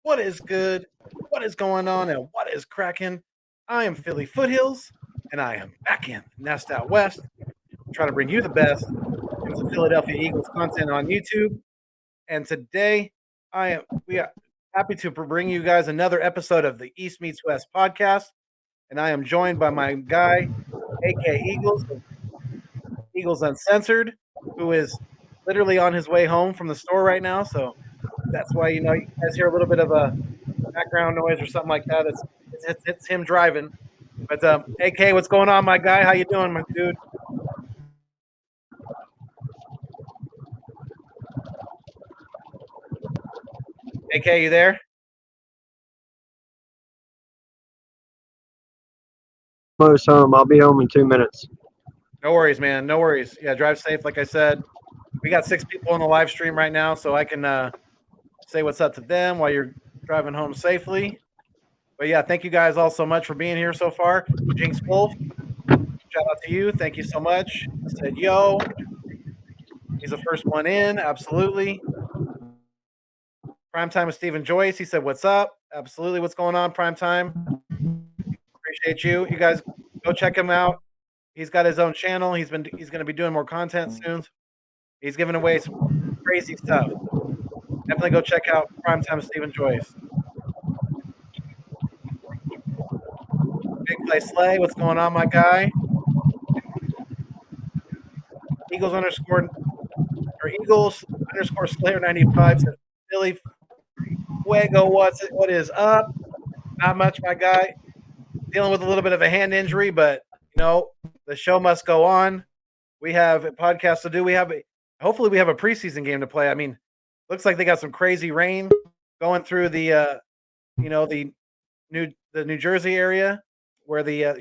What is good? What is going on? And what is cracking? I am Philly Foothills, and I am back in Nest Out West, trying to bring you the best in the Philadelphia Eagles content on YouTube. And today, we are happy to bring you guys another episode of the East Meets West podcast. And I am joined by my guy, AK Eagles of Eagles Uncensored, who is literally on his way home from the store right now. So that's why you guys hear a little bit of a background noise or something like that. It's him driving. But AK, what's going on, my guy? How you doing, my dude? AK, you there? Almost home. I'll be home in 2 minutes. No worries, man. No worries. Yeah, drive safe. Like I said, we got 6 people on the live stream right now, so I can say what's up to them while you're driving home safely. But yeah, thank you guys all so much for being here so far. Jinx Wolf, shout out to you. Thank you so much. Said yo. He's the first one in. Absolutely. Primetime with Stephen Joyce. He said, "What's up?" Absolutely. What's going on, Primetime? Appreciate you. You guys go check him out. He's got his own channel. He's going to be doing more content soon. He's giving away some crazy stuff. Definitely go check out Primetime with Stephen Joyce. Big Play Slay. What's going on, my guy? Eagles underscore Slayer 95 says Billy Fuego. What is up? Not much, my guy. Dealing with a little bit of a hand injury, but the show must go on. We have a podcast to do. Hopefully we have a preseason game to play. I mean, looks like they got some crazy rain going through the the New Jersey area where they at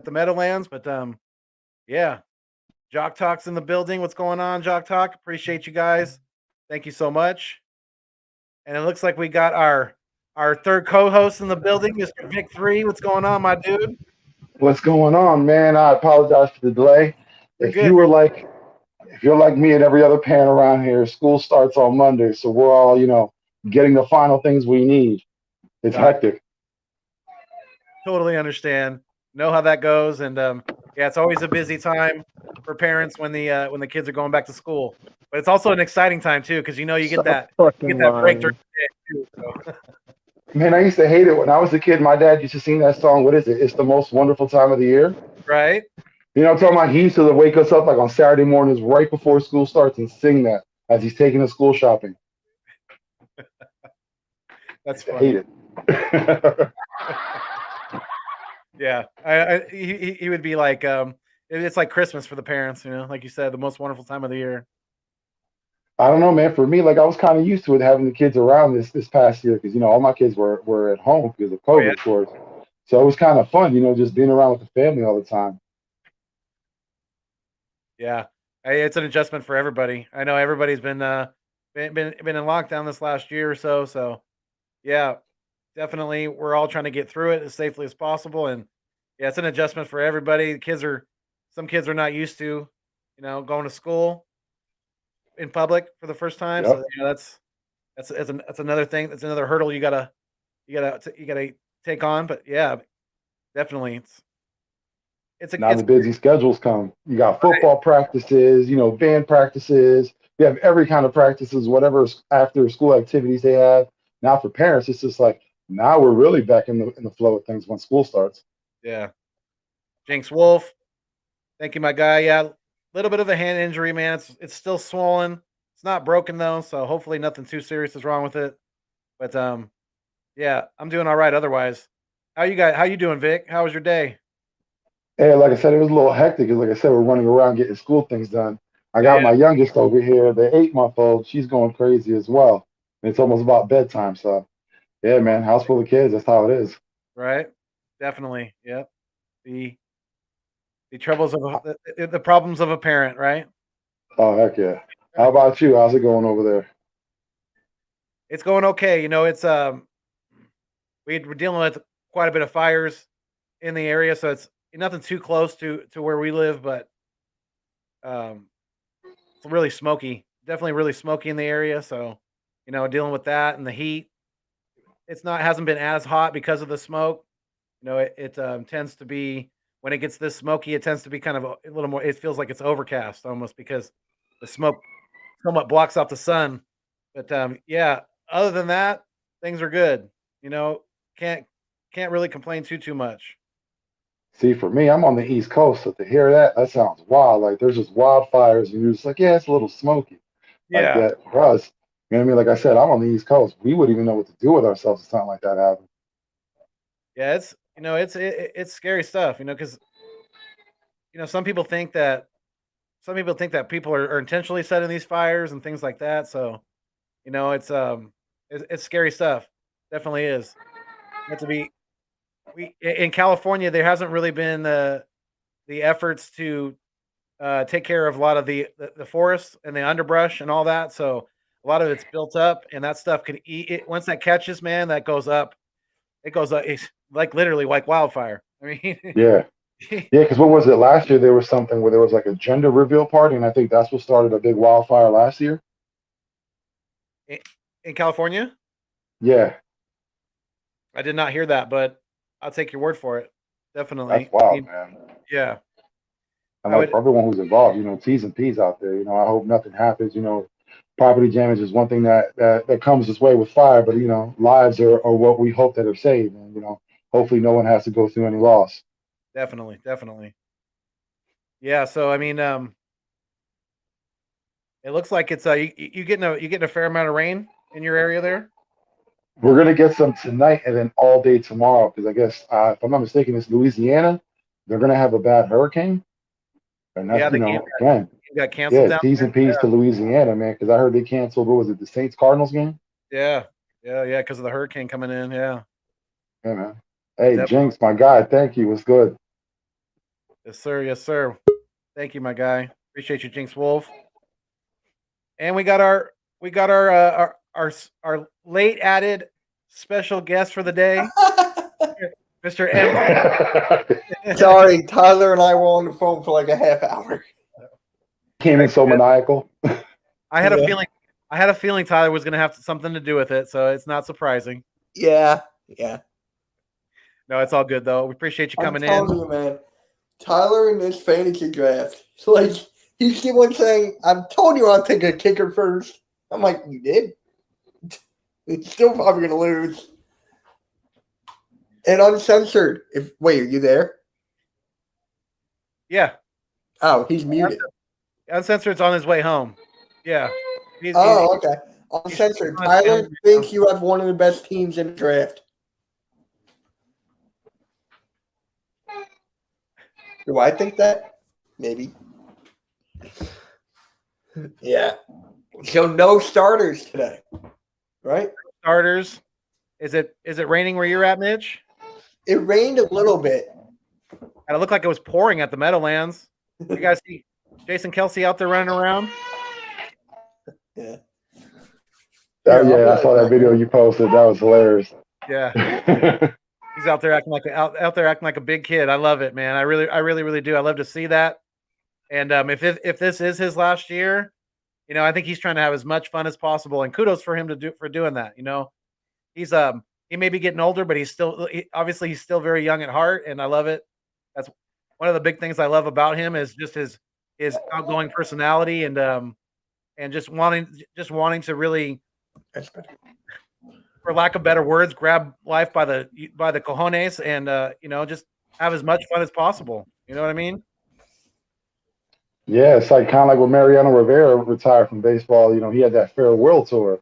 the Meadowlands, but yeah. Jock Talk's in the building. What's going on, Jock Talk? Appreciate you guys. Thank you so much. And it looks like we got our third co-host in the building, Mr. Vic 3. What's going on, my dude? What's going on, man? I apologize for the delay. You're If good. you're like me and every other parent around here, school starts on Monday, so we're all, getting the final things we need. It's hectic. Totally understand. Know how that goes, and yeah, it's always a busy time for parents when the kids are going back to school. But it's also an exciting time too, because you get that break during the day too. So. Man, I used to hate it when I was a kid. My dad used to sing that song. What is it? It's the most wonderful time of the year. Right. You know what I'm talking about? He used to wake us up like on Saturday mornings right before school starts and sing that as he's taking us school shopping. That's funny. I hate it. Yeah, he would be like, it's like Christmas for the parents, like you said, the most wonderful time of the year. I don't know, man. For me, I was kind of used to it having the kids around this past year because all my kids were at home because of COVID, of course. So it was kind of fun, just being around with the family all the time. Yeah, it's an adjustment for everybody. I know everybody's been in lockdown this last year or so. So yeah, definitely, we're all trying to get through it as safely as possible, and yeah, it's an adjustment for everybody. Some kids are not used to, going to school in public for the first time. Yep. So that's another thing. That's another hurdle you gotta take on. But yeah, definitely, Now the busy schedules come. You got football practices, band practices. You have every kind of practices, whatever after school activities they have. Now for parents, it's just like now we're really back in the flow of things when school starts. Yeah. Jinx Wolf, thank you, my guy. Yeah, little bit of a hand injury, man. It's still swollen. It's not broken though, so hopefully nothing too serious is wrong with it. But yeah, I'm doing all right otherwise. How you doing, Vic? How was your day? Hey, like I said, it was a little hectic because, like I said, we're running around getting school things done. I got my youngest over here, the 8-month-old. She's going crazy as well. And it's almost about bedtime. So, yeah, man, house full of kids. That's how it is. Right. Definitely. Yep. The troubles of the problems of a parent, right? Oh, heck yeah. How about you? How's it going over there? It's going okay. It's we're dealing with quite a bit of fires in the area, so it's nothing too close to where we live, but it's really smoky. Definitely really smoky in the area. So, dealing with that and the heat, hasn't been as hot because of the smoke. It tends to be when it gets this smoky, it tends to be kind of a little more. It feels like it's overcast almost because the smoke somewhat blocks out the sun. But yeah, other than that, things are good. You know, can't can't really complain too much. See, for me, I'm on the East Coast, so to hear that, that sounds wild. Like there's just wildfires, and you're just like, yeah, it's a little smoky. Like Yeah, that for us, you know what I mean? Like I said, I'm on the East Coast. We wouldn't even know what to do with ourselves if something like that happened. yeah, it's scary stuff. Because some people think that people are intentionally setting these fires and things like that. So it's scary stuff. Definitely is. You have to be we in California. There hasn't really been the efforts to take care of a lot of the forests and the underbrush and all that. So a lot of it's built up, and that stuff can eat it. Once that catches, man, that goes up. It goes up. It's like literally like wildfire. I mean, Yeah. Yeah, because what was it last year? There was something where there was like a gender reveal party, and I think that's what started a big wildfire last year. in in California, Yeah, I did not hear that, but I'll take your word for it. that's Definitely. I wild, mean, man. yeah, And I like would for everyone who's involved, T's and P's out there. I hope nothing happens. Property damage is one thing that comes this way with fire, but lives are what we hope that are saved, and hopefully no one has to go through any loss. definitely. Yeah. So I mean, it looks like it's you getting a fair amount of rain in your area there. We're gonna get some tonight and then all day tomorrow because I guess if I'm not mistaken, it's Louisiana. They're gonna have a bad hurricane, and that's Yeah, the game again, got canceled yeah, down T's there. and P's to Louisiana, man. Because I heard they canceled. What was it? The Saints Cardinals game. Yeah, yeah, because of the hurricane coming in. Yeah, Yeah, man. Hey, definitely. Jinx, my guy. Thank you. What's good? Yes, sir. Yes, sir. Thank you, my guy. Appreciate you, Jinx Wolf. And we got our late added special guest for the day, Mr. M. Sorry, Tyler and I were on the phone for like a half hour. Came in so maniacal. I had a Yeah. feeling. I had a feeling Tyler was going to have something to do with it, so it's not surprising. Yeah. No, it's all good though. We appreciate you I'm coming in. telling you, man. Tyler in this fantasy draft, like he's the one saying, "I've told you I'll take a kicker first." I'm like, "You did?" It's still probably gonna lose. And uncensored. Wait, are you there? Yeah, Oh, he's muted. Uncensored's on his way home. Yeah. He's Okay. he's Uncensored. on his way home Tyler right thinks now. you have one of the best teams in the draft. Do I think that? Maybe. Yeah. So no starters today, right? Starters. Is it raining where you're at, Mitch? It rained a little bit. And it looked like it was pouring at the Meadowlands. You guys see Jason Kelsey out there running around? Yeah. Oh Here, I'll yeah, I be saw right that back. video you posted. That was hilarious. Yeah. He's out there acting like out there acting like a big kid. I love it, man. I really do. I love to see that. And if this is his last year, I think he's trying to have as much fun as possible. And kudos for him for doing that. He's he may be getting older, but obviously he's still very young at heart, and I love it. That's one of the big things I love about him is just his outgoing personality and just wanting to really, That's better. for lack of better words, grab life by the cojones and just have as much fun as possible. You know what I mean? Yeah, it's like kind of like when Mariano Rivera retired from baseball. He had that farewell tour,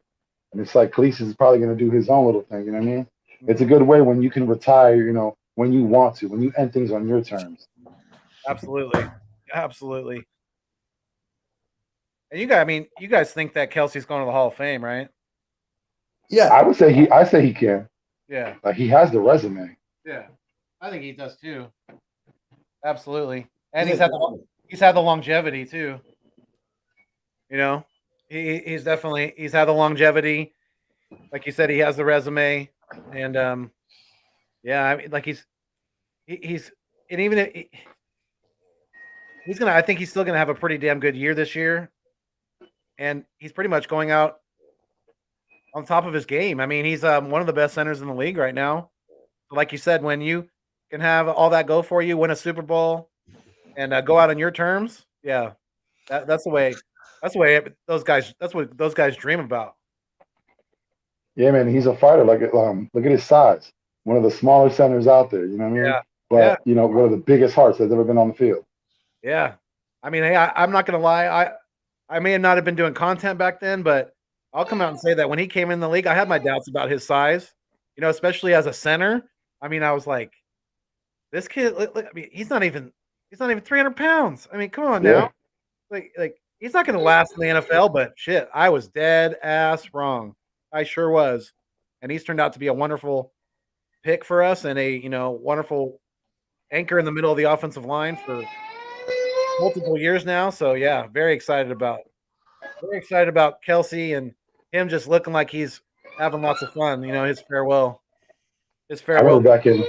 and it's like Khalees is probably going to do his own little thing. You know what I mean? It's a good way when you can retire. When you want to, when you end things on your terms. Absolutely. And you guys think that Kelsey's going to the Hall of Fame, right? Yeah. I say he can. Yeah. Like he has the resume. Yeah. I think he does too. Absolutely. And Yeah. he's had the longevity too. He's had the longevity. Like you said, he has the resume, and yeah, I mean, like he's and even he's gonna. I think he's still gonna have a pretty damn good year this year, and he's pretty much going out on top of his game. I mean, he's one of the best centers in the league right now. Like you said, when you can have all that go for you, win a Super Bowl, and go out on your terms, yeah, that's the way. That's the way those guys. That's what those guys dream about. Yeah, man, he's a fighter. Like, look at his size. One of the smaller centers out there. You know what I mean? Yeah, But one of the biggest hearts that's ever been on the field. yeah. I mean, hey, I'm not gonna lie. I may not have been doing content back then, but I'll come out and say that when he came in the league, I had my doubts about his size. Especially as a center. I mean, I was like, this kid. Look, I mean, he's not even 300 pounds. I mean, come on now. Like he's not going to last in the NFL. But shit, I was dead ass wrong. I sure was, and he's turned out to be a wonderful pick for us and a wonderful anchor in the middle of the offensive line for multiple years now. So yeah, very excited about Kelsey and him just looking like he's having lots of fun. His farewell. I remember back in,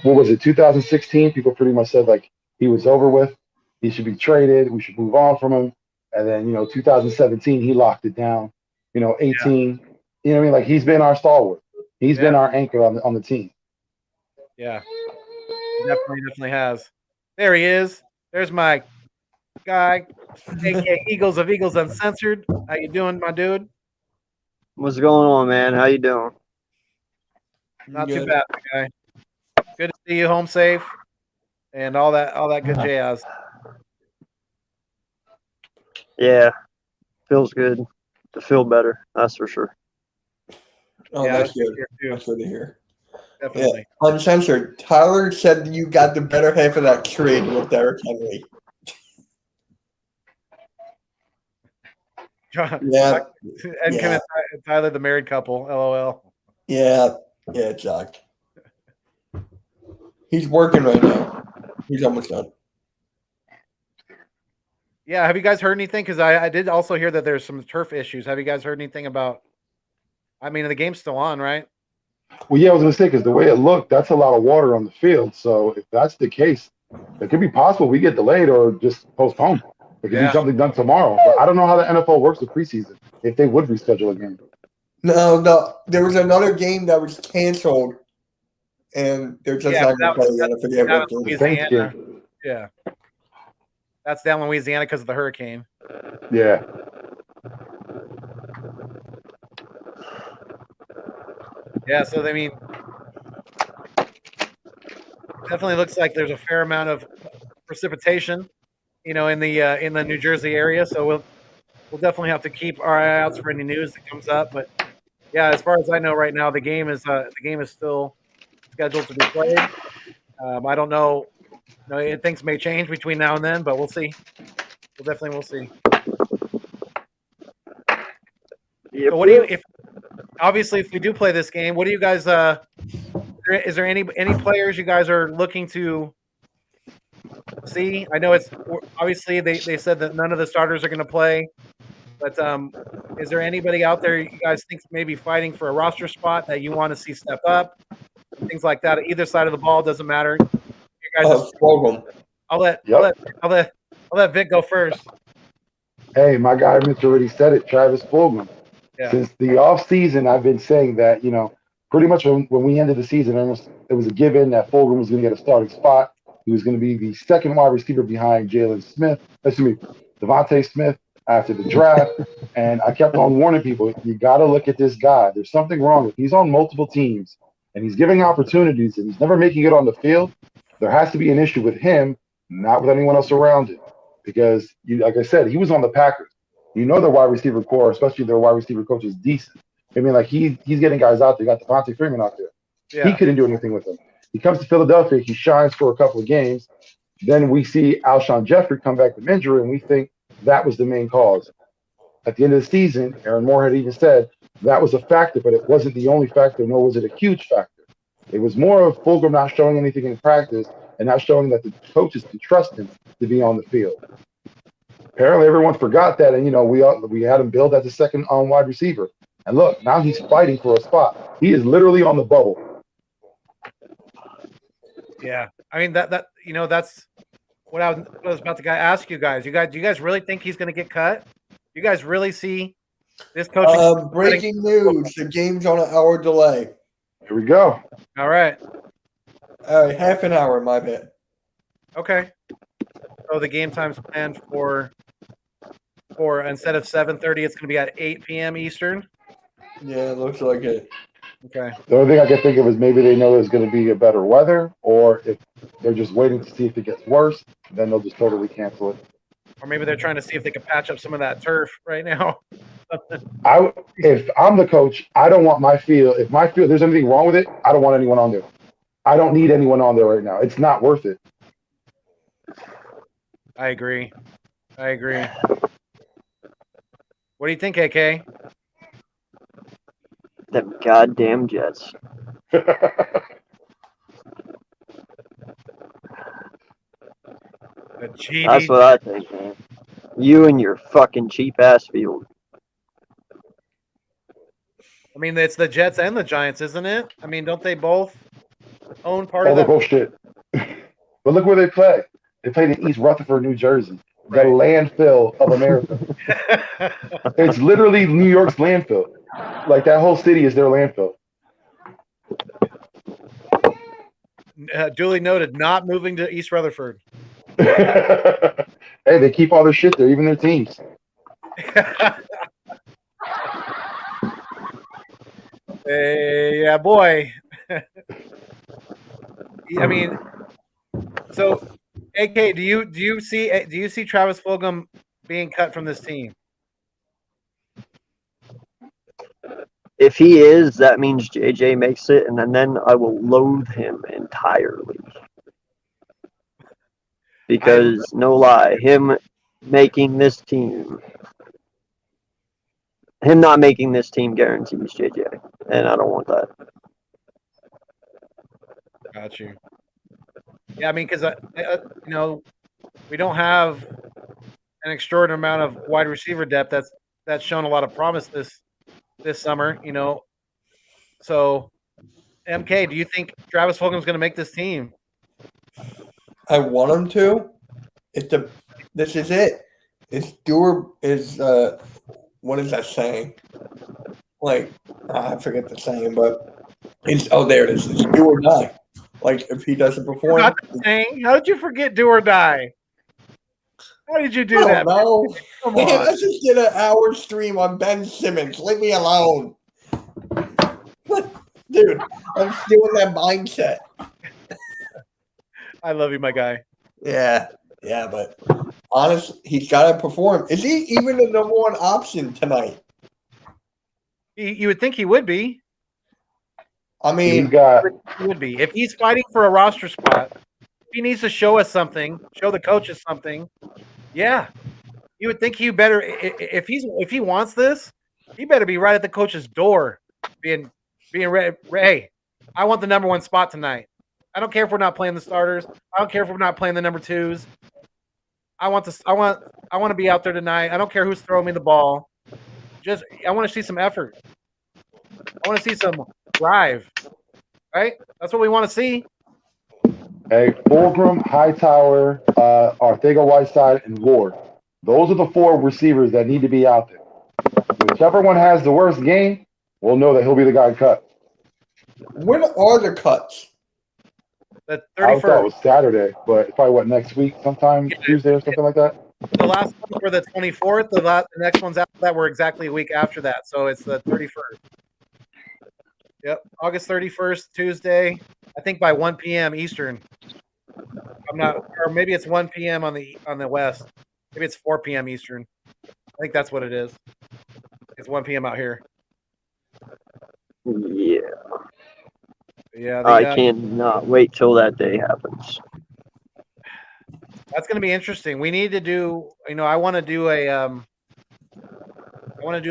what was it, 2016? People pretty much said like he was over with. He should be traded. We should move on from him. And then 2017 he locked it down. 18. You know what I mean? Like he's been our stalwart. He's been our anchor on the team. Yeah, he definitely has. There he is. There's my guy, aka Eagles of Eagles Uncensored. How you doing, my dude? What's going on, man? How you doing? Not too bad, my guy. Good to see you home safe and all that good jazz. Yeah, feels good to feel better. That's for sure. Oh, Yeah, that's good. too. That's good to hear. Definitely. Yeah. Uncensored. Tyler said you got the better half of that trade with Derrick Henry. Yeah. And Kenneth and Tyler, the married couple. LOL. Yeah, Chuck. He's working right now. He's almost done. Yeah, have you guys heard anything? Because I did also hear that there's some turf issues. Have you guys heard anything about? I mean, the game's still on, right? Well, yeah, I was gonna say because the way it looked, that's a lot of water on the field. So if that's the case, it could be possible we get delayed or just postponed. It could be something done tomorrow. But I don't know how the NFL works with preseason. If they would reschedule a game. No. There was another game that was canceled, and they're just not going to play again. I forget what game. Saints game. Yeah, that's down in Louisiana because of the hurricane. Yeah. Yeah, so I mean, definitely looks like there's a fair amount of precipitation, in the New Jersey area. So we'll definitely have to keep our eye out for any news that comes up. But yeah, as far as I know right now, the game is still scheduled to be played. I don't know. Things may change between now and then, but we'll see. We'll see. Yep. So what do you obviously, if we do play this game, what do you guys? Is there any players you guys are looking to see? I know it's obviously they said that none of the starters are going to play, but is there anybody out there you guys think maybe fighting for a roster spot that you want to see step up? Things like that. Either side of the ball doesn't matter. You guys I'll let Vic go first. Hey, my guy Mitch already said it. Travis Fulgham. Yeah. Since the off season, I've been saying that pretty much when we ended the season, it was a given that Fulgham was going to get a starting spot. He was going to be the second wide receiver behind Devontae Smith after the draft. And I kept on warning people, you got to look at this guy. There's something wrong. If he's on multiple teams and he's giving opportunities and he's never making it on the field, there has to be an issue with him, not with anyone else around him. Because, like I said, he was on the Packers. Their wide receiver core, especially their wide receiver coach, is decent. I mean, like he's getting guys out there. You got Devontae Freeman out there. Yeah. He couldn't do anything with him. He comes to Philadelphia. He shines for a couple of games. Then we see Alshon Jeffrey come back from injury, and we think that was the main cause. At the end of the season, Aaron Moore had even said that was a factor, but it wasn't the only factor, nor was it a huge factor. It was more of Fulgham not showing anything in practice and not showing that the coaches can trust him to be on the field. Apparently, everyone forgot that, and we had him billed as the second wide receiver. And look, now he's fighting for a spot. He is literally on the bubble. Yeah, I mean that's what I was about to ask you guys. Do you guys really think he's going to get cut? You guys really see This coaching. Breaking news: the game's on an hour delay. Here we go. All right. All right, half an hour. My bad. Okay. So the game time's planned for instead of 7:30, it's going to be at 8 p.m. Eastern. Yeah, it looks like it. Okay. The only thing I can think of is maybe they know there's going to be a better weather, or if they're just waiting to see if it gets worse, then they'll just totally cancel it. Or maybe they're trying to see if they can patch up some of that turf right now. If I'm the coach, I don't want my field. If my field, there's anything wrong with it, I don't want anyone on there. I don't need anyone on there right now. It's not worth it. I agree. What do you think, AK? Them goddamn Jets. The GD. That's what I think, man. You and your fucking cheap ass field. I mean, it's the Jets and the Giants, isn't it? I mean, don't they both own part All of the that? bullshit. But look where they play. They played in East Rutherford, New Jersey, the Right. landfill of America. It's literally New York's landfill. Like that whole city is their landfill. Duly noted, not moving to East Rutherford. Hey, they keep all their shit there, even their teams. Hey, yeah, boy. I mean, so AK, do you see Travis Fulgham being cut from this team? If he is, that means JJ makes it, and then I will loathe him entirely. Because, no lie, him not making this team guarantees JJ, and I don't want that. Got you. Yeah, I mean, because we don't have an extraordinary amount of wide receiver depth that's shown a lot of promise this summer. So MK, do you think Travis Fulgham's going to make this team? I want him to. This is it. It's what is that saying? Like, I forget the saying, but there it is. It's do or die. Like, if he doesn't perform. Not the saying. How did you forget do or die? How did you do that? No. Come Man, on. I just did an hour stream on Ben Simmons. Leave me alone. Dude, I'm still in that mindset. I love you, my guy. Yeah, but honestly, he's got to perform. Is he even the number one option tonight? You would think he would be. I mean, He would be. If he's fighting for a roster spot, he needs to show us something, show the coaches something. Yeah. You would think he better, if he wants this, he better be right at the coach's door being ready. Hey, I want the number one spot tonight. I don't care if we're not playing the starters. I don't care if we're not playing the number twos. I want to be out there tonight. I don't care who's throwing me the ball. I want to see some effort. I want to see some drive. Right? That's what we want to see. Hey, Fulgham, Hightower, Ortega-Whiteside, and Ward. Those are the four receivers that need to be out there. Whichever one has the worst game, we'll know that he'll be the guy cut. when are the cuts? The I thought it 31st. was Saturday, but it's probably next week, sometime Tuesday or something like that. The last ones were the 24th. The next ones after that were exactly a week after that. So it's the 31st. Yep, August 31st, Tuesday. I think by 1 p.m. Eastern. I'm not, or maybe it's 1 p.m. on the West. Maybe it's 4 p.m. Eastern. I think that's what it is. It's 1 p.m. out here. Yeah. Yeah, I cannot wait till that day happens. That's going to be interesting. We need to do. I want to do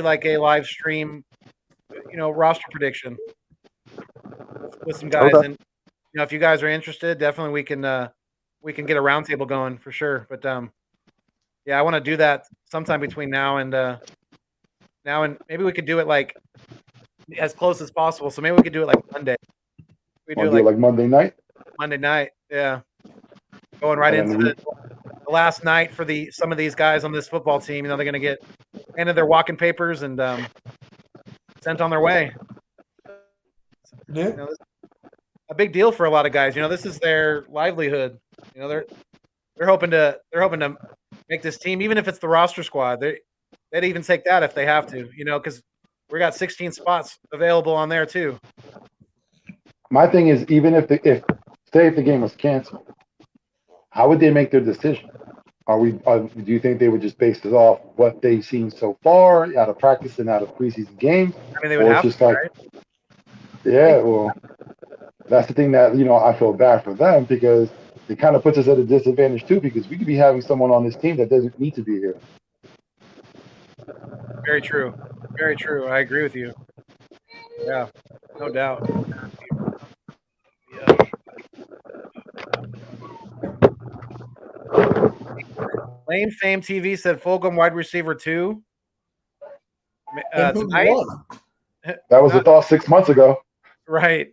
like a live stream. Roster prediction with some guys, Okay. and if you guys are interested, definitely we can get a roundtable going for sure. But yeah, I want to do that sometime between now and maybe we could do it like as close as possible. So maybe we could do it like Monday. We do it like Monday night. Monday night. Yeah, going right And into the last night for some of these guys on this football team. They're gonna get handed their walking papers and sent on their way. Yeah. You know, a big deal for a lot of guys. You know, this is their livelihood. You know, they're hoping to make this team, even if it's the roster squad. They'd even take that if they have to. You know, because we got 16 spots available on there too. My thing is, even if the game was canceled, how would they make their decision? Do you think they would just base it off what they've seen so far out of practice and out of preseason games? I mean, they would have just to, like, right? yeah, well, that's the thing that, I feel bad for them because it kind of puts us at a disadvantage too, because we could be having someone on this team that doesn't need to be here. Very true. Very true. I agree with you. Yeah, no doubt. Yeah. Lane Fame TV said Fulgham wide receiver 2. Tonight? That was the thought 6 months ago. Right.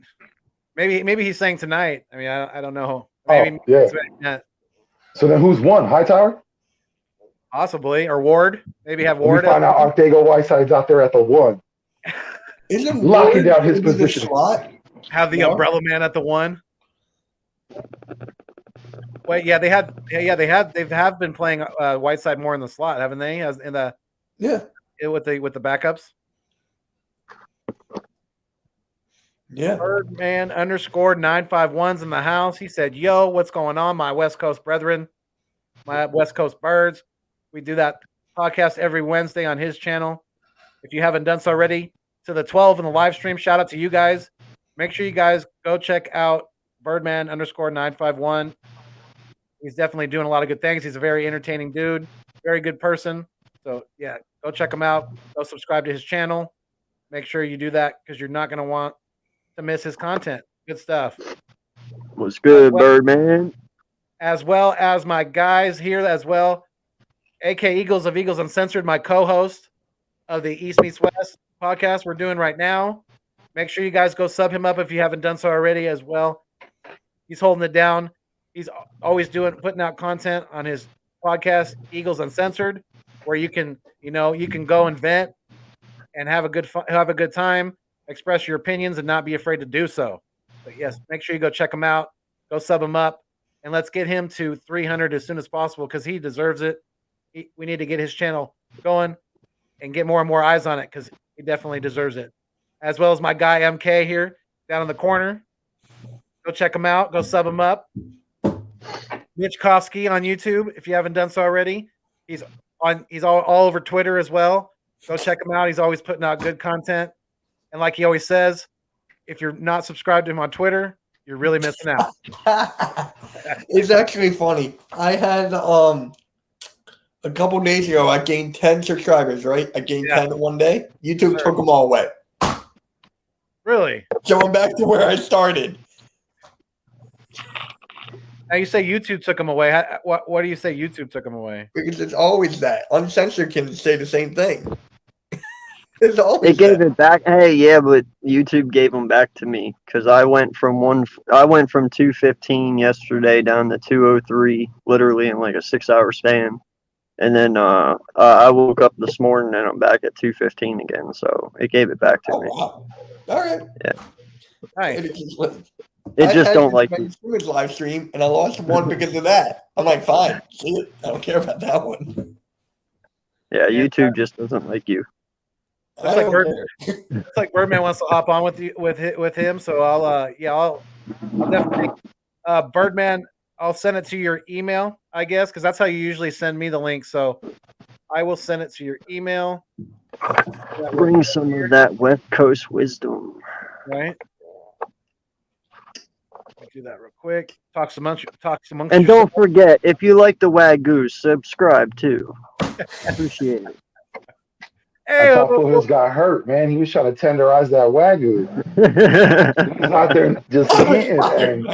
Maybe he's saying tonight. I mean, I don't know. Maybe yeah. So then who's won? Hightower? Possibly. Or Ward. Maybe have Ward. We find out Artego Whiteside's out there at the 1. Isn't locking down his position. Slot? Have the umbrella man at the 1. Wait, yeah, they have been playing Whiteside more in the slot, haven't they? As in the with the backups. Yeah. Birdman _951's in the house. He said, "Yo, what's going on, my West Coast brethren, my West Coast birds? We do that podcast every Wednesday on his channel. If you haven't done so already, to the 12 in the live stream, shout out to you guys. Make sure you guys go check out Birdman _951. He's definitely doing a lot of good things. He's a very entertaining dude, very good person. So yeah, go check him out. Go subscribe to his channel. Make sure you do that because you're not going to want to miss his content. Good stuff. What's good, Birdman? As well as my guys here as well, AK Eagles of Eagles Uncensored, my co-host of the East Meets West podcast we're doing right now. Make sure you guys go sub him up if you haven't done so already as well. He's holding it down. He's always putting out content on his podcast, Eagles Uncensored, where you can go and vent and have a good time, express your opinions, and not be afraid to do so. But yes, make sure you go check him out, go sub him up, and let's get him to 300 as soon as possible because he deserves it. We need to get his channel going and get more and more eyes on it because he definitely deserves it. As well as my guy MK here down in the corner. Go check him out. Go sub him up. Mitch Kofsky on YouTube, if you haven't done so already. He's all over Twitter as well. Go check him out. He's always putting out good content. And like he always says, if you're not subscribed to him on Twitter, you're really missing out. It's actually funny. I had a couple days ago, I gained 10 subscribers, right? I gained 10 in one day. YouTube took them all away. Really? So I'm back to where I started. Now you say YouTube took them away. What do you say YouTube took them away? Because it's always that. Uncensored can say the same thing. It's always They gave it back. Hey, yeah, but YouTube gave them back to me because I went from 215 yesterday down to 203, literally in like a 6-hour span. And then I woke up this morning and I'm back at 215 again. So it gave it back to me. Wow. All right. Yeah. Nice. It just don't like you. Live stream, and I lost one because of that. I'm like, fine, see it. I don't care about that one. Yeah, YouTube just doesn't like you. It's like Birdman wants to hop on with him, so I'll definitely Birdman. I'll send it to your email, I guess, because that's how you usually send me the link. So I will send it to your email. Bring some of that West Coast wisdom. Right. Do that real quick. Talk amongst and don't forget, if you like the Wagyu, subscribe too. Appreciate it. Hey, I thought Phil got hurt, man. He was trying to tenderize that Wagyu. He was out there just hitting and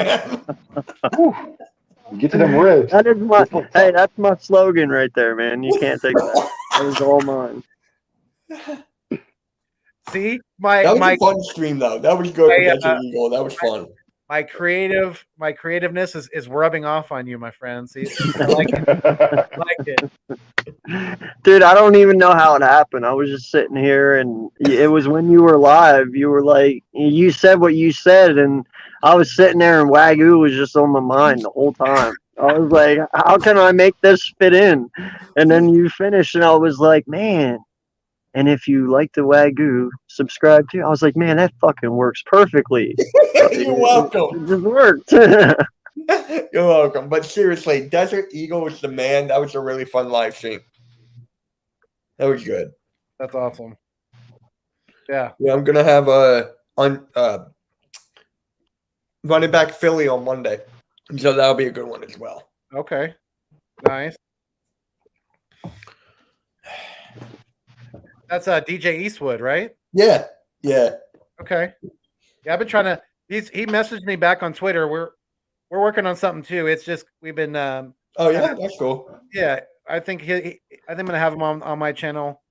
get to them ribs. That's my slogan right there, man. You can't take that. That was all mine. See, that was a fun stream though. That was good. Eagle. That was fun. my creativeness is rubbing off on you, my friend. See, I like it. I like it. Dude, I don't even know how it happened. I was just sitting here, and it was when you were live. You were like, you said what you said, and I was sitting there, and Wagyu was just on my mind the whole time. I was like, how can I make this fit in? And then you finished, and I was like, man. And if you like the Wagyu, subscribe to. I was like, man, that fucking works perfectly. You're welcome. It just worked. You're welcome. But seriously, Desert Eagle was the man. That was a really fun live stream. That was good. That's awesome. Yeah. Yeah, I'm gonna have running back Philly on Monday, so that'll be a good one as well. Okay. Nice. That's DJ Eastwood, right? Yeah. Okay. Yeah, I've been trying to. He messaged me back on Twitter. We're working on something too. It's just we've been. Oh yeah, that's cool. Yeah, I think I think I'm gonna have him on my channel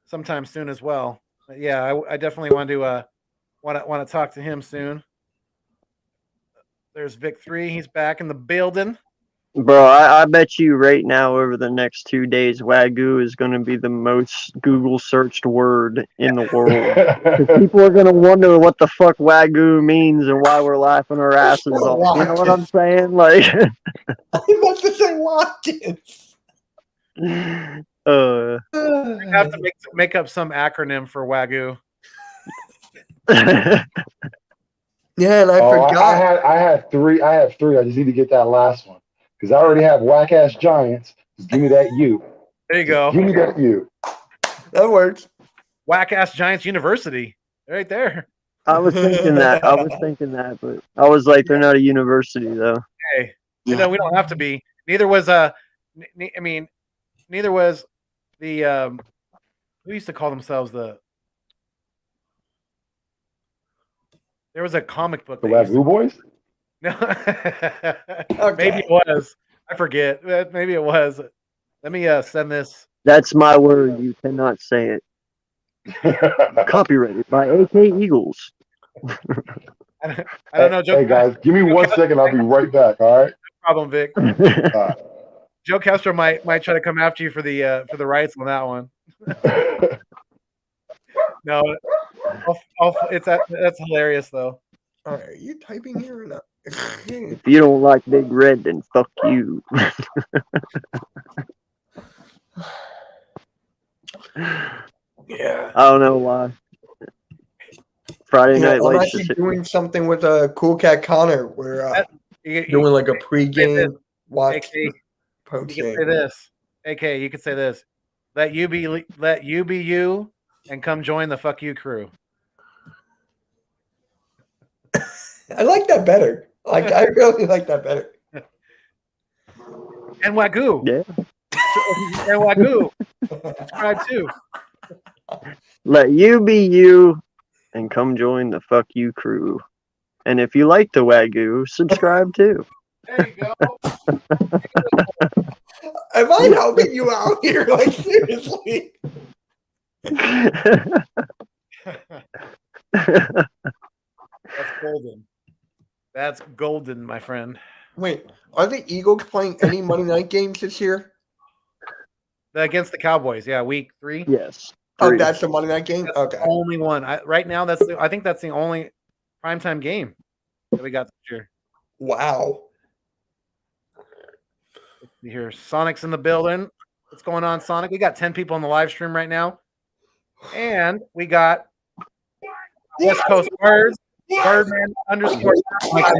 sometime soon as well. But yeah, I definitely want to talk to him soon. There's Vic 3. He's back in the building. Bro, I bet you right now over the next 2 days, Wagyu is going to be the most Google searched word in the world. People are going to wonder what the fuck Wagyu means and why we're laughing our asses off. You know what I'm saying? Like, I was to say Watkins. We have to make up some acronym for Wagyu. Yeah, and I forgot. I had three. I have three. I just need to get that last one because I already have whack ass giants. Just give me that U. There you go. Give me that U. That works. Whack Ass Giants University, right there. I was thinking that, but I was like, they're not a university though. Hey, we don't have to be. Neither was neither was the who used to call themselves the. There was a comic book. The Wagyu Boys? No, Okay. maybe it was. I forget. Maybe it was. Let me send this. That's my word. You cannot say it. Copyrighted by AK Eagles. I don't know. Hey guys, give me 1 second. I'll be right back. All right. No problem, Vic. Joe Castro might try to come after you for the rights on that one. No, that's hilarious though. Are you typing here or not? If you don't like Big Red, then fuck you. Yeah. I don't know why. Friday Night I'm Lights. actually doing something with Cool Cat Connor. We're doing like a pregame watch. AK, you post can game. say this. AK, you could say this. Let you be you, and come join the fuck you crew. I like that better. Like I really like that better. And Wagyu. Yeah. And Wagyu. Subscribe too. Let you be you and come join the fuck you crew. And if you like the Wagyu, subscribe too. There you go. Am I helping you out here? Like seriously? That's golden. That's golden, my friend. Wait, are the Eagles playing any Monday night games this year? Against the Cowboys, yeah, week 3. Yes. Oh, 3. that's the Monday night game? That's Okay. the only one. Right now, I think that's the only primetime game that we got this year. Wow. Let's see here. Sonic's in the building. What's going on, Sonic? We got 10 people on the live stream right now. And we got West Coast Birds. Birdman _ Sonic's in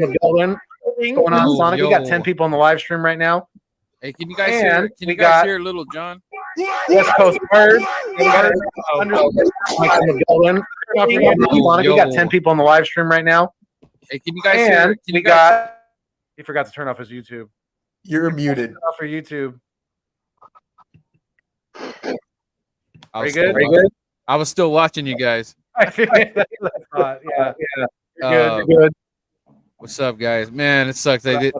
the building. What's going on, Sonic? We got 10 people on the live stream right now. Hey, can you guys And hear? Can we you guys got- hear Little John? West Coast Birds. Sonic's in the building. Sonic, we got 10 people on the live stream right now. Hey, can you guys hear? And Can we you guys? he forgot to turn off his YouTube. You're muted. Turn off for YouTube. I Are was you good? still Are you wa- good? I was still watching you guys. I figured that's not, yeah. You're good. Uh, You're good. What's up, guys? Man, it sucks. They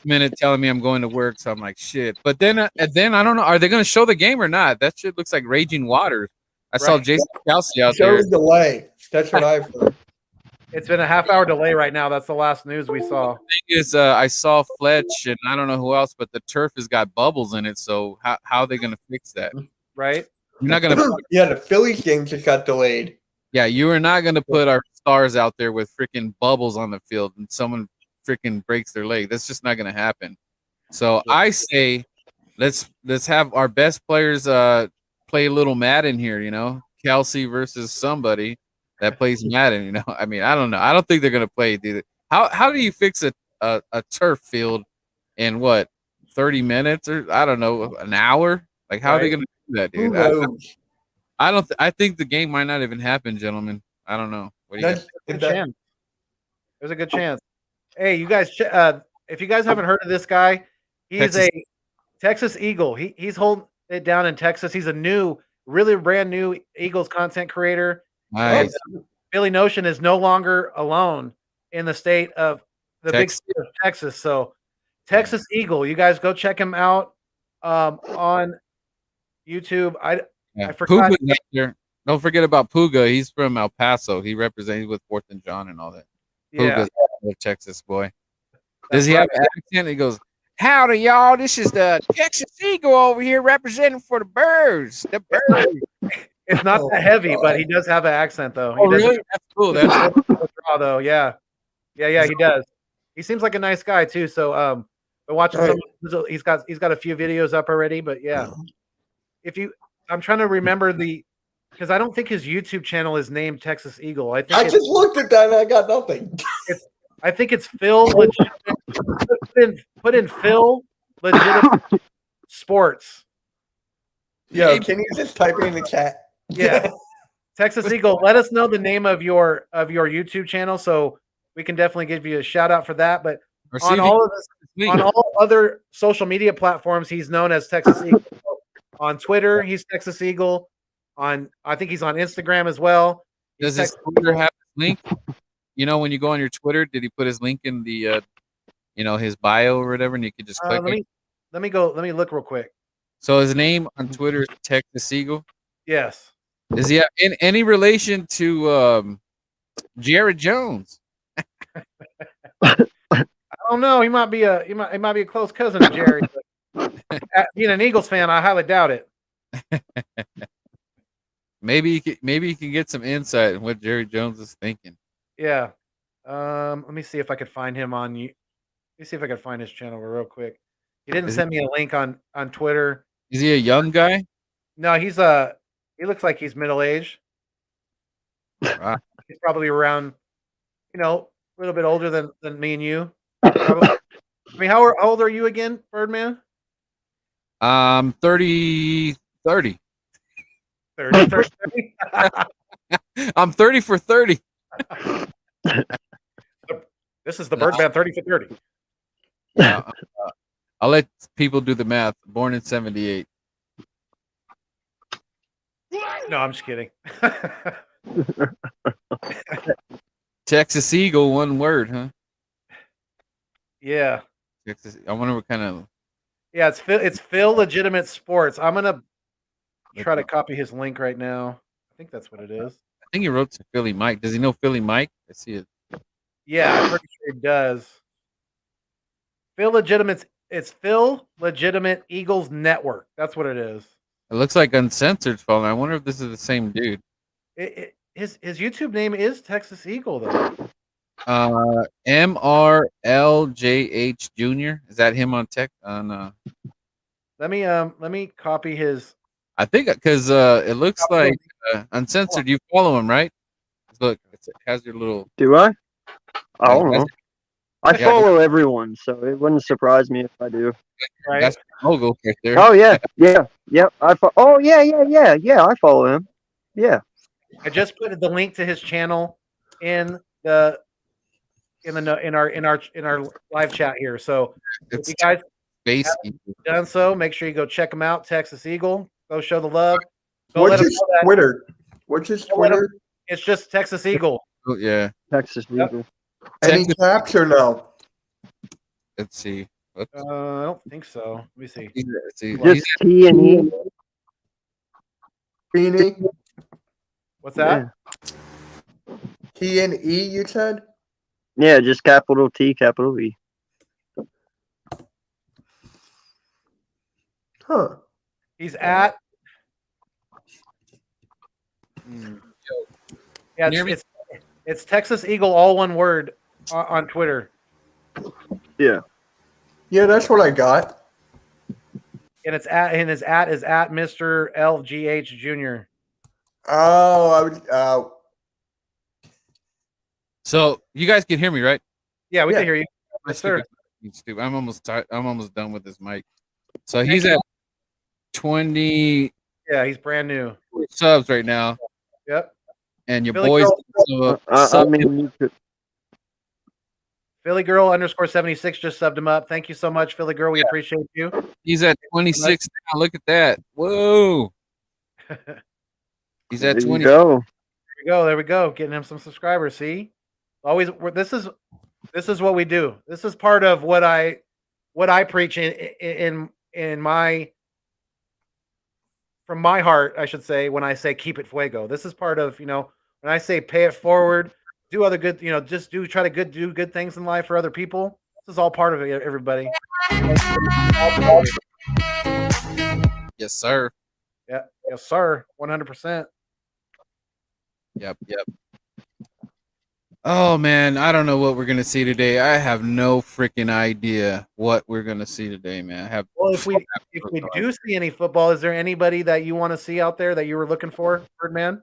minute telling me I'm going to work, so I'm like, shit. But then I don't know. Are they going to show the game or not? That shit looks like raging waters. I saw Right. Jason Kelsey out Show there. the delay. That's what I've heard. It's been a half-hour delay right now. That's the last news we saw. Thing is, I saw Fletch and I don't know who else, but the turf has got bubbles in it. So how are they going to fix that? Right? You're not going to. Yeah, the Phillies game just got delayed. Yeah, you are not going to put our stars out there with freaking bubbles on the field and someone freaking breaks their leg. That's just not going to happen. So I say, let's have our best players play a little Madden here. You know, Kelsey versus somebody that plays Madden. You know, I mean, I don't know. I don't think they're going to play. Dude. How do you fix a turf field in what 30 minutes or I don't know an hour? Like how are they going to do that, Who dude? knows? I don't. I think the game might not even happen, gentlemen. I don't know. What do you That's- Good that- chance. There's a good chance. Hey, you guys, if you guys haven't heard of this guy, he's Texas. a Texas Eagle. He's holding it down in Texas. He's a really brand new Eagles content creator. Nice. Billy Notion is no longer alone in the state of the big Texas. state of Texas. So, Texas Eagle, you guys go check him out on YouTube. Yeah. I forgot. Puga's out there. Don't forget about Puga. He's from El Paso. He represents with Fourth and John and all that. Yeah, Puga's a Texas boy. Does he have an accent? He goes, "Howdy, y'all. This is the Texas Eagle over here representing for the birds. The birds." it's not that heavy, but he does have an accent though. Oh, He does really? That's cool. That's draw though. Yeah, he does. He seems like a nice guy too. So been watching some. He's got a few videos up already, but yeah. I'm trying to remember because I don't think his YouTube channel is named Texas Eagle. I I just looked at that and I got nothing. I think it's Phil Legitimate. Put in Phil Legitimate Sports. Yo, can you just type it in the chat? Yeah. Texas Eagle, let us know the name of your YouTube channel so we can definitely give you a shout out for that. But on all other social media platforms, he's known as Texas Eagle. So on Twitter, he's Texas Eagle. I think he's on Instagram as well. Does his Twitter have his link? You know, when you go on your Twitter, did he put his link in the his bio or whatever, and you could just click it? Let me look real quick. So his name on Twitter is Texas Eagle. Yes. Is he in any relation to Jared Jones? I don't know. He might be a close cousin of Jerry. But being an Eagles fan, I highly doubt it. Maybe you can get some insight on what Jerry Jones is thinking. Yeah. Let me see if I could find him on you. Let me see if I can find his channel real quick. He didn't send me a link on Twitter. Is he a young guy? No, he looks like he's middle aged. Wow. He's probably around, a little bit older than me and you. Probably. I mean, how old are you again, Birdman? 30. 30. 30. I'm 30 for 30. This is the Birdman 30 for 30. I'll let people do the math. Born in 78. No, I'm just kidding. Texas Eagle, one word, huh? Yeah. Texas. I wonder what kind of. Yeah, it's Phil Legitimate Sports. I'm gonna try to copy his link right now. I think that's what it is. I think he wrote to Philly Mike. Does he know Philly Mike? I see it. Yeah, I'm pretty sure he does. It's Phil Legitimate Eagles Network. That's what it is. It looks like Uncensored following. I wonder if this is the same dude. His YouTube name is Texas Eagle though. MRLJH Jr. Is that him on tech? On Let me copy his. I think because it looks like Uncensored. You follow him, right? Look, it has your little. Do I? I don't know. I Yeah. follow everyone, so it wouldn't surprise me if I do. Right. That's the logo right there. Oh yeah. Oh yeah. I follow him. Yeah. I just put the link to his channel in our live chat here. So if you guys Space haven't done so, make sure you go check him out. Texas Eagle. Go show the love. Go What's let him his know that Twitter? What's his Twitter? it's just Texas Eagle. Oh, yeah. Texas Eagle. Any Texas- caps or no? Let's see. I don't think so. Let me see. Let's see. Just T and E. Beanie? What's that? T-N-E, you said? Yeah, just capital T, capital E. Huh. He's at yeah. Near me. It's Texas Eagle, all one word on Twitter. Yeah. Yeah, that's what I got. And his at is at Mr. LGH Jr. Oh, I was. So you guys can hear me, right? Yeah, we Yeah. can hear you. My Yes, sir. stupid. I'm almost tired. I'm almost done with this mic. So he's at 20 Yeah, he's brand new. subs right now, Yep. and your Philly boys. Girl, I mean, you could, Philly Girl _76 just subbed him up. Thank you so much, Philly Girl. We appreciate you. He's at 26 now. Look at that. Whoa. He's there at you 20. go. There we go. Getting him some subscribers. See, this is what we do. This is part of what I preach in my from my heart, I should say, when I say keep it fuego. This is part of, when I say pay it forward, do other good, just try to do good things in life for other people. This is all part of it, everybody. Yes, sir. Yeah, yes, sir. 100%. Yep. Oh man, I don't know what we're gonna see today. I have no freaking idea what we're gonna see today, man. I have Well, if we do see any football, is there anybody that you want to see out there that you were looking for, Birdman?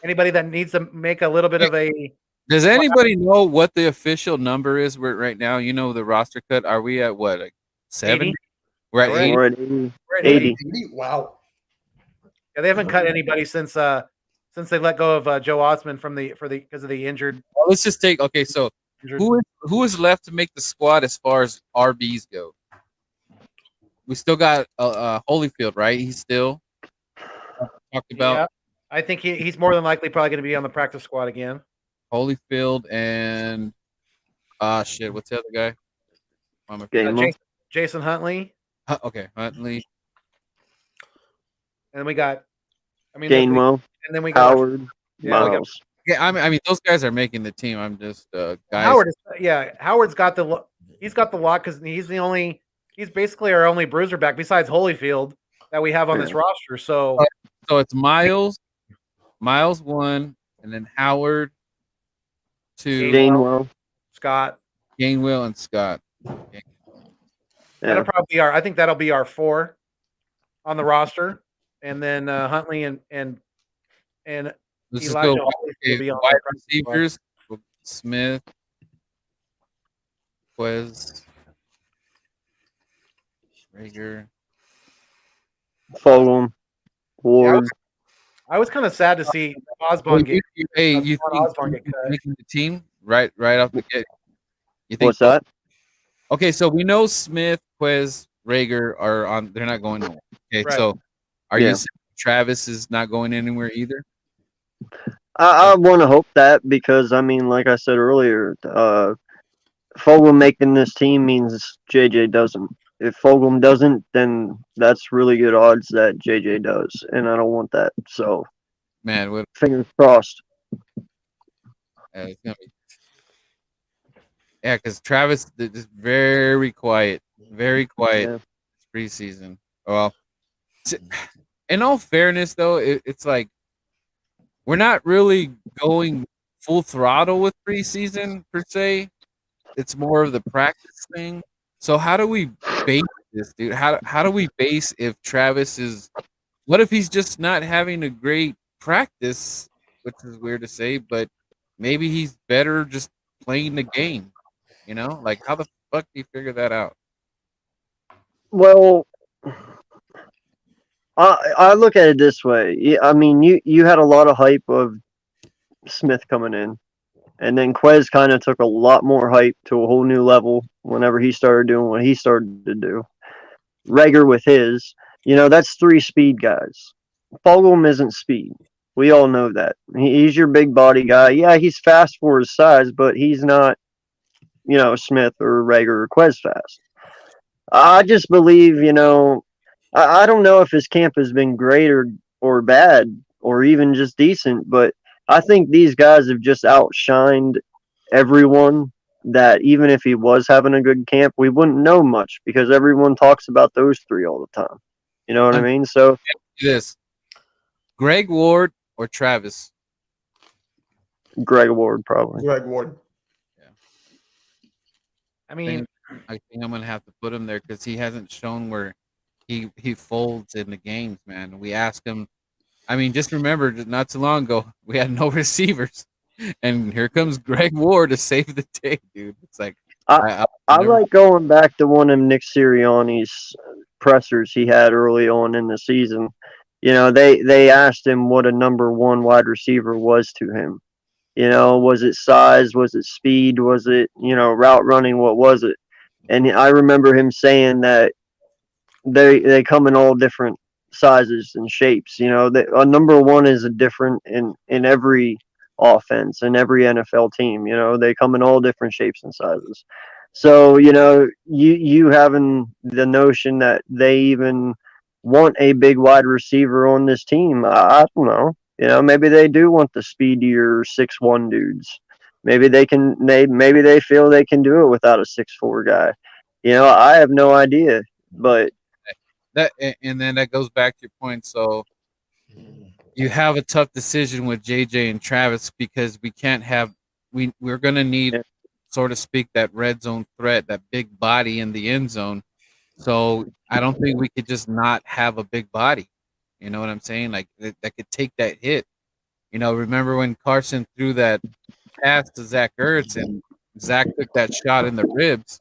Anybody that needs to make a little bit of a Does anybody know what the official number is right now? You know the roster cut. Are we at what, like 70? 80? We're at 80. We're at 80. We're at 80. Wow. Yeah, they haven't cut anybody since they let go of Joe Osman because of the injured. Well, let's just take so who is left to make the squad as far as RBs go? We still got Holyfield, right? He's still talked about. Yeah, I think he's more than likely probably going to be on the practice squad again. Holyfield and shit, what's the other guy? Jason Huntley. Okay, Huntley. And then we got, Gainwell, and then we got Howard, Miles. Yeah, I mean those guys are making the team. I'm just guys. Howard's got the lot because he's basically our only bruiser back besides Holyfield that we have on this roster. So it's Miles 1, and then Howard 2, Gainwell, Scott, Gainwell, and Scott. That'll probably be I think that'll be our 4 on the roster, and then Huntley and Let's just Elijah go will be on wide our receivers. Smith, Quez, Rager, Fulham, Ward. I was kind of sad to see Osborne get. you think Osborne get cut. making the team right off the get? You think What's that? Okay, so we know Smith, Quez, Rager are on. They're not going nowhere. Okay, Right. so are you saying Travis is not going anywhere either? I want to hope that because, I mean, like I said earlier, Fulham making this team means JJ doesn't. If Fulham doesn't, then that's really good odds that JJ does, and I don't want that. So, Man, fingers crossed. It's gonna be. Yeah, because Travis is very quiet. Very quiet this preseason. Well, in all fairness, though, it's like we're not really going full throttle with preseason per se. It's more of the practice thing. So how do we base this, dude? How do we base if Travis is? What if he's just not having a great practice, which is weird to say, but maybe he's better just playing the game. Like how the fuck do you figure that out? Well, I look at it this way. I mean, you had a lot of hype of Smith coming in, and then Quez kind of took a lot more hype to a whole new level whenever he started doing what he started to do. Rager with his, that's 3 speed guys. Fulham isn't speed. We all know that. He's your big body guy. Yeah, he's fast for his size, but he's not, Smith or Rager or Quez fast. I just believe, I don't know if his camp has been great or bad, or even just decent. But I think these guys have just outshined everyone. That even if he was having a good camp, we wouldn't know much because everyone talks about those three all the time. You know what I mean? So this Greg Ward or Travis? Greg Ward probably. Greg Ward. I mean, I think I'm gonna have to put him there because he hasn't shown where he folds in the games, man. We asked him. I mean, just remember, not too long ago, we had no receivers, and here comes Greg Ward to save the day, dude. It's like I never- like going back to one of Nick Sirianni's pressers he had early on in the season. You know, they asked him what a number one wide receiver was to him. You know, was it size? Was it speed? Was it, route running? What was it? And I remember him saying that they come in all different sizes and shapes. You know, a number one is a different in every offense and every NFL team. You know, they come in all different shapes and sizes. So, you having the notion that they even want a big wide receiver on this team, I don't know. You know, maybe they do want the speedier 6'1" dudes. Maybe they feel they can do it without a 6'4" guy. You know, I have no idea. But and then that goes back to your point. So you have a tough decision with JJ and Travis because we can't have we're gonna need, so to speak, that red zone threat, that big body in the end zone. So I don't think we could just not have a big body. You know what I'm saying? Like that could take that hit. You know, remember when Carson threw that pass to Zach Ertz and Zach took that shot in the ribs?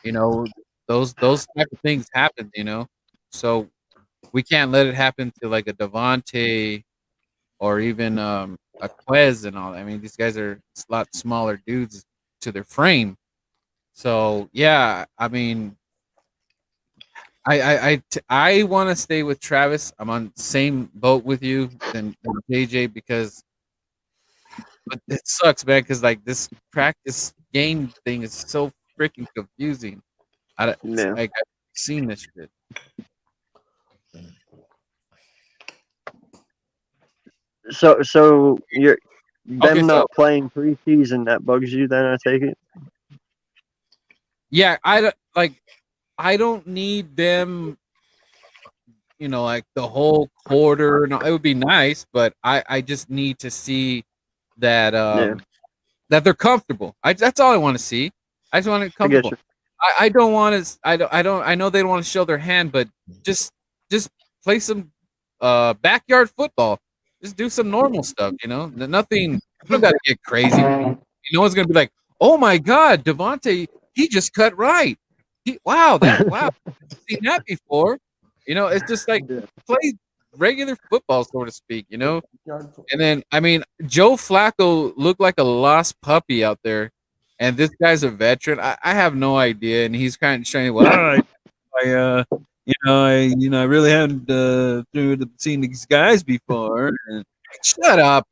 You know, those type of things happen. You know, so we can't let it happen to like a Devontae or even a Quez and all that. I mean, these guys are a lot smaller dudes to their frame. So yeah, I mean, I want to stay with Travis. I'm on the same boat with you than JJ because but it sucks, man. Because like this practice game thing is so freaking confusing. Like I've seen this shit. So you're them not playing preseason, that bugs you? Then I take it. Yeah, I don't need them, like the whole quarter. No, it would be nice, but I just need to see that that they're comfortable. That's all I want to see. I just want it comfortable. I don't want to. I know they don't want to show their hand, but just play some backyard football. Just do some normal stuff. Nothing. You don't got to get crazy. No one's gonna be like, "Oh my God, Devontae, he just cut right." Wow, I've seen that before. It's just like play regular football, so to speak. And then I mean, Joe Flacco looked like a lost puppy out there, and this guy's a veteran. I have no idea, and he's kind of showing. Well, I really haven't seen these guys before. Shut up,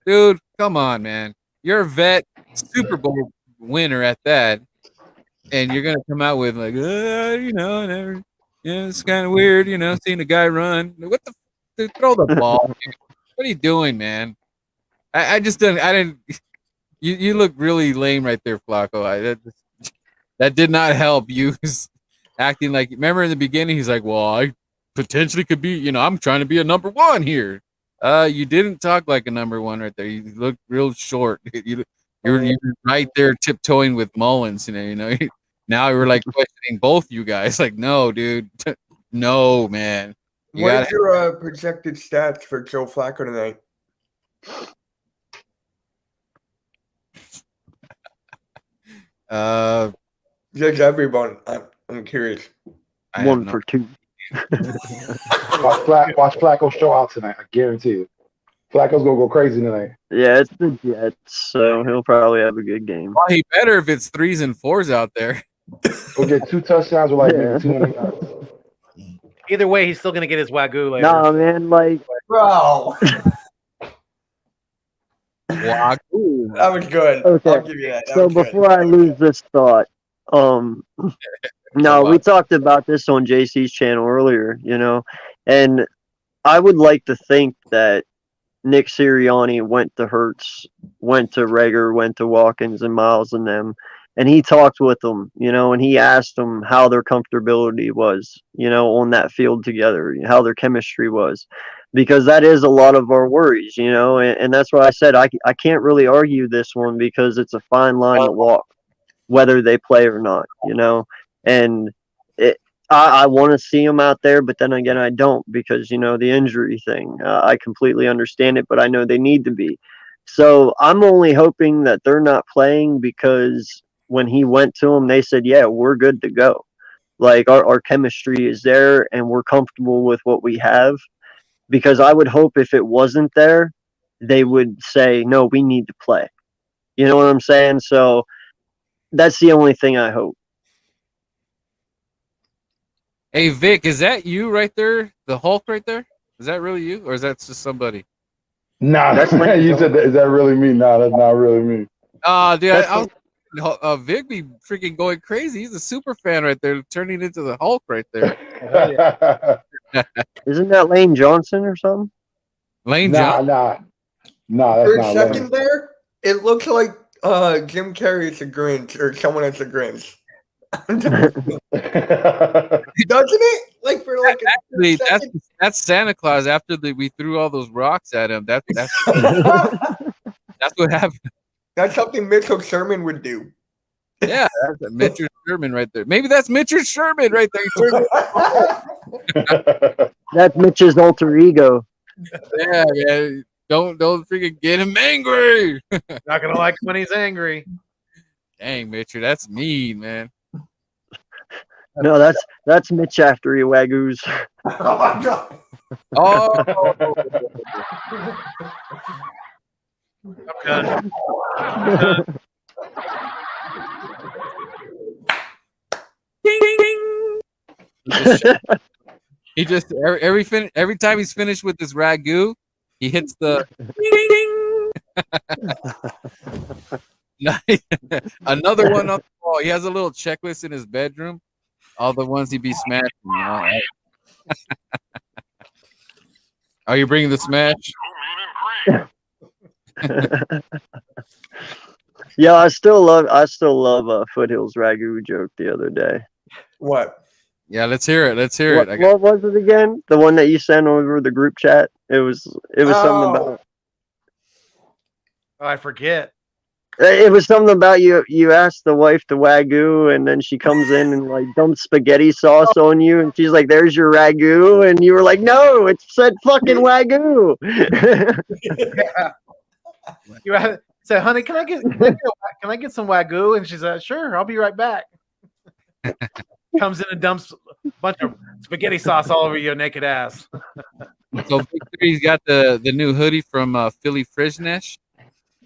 dude. Come on, man. You're a vet, Super Bowl winner at that. And you're gonna come out with like, it's kind of weird, seeing a guy run. What the? Dude, throw the ball. What are you doing, man? I just didn't. I didn't. You look really lame right there, Flacco. That did not help. You acting like. Remember in the beginning, he's like, "Well, I potentially could be. I'm trying to be a number one here." You didn't talk like a number one right there. You look real short. You're right there tiptoeing with Mullins, Now we're like questioning both you guys. Like, no, dude, no, man. What is your projected stats for Joe Flacco tonight? Judge everyone. I'm curious. 1 for 2. Watch Flacco show out tonight. I guarantee you. Flacco's gonna go crazy tonight. Yeah, it's the Jets, so he'll probably have a good game. Well, he better if it's 3s and 4s out there. He'll get 2 touchdowns or maybe 200 yards. Either way, he's still gonna get his wagyu later. Nah, man, bro. Wagyu. That was good. Okay. I'll give you that. So before I lose this thought, no, we talked about this on JC's channel earlier, and I would like to think that Nick Sirianni went to Hurts, went to Rager, went to Watkins and Miles and them, and he talked with them, and he asked them how their comfortability was, on that field together, how their chemistry was, because that is a lot of our worries, and that's why I said I can't really argue this one because it's a fine line to walk, whether they play or not, and it, I want to see them out there, but then again, I don't because, the injury thing. I completely understand it, but I know they need to be. So I'm only hoping that they're not playing because when he went to them, they said, yeah, we're good to go. Like our chemistry is there and we're comfortable with what we have. Because I would hope if it wasn't there, they would say, no, we need to play. You know what I'm saying? So that's the only thing I hope. Hey Vic, is that you right there? The Hulk right there? Is that really you, or is that just somebody? Nah, That's you said that. Is that really me? Nah, that's not really me. Dude, That's Vic be freaking going crazy. He's a super fan right there, turning into the Hulk right there. Isn't that Lane Johnson or something? Lane nah, Johnson. nah, that's For a not second Lane. there, it looks like Jim Carrey's a Grinch or someone that's a Grinch. Doesn't it? Like for like Actually, that's Santa Claus after we threw all those rocks at him. That's what happened. That's something Mitchell Sherman would do. Yeah, that's Mitchell Sherman right there. Maybe that's Mitchell Sherman right there. He turned That's Mitch's alter ego. yeah, man. Don't freaking get him angry. Not gonna like when he's angry. Dang, Mitchell, that's mean, man. No, that's Mitch after he wagoos. Oh my god! Oh, I'm done. he just every time he's finished with this ragu, he hits the another one on the wall. He has a little checklist in his bedroom. All the ones he be smashing. Are you bringing the smash? Yeah, I still love Foothills ragu joke the other day. What? Yeah, let's hear it. Let's hear What, it. what was it again? The one that you sent over the group chat. It was something about. Oh, I forget. It was something about you asked the wife to wagyu, and then she comes in and like dumps spaghetti sauce on you, and she's like, "There's your ragu," and you were like, "No, it said fucking wagyu." You said, "Honey, can I get some wagyu?" And she said, "Sure, I'll be right back." Comes in and dumps a bunch of spaghetti sauce all over your naked ass. So Victory's got the new hoodie from Philly Frisnesh.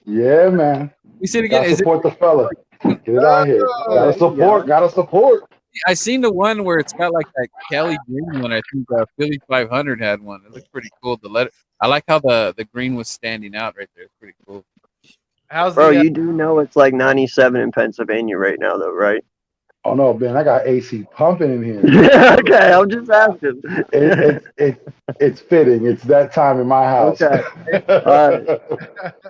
Yeah, man. We see it again. Gotta support the fella. Get it out here. Gotta support. Gotta support. I seen the one where it's got like that Kelly green one. I think Philly 500 had one. It looks pretty cool. I like how the green was standing out right there. It's pretty cool. Bro, you do know it's like 97 in Pennsylvania right now, though, right? Oh no, man! I got AC pumping in here. Okay, I'm just asking. It's fitting. It's that time in my house. Okay.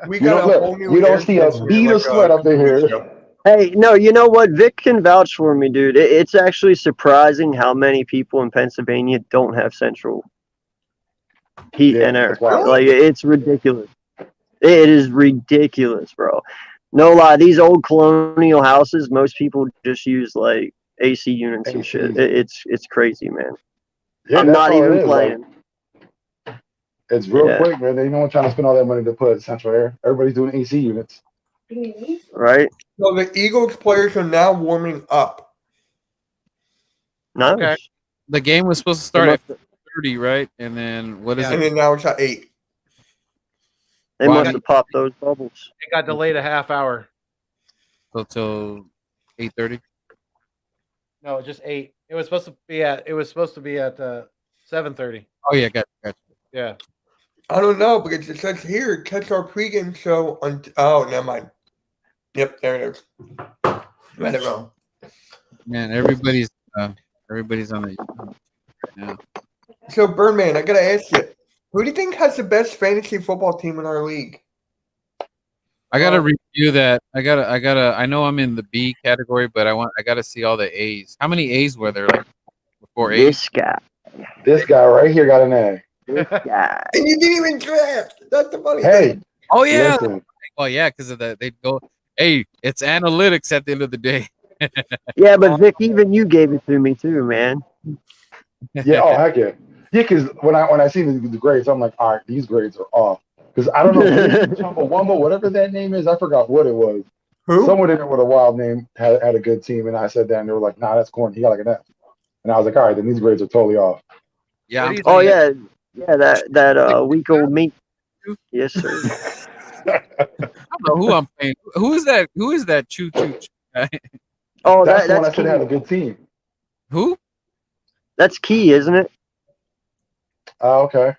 We got a whole new. You don't see a bead of sweat up in here. Hey, no, you know what? Vic can vouch for me, dude. It's actually surprising how many people in Pennsylvania don't have central heat and air. Like, it's ridiculous. It is ridiculous, bro. No lie, these old colonial houses, most people just use like AC units and shit. It's crazy, man. Yeah, I'm not even playing. Like, it's real quick, man. They no one trying to spend all that money to put central air. Everybody's doing AC units. Right? So the Eagles players are now warming up. Nice. Okay. The game was supposed to start at 30, right? And then what is And it? then now it's at 8. They must have popped those bubbles. It got delayed a half hour. So till 8:30. No, just 8. It was supposed to be at 7:30. Oh yeah, gotcha. Yeah. I don't know because it says here catch our pregame show on. Oh, never mind. Yep, there it is. Read it wrong. Man, everybody's on it right now. So Birdman, I gotta ask you, Who do you think has the best fantasy football team in our league? I gotta review that. I know I'm in the B category, but I gotta see all the A's. How many A's were there? Like 4 A's? This guy. This guy right here got an A. This guy. And you didn't even draft. That's the funny Hey, thing. Oh yeah. listen. Well, yeah, because of that, they'd go. Hey, it's analytics at the end of the day. Yeah, but Vic, even you gave it to me too, man. Yeah, oh heck yeah. Yeah, because when I see the grades, I'm like, all right, these grades are off. Because I don't know, Chumbawamba, whatever that name is, I forgot what it was. Who? Someone in there with a wild name had a good team, and I said that, and they were like, nah, that's corny. He got like an F. And I was like, all right, then these grades are totally off. Yeah. What do you Oh think? yeah, that week old meat. Yes, sir. I don't know who I'm playing. Who is that? Who is that? Choo choo choo guy? Oh, That's the one I that's said key. had a good team. Who? That's key, isn't it? Oh, okay.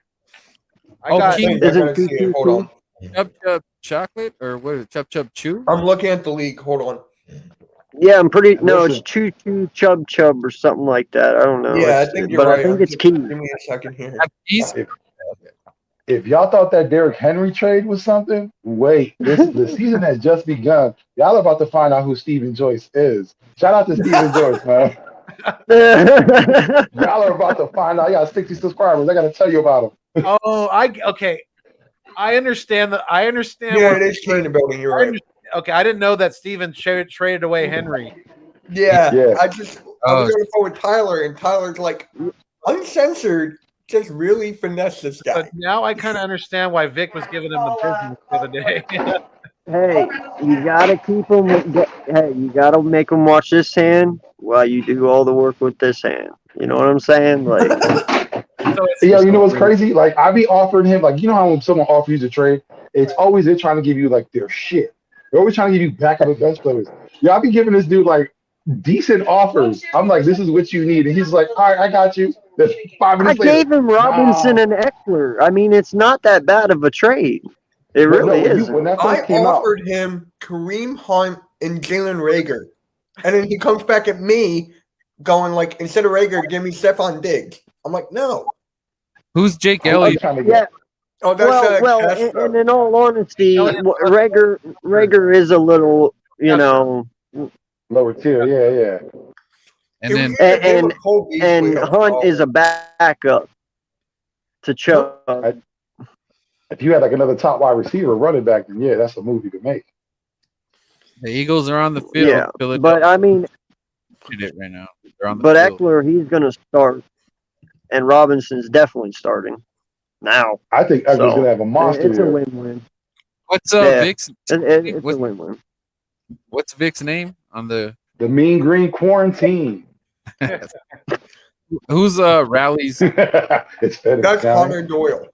I got King. Is it I gotta see it. Hold on. Chub Chub Chocolate or what is it? Chub Chub Chew? I'm looking at the league. Hold on. Yeah, I'm pretty. No, Listen. it's Choo Choo Chub Chub or something like that. I don't know. Yeah, I It's- think you're but right. I think it's key. Give me a second here. He's If y'all thought that Derrick Henry trade was something, wait. The season has just begun. Y'all are about to find out who Stephen Joyce is. Shout out to Stephen Joyce, man. Y'all are about to find out. He got 60 subscribers. I got to tell you about him. okay. I understand that. I understand. Yeah, what- it is key in the building. You're I right. understand- Okay, I didn't know that Steven traded away Henry. Yeah, Yeah. I was going to go with Tyler, and Tyler's like, Uncensored just really finessed this guy. But now I kind of understand why Vic was giving him the business the other day. Hey, you gotta keep them. Hey, you gotta make them watch this hand while you do all the work with this hand. You know what I'm saying? Like, So it's, Yeah, you know what's crazy? Like, I be offering him, like, you know how when someone offers you a trade, it's always they're trying to give you, like, their shit. They're always trying to give you backup and bench players. Yeah, I be giving this dude, like, decent offers. I'm like, this is what you need. And he's like, all right, I got you. Then 5 I minutes later. gave him Robinson Nah. and Eckler. I mean, it's not that bad of a trade. It But no, really when is. that I first came out, offered him Kareem Hunt and Jalen Rager. And then he comes back at me going like, instead of Rager, give me Stephon Diggs. I'm like, no. who's Jake I'm Elliott? trying to Yeah. get. Oh, that's Well, Castro. and in all honesty, Rager is a little, you know, Lower tier, yeah. And It then was either him or Cole Beasley and I was Hunt is offering. a backup to Chubb. If you had like another top wide receiver running back, then yeah, that's a move you could make. the Eagles are on the field. Yeah, Philadelphia but I mean, did it right now. They're on the but field. Eckler, he's going to start, and Robinson's definitely starting now. I think Eckler's So, gonna have a monster It's a year. win-win. What's Yeah. Vic's? It's What's, a win-win. what's Vic's name on the? The Mean Green Quarantine. Who's Rally's It's fitting. That's County. Connor Doyle.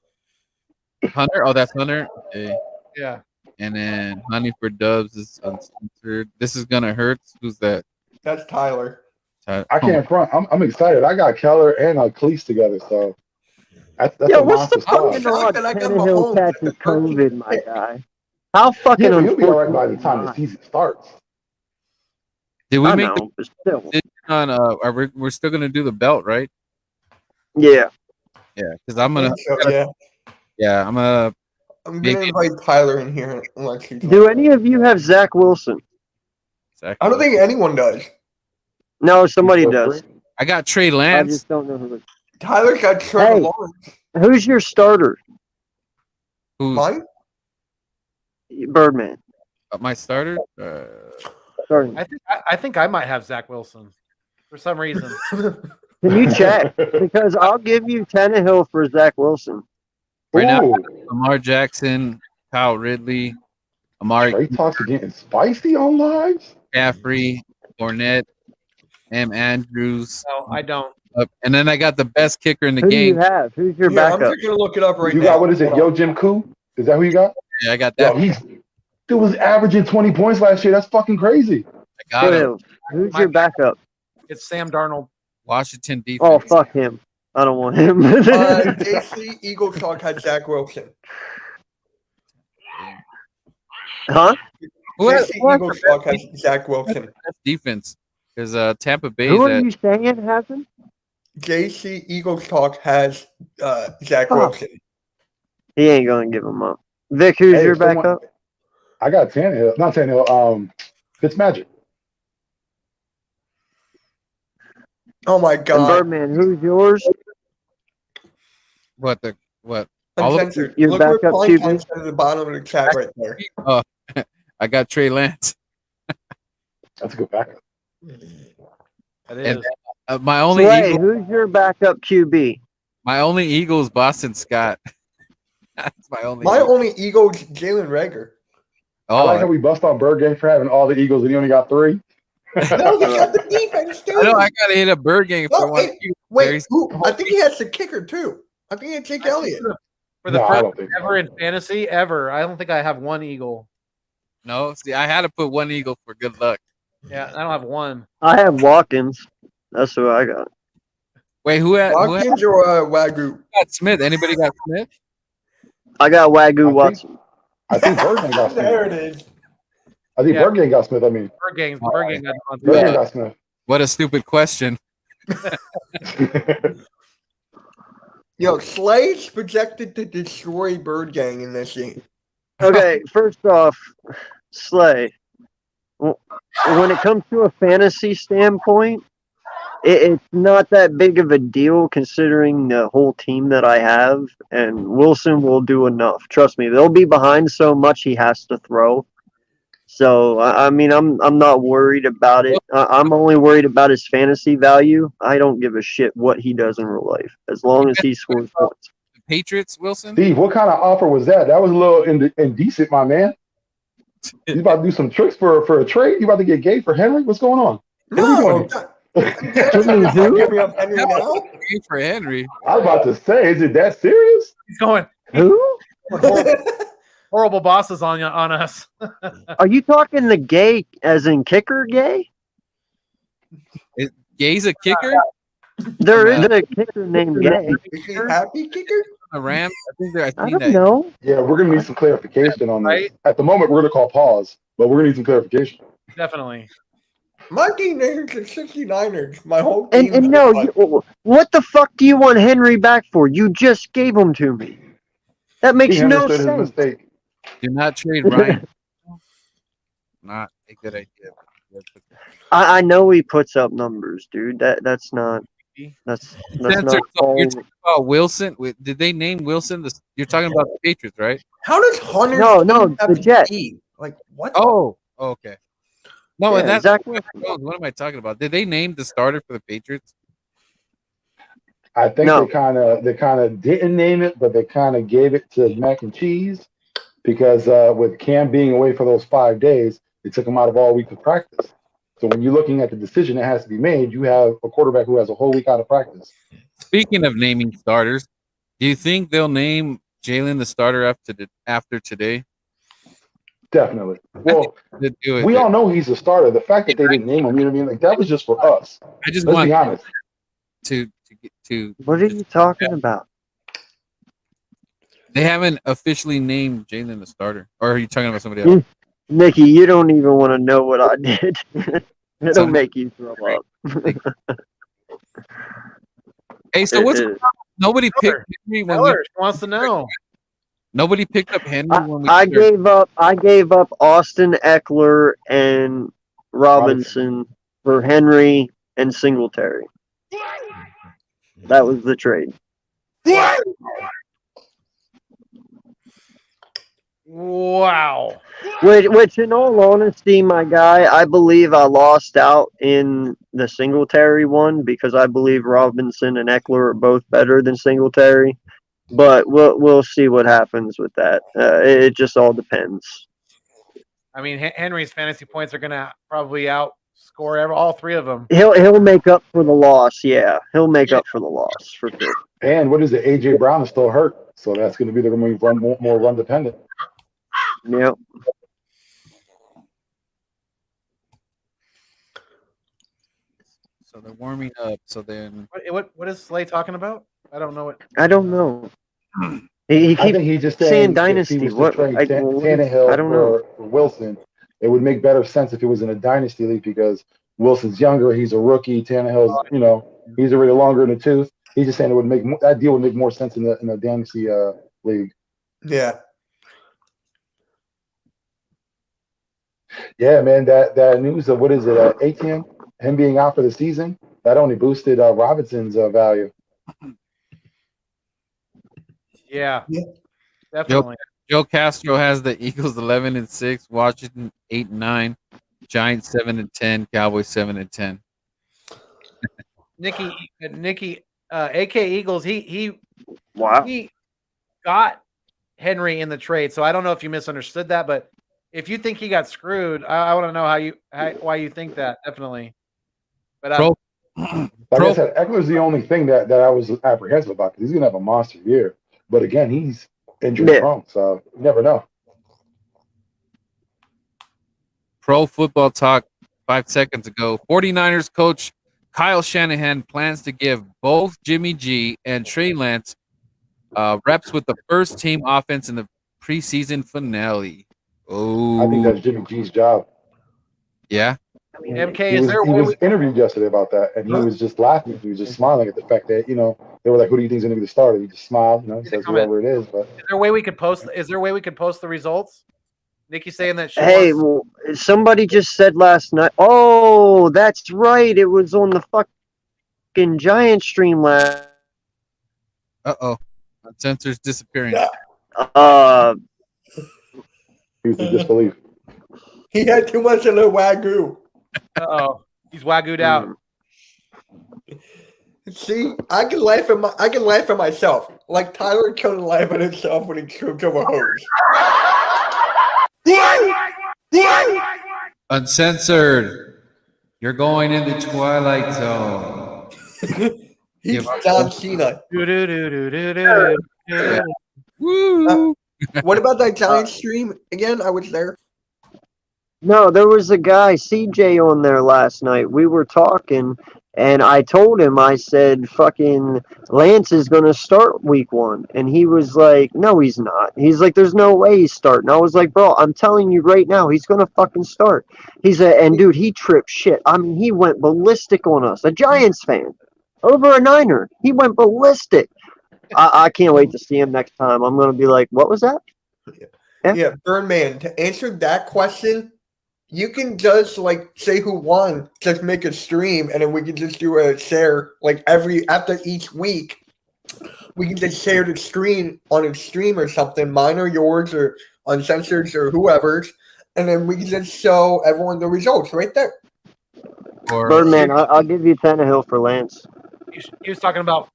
Hunter? Oh, that's Hunter. Okay. yeah. And then Honey for Dubs is uncensored. This is gonna hurt. Who's that? That's Tyler. I can't front. I'm excited. I got Keller and Cleese together, so that's Yo, a what's monster the squad. fucking shocked odds that I got Tannehill Mahomes at catches the 13th COVID, my pick. guy? How fucking Yeah, but he'll be all right by the unfortunate time am the I? season starts. Did we I make the know, but still. decision on? We're still gonna do the belt, right? Yeah. Yeah, because I'm gonna. So, yeah. Yeah, I'm gonna. I'm Make going to it- invite Tyler in here. Unless he's Do any of you have Zach Wilson? I don't think anyone does. No, somebody does. I got Trey I Lance. just don't know who. Tyler's got Trevor Hey. Lawrence. Who's your starter? Who's Mine? Birdman. my starter? Starting. I think I might have Zach Wilson for some reason. Can you check? Because I'll give you Tannehill for Zach Wilson. Right now, Ooh, Lamar Jackson, Kyle Ridley, Amari Trey talks are getting spicy on lives. Caffrey, Fournette, M. Andrews, No, I don't. and then I got the best kicker in the Who do you game. have? Who's your Yeah, I'm backup? just going to look it up right You now. got what is it? Hold Yo, on. Jim Koo? Is that who you got? Yeah, I got Yo, that. dude was averaging 20 points last year. That's fucking crazy. I got him. Who? Who's your backup? It's Sam Darnold. Washington defense. Oh, fuck him. I don't want him. JC Eagles Talk had Zach Wilson. Huh? Who has JC Eagles Talk has Zach Wilson. best defense? Because Tampa Bay Who is are at you saying has him? JC Eagles Talk has Zach Oh. Wilson. He ain't gonna give him up. Vic, who's Hey, your if someone, backup? I got Tannehill, not Tannehill. Fitzmagic. Oh my And god. Birdman, who's yours? What? All of Uncensored. Your Look where backup Klein QB? said at the bottom of the chat right there. Oh, I got Trey Lance. That's a good backup. That And is. my only Slay, Eagle, who's your backup QB? my only Eagle is Boston Scott. That's my only. My Eagle. only ego is Jalen Rager. I like how Oh, we bust on Bird game for having all the Eagles and he only got 3. No, he got the defense too. I know I gotta hit a bird game for No, one. hey, wait, I think he has the kicker too. I think it's Jake Elliott. For the No, I first don't think so. ever in fantasy ever, I don't think I have one Eagle. No, see, I had to put one Eagle for good luck. Yeah, I don't have one. I have Watkins. That's who I got. Wait, who had Watkins or Wagyu? Smith? Anybody got Smith? I got Wagyu I Watson. I think Birdman got There Smith. it is. I think Yeah. Birdman got Smith. I mean, Bergame got on Birdman got Smith. What a stupid question. Yo, Slay's projected to destroy Bird Gang in this game. Okay, first off, Slay. When it comes to a fantasy standpoint, it's not that big of a deal considering the whole team that I have, and Wilson will do enough. Trust me, they'll be behind so much he has to throw. So I mean, I'm not worried about it. I'm only worried about his fantasy value. I don't give a shit what he does in real life, as long as he scores points. The Patriots, Wilson? Steve, what kind of offer was that? That was a little indecent, my man. You about to do some tricks for a trade? You about to get gay for Henry? What's going on? What are we doing here? Give me up Henry now. Pay for Henry. I was about to say, is it that serious? He's going. Who? Horrible bosses on us. Are you talking the gay as in kicker gay? Gay's a kicker? There is a kicker named Gay. Is he happy kicker? The Rams? I don't know. Yeah, we're gonna need some clarification on this. Right? At the moment, we're gonna call pause, but we're gonna need some clarification. Definitely. My team named the 69ers. My whole And team. no, what the fuck do you want Henry back for? You just gave him to me. That makes He no understood his sense. mistake. Do not trade Ryan. Not a good idea. I know he puts up numbers, dude. That's not Spencer, not so all. you're talking about Wilson. Did they name Wilson? You're talking about the Patriots, right? How does Hunter? No, the Jets. Like what? Oh, okay. No, Yeah, and that's exactly. what am I talking about? Did they name the starter for the Patriots? I think No. they kind of didn't name it, but they kind of gave it to Mac and Cheese because with Cam being away for those 5 days, they took him out of all week of practice. So when you're looking at the decision that has to be made, you have a quarterback who has a whole week out of practice. Speaking of naming starters, do you think they'll name Jalen the starter after today? Definitely. Well, To do it. we all know he's a starter. The fact that they didn't name him, you know what I mean? Like that was just for us. I just Let's want be honest. to. What are you talking about? They haven't officially named Jalen the starter, or are you talking about somebody else? Nikki, you don't even want to know what I did. It'll make you throw up. Hey, so what's It- nobody picked Henry when Miller wants to know. nobody picked up Henry when we I gave up Austin Eckler and Robinson for Henry and Singletary. That was the trade. Wow. Which, in all honesty, my guy, I believe I lost out in the Singletary one because I believe Robinson and Eckler are both better than Singletary. But we'll see what happens with that. It just all depends. I mean, Henry's fantasy points are going to probably outscore all three of them. He'll make up for the loss. Yeah, he'll make up for the loss for sure. And what is it? AJ Brown is still hurt, so that's going to be the more run dependent. Yep. So they're warming up. So then What is Slay talking about? I don't know what. I don't know. He I keeps think he's just saying saying dynasty. If he was What? to trade I Tannehill don't know. for Wilson, it would make better sense if it was in a dynasty league because Wilson's younger, he's a rookie. Tannehill's, he's already longer in the tooth. He's just saying that deal would make more sense in the dynasty league. Yeah. Yeah, man, that news of what is it, ATM, him being out for the season, that only boosted Robinson's value. Yeah, Yeah. definitely. Joe Castro has the Eagles 11-6, Washington 8-9, Giants 7-10, Cowboys 7-10. Nikki, AK Eagles. He Wow. got Henry in the trade, so I don't know if you misunderstood that, but if you think he got screwed, I want to know why you think that. Definitely, but Pro, Like pro, I said, Eckler's the only thing that I was apprehensive about because he's gonna have a monster year. But again, he's injury Yeah. prone, so you never know. Pro Football Talk 5 seconds ago. 49ers coach Kyle Shanahan plans to give both Jimmy G and Trey Lance reps with the first team offense in the preseason finale. I think Oh, that's Jimmy G's job. yeah. MK, He is there a way was we interviewed yesterday about that, and he was just laughing. He was just smiling at the fact that they were like, "Who do you think is going to be the starter?" He just smiled, he says comment? whoever it is. But Is there a way we could post? Is there a way we could post the results? Nikki saying that she Hey, wants. well, somebody just said last night. Oh, that's right. It was on the fucking Giant stream last. Uncensored's disappearing. he was in disbelief. He had too much of the Wagyu. He's wagooed out. See, I can laugh at myself. Like Tyler couldn't laugh at himself when he tripped over hose. Uncensored. You're going in the Twilight Zone. He's John Cena. Yeah. Woo! What about that Giant stream again? I was there. No, there was a guy, CJ, on there last night. We were talking, and I told him, I said, fucking Lance is going to start week 1. And he was like, no, he's not. He's like, there's no way he's starting. I was like, bro, I'm telling you right now, he's going to fucking start. And dude, he tripped shit. I mean, he went ballistic on us. A Giants fan. Over a Niner. He went ballistic. I can't wait to see him next time. I'm going to be like, what was that? Yeah, Birdman, to answer that question, you can just say who won, just make a stream, and then we can just do a share after each week. We can just share the screen on a stream or something, mine or yours or Uncensored or whoever's, and then we can just show everyone the results right there. Birdman, I'll give you Tannehill for Lance. He was talking about.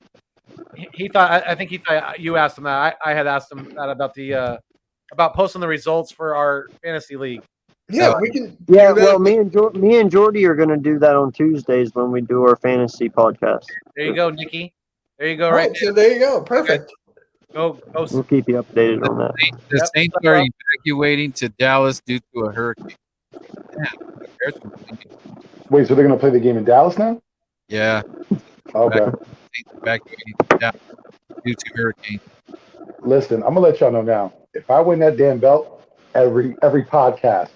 He thought. I think he thought you asked him that. I had asked him that about about posting the results for our fantasy league. Yeah, we can. Yeah, well, me and Jordy are going to do that on Tuesdays when we do our fantasy podcast. There you go, Nikki. There you go. All right, so there you go. Perfect. Go. We'll keep you updated on that. The Saints are evacuating to Dallas due to a hurricane. Wait, so they're going to play the game in Dallas now? Yeah. Okay. Saints evacuating to Dallas due to hurricane. Listen, I'm gonna let y'all know now. If I win that damn belt, every podcast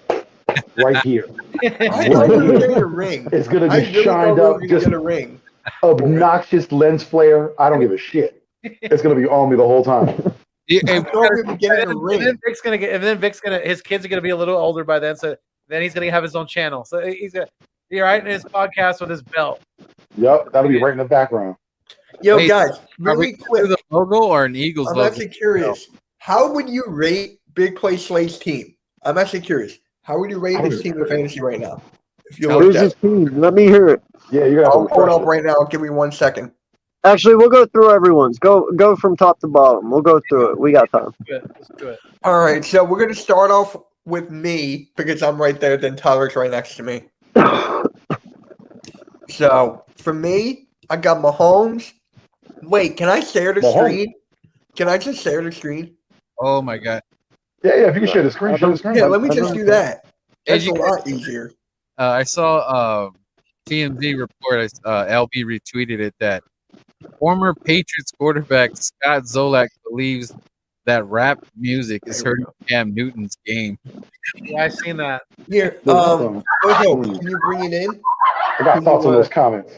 right here, I thought we were getting a ring. it's gonna be really shined thought up, we were just get a ring. obnoxious lens flare. I don't give a shit. It's gonna be on me the whole time. I thought we were getting a ring. And then Vic's gonna his kids are gonna be a little older by then, so then he's gonna have his own channel. So he's gonna be right in his podcast with his belt. Yep, that'll be right in the background. Yo, Wait, guys, Are really we quick. the logo or an Eagles I'm logo? actually curious. How would you rate Big Play Slate's team? I'm actually curious. How would you rate his team in fantasy right now? If you Who's looked at his it. team? Let me hear it. Yeah, you're gonna I'll have to pull it refresh up right now. Give me 1 second. Actually, we'll go through everyone's. Go from top to bottom. We'll go through it. We got time. Let's do it. All right, so we're going to start off with me because I'm right there. Then Tyler's right next to me. So for me, I got Mahomes. Wait, can I share the screen? Can I just share the screen? Oh my god. Yeah, if you can share the screen, share the screen. Yeah, let me just do that. That's Hey, a lot easier. I saw TMZ report. LB retweeted it that former Patriots quarterback Scott Zolak believes that rap music is hurting Cam Newton's game. Yeah, I seen that. Here, Listen, Ojo, can you bring it in? I got thoughts on those comments.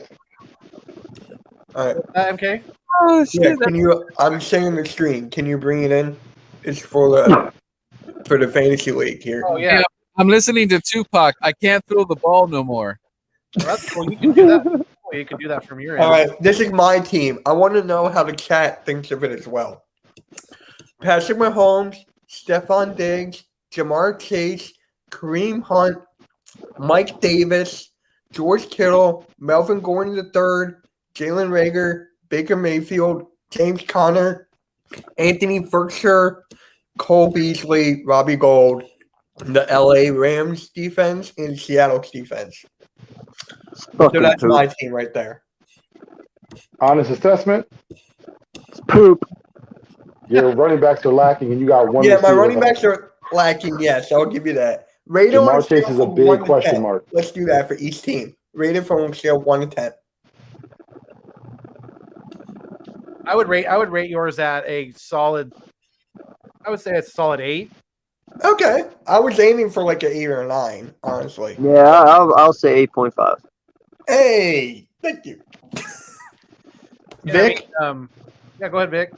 All right. MK. Oh Yeah, can you? I'm sharing the screen. Can you bring it in? is for the fantasy league here. Oh yeah, I'm listening to Tupac. I can't throw the ball no more. well, that's cool. You can do that. Well, you can do that from your end. All right, this is my team. I want to know how the chat thinks of it as well. Patrick Mahomes, Stephon Diggs, Jamar Chase, Kareem Hunt, Mike Davis, George Kittle, Melvin Gordon III, Jalen Rager, Baker Mayfield, James Conner, Anthony Berkshire, Cole Beasley, Robbie Gold, the LA Rams defense, and Seattle's defense. So that's my team right there. Honest assessment, It's poop. your running backs are lacking, and you got one. Yeah, my receiver running left. backs are lacking. Yes, I'll give you that. Rated on a Jamar Chase scale is a from big 1 to question 10. mark. Let's do that for each team. Rated from a scale of 1 to 10. I would rate yours at a solid. I would say it's a solid 8. Okay, I was aiming for like an 8 or a 9, honestly. Yeah, I'll say 8.5. Hey, thank you. Yeah, Vic? Yeah, go ahead, Vic.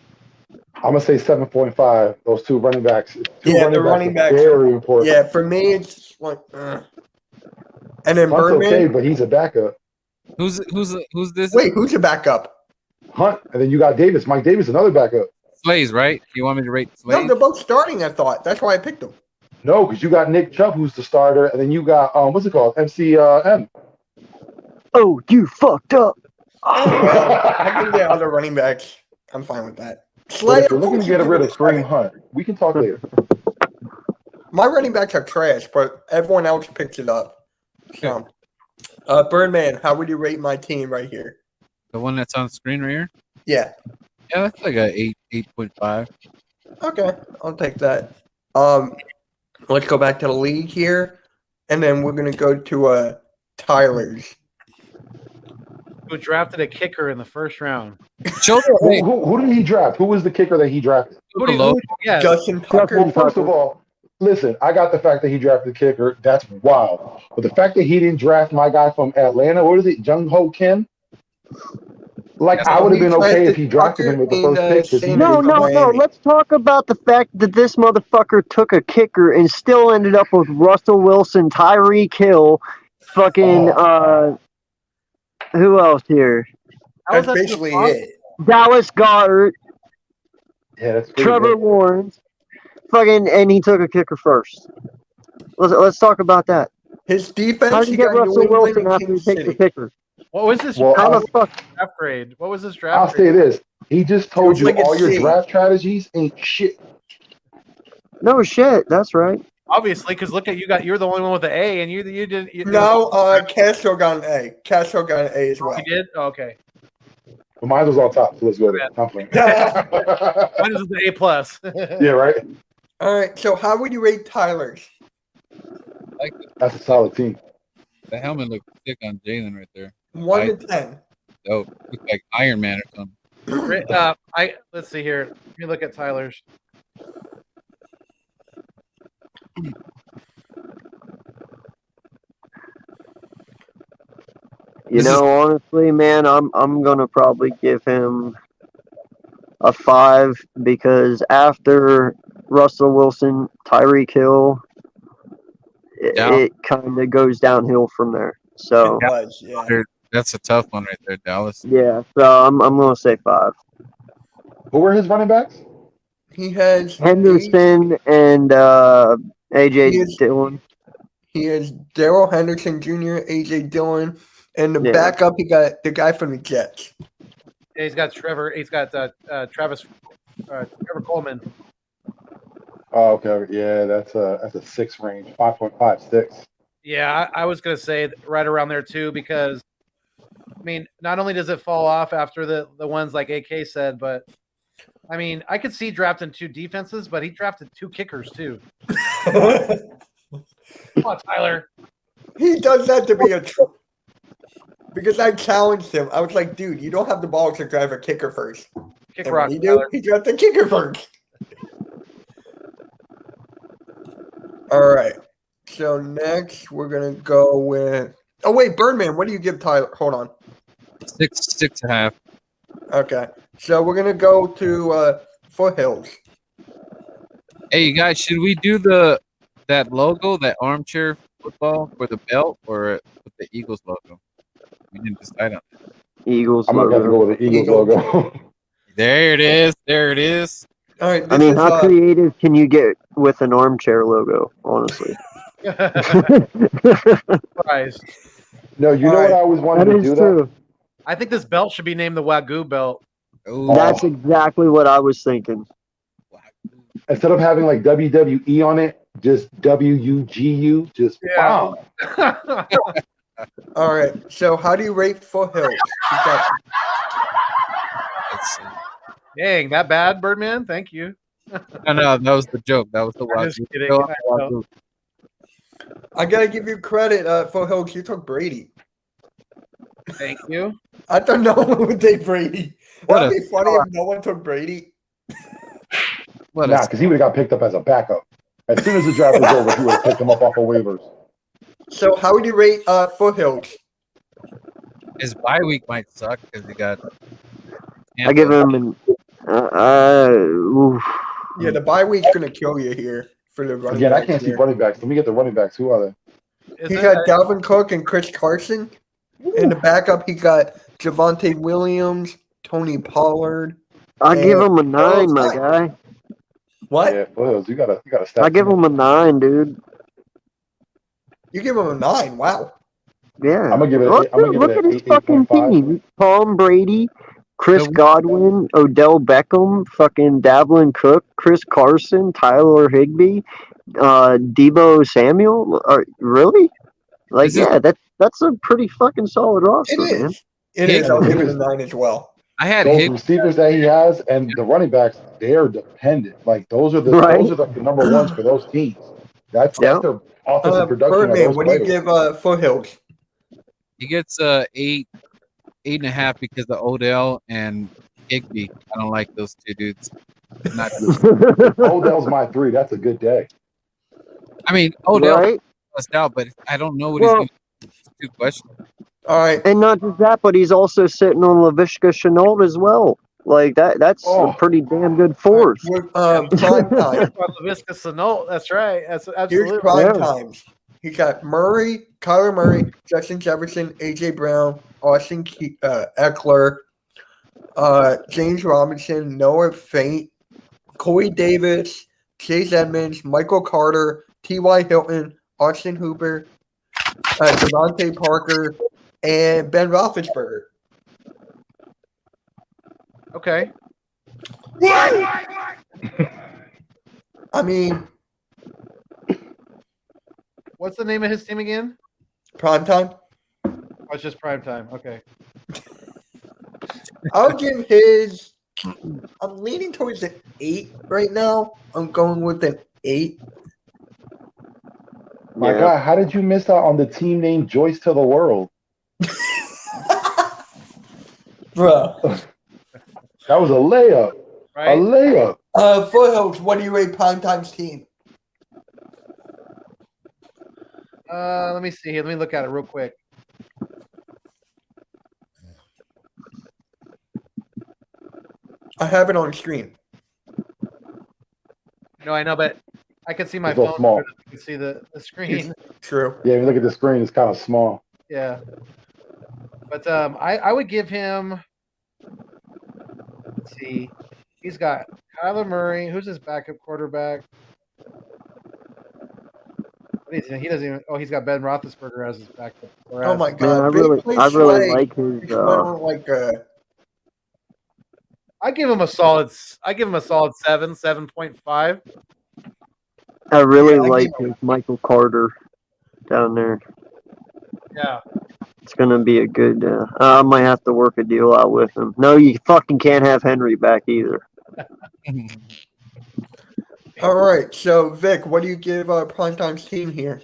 I'm gonna say 7.5. Those two running backs. The running backs are are very important. Yeah, for me, it's like, And then Hunt's Birdman. okay, but he's a backup. Who's this? Wait, who's your backup? Hunt, and then you got Davis. Mike Davis, another backup. Slays, right? You want me to rate No, Slays? they're both starting, I thought. That's why I picked them. No, because you got Nick Chubb, who's the starter, and then you got what's it called? MCM. Oh, you fucked up. Oh, well, I can get other running backs. I'm fine with that. But if you're looking to get rid of Kareem Hunt, we can talk later. My running backs are trash, but everyone else picks it up. So, Birdman, how would you rate my team right here? The one that's on screen right here? Yeah. Yeah, that's like a 8.5. Okay, I'll take that. Let's go back to the league here, and then we're gonna go to Tyler's. Who drafted a kicker in the first round? Who did he draft? Who was the kicker that he drafted? Yeah, Justin Tucker. Well, first of all, listen, I got the fact that he drafted the kicker. That's wild. But the fact that he didn't draft my guy from Atlanta, what is it, Jung Ho Kim? Like, I would have been okay if he drafted him with the first pick. No. Let's talk about the fact that this motherfucker took a kicker and still ended up with Russell Wilson, Tyreek Hill, fucking, who else here? That's basically it. Dallas Goddard, Yeah, that's Trevor Lawrence, fucking, and he took a kicker first. Let's talk about that. His defense. How did you get Russell Wilson after he takes the kicker? What was this Well, draft grade? What was this draft I'll say this. He just told you like all your C. draft strategies ain't shit. No shit, that's right. Obviously, because look at you're the only one with the A, and you didn't. No, Castro got an A. Castro got an A as well. You did? Oh, okay. But mine was on top, so let's go there. I'm playing. Mine is the A plus. Yeah, right? All right, so how would you rate Tyler's? That's a solid team. The helmet looks sick on Jalen right there. 1 to 10. Dope. Looks like Iron Man or something. Let's see here. Let me look at Tyler's. Honestly, man, I'm gonna probably give him a 5 because after Wilson, Tyreek Hill, it kind of goes downhill from there. So That's a tough one right there, Dallas. yeah, so I'm gonna say 5. Who were his running backs? He has Henderson and AJ Dillon. He has Darrell Henderson Jr., AJ Dillon, and the backup. He got the guy from the Jets. Yeah, he's got Trevor. He's got Trevor Coleman. Oh, okay. Yeah, that's a 6 range, 5.56. Yeah, I was gonna say right around there too, because I mean, not only does it fall off after the ones like AK said, but I mean, I could see drafting 2 defenses, but he drafted 2 kickers too. Come on, Tyler. He does that to be a troll. Because I challenged him. I was like, dude, you don't have the balls to drive a kicker first. Kick and rock, he do? He drafted the kicker first. All right. So next we're gonna go with. Oh wait, Birdman. What do you give Tyler? Hold on. 6.5. Okay. So we're gonna go to Foothills. Hey, you guys, should we do that logo, that armchair football for the belt, or with the Eagles logo? We didn't decide on it. Eagles I'm gonna have to logo. go with the Eagles Eagles. logo. There it is. There it is. All right. I This mean, is, how creative can you get with an armchair logo? Honestly, Surprise. No, you All know what right. I always wanted that to is do true. I think this belt should be named the Wagyu belt. Ooh, That's exactly what I was thinking. Instead of having like WWE on it, just WUGU, just Yeah. bomb. All right. So, how do you rate Foothills? He's got let's see. Dang, that bad, Birdman? Thank you. No, that was the joke. That was the I'm just Wagyu. kidding. Go on I the know. Wagyu. I gotta give you credit, Foothills. You took Brady. Thank you. I thought no one would take Brady. What That'd a be funny if no one took Brady. What Nah, a because he would have got picked up as a backup. As soon as the draft was over, he would have picked him up off of waivers. So, how would you rate Foothills? his bye week might suck because he got. I give him an. Oof. Yeah, the bye week's gonna kill you here for the running Again, I backs can't see here. running backs. Let me get the running backs. Who are they? Is He it? got Dalvin Cook and Chris Carson. In the backup, he got Javonte Williams, Tony Pollard. I give him a Oh, 9, my fine. guy. What? Yeah, Foothills. You gotta stack. I give him a 9, dude. You give him a 9. Wow. Yeah. I'm gonna give it. Look, I'm gonna give look it at an his fucking 8.5. team. Tom Brady, Chris The- Godwin, Odell Beckham, fucking Davlin Cook, Chris Carson, Tyler Higbee, Debo Samuel. Really? Like, This is- yeah, that's a pretty fucking solid roster, It man. is. It Higgins- is. I'll give it a 9 as well. I had Those Higgs. receivers that he has and the running backs, they're dependent. Like those are the Right. number ones for those teams. That's Yeah. their offensive production of Birdman, those what do you players. give Foothills? He gets 8.5 because of Odell and Higby. I don't like those two dudes. Not. Odell's my 3. That's a good day. I mean, Odell Right? bust out, but I don't know what Well- he's going to do. It's too questionable. All right. And not just that, but he's also sitting on LaVishka Chenault as well. Like that's Oh. a pretty damn good force. With prime time. Laviska Sano. That's right. That's Here's absolutely. prime Yeah. times. He got Murray, Kyler Murray, Justin Jefferson, AJ Brown, Austin Eckler, James Robinson, Noah Fant, Corey Davis, Chase Edmonds, Michael Carter, T.Y. Hilton, Austin Hooper, Devontae Parker, and Ben Roethlisberger. Okay. I mean, What's the name of his team again? prime time. Oh, it's just prime time. Okay. I'll give his. I'm leaning towards an 8 right now. I'm going with an 8. My Yeah. God, how did you miss out on the team name Joyce to the World? Bro. That was a layup. A Right. layup. Foothills, what do you rate Primetime's team? Let me see here. Let me look at it real quick. I have it on screen. No, I know, but I can see my It's a little phone. small. I can see the screen. True. Yeah, if you look at the screen, it's kind of small. Yeah. But I would give him. Let's see. He's got Kyler Murray. Who's his backup quarterback? He doesn't even. Oh, he's got Ben Roethlisberger as his backup. Oh my Man, god. I Big really play like swag. his. Just went on like I give him a solid. I give him a solid 7.5. I really Yeah, I like give his Michael Carter down there. Yeah. It's gonna be a good. I might have to work a deal out with him. No, you fucking can't have Henry back either. all right. So Vic, what do you give Primetime's team here?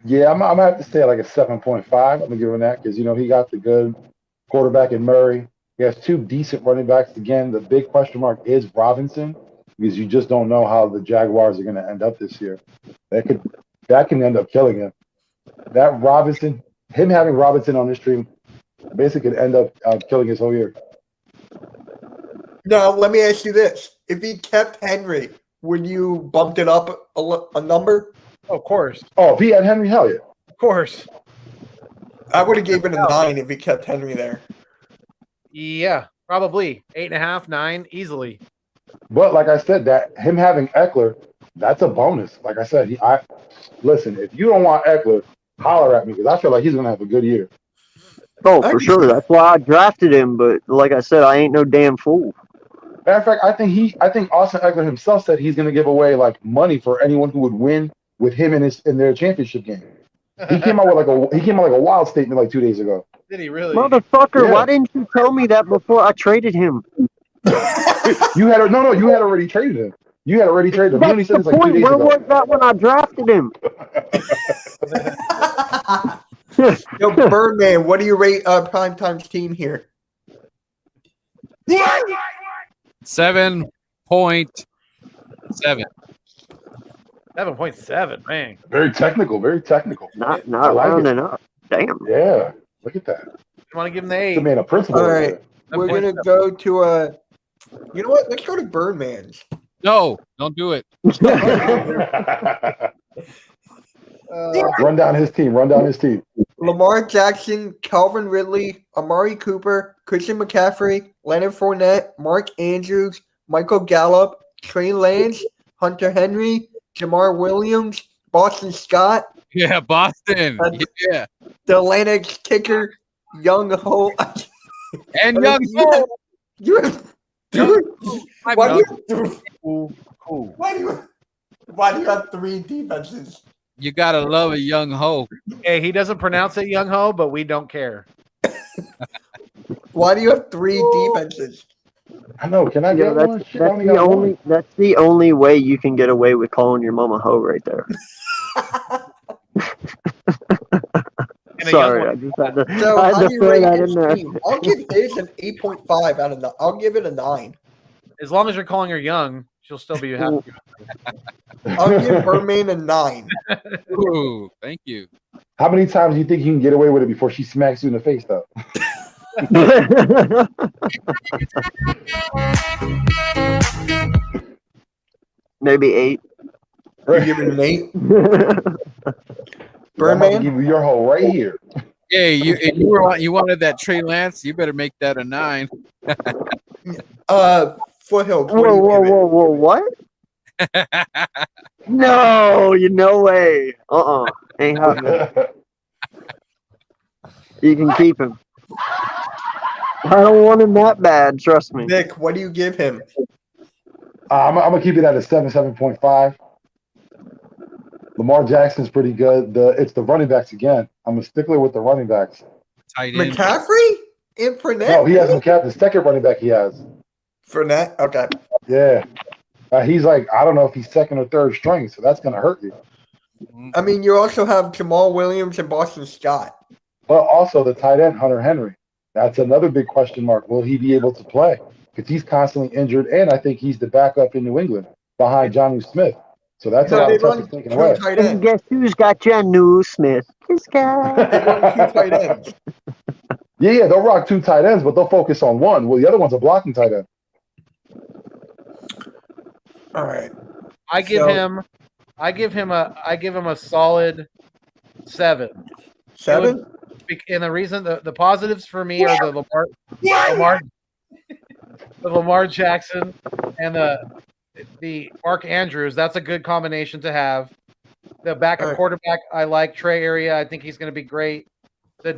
Yeah, I'm gonna have to say like a 7.5. I'm gonna give him that because he got the good quarterback in Murray. He has 2 decent running backs. Again, the big question mark is Robinson because you just don't know how the Jaguars are going to end up this year. That can end up killing him. That Robinson, him having Robinson on this team, basically could end up killing his whole year. Now let me ask you this: if he kept Henry, would you bumped it up a number? Of course. Oh, if he had Henry, hell yeah. Of course. I would have given it a 9 if he kept Henry there. Yeah, probably 8.5, 9, easily. But like I said, that him having Eckler, that's a bonus. Like I said, listen. If you don't want Eckler, holler at me because I feel like he's gonna have a good year. Oh, for sure. That's why I drafted him. But like I said, I ain't no damn fool. Matter of fact, I think Austin Eckler himself said he's gonna give away like money for anyone who would win with him in their championship game. He came out with like a wild statement like 2 days ago. Did he really? Motherfucker, Yeah. why didn't you tell me that before I traded him? You had already traded him. You had already traded him. He only said this like 2 days Where ago. was that when I drafted him? Yo, Birdman, what do you rate Primetime's team here? 7.7. 7.7, man. Very technical. Very technical. Not like rounding up. Damn. Yeah. Look at that. You want to give him the The 8? man, a principal. All right right. We're going to go to you know what? Let's go to Birdman's. No, don't do it. there. Run down his team. Lamar Jackson, Calvin Ridley, Amari Cooper, Christian McCaffrey, Leonard Fournette, Mark Andrews, Michael Gallup, Trey Lance, Hunter Henry, Jamar Williams, Boston Scott, Yeah, Boston. Yeah. the Atlanta kicker, Young Ho. And Young Ho. Dude, why do Cool. you have 3 defenses? You gotta love a Young Ho. Hey, he doesn't pronounce it Young Ho, but we don't care. Why do you have 3 defenses? I know. Can I Yeah, get one? Shit, I only that's got one. the only way you can get away with calling your mama hoe right there. And a Sorry, young I one. just had to, So I how had do to you throw rate that his in there. team? I'll give his an 8.5 out of 9. I'll give it a 9. As long as you're calling her young, she'll still be happy. I'll give Birdman a 9. Ooh, thank you. How many times do you think you can get away with it before she smacks you in the face, though? Maybe 8. You give it an 8? I'm about to Birdman? give you your hole right here. Hey, you wanted that Trey Lance? You better make that a 9. Foothills. What do you give it? Whoa, what? No, no way. Ain't happening. You can keep him. I don't want him that bad, trust me. Nick, what do you give him? I'm gonna keep it at a 7.5. Lamar Jackson's pretty good. It's the running backs again. I'm a stickler with the running backs. Tight end. McCaffrey? And Fournette? No, he has McCaffrey, the second running back he has. Fournette? Okay. Yeah. He's like, I don't know if he's second or third string, so that's gonna hurt you. I mean, you also have Jamal Williams and Boston Scott. But also the tight end, Hunter Henry. That's another big question mark. Will he be able to play? Because he's constantly injured, and I think he's the backup in New England behind Jonnu Smith. So that's a lot they of run touches taken 2 away. tight And ends. guess who's got your new Smith? This guy. They run 2 tight ends. Yeah, they'll rock 2 tight ends, but they'll focus on one. Well, the other one's a blocking tight end. All right. I give him a solid 7. 7? And the reason the positives for me are the Lamar Jackson and the Mark Andrews. That's a good combination to have. The backup quarterback, I like Trey Area. I think he's going to be great. The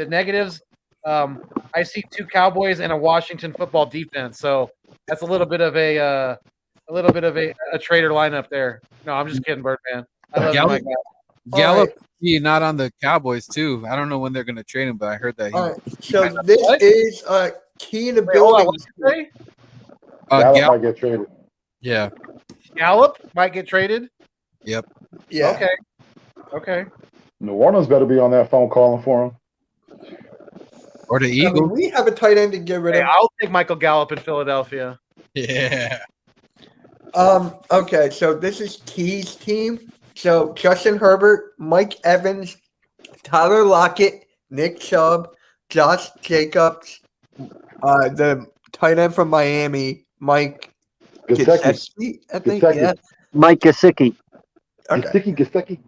negatives, I see 2 Cowboys and a Washington football defense. So that's a little bit of a traitor lineup there. No, I'm just kidding, Birdman. I love my guy. Gallup, not on the Cowboys too. I don't know when they're gonna trade him, but I heard that. All right. So this is key in the Wait, hold on, building. what's his name? Gallup might get traded. Yeah. Gallup might get traded. Yep. Yeah. Okay. New Orleans better be on that phone calling for him. Or the I Eagles. mean, we have a tight end to get rid Hey, of. I'll take Michael Gallup in Philadelphia. Yeah. Okay, so this is Key's team. So Justin Herbert, Mike Evans, Tyler Lockett, Nick Chubb, Josh Jacobs, the tight end from Miami, Mike Gesicki. I think. Gesicki. Yeah. Mike Gesicki. Okay. Gesicki.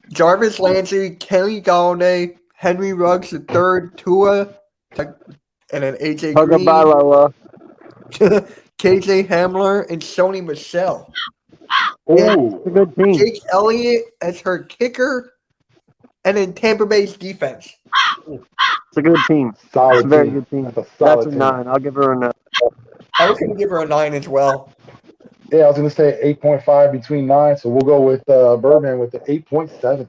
Jarvis Landry, Kenny Galladay, Henry Ruggs III, Tua, and then AJ Green, Tagovailoa. KJ Hamler, and Sony Michelle. Ooh. It's a good team. Jake Elliott as her kicker, and then Tampa Bay's defense. It's a good team. Solid It's a very team. good team. That's a That's solid a team. 9. I'll give her a 9. I was going to give her a 9 as well. Yeah, I was going to say 8.5 between 9, so we'll go with Birdman with the 8.7.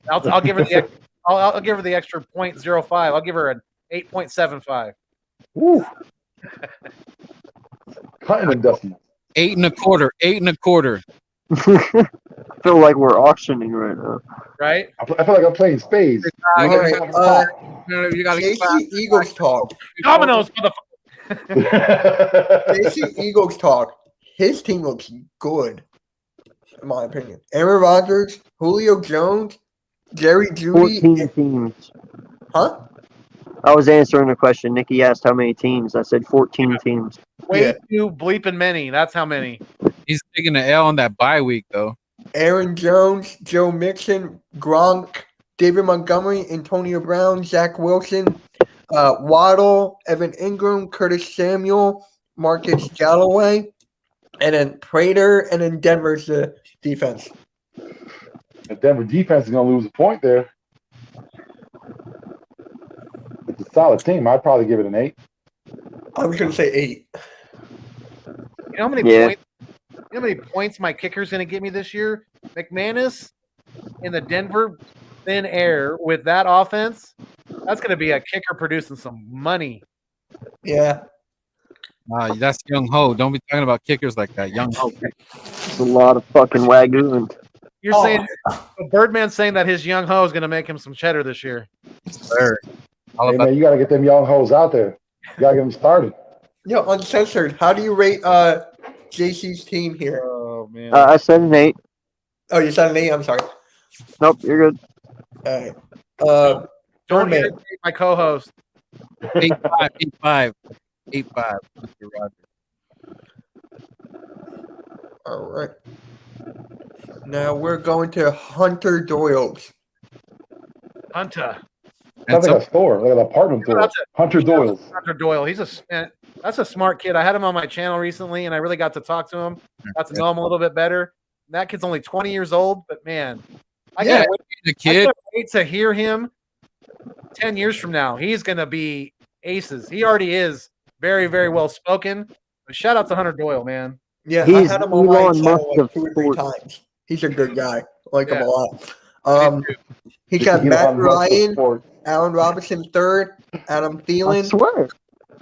I'll give her the I'll give her the extra 0.05. I'll give her an 8.75. Woo. Cutting and dusting. 8 1/4. 8 1/4. I feel like we're auctioning right now. Right? I feel like I'm playing spades. All right. You got to JC Eagles talk. Dominoes, motherfucker. JC Eagles talk. His team looks good, in my opinion. Aaron Rodgers, Julio Jones, Jerry Jeudy. 14 teams. Huh? I was answering a question. Nikki asked how many teams. I said 14 teams. Way too bleeping many. That's how many. He's taking an L on that bye week, though. Aaron Jones, Joe Mixon, Gronk, David Montgomery, Antonio Brown, Zach Wilson, Waddle, Evan Ingram, Curtis Samuel, Marcus Galloway, and then Prater, and then Denver's the defense. The Denver defense is going to lose a point there. It's a solid team. I'd probably give it an 8. I was going to say 8. You know how many Yeah. points? You know how many points my kicker's going to get me this year? McManus in the Denver thin air with that offense. That's going to be a kicker producing some money. Yeah. That's Young Ho. Don't be talking about kickers like that. Young Ho. It's a lot of fucking wagyu. And You're saying Birdman's saying that his young ho is going to make him some cheddar this year. Sir. All Hey, about man, you got to get them young hoes out there. You got to get them started. Yo, Uncensored, how do you rate JC's team here? Oh man. I said an 8. Oh, you said an 8? I'm sorry. Nope, you're good. All right. Don't Birdman. irritate my co-host. 8-5. 8-5. 8-5. Mr. Rogers. All right. Now we're going to Hunter Doyle's. Hunter. Sounds like a store, like an apartment store. That's it. Hunter Doyle's. Hunter Doyle. That's a smart kid. I had him on my channel recently, and I really got to talk to him. Got to know him a little bit better. That kid's only 20 years old, but man, I Yeah, can't wait, the I kid. can't wait to hear him 10 years from now. He's going to be aces. He already is very, very well spoken. But shout out to Hunter Doyle, man. Yeah, I He's had him on my Elon channel Musk like of 2 or 3 sports. times. He's a good guy. I like him Yeah. a lot. He's got Elon Matt Musk of Ryan, sports. Allen Robinson III, Adam I Thielen, swear.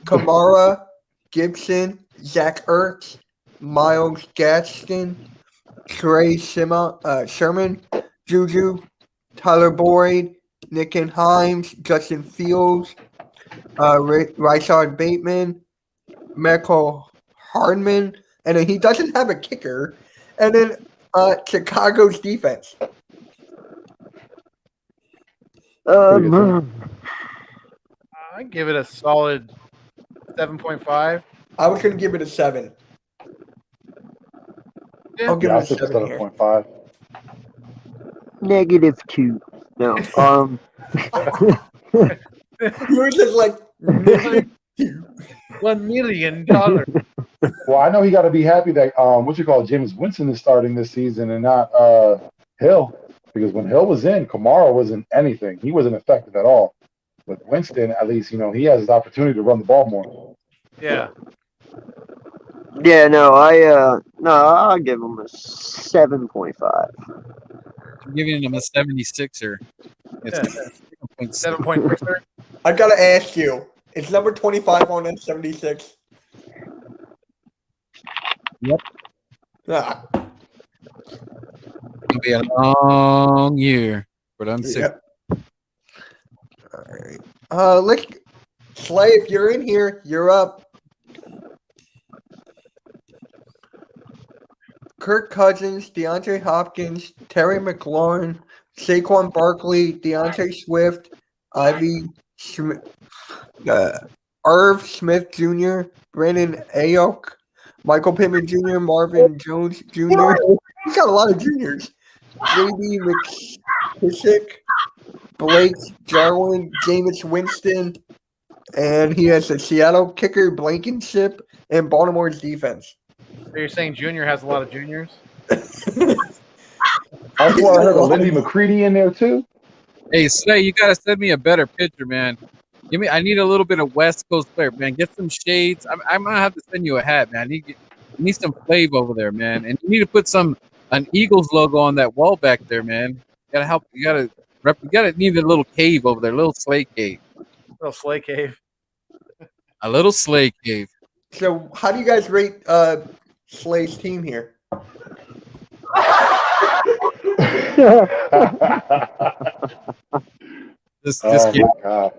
Kamara, Gibson, Zach Ertz, Miles Gaskin, Trey Sherman, Juju, Tyler Boyd, Nick and Himes, Justin Fields, Rashad Bateman, Michael Hardman, and then he doesn't have a kicker, and then Chicago's defense. I give it a solid 7.5. I was going to give it a 7. I'll give Yeah, I'll it a stick with 7 here. -7.5. -2. No. You were just like, $1 million. Well, I know he got to be happy that James Winston is starting this season and not Hill, because when Hill was in, Kamara wasn't anything. He wasn't effective at all. With Winston, at least, he has his opportunity to run the ball more. Yeah. Yeah, no, I'll give him a 7.5. I'm giving him a 76er. It's 7.6. I got to ask you, is number 25 on N76? Yep. Ah, It'll be a long year, but I'm sick. yep. All right. Let's, Slay, if you're in here, you're up. Kirk Cousins, DeAndre Hopkins, Terry McLaurin, Saquon Barkley, DeAndre Swift, Ivy Smith, Irv Smith Jr., Brandon Ayuk, Michael Pittman Jr., Marvin Jones Jr. He's got a lot of juniors. J.D. McKissick, Blake Jarwin, Jameis Winston, and he has the Seattle kicker Blankenship and Baltimore's defense. So you're saying Junior has a lot of juniors? I swear I heard a Lindy McCready in there too. Hey, Slay, you gotta send me a better picture, man. I need a little bit of West Coast flair, man. Get some shades. I'm gonna have to send you a hat, man. You need some flavor over there, man. And you need to put an Eagles logo on that wall back there, man. You gotta help. You gotta need a little cave over there, a little Slay cave. Little Slay Cave. A little Slay cave. So, how do you guys rate Slay's team here? Just Oh get, my God.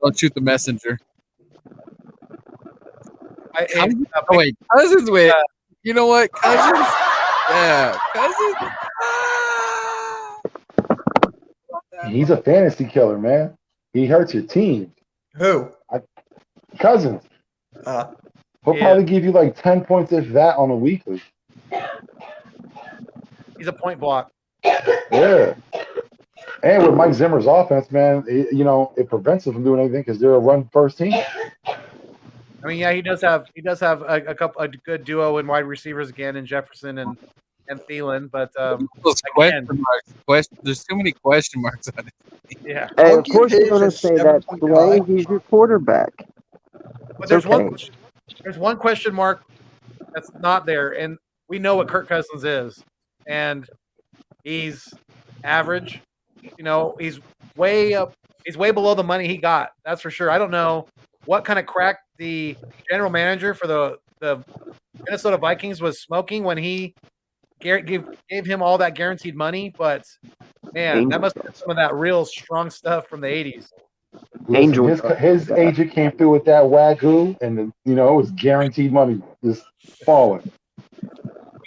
don't shoot the messenger. Oh, Wait, Cousins with. You know what, Cousins? Yeah, Cousins. He's a fantasy killer, man. He hurts your team. Who? Cousins. He'll probably give you like 10 points if that on a weekly. He's a point block. Yeah. And with Mike Zimmer's offense, man, it prevents them from doing anything because they're a run-first team. I mean, yeah, he does have a good duo in wide receivers again in Jefferson and Thielen, but Those question marks. There's too many question marks on it. yeah. Hey, of course you're going to say that, Slay. He's your quarterback. But there's one question mark that's not there, and we know what Kirk Cousins is, and he's average. He's way up. He's way below the money he got. That's for sure. I don't know what kind of crack the general manager for the Minnesota Vikings was smoking when he gave him all that guaranteed money, but man, that must have been some of that real strong stuff from the 80s. Angel. His agent came through with that wagyu, and it was guaranteed money just falling.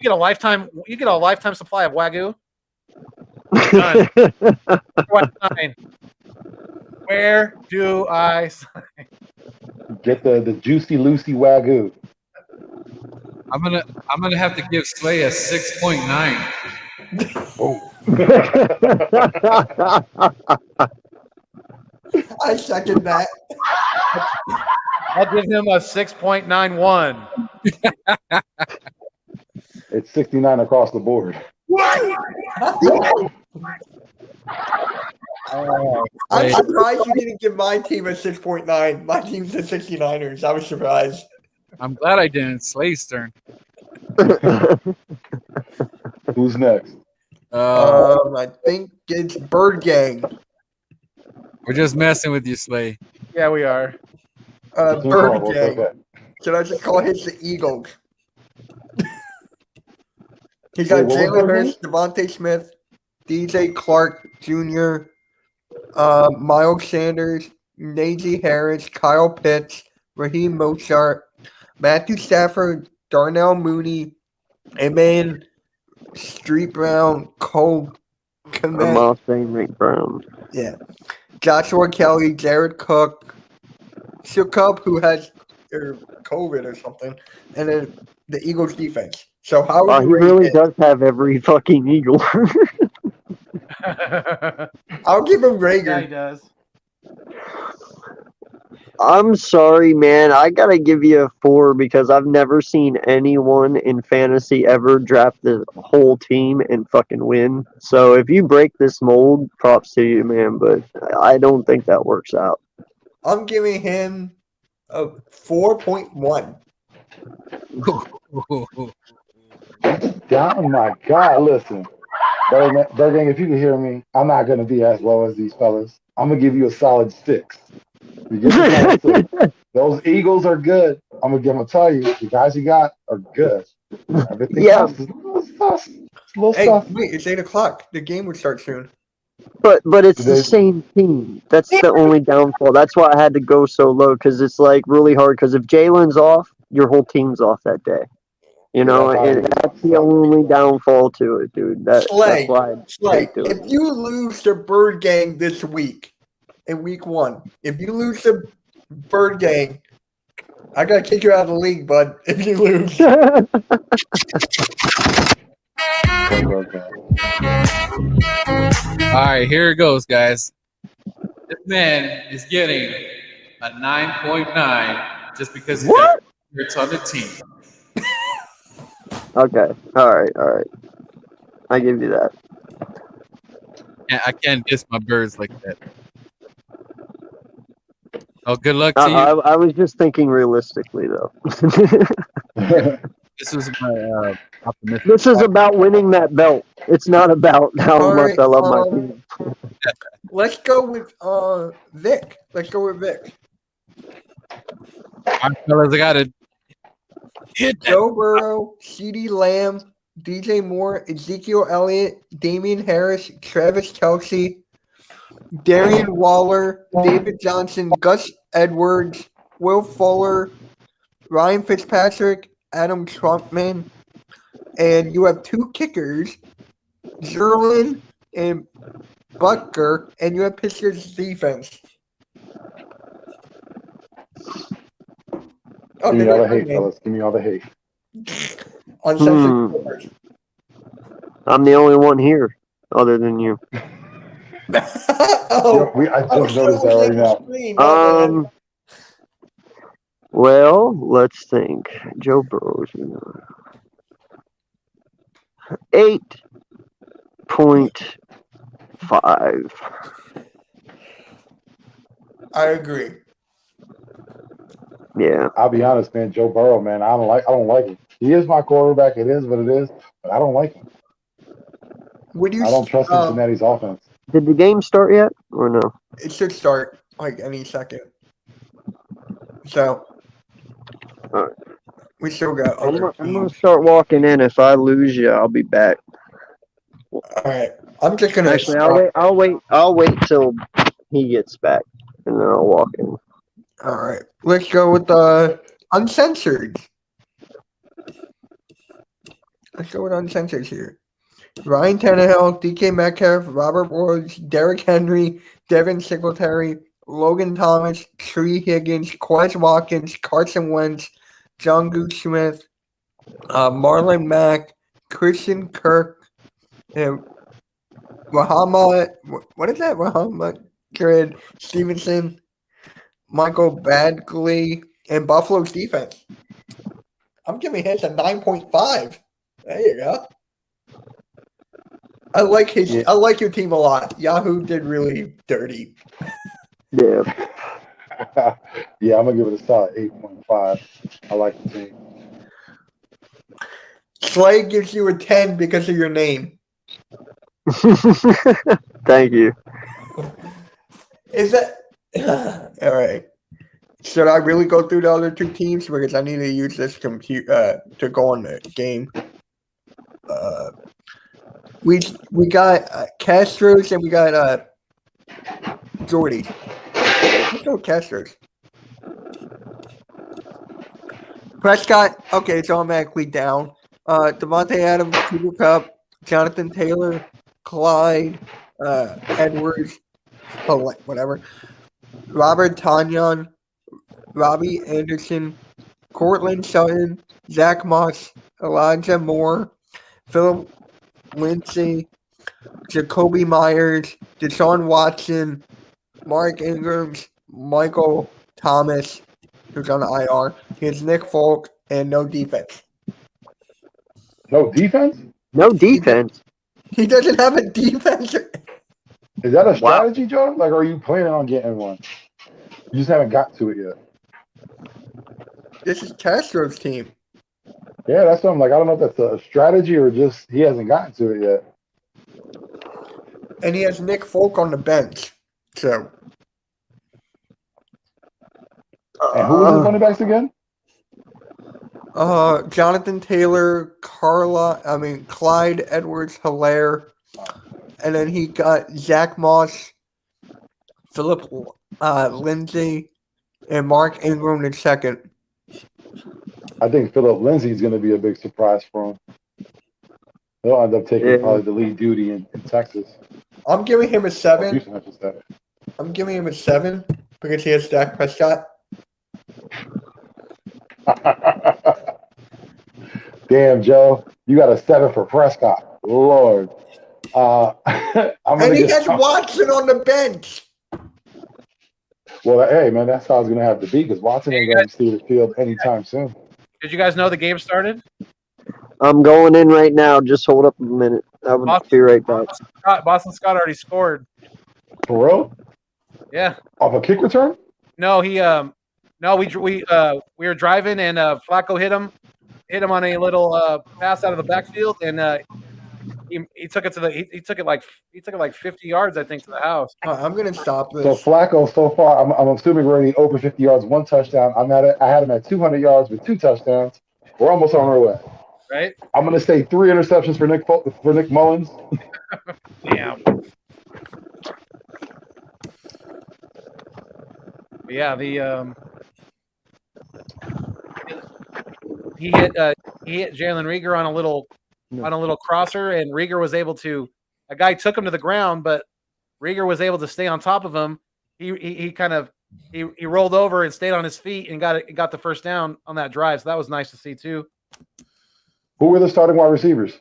You get a lifetime supply of wagyu. Done. Where do I sign? Get the juicy Lucy wagyu. I'm gonna have to give Slay a 6.9. Oh. I second that. I'll give him a 6.91. It's 69 across the board. I'm surprised you didn't give my team a 6.9. My team's the 69ers. I was surprised. I'm glad I didn't. Slay's turn. Who's next? I think it's Bird Gang. We're just messing with you, Slay. Yeah, we are. Bird Gang. Should I just call his the Eagles? He got Jalen Hurts, Devontae Smith, DJ Clark Jr., Miles Sanders, Najee Harris, Kyle Pitts, Raheem Mostert, Matthew Stafford, Darnell Mooney, Amen Street Brown, Cole Amos St. Brown. Yeah. Joshua Kelly, Jared Cook, Shukub, who has COVID or something, and then the Eagles defense. So how he really does have every fucking Eagle. I'll give him Rager. Yeah, he does. I'm sorry, man. I gotta give you a 4 because I've never seen anyone in fantasy ever draft the whole team and fucking win. So if you break this mold, props to you, man. But I don't think that works out. I'm giving him a 4.1. Oh my God! Listen, Bergang, if you can hear me, I'm not gonna be as low as these fellas. I'm gonna give you a solid 6. Those Eagles are good. I'm gonna tell you, the guys you got are good. Everything else is a little soft. Wait, it's 8:00. The game would start soon. But it's the same team. That's the only downfall. That's why I had to go so low because it's like really hard. Because if Jalen's off, your whole team's off that day. And that's the only downfall to it, dude. That's why Slay, if you lose to Bird Gang this week, in week 1, if you lose to Bird Gang, I gotta kick you out of the league, bud, if you lose. All right, here it goes, guys. This man is getting a 9.9 just because he's got favorites on the team. Okay. All right. I give you that. I can't diss my birds like that. Oh, good luck to I you. was just thinking realistically, though. This was my optimistic. This is about winning that belt. It's not about how All much right, I love my team. Let's go with Vic. Let's go with Vic. All right, fellas, I gotta hit that. Joe Burrow, CeeDee Lamb, DJ Moore, Ezekiel Elliott, Damian Harris, Travis Kelce, Darian Waller, David Johnson, Gus Edwards, Will Fuller, Ryan Fitzpatrick, Adam Trumpman, and you have two kickers, Zerlin and Butker, and you have Pittsburgh's defense. Give me all the hate, fellas. Give me all the hate. Uncensored. I'm the only one here, other than you. I just noticed that right now. Well, let's think. Joe Burrow's 8.5. I agree. Yeah. I'll be honest, man. Joe Burrow, man. I don't like him. He is my quarterback. It is what it is. But I don't like him. I don't trust Cincinnati's offense. Did the game start yet, or no? It should start like any second. So All right. we still got I'm other gonna teams. start walking in. If I lose you, I'll be back. All right. I'm just gonna Actually, I'll wait till he gets back, and then I'll walk in. All right. Let's go with Uncensored. Let's go with Uncensored here. Ryan Tannehill, DK Metcalf, Robert Woods, Derrick Henry, Devin Singletary, Logan Thomas, Tree Higgins, Quez Watkins, Carson Wentz, John Smith, Marlon Mack, Christian Kirk, and Muhammad. What is that? Muhammad Jared Stevenson, Michael Badgley, and Buffalo's defense. I'm giving his a 9.5. There you go. I like your team a lot. Yahoo did really dirty. Yeah. Yeah, I'm gonna give it a solid 8.5. I like the team. Slay gives you a 10 because of your name. Thank you. Is that all right? Should I really go through the other two teams because I need to use this computer to go on the game? We got Castros and we got Jordy. Let's go Castros. Prescott, okay, it's automatically down. Devontae Adams, Cooper Kupp, Jonathan Taylor, Clyde, Edwards, whatever. Robert Tanyan, Robbie Anderson, Cortland Sutton, Zach Moss, Elijah Moore, Philip Lindsay, Jacoby Myers, Deshaun Watson, Mark Ingrams, Michael Thomas, who's on the IR. Here's Nick Folk, and no defense. No defense? No defense. He doesn't have a defense. Is that a strategy, Joe? Like, are you planning on getting one? You just haven't got to it yet. This is Castro's team. Yeah, that's what I'm like. I don't know if that's a strategy or just he hasn't gotten to it yet. And he has Nick Folk on the bench. So. And who was his running backs again? Jonathan Taylor, Clyde Edwards-Helaire, and then he got Zach Moss, Philip Lindsay, and Mark Ingram in second. I think Philip Lindsay is going to be a big surprise for him. He'll end up taking probably the lead duty in Texas. I'm giving him a 7. Houston, I should say. I'm giving him a 7 because he has Dak Prescott. Damn, Joe, you got a 7 for Prescott. Lord. I'm And gonna he get has Watson on the bench. well. Hey, man, that's how it's gonna have to be because Watson ain't gonna see the field anytime soon. Did you guys know the game started? I'm going in right now. Just hold up a minute. I would be right back. Boston Scott already scored. For real? Yeah. Off a kick return? No, we were driving and Flacco hit him on a little pass out of the backfield, and he took it to the he took it like 50 yards, I think, to the house. I'm gonna stop this. So Flacco, so far, I'm assuming we're already over 50 yards, 1 touchdown. I had him at 200 yards with 2 touchdowns. We're almost on our way. Right? I'm gonna say 3 interceptions for Nick Mullins. Damn. Yeah, he hit Jalen Rieger on a little crosser, and Rieger was able to. A guy took him to the ground, but Rieger was able to stay on top of him. He rolled over and stayed on his feet and got the first down on that drive. So that was nice to see too. Who were the starting wide receivers?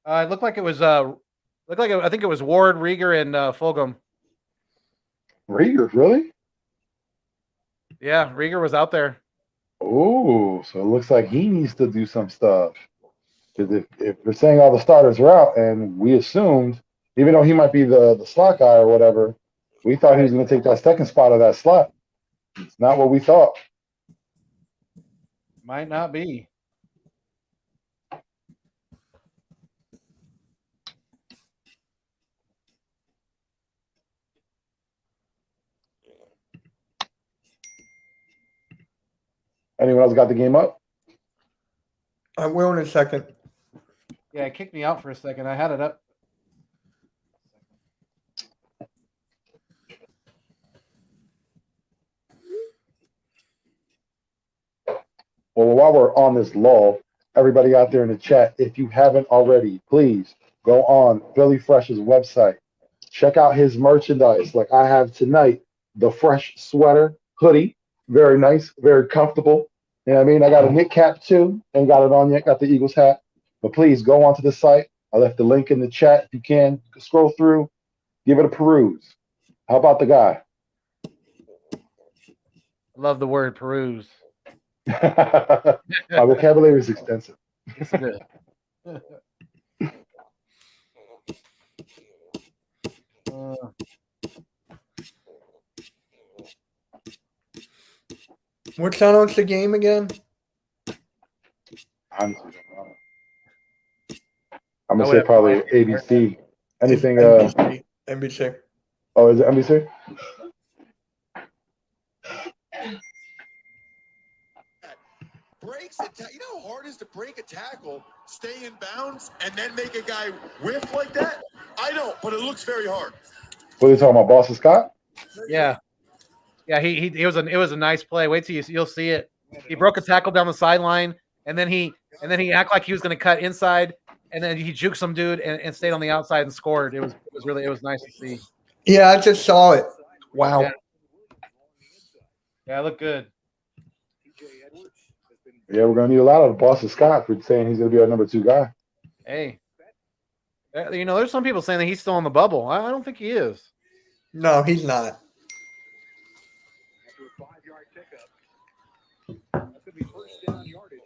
It looked like it was I think it was Ward, Rieger, and Fulgham. Rieger, really? Yeah, Rieger was out there. Oh, so it looks like he needs to do some stuff. Because if we're saying all the starters are out, and we assumed, even though he might be the slot guy or whatever, we thought he was going to take that second spot of that slot. It's not what we thought. Might not be. Anyone else got the game up? I will in a second. Yeah, it kicked me out for a second. I had it up. Well, while we're on this lull, everybody out there in the chat, if you haven't already, please go on Philly Fresh's website. Check out his merchandise. Like I have tonight, the Fresh sweater, hoodie. Very nice, very comfortable. You know what I mean? I got a knit cap too. Ain't got it on yet. Got the Eagles hat. But please go onto the site. I left the link in the chat. If you can, scroll through, give it a peruse. How about the guy? Love the word peruse. My vocabulary is extensive. It's good. What channel is the game again? Honestly, I'm gonna say probably ABC. Anything? NBC. NBC. Oh, is it NBC? Breaks it. You know how hard it is to break a tackle, stay in bounds, and then make a guy whiff like that? I don't, but it looks very hard. What are you talking about, Boston Scott? Yeah. Yeah, it was a nice play. Wait till you'll see it. He broke a tackle down the sideline, and then he acted like he was going to cut inside, and then he juked some dude and stayed on the outside and scored. It was nice to see. Yeah, I just saw it. Wow. Yeah, it looked good. Yeah, we're gonna need a lot of Boston Scott for saying he's gonna be our number 2 guy. Hey, there's some people saying that he's still on the bubble. I don't think he is. No, he's not. After a 5-yard pickup, that's going to be first down yardage.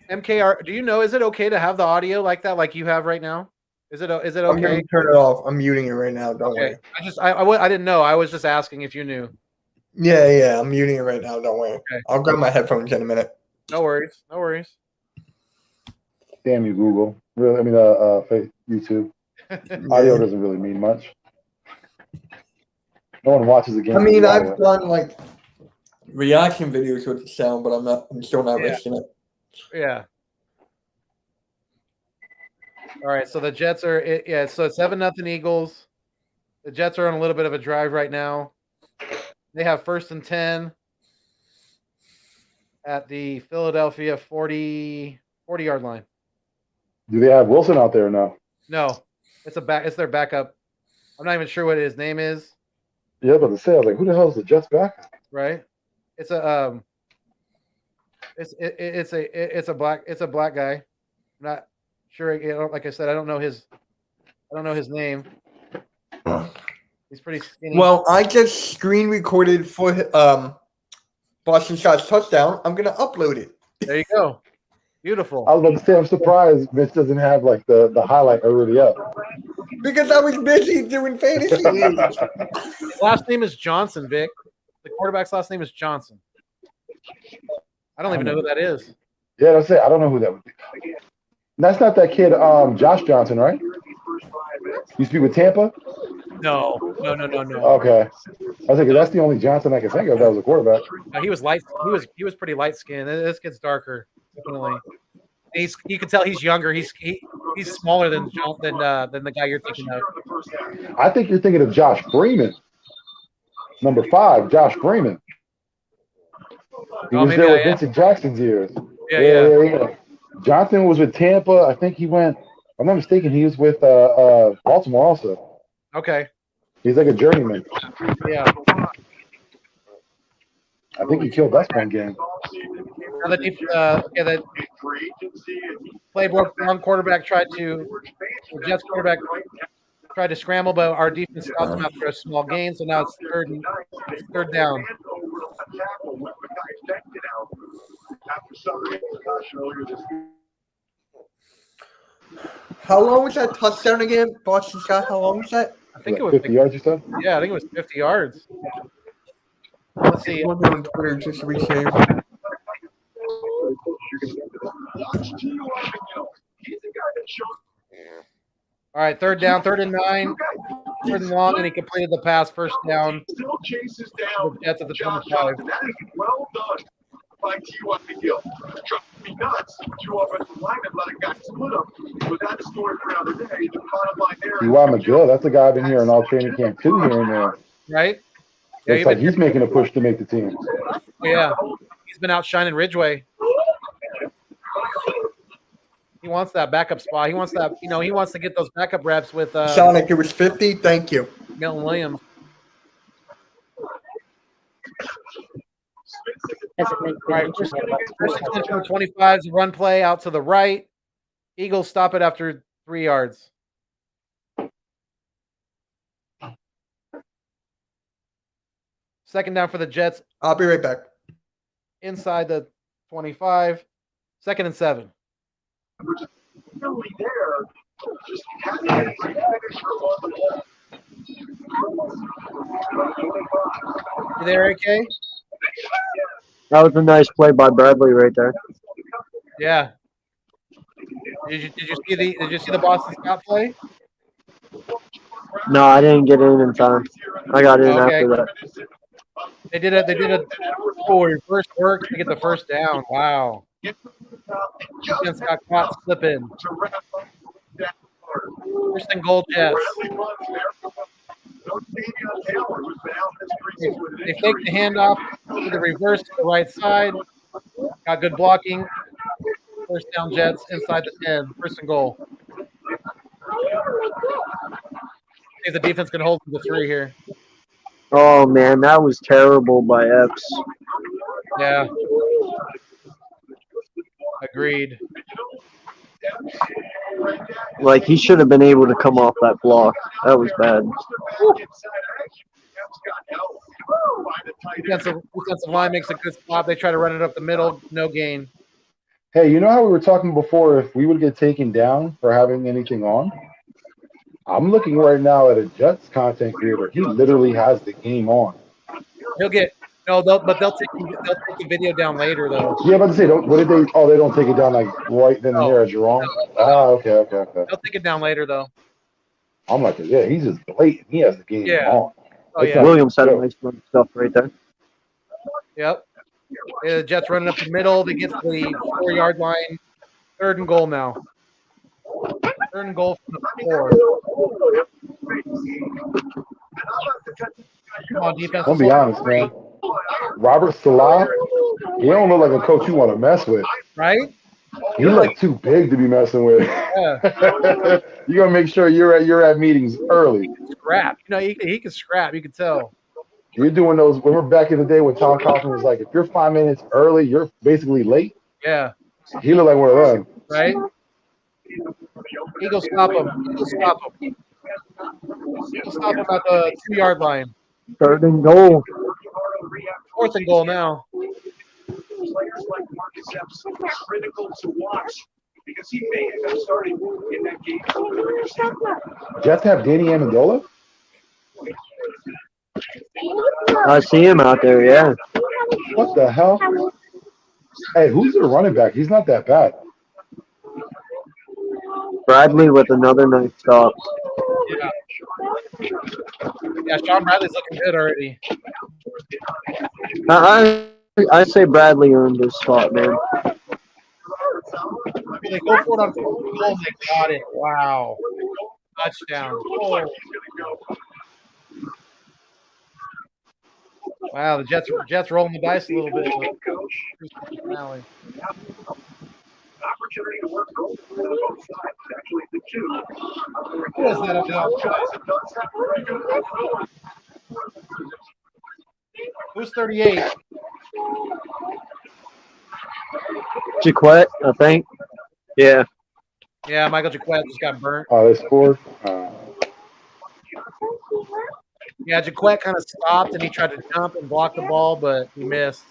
MKR, do you know? Is it okay to have the audio like that, like you have right now? Is it okay? I'm going to turn it off. I'm muting it right now. Don't worry. I didn't know. I was just asking if you knew. Yeah. I'm muting it right now. Don't worry. Okay. I'll grab my headphones in a minute. No worries. Damn you, Google. Really? I mean, YouTube. Audio doesn't really mean much. No one watches the game. I mean, I've done like reaction videos with the sound, but I'm still not risking it. Yeah. All right. So the Jets are so it's 7-0 Eagles. The Jets are on a little bit of a drive right now. They have 1st and 10 at the Philadelphia 40-yard line. Do they have Wilson out there or no? No, it's their backup. I'm not even sure what his name is. Yeah, but to say, I was like, who the hell is the Jets back? right? It's a it's a black guy. I'm not sure. Like I said, I don't know his name. He's pretty skinny. Well, I just screen recorded for Boston Scott's touchdown. I'm gonna upload it there you go. Beautiful. I was about to say, I'm surprised Mitch doesn't have like the highlight already up. because I was busy doing fantasy leagues. His last name is Johnson, Vic. The quarterback's last name is Johnson. I don't even know who that is. Yeah, that's it. I don't know who that would be. That's not that kid, Josh Johnson, right? Used to be with Tampa? No. Okay. I was thinking that's the only Johnson I can think of that was a quarterback. He was light. He was pretty light skinned. This kid's darker, definitely. You can tell he's younger. He's smaller than the guy you're thinking of. I think you're thinking of Josh Freeman. Number 5, Josh Freeman. He was there with Vincent Jackson's years. Yeah. Johnson was with Tampa. I think he went, if I'm not mistaken, he was with Baltimore also. Okay. He's like a journeyman. Yeah. I think he killed us one game. Now the playbook wrong quarterback the Jets quarterback tried to scramble, but our defense stopped him after a small gain. So now it's third down. How long was that touchdown again, Boston Scott? How long was that? I think it was 50 yards or so? Yeah, I think it was 50 yards. Let's see. On Twitter just to be safe. All right, third down, 3rd and 9, 3rd and long, and he completed the pass, first down. Still chases down The Jets at the Josh 25. Johnson. That is well done by T.Y. McGill. Drives me nuts. 2 offensive linemen let a guy split him. But that's the story for another day. The bottom line there. T.Y. McGill, that's the guy I've been hearing all training camp too here and there. Right? Yeah, Looks like he's making a push to make the team. Yeah, he's been outshining Ridgeway. He wants that backup spot. He wants that, he wants to get those backup reps with Sonic, it was 50. Thank you. Milton Williams. All right, first and 10 from 25 is a run play out to the right. Eagles stop it after 3 yards. Second down for the Jets. I'll be right back. Inside the 25. 2nd and 7. Really there. Just having a great finisher on the ball. You there, AK? That was a nice play by Bradley right there. Yeah. Did you see the Boston Scott play? No, I didn't get in time. I got in after that. They did a reverse work to get the first down. Wow. Defense got caught slipping. First and goal, Jets. They fake the handoff to the reverse to the right side. Got good blocking. First down, Jets inside the 10. First and goal. See if the defense can hold the 3 here. Oh man, that was terrible by Epps. Yeah. Agreed. Like he should have been able to come off that block. That was bad. Defensive line makes a good stop. They try to run it up the middle. No gain. Hey, you know how we were talking before if we would get taken down for having anything on? I'm looking right now at a Jets content creator. He literally has the game on. He'll get they'll take the video down later though. Yeah, but to say, what did they? Oh, they don't take it down like right then and there as you're on. Okay. They'll take it down later though. I'm like, yeah, he's just blatant. He has the game on. Oh yeah. Williams had a nice run stuff right there. Yep. Yeah, the Jets running up the middle. They get to the 4-yard line. 3rd and goal now. 3rd and goal from the 4. Come on, defense. I'll be honest, man. Robert Salah, he don't look like a coach you want to mess with. Right? He look too big to be messing with. Yeah. You gotta make sure you're at meetings early. Scrap. He can scrap. You can tell. You're doing those. Remember back in the day when Tom Coughlin was like, if you're 5 minutes early, you're basically late. Yeah, He looked like one of them. right. Eagle stop him. Eagle stop him. Eagle stop him at the 2-yard line. 3rd and goal. 4th and goal now. Players like Marcus Epps critical to watch because he may end up starting in that game. Jets have Danny Amendola? I see him out there, yeah. What the hell? Hey, who's their running back? He's not that bad. Bradley with another nice stop. Yeah. Yeah, Sean Bradley's looking good already. I say Bradley earned his spot, man. They go for it on 4th and goal. They got it. Wow. Touchdown. Oh. Wow, the Jets rolling the dice a little bit. Opportunity to work goals on both sides. Actually, the two. Who is that up there? Who's 38? Jaquette, I think. Yeah. Yeah, Michael Jaquette just got burnt. Oh, they scored? Yeah, Jaquette kind of stopped and he tried to jump and block the ball, but he missed.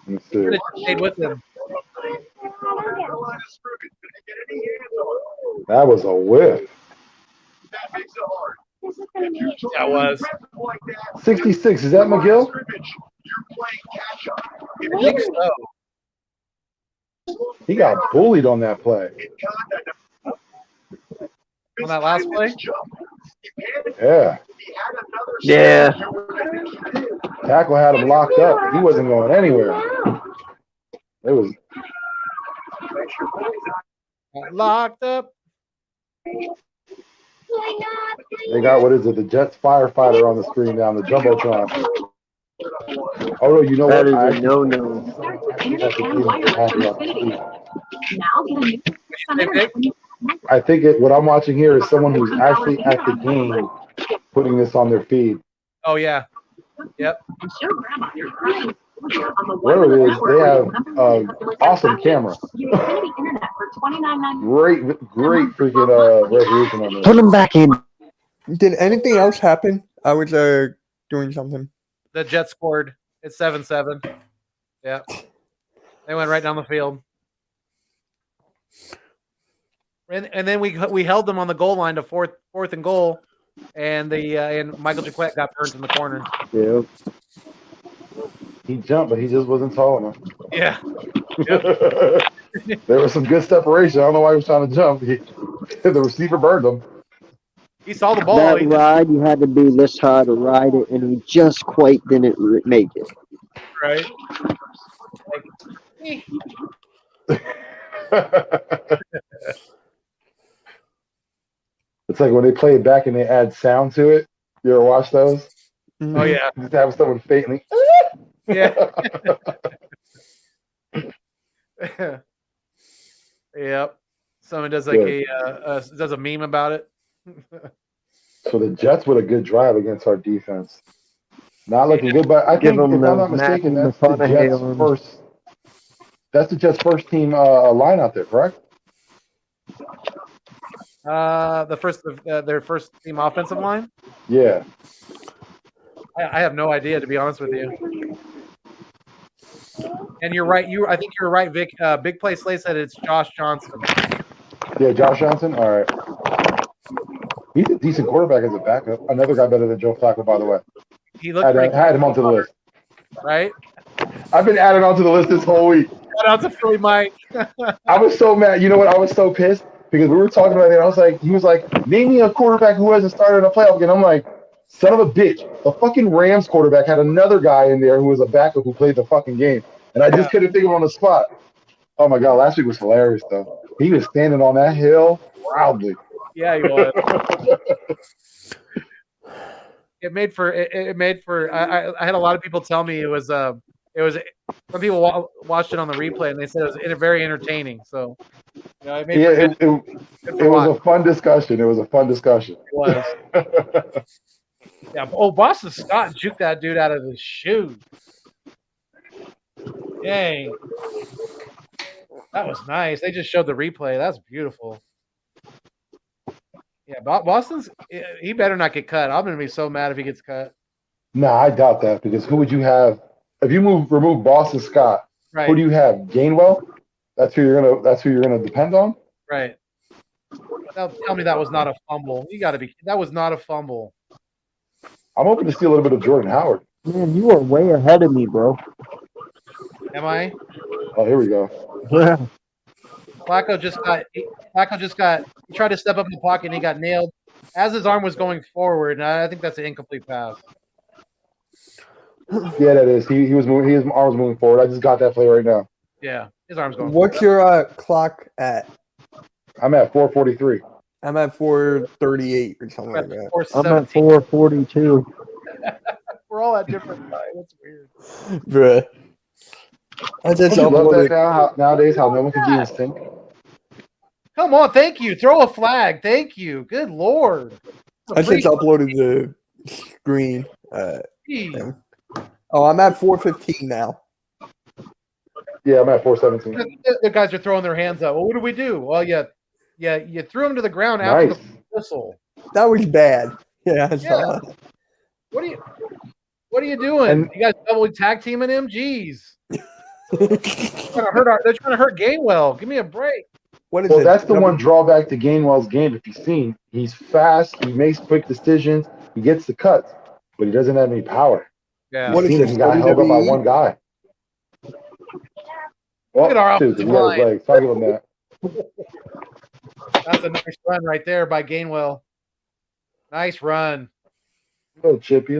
Let's Should see. have stayed with him. That was a whiff. That makes it hard. That was. 66. Is that McGill? You're playing catch up. I think so. He got bullied on that play. On that last play? Yeah. Yeah. Tackle had him locked up. He wasn't going anywhere. It was. Locked up. They got, what is it? The Jets firefighter on the screen down the jumbotron. Oh no, you know That what? is a no-no. I think what I'm watching here is someone who's actually at the game putting this on their feed. Oh, yeah. Yep. Whatever it is, they have awesome camera. Great freaking resolution on this. Put him back in. Did anything else happen? I was doing something. The Jets scored. It's 7-7. Yeah. They went right down the field. And then we held them on the goal line to fourth and goal, and and Michael Jaquette got burnt in the corner. Yeah. He jumped, but he just wasn't tall enough. Yeah. There was some good separation. I don't know why he was trying to jump. The receiver burned him. He saw the ball. That ride, you had to be this high to ride it, and he just quite didn't make it. Right. It's like when they play it back and they add sound to it. You ever watch those? Oh, yeah. Just have someone faintly. Yeah. Yep. Someone does like does a meme about it. So the Jets with a good drive against our defense. Not looking good, but I think if I'm not mistaken, that's the Jets' first. That's the Jets' first team line out there, correct? Their first team offensive line. Yeah. I have no idea, to be honest with you. And you're right. I think you're right, Vic. Big Play Slay said it's Josh Johnson. Yeah, Josh Johnson. All right. He's a decent quarterback as a backup. Another guy better than Joe Flacco, by the way. He looked had him onto the list. Right? I've been added onto the list this whole week. Shout out to Philly Mike. I was so mad. You know what? I was so pissed because we were talking about it. I was like, he was like, name me a quarterback who hasn't started in a playoff game. I'm like, son of a bitch. The fucking Rams quarterback had another guy in there who was a backup who played the fucking game. And I just couldn't think of him on the spot. Oh my God, last week was hilarious though. He was standing on that hill proudly. Yeah, he was. It made for. I had a lot of people tell me it was. Some people watched it on the replay and they said it was very entertaining. So, it was a fun discussion. It was a fun discussion. It was. Yeah. Oh, Boston Scott juked that dude out of his shoes. Dang. That was nice. They just showed the replay. That's beautiful. Yeah, Boston's. He better not get cut. I'm gonna be so mad if he gets cut. Nah, I doubt that because who would you have if you remove Boston Scott? Right. Who do you have? Gainwell. That's who you're gonna depend on. Right. Now, tell me that was not a fumble. You got to be. That was not a fumble. I'm hoping to see a little bit of Jordan Howard. Man, you are way ahead of me, bro. Am I? Oh, here we go. Yeah. Flacco just got. He tried to step up in the pocket and he got nailed as his arm was going forward. And I think that's an incomplete pass. Yeah, that is. He was moving. His arm was moving forward. I just got that play right now. Yeah, his arm's going. What's your clock at? I'm at 4:43. I'm at 4:38 or something like that. I'm at 4:42. We're all at different times. That's weird. Bruh. I just Don't you love that uploaded. nowadays how no one can be in sync? Come on, thank you. Throw a flag. Thank you. Good Lord. I just uploaded the screen. Jeez. Oh, I'm at 4:15 now. Yeah, I'm at 4:17. The guys are throwing their hands up. Well, what do we do? Well, you threw him to the ground after Nice. the whistle. That was bad. Yeah, I saw Yeah. it. What are you doing? And- You guys double tag teaming him? Jeez. They're trying to hurt Gainwell. Give me a break. What is Well, it? that's the one drawback to Gainwell's game. If you've seen, he's fast. He makes quick decisions. He gets the cuts, but he doesn't have any power. Yeah. What You've is seen this, it. He got held up by WWE? one guy. Look at our shoot, 'cause he got his legs. Talk about that. That's a nice run right there by Gainwell. Nice run. A little chippy.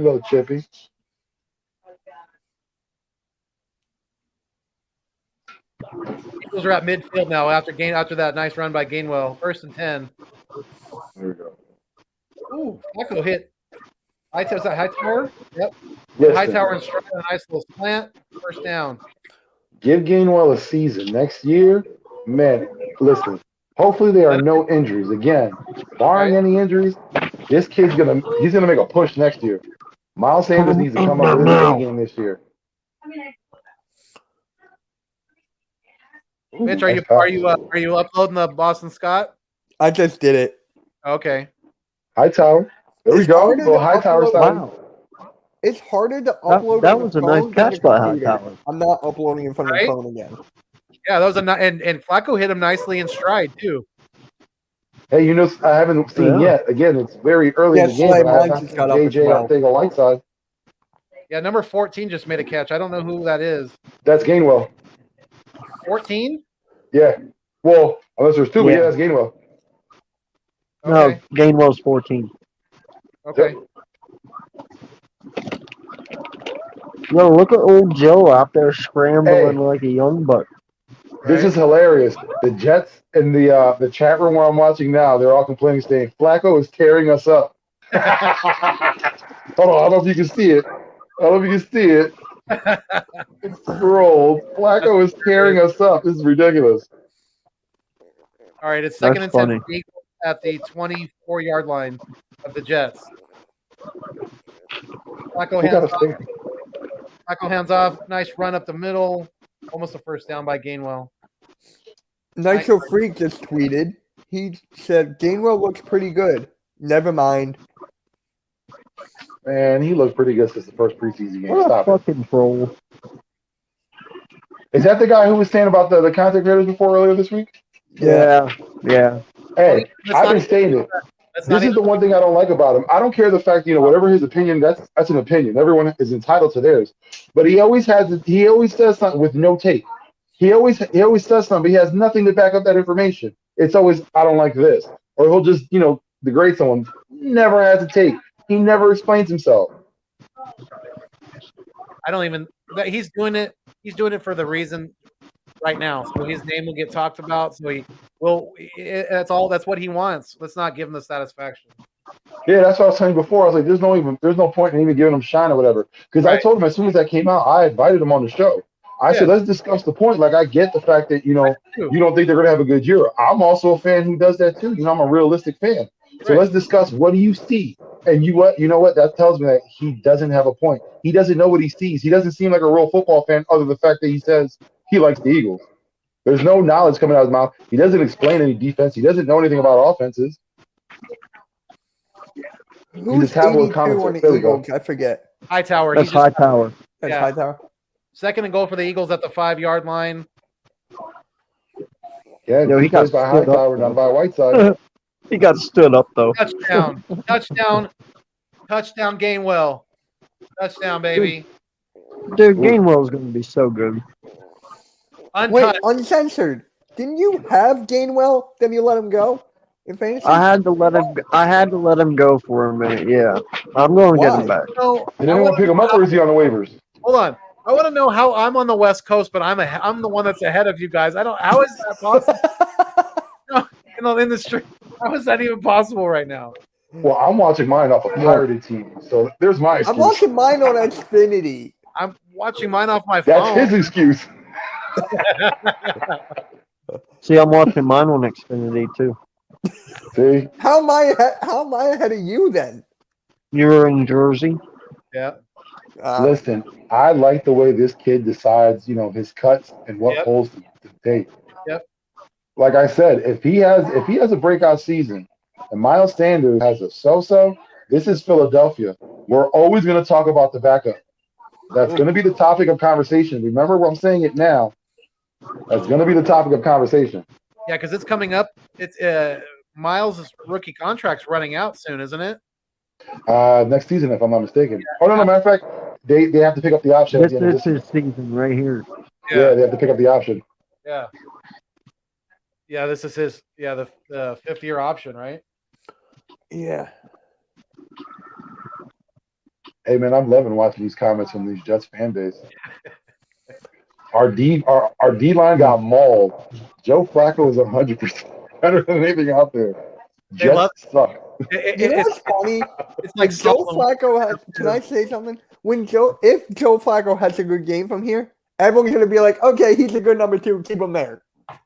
Eagles are at midfield now after that nice run by Gainwell. 1st and 10. There we go. Ooh, Flacco hit. Is that Hightower? Yep. Listen, Hightower and Stroud, a nice little slant. 1st down. give Gainwell a season. Next year, man, listen, hopefully there are no injuries. Again, barring any injuries, this kid's he's gonna make a push next year. Miles Sanders needs to come up with his A game this year. Mitch, are you uploading the Boston Scott? I just did it. Okay. Hightower. There we It's go. harder Little to Hightower upload- style. Wow. It's harder to upload. That on the was a phone nice than catch the by computer. Hightower. I'm not uploading in front of the Right? phone again. Yeah, that was and Flacco hit him nicely in stride too. Hey, I haven't seen Yeah. yet. Again, it's very early in the Yes, game, Slay, but I have mine not just seen got up as JJ well. Arcega-Whiteside. Yeah, number 14 just made a catch. I don't know who that is. That's Gainwell. 14? Yeah. Well, unless there's two, but Yeah. yeah, that's Gainwell. Okay. No, Gainwell's 14. Okay. Yo, look at old Joe out there scrambling like a young buck. This is hilarious. The Jets in the chat room where I'm watching now, they're all complaining, saying Flacco is tearing us up. Hold on, I don't know if you can see it. It's scrolled. Flacco is tearing us up. This is ridiculous. All right, it's 2nd That's and 10 funny. for the Eagles at the 24-yard line of the Jets. Flacco Who got hands a off. stinger? Flacco hands off. Nice run up the middle. Almost a 1st down by Gainwell. Nitro Freak just tweeted. He said Gainwell looks pretty good. Never mind. Man, he looked pretty good since the first preseason game. What a Stop it. fucking troll. Is that the guy who was saying about the contact creators before earlier this week? Yeah. Hey, That's I've not been saying it. That's not This is the one thing I don't like about him. I don't care the fact, whatever his opinion, that's an opinion. Everyone is entitled to theirs. But he always says something with no tape. He always says something, but he has nothing to back up that information. It's always, I don't like this. Or he'll just, degrade someone. Never has a tape. He never explains himself. I don't even. He's doing it. He's doing it for the reason right now. So his name will get talked about. So he will. That's all. That's what he wants. Let's not give him the satisfaction. Yeah, that's what I was saying before. I was like, there's no point in even giving him shine or whatever. Because I told him as soon as that came out, I invited him on the show. I said, let's discuss the point. Like, I get the fact that, you don't think they're going to have a good year. I'm also a fan who does that too. I'm a realistic fan. So let's discuss, what do you see? And you know what? That tells me that he doesn't have a point. He doesn't know what he sees. He doesn't seem like a real football fan, other than the fact that he says he likes the Eagles. There's no knowledge coming out of his mouth. He doesn't explain any defense. He doesn't know anything about offenses. Who's a tabloid 82 commentator. on the There we go. Eagles? I forget. Hightower. That's He just Hightower. That's Yeah. Hightower. second and goal for the Eagles at the 5-yard line. Yeah, Yo, he plays got by stood up, Hightower, not though. by Whiteside. He got stood up though. Touchdown. Touchdown. Touchdown Gainwell. Touchdown, baby. Dude, Gainwell's gonna be so good. Wait, Untouched. Uncensored. Didn't you have Gainwell? Then you let him go in fantasy? I had to let him go for a minute. Yeah, I'm going to get him Why? back. So, Did anyone pick him up, or is he on the waivers? hold on. I want to know how I'm on the West Coast, but I'm the one that's ahead of you guys. How is that possible? In the street. How is that even possible right now? Well, I'm watching mine off a pirated TV, so there's my excuse. I'm watching mine on Xfinity. I'm watching mine off my That's phone. his excuse. See, I'm watching mine on Xfinity too. See, How am I ahead of you then? You're in Jersey. Yeah. listen, I like the way this kid decides, his cuts and what Yep. polls to take. Yep. Like I said, if he has a breakout season and Miles Sanders has a so-so, this is Philadelphia. We're always going to talk about the backup. That's going to be the topic of conversation. Remember, I'm saying it now. That's going to be the topic of conversation. Yeah, because it's coming up. It's Miles' rookie contract's running out soon, isn't it? Next season, if I'm not mistaken. Oh, no, matter of fact, they have to pick up the option. This at the end of is his season right here. Yeah, they have to pick up the option. Yeah. Yeah, this is his. Yeah, the 5th-year option, right? Yeah. Hey, man, I'm loving watching these comments from these Jets fan base. Our D line got mauled. Joe Flacco is 100% better than anything out there. They love- Jets suck. You know what's funny? It's like If Joe Solomon. Flacco has, can I say something? If Joe Flacco has a good game from here, everyone's gonna be like, okay, he's a good number 2, keep him there. Of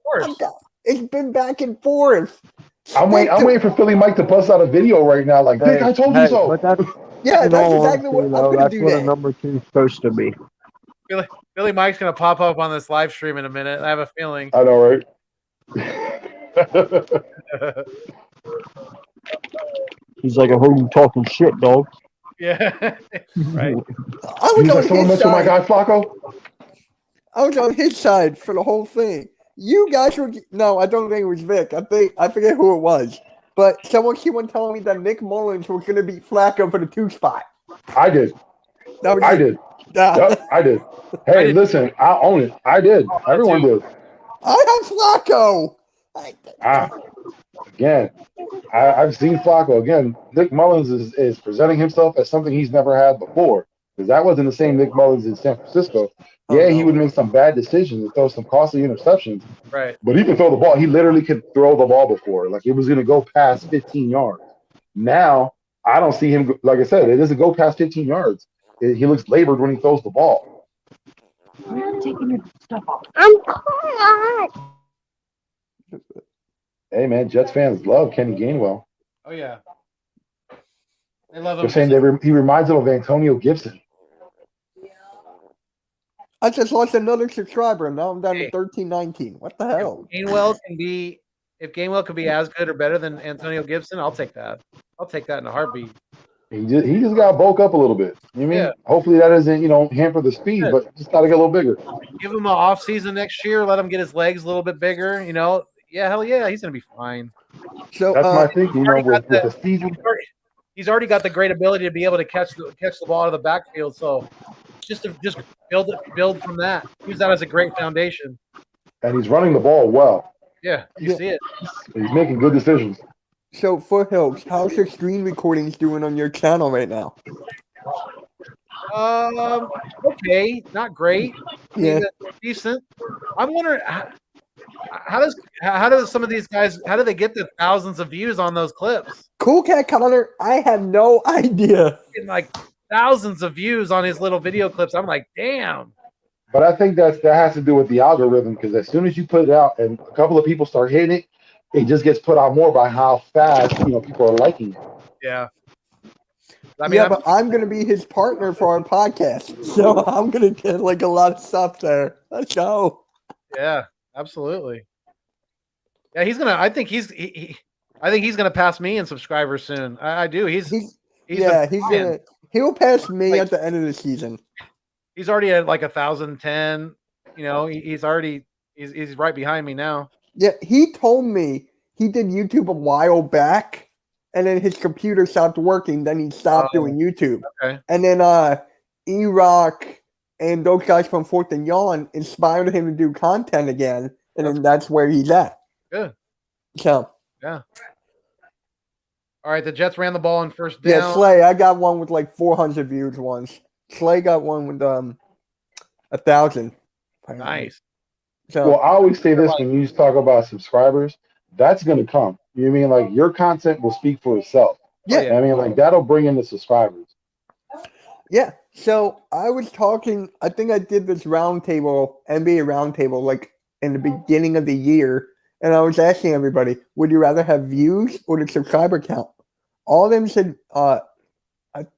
course. It's been back and forth. I'm waiting for Philly Mike to bust out a video right now, like, Dick, I told you so. But that's, Yeah, in that's all exactly what honesty, I'm though, gonna that's do. what a That. number 2 is supposed to be. Billy Mike's gonna pop up on this live stream in a minute. I have a feeling. I know, right? He's like, "Who you talking shit, dog?" Yeah. Right. I was He's on like, someone his mentioned my side. guy Flacco? I was on his side for the whole thing. You guys were no, I don't think it was Vic. I forget who it was. But someone keep on telling me that Nick Mullins was gonna beat Flacco for the 2 spot. I did. That was I you. did. Nah. Yep, I did. Hey, listen, I own it. I did. Everyone did. I have Flacco. Again, I've seen Flacco. Again, Nick Mullins is presenting himself as something he's never had before. Because that wasn't the same Nick Mullins in San Francisco. Yeah, he would make some bad decisions and throw some costly interceptions. Right. But he could throw the ball. He literally could throw the ball before. Like, it was going to go past 15 yards. Now, I don't see him, like I said, it doesn't go past 15 yards. He looks labored when he throws the ball. I'm taking your stuff off. Hey, man, Jets fans love Kenny Gainwell. Oh yeah. They love They're him. saying he reminds them of Antonio Gibson. I just lost another subscriber and now I'm down Hey. to 1319. What the hell? If Gainwell could be as good or better than Antonio Gibson, I'll take that. I'll take that in a heartbeat. He just got to bulk up a little bit. You know what I mean? Yeah. Hopefully that doesn't, hamper the speed, Good. but just got to get a little bigger. Give him an off season next year. Let him get his legs a little bit bigger. Yeah, hell yeah, he's gonna be fine. So That's my thinking, with got the season. He's already got the great ability to be able to catch the ball out of the backfield. So just build from that. Use that as a great foundation. And he's running the ball well. Yeah, you see it. He's making good decisions. So Foothills, how's your screen recordings doing on your channel right now? Okay, not great. Yeah. Decent. I'm wondering how does some of these guys, how do they get the thousands of views on those clips? Cool Cat Connor, I had no idea. Getting like thousands of views on his little video clips. I'm like, damn. But I think that has to do with the algorithm, because as soon as you put it out and a couple of people start hitting it, it just gets put out more by how fast people are liking it. Yeah. I mean, but I'm going to be his partner for our podcast. So I'm going to get like a lot of stuff there. Let's go. yeah, absolutely. Yeah, he's gonna. I think I think he's gonna pass me in subscribers soon. I do. He's been he'll pass me like, at the end of the season. He's already at like 1,010. You know, he's right behind me now. Yeah, he told me he did YouTube a while back, and then his computer stopped working. Then he stopped doing YouTube. Okay. And then E-Rock and those guys from Fourth and Yawn inspired him to do content again, and then that's where he's at. Good. So. Yeah. All right, the Jets ran the ball on first down. Yeah, Slay, I got one with like 400 views once. Slay got one with 1,000. Nice. So, Well, I always say this when you talk about subscribers, that's going to come. You know what I mean? Like, your content will speak for itself. Yeah. I mean, like, that'll bring in the subscribers. Yeah. So I was talking, I think I did this roundtable, NBA roundtable, like in the beginning of the year. And I was asking everybody, would you rather have views or the subscriber count? All of them said, I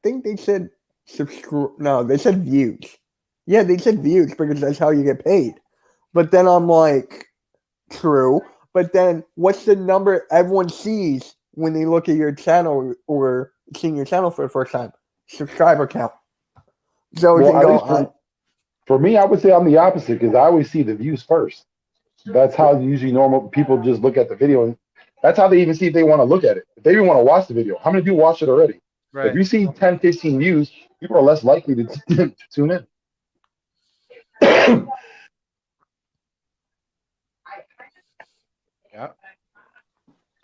think they said no, they said views. Yeah, they said views because that's how you get paid. But then I'm like, true. But then what's the number everyone sees when they look at your channel or seeing your channel for the first time? Subscriber count. So well, for me, I would say I'm the opposite because I always see the views first. That's how usually normal people just look at the video. And that's how they even see if they want to look at it. If they even want to watch the video, how many people watch it already? Right. If you see 10, 15 views, people are less likely to tune in. Yeah.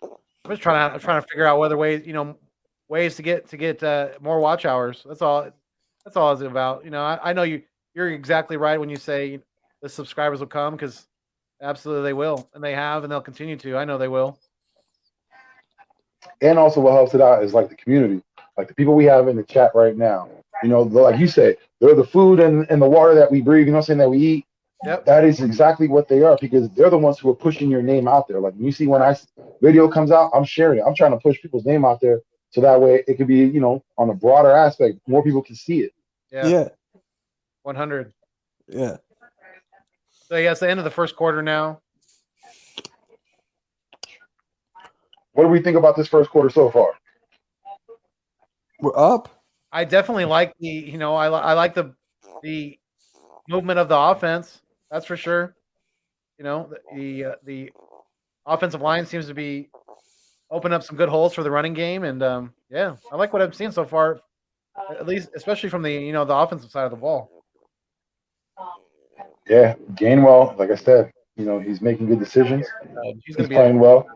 I'm just trying to figure out whether ways to get more watch hours. That's all it's about. I know you're exactly right when you say the subscribers will come, because absolutely they will, and they have, and they'll continue to. I know they will. And also what helps it out is like the community, like the people we have in the chat right now. Like you say, they're the food and the water that we breathe, that we eat. Yep. That is exactly what they are, because they're the ones who are pushing your name out there. Like when you see when video comes out, I'm sharing it. I'm trying to push people's name out there so that way it could be, on a broader aspect, more people can see it. Yeah. 100. Yeah. So yeah, it's the end of the first quarter now. What do we think about this first quarter so far? We're up. I definitely like I like the movement of the offense. That's for sure. The offensive line seems to be opening up some good holes for the running game, and I like what I'm seeing so far, at least, especially from the the offensive side of the ball. Yeah, Gainwell, like I said, he's making good decisions. He's playing well.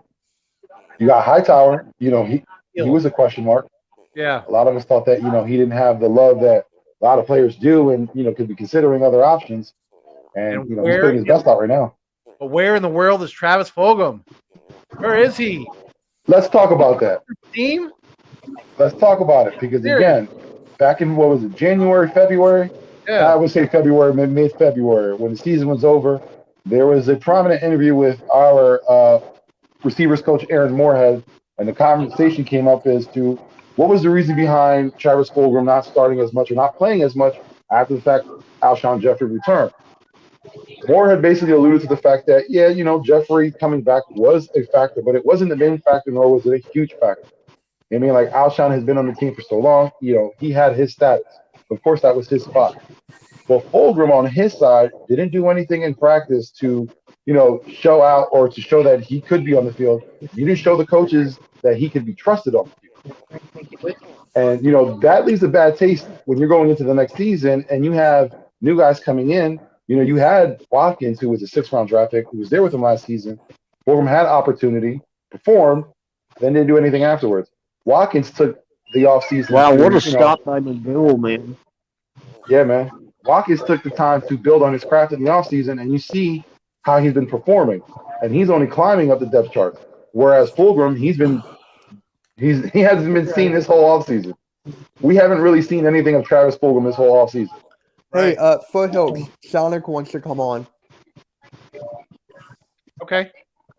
You got Hightower. He was a question mark. Yeah. A lot of us thought that he didn't have the love that a lot of players do, and could be considering other options. And he's putting his best out right now. But where in the world is Travis Fulgham? Where is he? Let's talk about that. Team? Let's talk about it, because again, back in what was it, January, February? Yeah. I would say February, mid-February, when the season was over, there was a prominent interview with our receivers coach Aaron Moorhead, and the conversation came up as to what was the reason behind Travis Fulgham not starting as much or not playing as much after the fact Alshon Jeffrey returned. Moorhead basically alluded to the fact that, Jeffrey coming back was a factor, but it wasn't the main factor, nor was it a huge factor. Like Alshon has been on the team for so long, he had his status. Of course, that was his spot. But Fulgham on his side didn't do anything in practice to, show out or to show that he could be on the field. He didn't show the coaches that he could be trusted on the field. And, that leaves a bad taste when you're going into the next season and you have new guys coming in. You had Watkins, who was a 6th-round draft pick, who was there with him last season. Fulgham had opportunity, performed, then didn't do anything afterwards. Watkins took the offseason. Wow, what a stop by McGill, man. Yeah, man. Watkins took the time to build on his craft in the offseason, and you see how he's been performing. And he's only climbing up the depth chart. Whereas Fulgham, he hasn't been seen this whole offseason. We haven't really seen anything of Travis Fulgham this whole offseason. Hey, Foothills, Sonic wants to come on. Okay.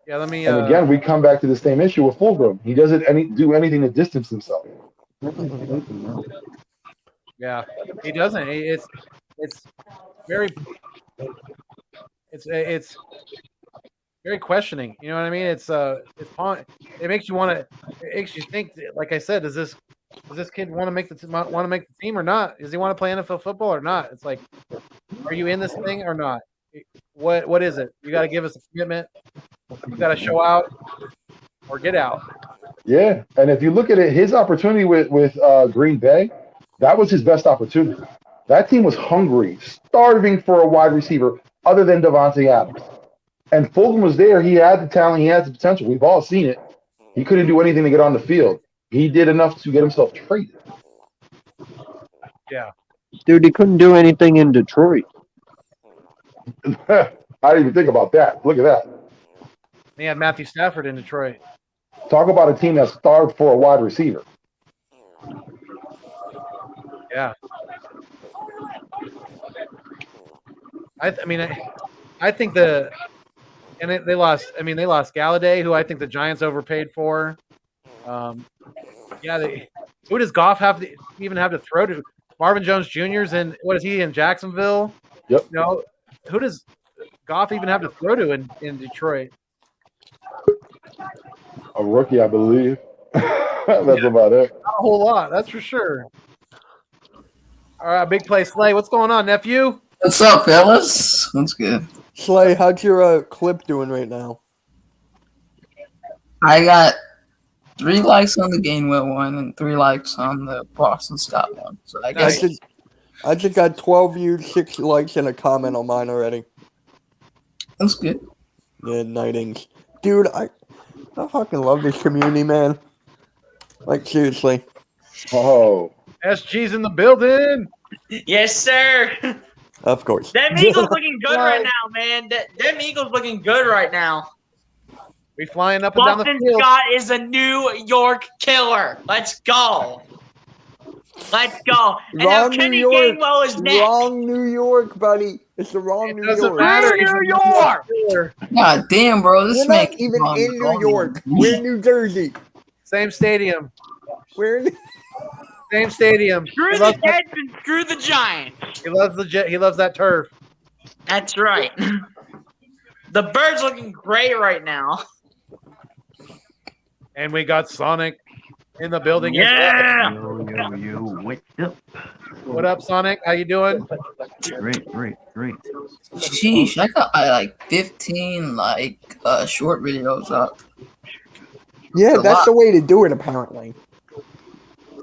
Yeah, let me. And again, we come back to the same issue with Fulgham. He doesn't do anything to distance himself. Yeah, he doesn't. It's very it's very questioning. You know what I mean? It makes you want to. It makes you think. Like I said, does this kid want to make the team or not? Does he want to play NFL football or not? It's like, are you in this thing or not? What is it? You got to give us a commitment. You got to show out or get out. Yeah, and if you look at it, his opportunity with Green Bay, that was his best opportunity. That team was hungry, starving for a wide receiver other than Devontae Adams. And Fulgham was there. He had the talent. He had the potential. We've all seen it. He couldn't do anything to get on the field. He did enough to get himself traded. Yeah. Dude, he couldn't do anything in Detroit. I didn't even think about that. Look at that. He had Matthew Stafford in Detroit. Talk about a team that starved for a wide receiver. Yeah. I think they lost. I mean, they lost Galladay, who I think the Giants overpaid for. Who does Goff even have to throw to? Marvin Jones Jr.'s in. What is he in Jacksonville? Yep. You know, who does Goff even have to throw to in Detroit? A rookie, I believe. That's about it. Not a whole lot, that's for sure. All right, big play Slay. What's going on, nephew? What's up, fellas? What's good? Slay, how's your clip doing right now? I got 3 likes on the Gainwell one and 3 likes on the Boston Scott one. So I guess I just got 12 views, 6 likes, and a comment on mine already. that's good. Yeah, nightings. Dude, I fucking love this community, man. Like, seriously. Oh. SG's in the building. Yes, sir. Of course. Them Eagles looking good right now, man. Them Eagles looking good right now. We flying up and down the Boston field. Scott is a New York killer. Let's go. Let's go. And now Wrong Kenny New York. Gainwell is next. Wrong New York, buddy. It's the wrong New Doesn't York. matter. He's New a York. killer. God damn, bro. This We're man not even in New York. We're in New Jersey. Same stadium. We're in Same stadium. Screw the Jets and screw the Giants. He loves the jet. He loves that turf. That's right. The Birds looking great right now. And we got Sonic in the building. Yeah. Yo, what's up? What up, Sonic? How you doing? Great. Sheesh, I got like 15 short videos up. Yeah, It's a that's lot. the way to do it, apparently.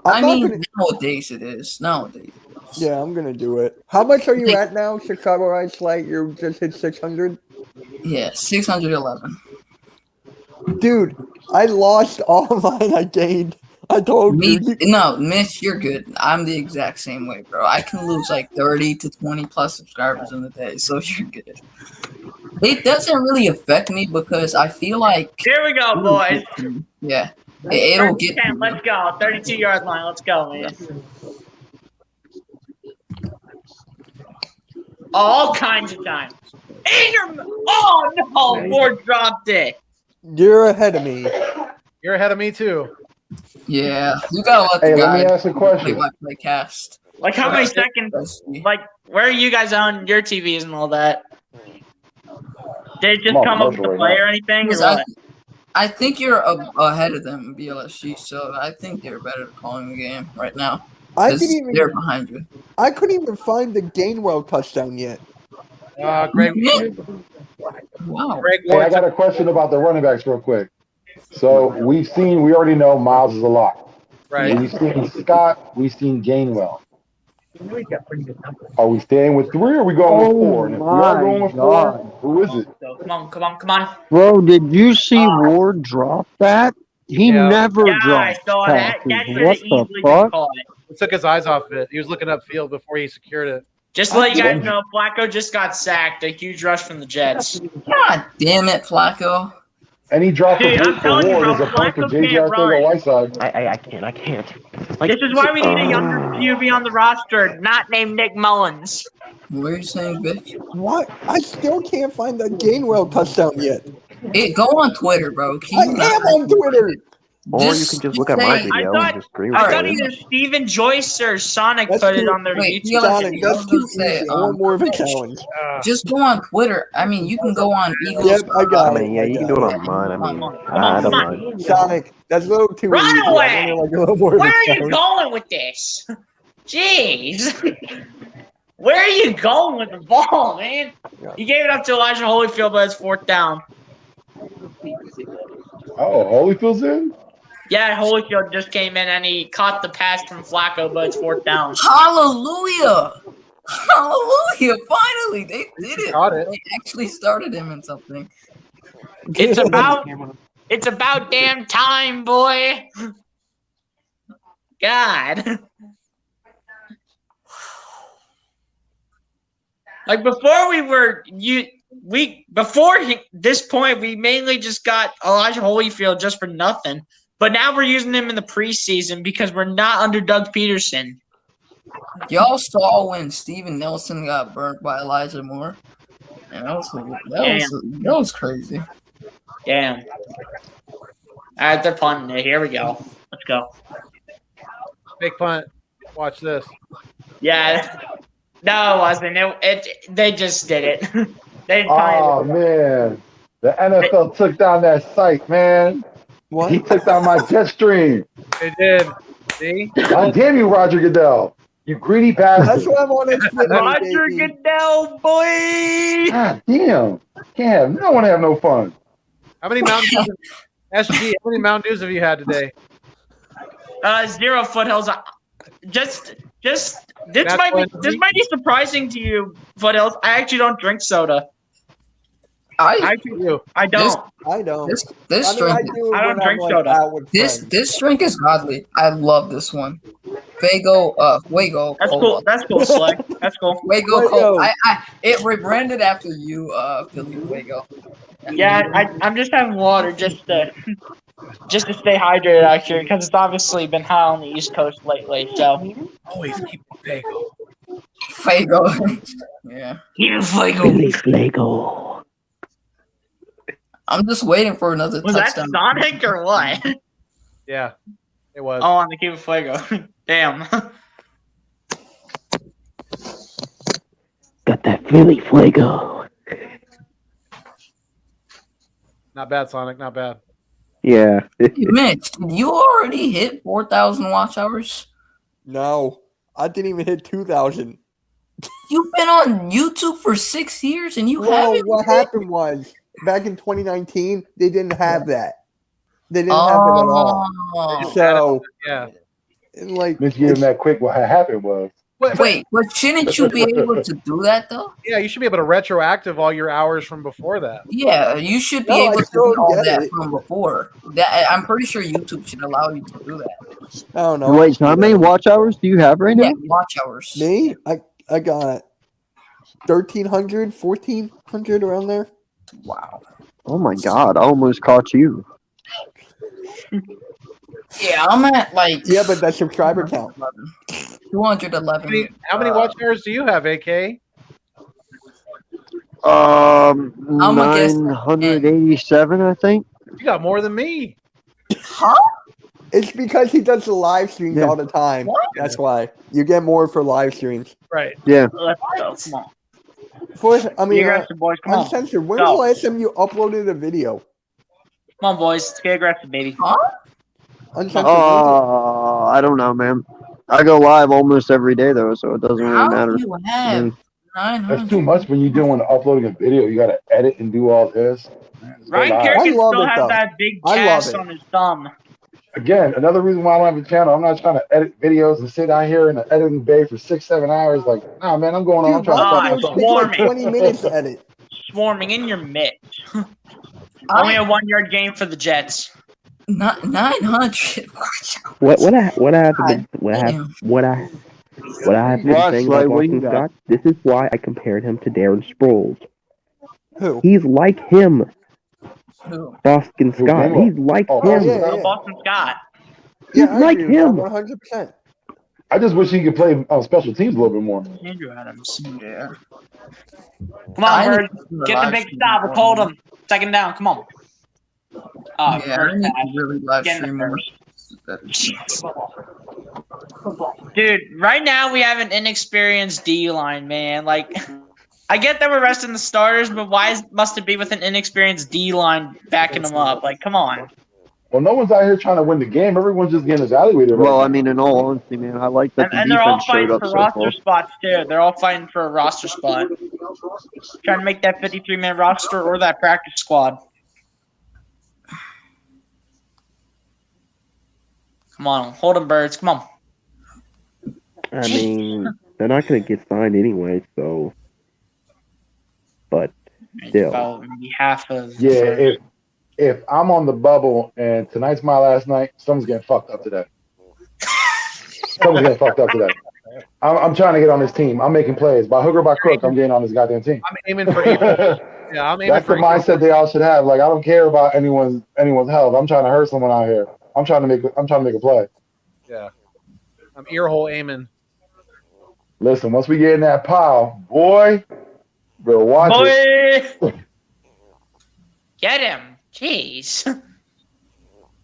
I I'm not mean, gonna- nowadays it is. Nowadays. Yeah, I'm gonna do it. How much are you Hey. at now? Chicago Ice Light, you just hit 600? Yeah, 611. Dude, I lost all mine I gained. I told you. No, Mitch, you're good. I'm the exact same way, bro. I can lose like 30 to 20 plus subscribers in a day, so you're good. It doesn't really affect me because I feel like Here we go, boys. yeah, it'll First get. and 10, let's go. 32-yard line. Let's go, man. All kinds of times. Oh, no. Ford dropped it. You're ahead of me. You're ahead of me too. Yeah, you gotta let Hey, the let me guy ask a question. play cast. Like, how many seconds? Like, where are you guys on your TVs and all that? Did it just I'm on come up with commercial the right play now. or anything? Or Because what? I think you're ahead of them in BLSG, so I think they're better at calling the game right now. I 'Cause didn't they're even. behind you. I couldn't even find the Gainwell touchdown yet. Greg. Wow. Greg Hey, I Ward. got a question about the running backs real quick. So we already know Miles is a lock. Right. We've seen Scott, we've seen Gainwell. Are we staying with 3 or are we going with 4? And if we are going with 4, who is it? So, come on. Bro, did you see Ward drop that? He Yeah. never Yeah, I dropped saw that. passes. That should What have the easily been fuck? caught. He took his eyes off of it. He was looking upfield before he secured it. Just to let you guys know, Flacco just got sacked. A huge rush from the Jets. God damn it, Flacco. And he dropped Dude, a I'm boot for telling you, Ward bro, as a point for Flacco JJ can't Arcega run. Whiteside. I can't. Like, This is why we need a younger QB on the roster, not named Nick Mullins. What are you saying, bitch? What? I still can't find the Gainwell touchdown yet. Go on Twitter, bro. Can I you am not- on Twitter. Or you can just look at my say- video and just agree with I thought it. either Steven Joyce or Sonic That's put it too- on their Wait, YouTube Sonic, video. that's too easy. I want more of a challenge. Just go on Twitter. I mean, you can go on Eagles. Yep, I got I mean, yeah, you can do it on mine. I mean, I don't mind. Sonic, that's a little too Run easy. I away! want like a little more of a Where are you challenge. going with this? Jeez. Where are you going with the ball, man? You gave it up to Elijah Holyfield, but it's 4th down. Oh, Holyfield's in? Yeah, Holyfield just came in and he caught the pass from Flacco, but it's 4th down. Hallelujah! Hallelujah! Finally, they did it. Caught it. They actually started him in something. It's about damn time, boy. God. Like before this point, we mainly just got Elijah Holyfield just for nothing. But now we're using him in the preseason because we're not under Doug Peterson. Y'all saw when Steven Nelson got burnt by Elijah Moore? And that was crazy. Damn. All right, they're punting it. Here we go. Let's go. Big punt. Watch this. Yeah. No, it wasn't. They just did it. They Oh, man. The NFL took down that site, man. What? He took down my jet stream. They did. See? God damn you, Roger Goodell. You greedy That's bastard. what I'm on Xfinity, Roger baby. Goodell, boy. God damn. No one have no fun. How many Mountain Dews? SG, how many Mountain Dews have you had today? 0 Foothills. This That's might be surprising to you, Foothills. I actually don't drink soda. I don't. I don't. This I mean, I drink, do I don't when drink I'm, soda. out with this friends. this drink is godly. I love this one. Fuego. That's Cola. cool. That's cool, Slick. That's cool. Fuego Cola. It rebranded after you, Philly Fuego. Yeah, I'm just having water just to stay hydrated, actually, because it's obviously been hot on the East Coast lately. So Always keep the Fuego. Yeah. you Fuego. Lego. I'm just waiting for another Was that touchdown. Sonic or what? Yeah, it was. Oh, on the Cuba Fuego. Damn. Got that Philly Fuego. Not bad, Sonic. Not bad. Yeah. Mitch, did you already hit 4,000 watch hours? No, I didn't even hit 2,000. You've been on YouTube for 6 years and you Well, haven't. what happened was back in 2019 they didn't have that. They didn't have it at all. Oh. So Yeah. and like Mitch gave him that quick. What happened was. Wait, but shouldn't you be able to do that though? Yeah, you should be able to retroactive all your hours from before that. Yeah, you should be No, I able to still do all get that it. from before. That I'm pretty sure YouTube should allow you to do that. I don't know. Wait, so how many watch hours do you have right now? Yeah, watch hours. Me? I got 1,300, 1,400 around there. Wow. Oh my god, I almost caught you. Yeah, I'm at like Yeah, but that subscriber count. 211. How many watch hours do you have, AK? I'm gonna guess 987, I think. You got more than me. Huh? It's because he does the live streams Yeah. all the time. What? That's why you get more for live streams. Right. Yeah. Let's go. Come on. I mean, You aggressive, boys. Come on. Uncensored. When Go. was the last time you uploaded a video? Come on, boys. Let's get aggressive, baby. Uncensored. I don't know, man. I go live almost every day though, so it doesn't really How matter. do you have Mm. 900? That's too much when you're doing uploading a video. You got to edit and do all this. Ryan Live. Kerr I can love still it, have though. that big I love cast it. on his thumb. Again, another reason why I don't have a channel. I'm not trying to edit videos and sit out here in the editing bay for 6-7 hours. Like, nah, man, I'm going on. I'm Dude, trying to Oh, talk I my was talk. It takes like warming. 20 minutes to edit. Swarming in your mitt. Only a 1 yard game for the Jets. Not 900. What I have God been what I damn. have been Ross, saying like, about what do you Boston got? Scott. This is why I compared him to Darren Sproles. Who? He's like him, Who? Boston Who, Scott. Bama? He's like Oh, him. yeah, Little yeah. Boston Scott. Yeah, He's like agree with him. that 100%. I just wish he could play on special teams a little bit more. Andrew Adams. Yeah. Come on, Bird. Get the big stop. We'll hold him. Second down. Come on. Yeah, I first need half. to really live Get in the stream more. Dude, right now we have an inexperienced D line, man. Like, I get that we're resting the starters, but why must it be with an inexperienced D line backing them up? Like, come on. Well, no one's out here trying to win the game. Everyone's just getting evaluated right Well, now. I mean, in all honesty, man, I like that the And they're all defense showed fighting up for so roster far. spots too. They're all fighting for a roster spot. Trying to make that 53-man roster or that practice squad. Come on, hold them, birds. Come on. I mean, they're not going to get signed anyway, so. But still. About maybe half of. Yeah, if I'm on the bubble and tonight's my last night, someone's getting fucked up today. Someone's getting fucked up today. I'm trying to get on this team. I'm making plays. By hook or by crook, I'm getting on this goddamn team. I'm aiming for April. Yeah, I'm aiming That's the for mindset they all should have. Like, I don't care about anyone's health. I'm trying to hurt someone out here. I'm trying to make a play. Yeah, I'm earhole aiming. Listen, once we get in that pile, boy, better watch it. Boy! Get him. Jeez.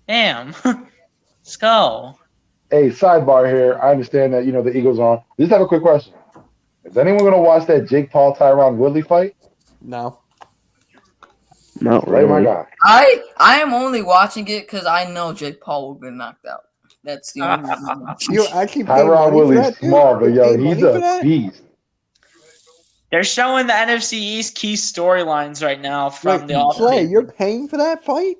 Damn. Let's go. Hey, sidebar here. I understand that, the Eagles are on. Just have a quick question. Is anyone going to watch that Jake Paul, Tyron Woodley fight? No. Not Right, my really. guy. I am only watching it because I know Jake Paul will get knocked out. That's the only reason. I'm watching You it. actually paid Tyron money for Woodley's that, dude? small, but You yo, paid he's money for a that? beast. They're showing the NFC East key storylines right now from the Slay, offseason. you're paying for that fight?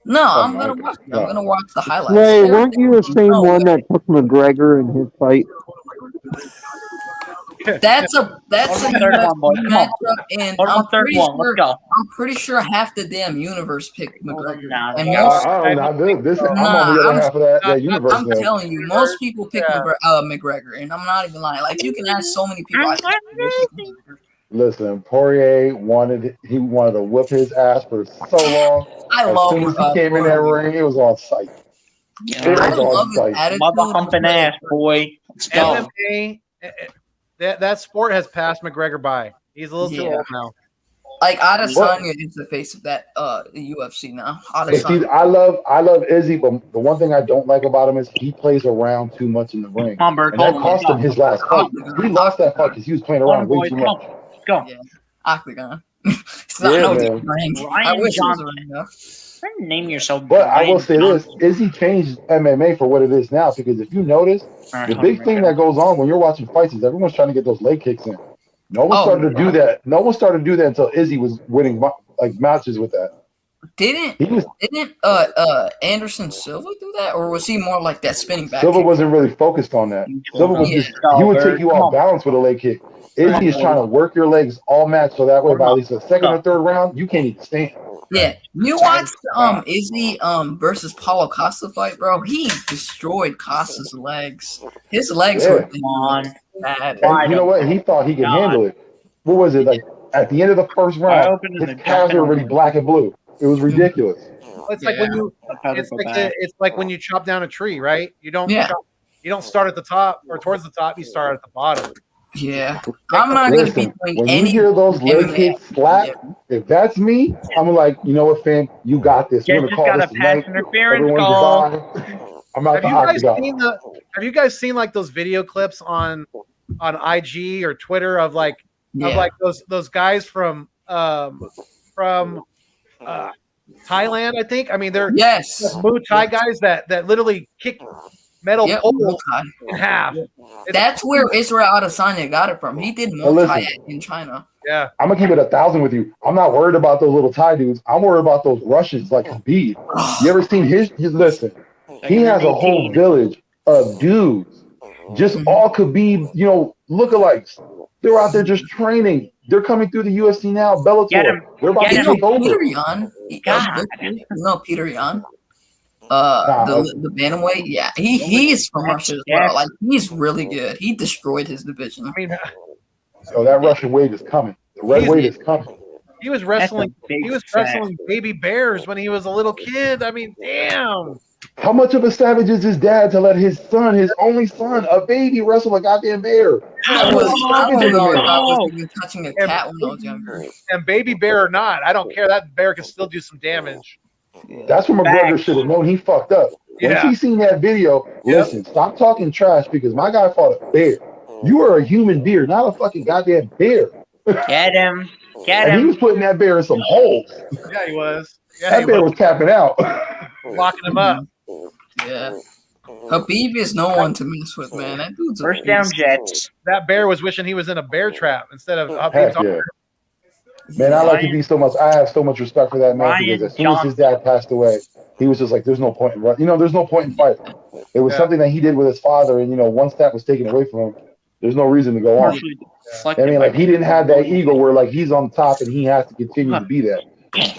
No, Oh I'm my gonna watch it. God. I'm gonna watch the highlights. Ray, Everything- weren't you the same no, one that took McGregor in his fight? That's a Hold on, third one, boy. Come on. matchup, and Hold on, third one. Let's go. I'm pretty sure half the damn universe picked McGregor. Nah, And nah. most, I don't know. This, I'm Nah, on the other I'm- half of that universe. I'm man. telling you, most people pick Yeah. McGregor, and I'm not even lying. Like, you can ask so many people. I think they pick McGregor. Listen, Poirier wanted to whip his ass for so long. I As love soon as he came in that ring, it was on sight. Yeah. It I was love on his sight. attitude. Mother humping ass, boy. Let's go. MMA, that sport has passed McGregor by. He's a little too Yeah. old now. Like, Adesanya is the face of that UFC now. Hey, see, Adesanya. I love Izzy, but the one thing I don't like about him is he plays around too much in the ring. Come on, Bert. And that Hold cost on. him his last fight. He lost that fight because he was playing Hold on, around way boys. too Come much. on. Let's go. Yeah. Octagon. It's not Yeah, no man. big ring. I Ryan wish it was a Johnson. ring, though. Name yourself. But I will Ryan say this: Johnson. Izzy changed MMA for what it is now. Because if you notice, All right, the hold big on, thing right that goes on when you're watching fights is everyone's trying to get those leg kicks in. No one Oh, started to do that. No one started to do that until Izzy was winning matches with that. Didn't He was Anderson Silva do that, or was he more like that spinning back? Silva kick? wasn't really focused on that. Silva was Yeah. just he would take you Come off on. balance with a leg kick. Come on, Izzy is boys. trying to work your legs all match so that way Hold by on. at least the second or third round you can't even stand. Yeah, you watched Izzy versus Paulo Costa fight, bro. He destroyed Costa's legs. His legs Yeah. were Come on. bad. And you know what? He thought he could God. handle it. What was it like at the end of the first Wide round? open and His then calves jumping were already over. black and blue. It was ridiculous. It's like when you it's like when you chop down a tree, right? You don't start at the top or towards the top, you start at the bottom. Yeah, I'm not gonna be Listen, doing when you any hear those leg MMA. kicks slap, if that's me, I'm like, you know what, fam? You got this. Yeah, We're gonna just call got this a pass tonight. interference Everyone call. goodbye. I'm out Have the you guys octagon. seen Have you guys seen like those video clips on IG or Twitter of like those guys from Thailand? I think. I mean, they're Muay Thai guys that literally kick metal poles in half. That's where Israel Adesanya got it from. He did But Muay Thai listen. in China. Yeah, I'm gonna keep it 1,000 with you. I'm not worried about those little Thai dudes. I'm worried about those Russians like Khabib. You ever seen his listen? He has a whole village of dudes, just all Khabib, lookalikes. They're out there just training. They're coming through the UFC now, Bellator. They're about to take over. Peter Yan. No, Peter Yan. The bantamweight, yeah, he is from Russia as well. Like, he's really good. He destroyed his division. I mean, So that Russian wave is coming. The red wave is coming. he was wrestling. He was wrestling baby bears when he was a little kid. I mean, damn. How much of a savage is his dad to let his son, his only son, a baby, wrestle a goddamn bear? I don't know if I was even touching a cat when I was younger. And baby bear or not, I don't care. That bear can still do some damage. That's what McGregor should have known. He fucked up. Once he seen that video, listen, stop talking trash because my guy fought a bear. You are a human bear, not a fucking goddamn bear. Get him. Get And him. he was putting that bear in some holes. Yeah, he was. Yeah, That bear was tapping out. locking him up. Yeah. Habib is no one to mess with, man. That dude's a First down beast. Jets. That bear was wishing he was in a bear trap instead of Heck yeah. Man, I like Habib so much. I have so much respect for that man because as soon as his dad passed away, he was just like, "There's no point in there's no point in fighting." It was something that he did with his father, and once that was taken away from him, there's no reason to go on. I mean, like he didn't have that ego where like he's on top and he has to continue to be that.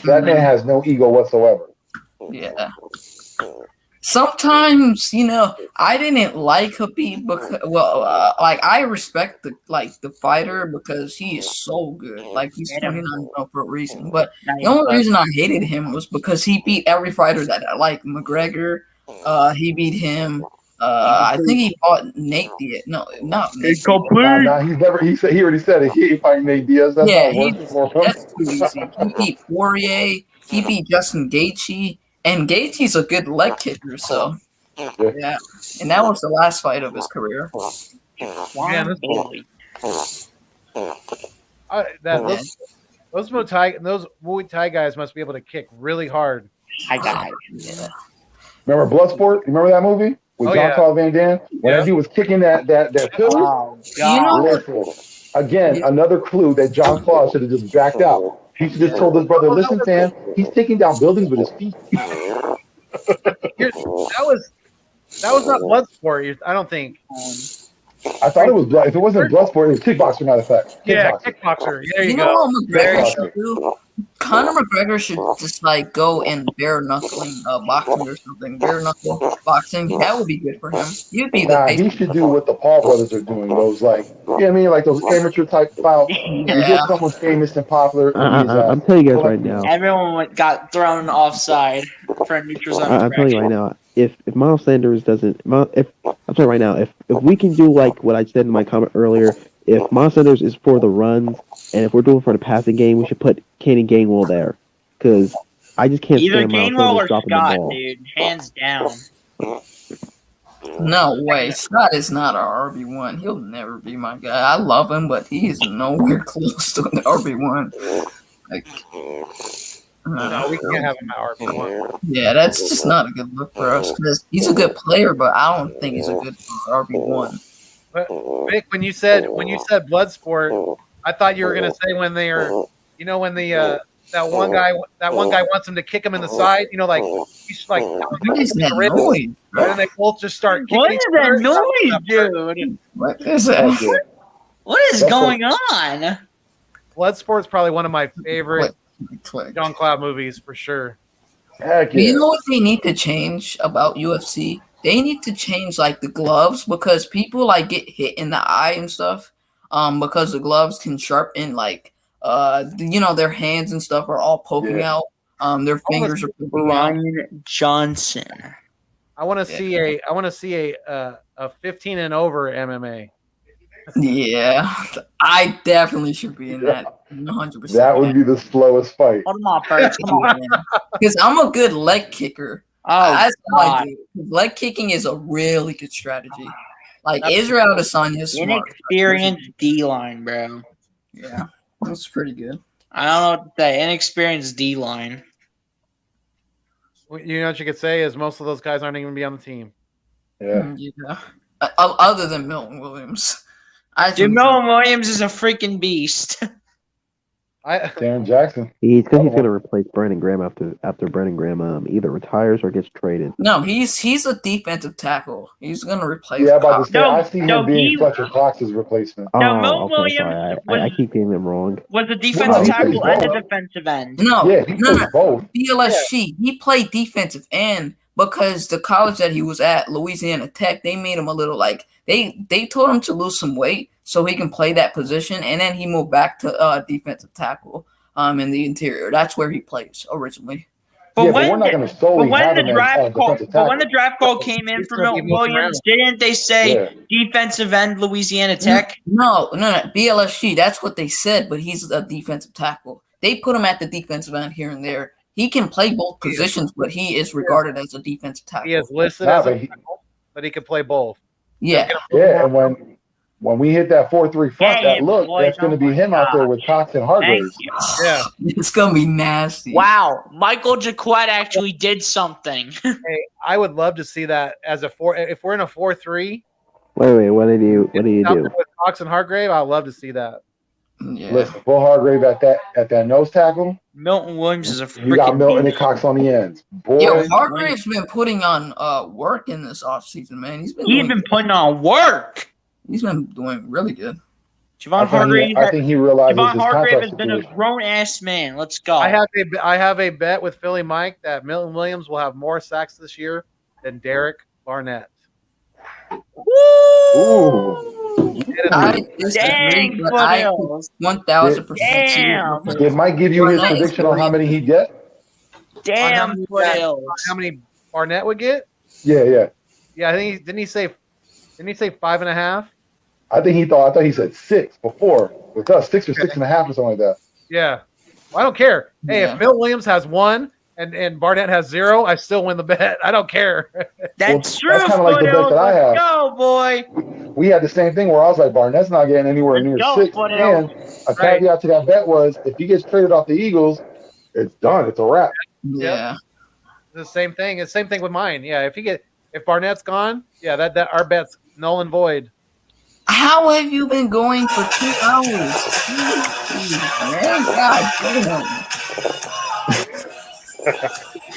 That man has no ego whatsoever. Yeah. Sometimes, I didn't like Habib because, I respect the fighter because he is so good. Like he's 29 for a reason. But the only reason I hated him was because he beat every fighter that I like. McGregor, he beat him. I think he fought Nate Diaz. No, not Nate. Nah, he's never. He already said it. He ain't fighting Nate Diaz. That's not working for him. That's too easy. He beat Poirier. He beat Justin Gaethje. And Gaethje's a good leg kicker, so yeah. And that was the last fight of his career. Man, those Muay Thai guys must be able to kick really hard. I got it. Yeah. Remember Bloodsport? Remember that movie with Jean-Claude Van Damme? When that dude was kicking that pillar? Oh, God. Again, another clue that Jean-Claude should have just backed out. He should have told his brother, "Listen, Sam, he's taking down buildings with his feet." That was not Bloodsport. I don't think. I thought it was blood. If it wasn't Bloodsport, it was Kickboxer, matter of fact. Kickboxer. There you go. What McGregor should do? Conor McGregor should just go in bare knuckling boxing or something. Bare knuckle boxing. That would be good for him. He'd be he should do what the Paul brothers are doing. Those like those amateur type bouts. You get someone famous and popular. I'm telling you guys right now. Everyone got thrown offside for a neutral zone. I'm telling you right now. If Miles Sanders doesn't, if we can do like what I said in my comment earlier, if Miles Sanders is for the runs and if we're doing for the passing game, we should put Kenny Gainwell there because I just can't either stand Miles Gainwell Sanders or dropping Scott, the ball. dude, hands down. No way. Scott is not our RB1. He'll never be my guy. I love him, but he's nowhere close to an RB1. No, we can't have him at RB1. Yeah, that's just not a good look for us because he's a good player, but I don't think he's a good RB1. But Vic, when you said Bloodsport, I thought you were gonna say when they are, when the that one guy wants him to kick him in the side, like he's like, what is that noise? And then they both just start kicking What each is that other. noise, dude? What is that? What is going on? Bloodsport's probably one of my favorite Jean-Claude movies for sure. Heck yeah. You know what they need to change about UFC? They need to change the gloves because people get hit in the eye and stuff. Because the gloves can sharpen their hands and stuff are all poking out. Their fingers are poking out. Ryan Johnson. I want to see a 15 and over MMA. Yeah, I definitely should be in that 100%. That would be the slowest fight. Hold on first. Come on. Because I'm a good leg kicker. Oh, That's what I God. do. Leg kicking is a really good strategy. Israel Adesanya is smart. Inexperienced D-line, bro. Yeah, that's pretty good. I don't know what to say. Inexperienced D-line. You know what you could say is most of those guys aren't even gonna be on the team. Yeah. Other than Milton Williams. Milton Williams is a freaking beast. Darren Jackson. He's going to replace Brandon Graham after Brandon Graham either retires or gets traded. No, he's a defensive tackle. He's going to replace. Yeah, about to say, I see him being Fletcher Cox's replacement. Milton Okay, sorry. I keep getting them wrong. Was a defensive tackle and a defensive end. No, both. BLSG. He played defensive end because the college that he was at, Louisiana Tech, they made him a little they told him to lose some weight so he can play that position, and then he moved back to defensive tackle in the interior. That's where he plays originally. But when the draft call came in for Milton Williams, didn't they say defensive end Louisiana Tech? No, BLSG. That's what they said, but he's a defensive tackle. They put him at the defensive end here and there. he can play both positions, but he is regarded as a defensive tackle. He is listed Nah, as a but tackle, but he can play both. Yeah. Yeah, and when we hit that 4-3 front, Dang that it, look, boys. that's going to Oh be my him out there God. with Cox and Thank Hargrave. you. Yeah. It's gonna be nasty. Wow, Michael Jaquette actually did something. Hey, I would love to see that as a 4. If we're in a 4-3, Wait, what did you out do? there with Cox and Hargrave, I'd love to see that. Yeah. Listen, Bull Hargrave at that nose tackle. Milton Williams is a You got freaking Milton and beast. Cox on the ends. Boy, Yo, Hargrave's been putting on work in this offseason, man. He's been putting on work. He's been doing really good. Javon Hargrave. I think he realizes Javon his Hargrave contract has been a situation. grown ass man. Let's go. I have a bet with Philly Mike that Milton Williams will have more sacks this year than Derek Barnett. Ooh. I disagree, but I 1,000% Damn. Did Mike give you his Barnett is prediction on how many he get? Damn, how many Barnett would get? Yeah. Yeah, I think didn't he say 5.5? I thought he said 6 before. With us, 6 or 6.5 or something like that. Yeah. Well, I don't care. Hey, Yeah. if Phil Williams has 1 and Barnett has 0, I still win the bet. I don't care. That's Well, true. that's kinda like the bet Foothills. that I have. Let's go, boy. We had the same thing where I was like, Barnett's not getting anywhere near Let's go, 6. Foothills. And a caveat to that bet was if he gets traded off the Eagles, it's done. It's a wrap. Yeah. The same thing. It's the same thing with mine. Yeah, if Barnett's gone, yeah, that our bet's null and void. How have you been going for 2 hours? Jeez, man, God damn.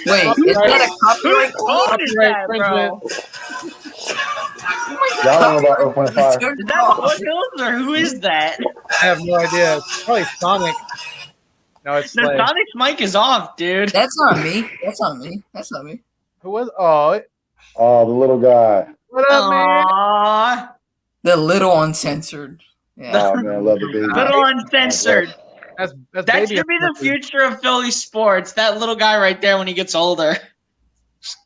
Wait, is that a copyright? Copyright infringement. Y'all don't know about Earth, Wind, and Fire. Is that Foothills or who is that? I have no idea. It's probably Sonic. No, it's The Slay. Sonic's mic is off, dude. That's not me. That's not me. That's not me. Who was? Oh, Oh, the little guy. what up, man? Aww. The little uncensored. Yeah. Oh, man, I love the baby. Little Uncensored. That's That baby should be the Uncensored. future of Philly sports. That little guy right there when he gets older.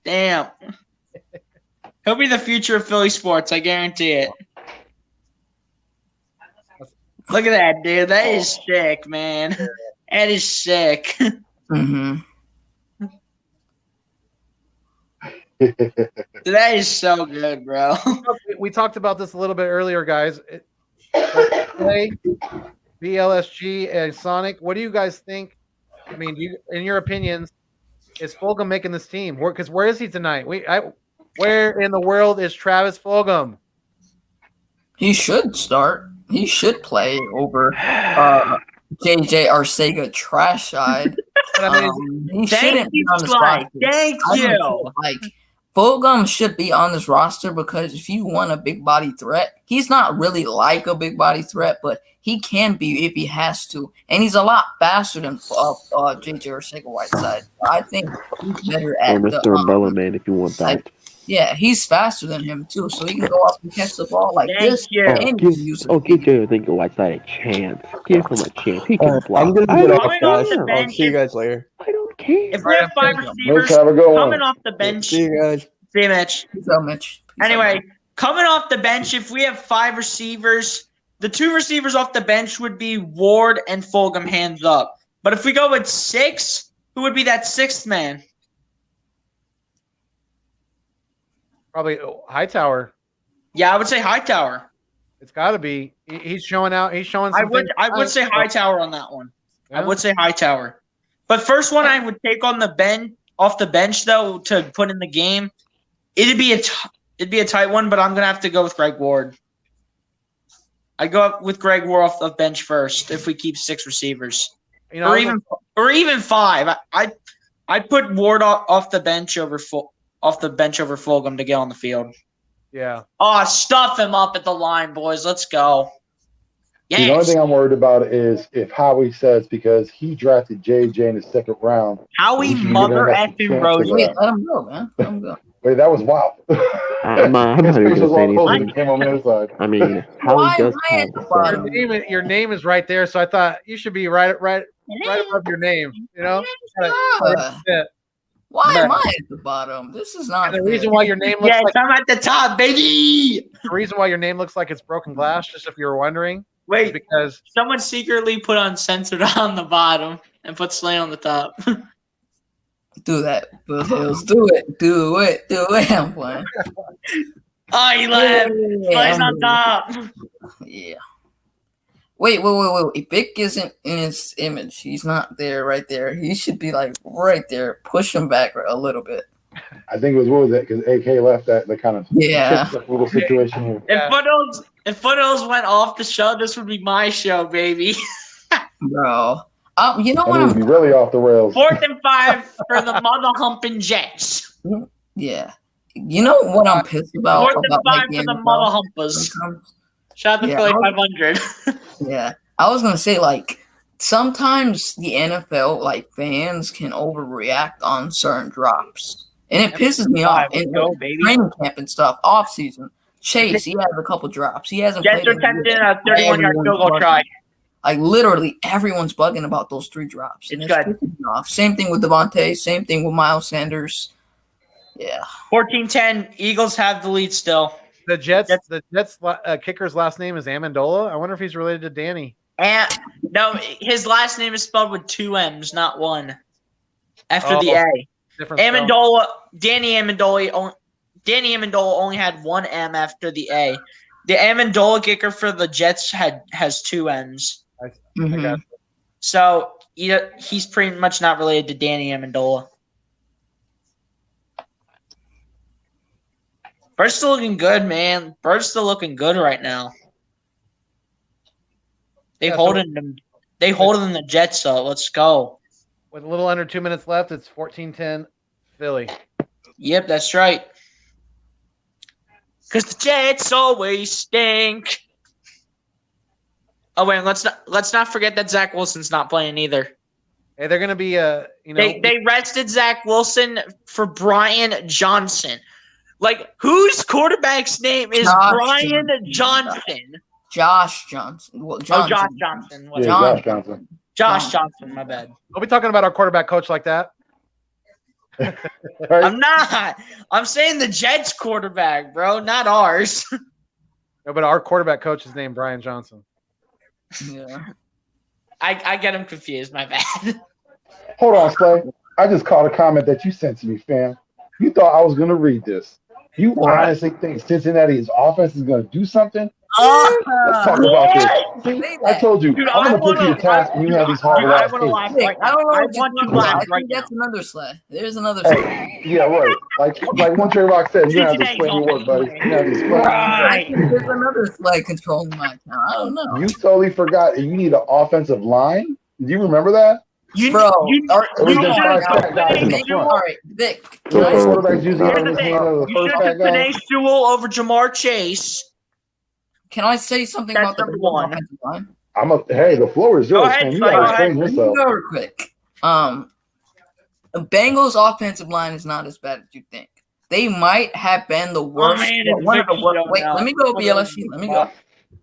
Damn. He'll be the future of Philly sports. I guarantee it. Look at that, dude. That is sick, man. That is sick. Mm-hmm. That is so good, bro. We talked about this a little bit earlier, guys. Slay, BLSG, and Sonic. What do you guys think? I mean, in your opinions, is Fulgham making this team? Because where is he tonight? Where in the world is Travis Fulgham? He should start. He should play over JJ Arcega trash side. But I mean, He Thank shouldn't be you, on this Sly. roster. Thank I don't you. know, like Fulgham should be on this roster because if you want a big body threat, he's not really like a big body threat, but he can be if he has to, and he's a lot faster than JJ Arcega Whiteside. I think he's better Or at Mr. the Umbrella Man, if you want that. yeah, he's faster than him too, so he can go up and catch the ball like Thank this. you. And Give, use it. give Jay Think Whiteside a chance. Give him a chance. He can block. I'm gonna I get don't off, Coming off guys. the I'll bench, see you guys later. I don't care. If we have 5 Let's receivers have a go coming on. off the bench, See you guys. see you, Mitch. Peace out, Mitch. Peace out, Anyway, Mitch. coming off the bench, if we have 5 receivers, the 2 receivers off the bench would be Ward and Fulgham, hands up. But if we go with 6, who would be that 6th man? probably Hightower. Yeah, I would say Hightower. It's got to be. He's showing out. He's showing. I Some would things say tonight. Hightower on that one. I Yeah. would say Hightower. But first one I would take on the bench off the bench though to put in the game. It'd be a tight one, but I'm gonna have to go with Greg Ward. I go up with Greg Ward off the bench first if we keep 6 receivers, You know, or even 5. I'd put Ward off the bench over Fulgham to get on the field. yeah. Oh, stuff him up at the line, boys. Let's go. The only Yes. thing I'm worried about is if Howie says because he drafted JJ in the 2nd round. Howie we should give mother him a effing chance Rose. to Wait, let him go, man. Let him go. Wait, that was wild. I'm not His even face was going to all say close when anything. he came on the other side. I mean, how Why he does am I at the have bottom? Your name is right there, so I thought you should be right above your name. You know. Yeah. Why am I at the bottom? This is not And the fair. reason why your name looks Yes, like I'm at the top, baby. the reason why your name looks like it's broken glass, just if you were wondering, is Wait, because someone secretly put Uncensored on the bottom and put Slay on the top. Do that, Hills. Do it. Do it. Do it. I'm playing. Oh, he left. Slay's on top. Yeah. Wait. If Vic isn't in his image, he's not there right there. He should be like right there. Push him back a little bit. I think it was, what was it? Because AK left that kind of little situation here. If Foothills went off the show, this would be my show, baby. Bro. You know And what? it would be really off the rails. 4th and 5 for the mother humping Jets. Yeah. You know what I'm pissed about? 4th and 5 for the mother humpers. Shout out to Philly 500. Yeah. I was gonna say, like, sometimes the NFL, like, fans can overreact on certain drops. And it pisses me off. In training camp and stuff, off season. Chase, he has a couple drops. He hasn't Jets played. are attempting a 31-yard field goal try. Like, literally, everyone's bugging about those 3 drops. And it's pissing me off. Same thing with Devontae. Same thing with Miles Sanders. Yeah. 14-10. Eagles have the lead still. The Jets kicker's last name is Amendola. I wonder if he's related to Danny. No, his last name is spelled with 2 M's, not 1. After the A. Amendola, Danny Amendola only had 1 M after the A. The Amendola kicker for the Jets has 2 M's. I got you. So he's pretty much not related to Danny Amendola. Bird's still looking good, man. Bird's still looking good right now. They holding the Jets up. Let's go. With a little under 2 minutes left, it's 14-10 Philly. Yep, that's right. Because the Jets always stink. Oh wait, let's not forget that Zach Wilson's not playing either. Hey, they're gonna be they rested Zach Wilson for Brian Johnson. Like, whose quarterback's name is Brian Johnson? Josh Johnson. Well, Josh Johnson. Josh Johnson. Josh Johnson, my bad. Don't be talking about our quarterback coach like that. I'm not. I'm saying the Jets quarterback, bro, not ours. No, but our quarterback coach is named Brian Johnson. Yeah. I get him confused, my bad. Hold on, Slay. I just caught a comment that you sent to me, fam. You thought I was going to read this. You honestly think Cincinnati's offense is going to do something? Let's talk about this. See, I told you, Dude, I'm going to put you to task when you have these hard I last want to laugh takes. right I now. don't know. I What want you to laugh I right think now. that's another slay. There's another slay. Hey, yeah, right. Like one Trey Rock said, you have to explain your work, buddy. You have to explain your work. I think there's another slay controlling my account. I don't know. You totally forgot you need an offensive line. Do you remember that? Bro, Or we just five fat guys in the front. all right, Vic. So the quarterback's usually Here's on the his thing. hand of the You first should fat have guy. Panay Sewell over Jamar Chase. Can I say something That's about the number one. offensive line? Hey, the floor is yours, ahead, man. You Slay, gotta go explain Let me yourself. go real quick. The Bengals' offensive line is not as bad as you think. They might have been the worst. One of the worst. Wait, let me go, BLSU. Let me go.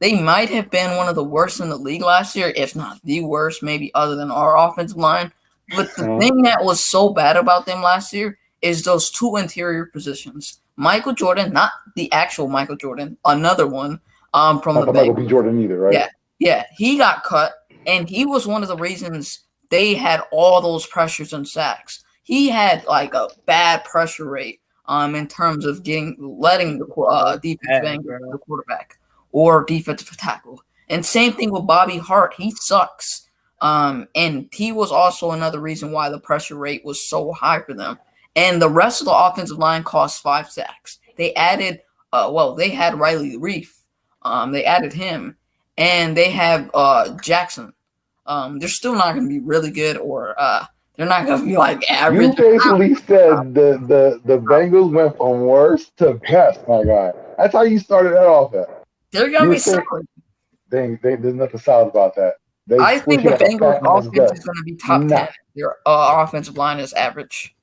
They might have been one of the worst in the league last year, if not the worst, maybe other than our offensive line. But the thing that was so bad about them last year is those 2 interior positions. Michael Jordan, not the actual Michael Jordan, another one from Not the Michael Bengals. B. Jordan either, right? Yeah, he got cut, and he was one of the reasons they had all those pressures and sacks. He had like a bad pressure rate in terms of letting the defense bang the quarterback or defensive tackle. And same thing with Bobby Hart. He sucks. And he was also another reason why the pressure rate was so high for them. And the rest of the offensive line cost 5 sacks. They added, they had Riley Reef. They added him. And they have Jackson. They're still not going to be really good, or they're not going to be like average. You basically said the Bengals went from worst to best, my guy. That's how you started that off at. They're going to be solid. There's nothing solid about that. I think the Bengals offense is going to be top 10. Their offensive line is average.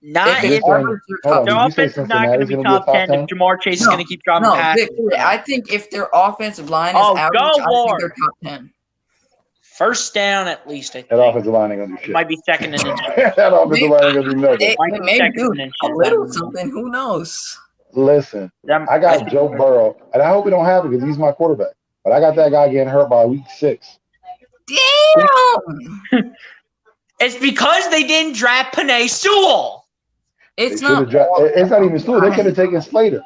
Not if their offense is not going to be top 10 if Jamar Chase is going to keep dropping passes. I think if their offensive line is average, I think they're top 10. First down at least, I think. That offensive line ain't going to do shit. Might be second in inches. That offensive line ain't going to do nothing. Maybe do a little something. Who knows? Listen, I got Joe Burrow, and I hope it don't happen because he's my quarterback. But I got that guy getting hurt by week 6. Damn! It's because they didn't draft Penei Sewell. It's They should have it's not even Sewell. They could have taken Slater.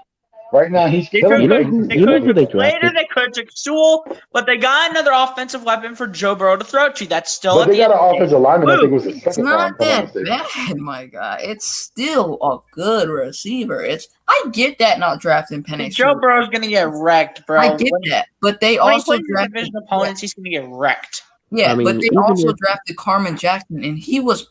Right now, he's They killing could it. have took Slater, they could have took Sewell, but they got another offensive weapon for Joe Burrow to throw to. That's still But at they the got end an of the day. offensive lineman. I think it was the It's second not round. if I'm that mistaken. bad, my guy. It's still a good receiver. I get that not drafting Penei Joe Sewell. Burrow's gonna get wrecked, bro. I get that, but they When he also plays his drafted division opponents, he's gonna get wrecked. Yeah, I mean, but they even also if- drafted Carmen Jackson, and he was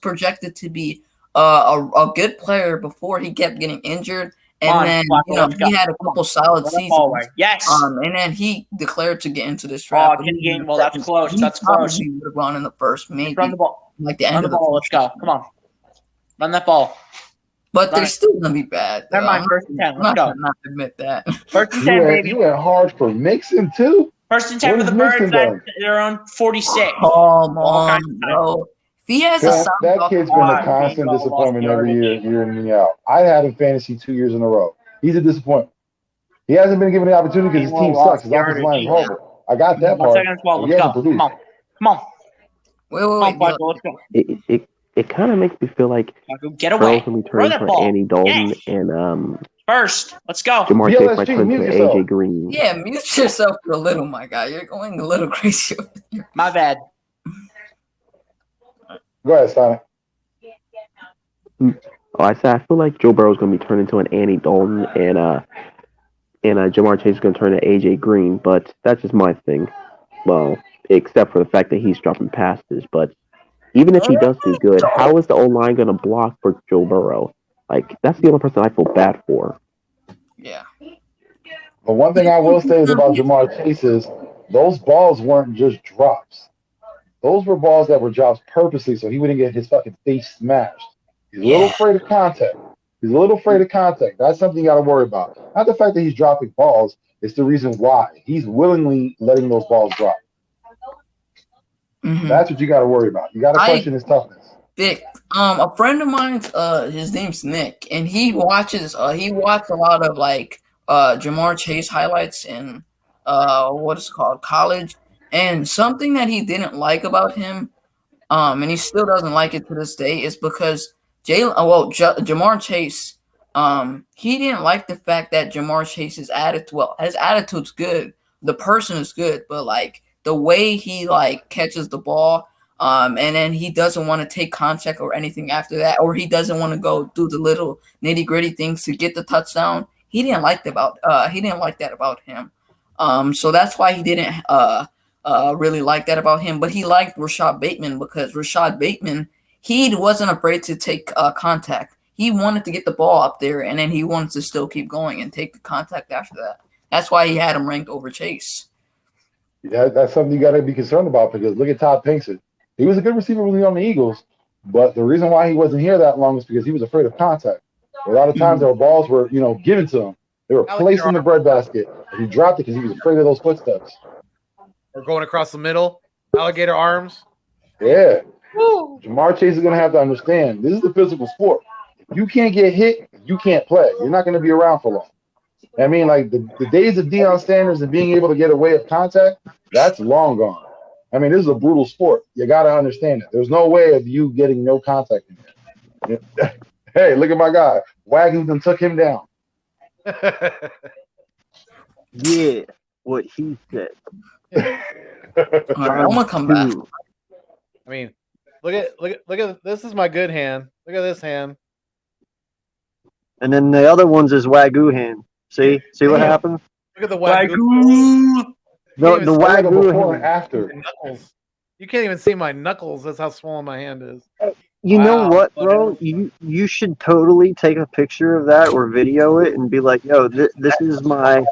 projected to be a good player before he kept getting injured, and Come on, then Flacco, let's he go. had a couple solid Run the ball away. seasons. Yes. And then he declared to get into this draft. Oh, but Kenny he was in the Gainwell, that's second. close. He That's close. probably would have gone in the first, maybe Run the ball. like the Run end the of the ball. Let's go. Come on. Run that ball. But Run they're it. still gonna be bad. Never mind. First and 10. I'm Let's not go. gonna not admit that. First and 10, baby. You went hard for Mixon too. First and 10 What for the has Birds Mixon at done? their own 46. Come All kinds on, of bro. If he has a That, sound that kid's been a line. constant Gainwell disappointment lost every yardage. year in and out. I had him fantasy 2 years in a row. He's a disappointment. He hasn't been given the opportunity because his team Gainwell sucks. His lost offensive line is yardage. horrible. I got that 1 part. second and 12. but he Let's go. hasn't Come produced. on. Come on. wait, Come on, look. Flacco. Let's go. it kind of makes me feel like Flacco, get Burrow's away. gonna be Throw turning that to ball. Andy Dalton Yes. and First. Let's go. Jamar Chase might BLSG, turn mute to yourself. AJ Green. Yeah, mute yourself for a little, my guy. You're going a little crazy over here. My bad. Go ahead, Sonic. I said I feel like Joe Burrow's gonna be turned into an Andy Dalton and Jamar Chase is gonna turn to AJ Green, but that's just my thing. Well, except for the fact that he's dropping passes, but even if he does do good, how is the O line gonna block for Joe Burrow? Like that's the only person I feel bad for. Yeah. But one thing I will say is about Jamar Chase is those balls weren't just drops. Those were balls that were drops purposely so he wouldn't get his fucking face smashed. He's a little afraid of contact. He's a little afraid of contact. That's something you got to worry about. Not the fact that he's dropping balls. It's the reason why. He's willingly letting those balls drop. Mhm. That's what you got to worry about. You got to question his toughness. Vic, a friend of mine's, his name's Nick, and he watched a lot of like Jamar Chase highlights in what is it called, college, and something that he didn't like about him, and he still doesn't like it to this day, is because Jamar Chase, he didn't like the fact that Jamar Chase's attitude. Well, his attitude's good, the person is good, but like the way he like catches the ball. And then he doesn't want to take contact or anything after that, or he doesn't want to go do the little nitty gritty things to get the touchdown. He didn't like that about him. So that's why he didn't really like that about him. But he liked Rashad Bateman because Rashad Bateman, he wasn't afraid to take contact. He wanted to get the ball up there, and then he wanted to still keep going and take the contact after that. That's why he had him ranked over Chase. Yeah, that's something you got to be concerned about because look at Todd Pinkston. He was a good receiver when he was on the Eagles, but the reason why he wasn't here that long is because he was afraid of contact. A lot of times, their balls were, given to him. They were placed in the breadbasket, and he dropped it because he was afraid of those footsteps. Or going across the middle, alligator arms. Yeah. Jamar Chase is going to have to understand this is a physical sport. If you can't get hit, you can't play. You're not going to be around for long. I mean, like the days of Deion Sanders and being able to get away with contact, that's long gone. I mean, this is a brutal sport. You got to understand it. There's no way of you getting no contact in here. Hey, look at my guy. Wagington took him down. Yeah, what he said. All right, I'm gonna come back. I mean, look at this is my good hand. Look at this hand. And then the other one's his Wagyu hand. See what happens? Look at the Wagyu. The Wagyu before hand. and after. Knuckles. You can't even see my knuckles. That's how swollen my hand is. You know Wow. what, bro? You should totally take a picture of that or video it and be like, "Yo, this is my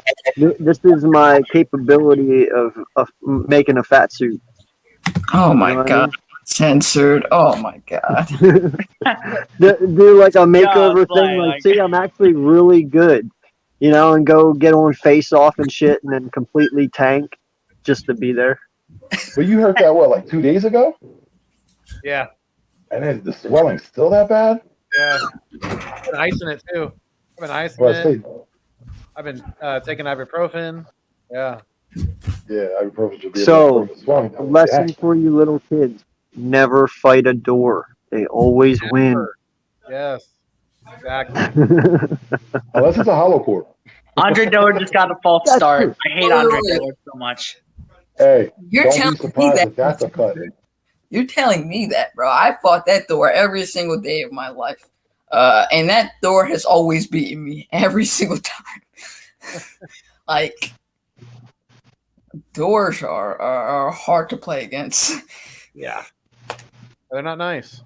capability of making a fat suit." Oh You my know what I god, mean? censored. Oh my god. Do like a makeover Yeah, thing, like- see, I'm actually really good, and go get on Face Off and shit, and then completely tank just to be there. But you heard that, like 2 days ago? Yeah. And then the swelling's still that bad? Yeah. I've been icing it too. I've been icing Well, I it. say, I've been taking ibuprofen. Yeah. yeah, ibuprofen should be So, a swelling. Lesson for you little kids: never fight a door. They always win. Yes, exactly. Unless it's a hollow port. Andre Dillard just got a false That's start. true. I hate Andre Dillard so much. Hey, You're don't be telling me surprised that. if that's a cut. You're telling me that, bro. I fought that door every single day of my life. And that door has always beaten me every single time. Like, doors are hard to play against. Yeah, they're not nice.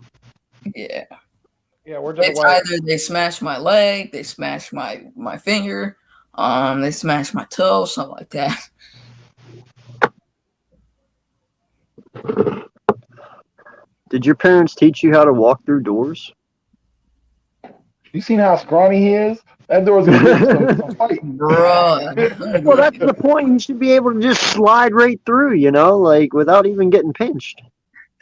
Yeah. Yeah, we're just It's either they smash my leg, they smash my finger, they smash my toe, something like that. Did your parents teach you how to walk through doors? You seen how scrawny he is? That door's gonna get some fight. Bro. Well, that's the point. You should be able to just slide right through, like without even getting pinched.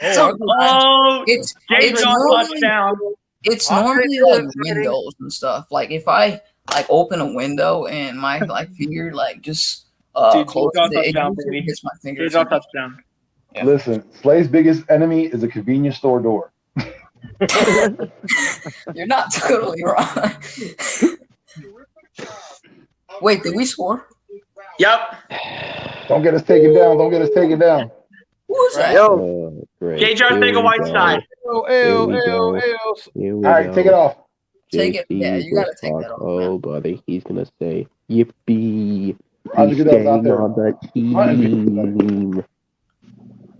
Oh, it's normally, touchdown. It's normally like windows and stuff. Like if I like open a window and my like finger like just closes it, it hits my finger. Touchdown. Yeah. Listen, Slay's biggest enemy is a convenience store door. You're not totally wrong. Wait, did we score? Yep. Don't get us taken down. Don't get us taken down. Who's that? Yo, Great. J-Jar, take a white side. Here we All right, go. take it off. Take it. Yeah, you gotta take JC that off. Oh, buddy, he's gonna say yippee. How'd He's you get those out staying there? on the team.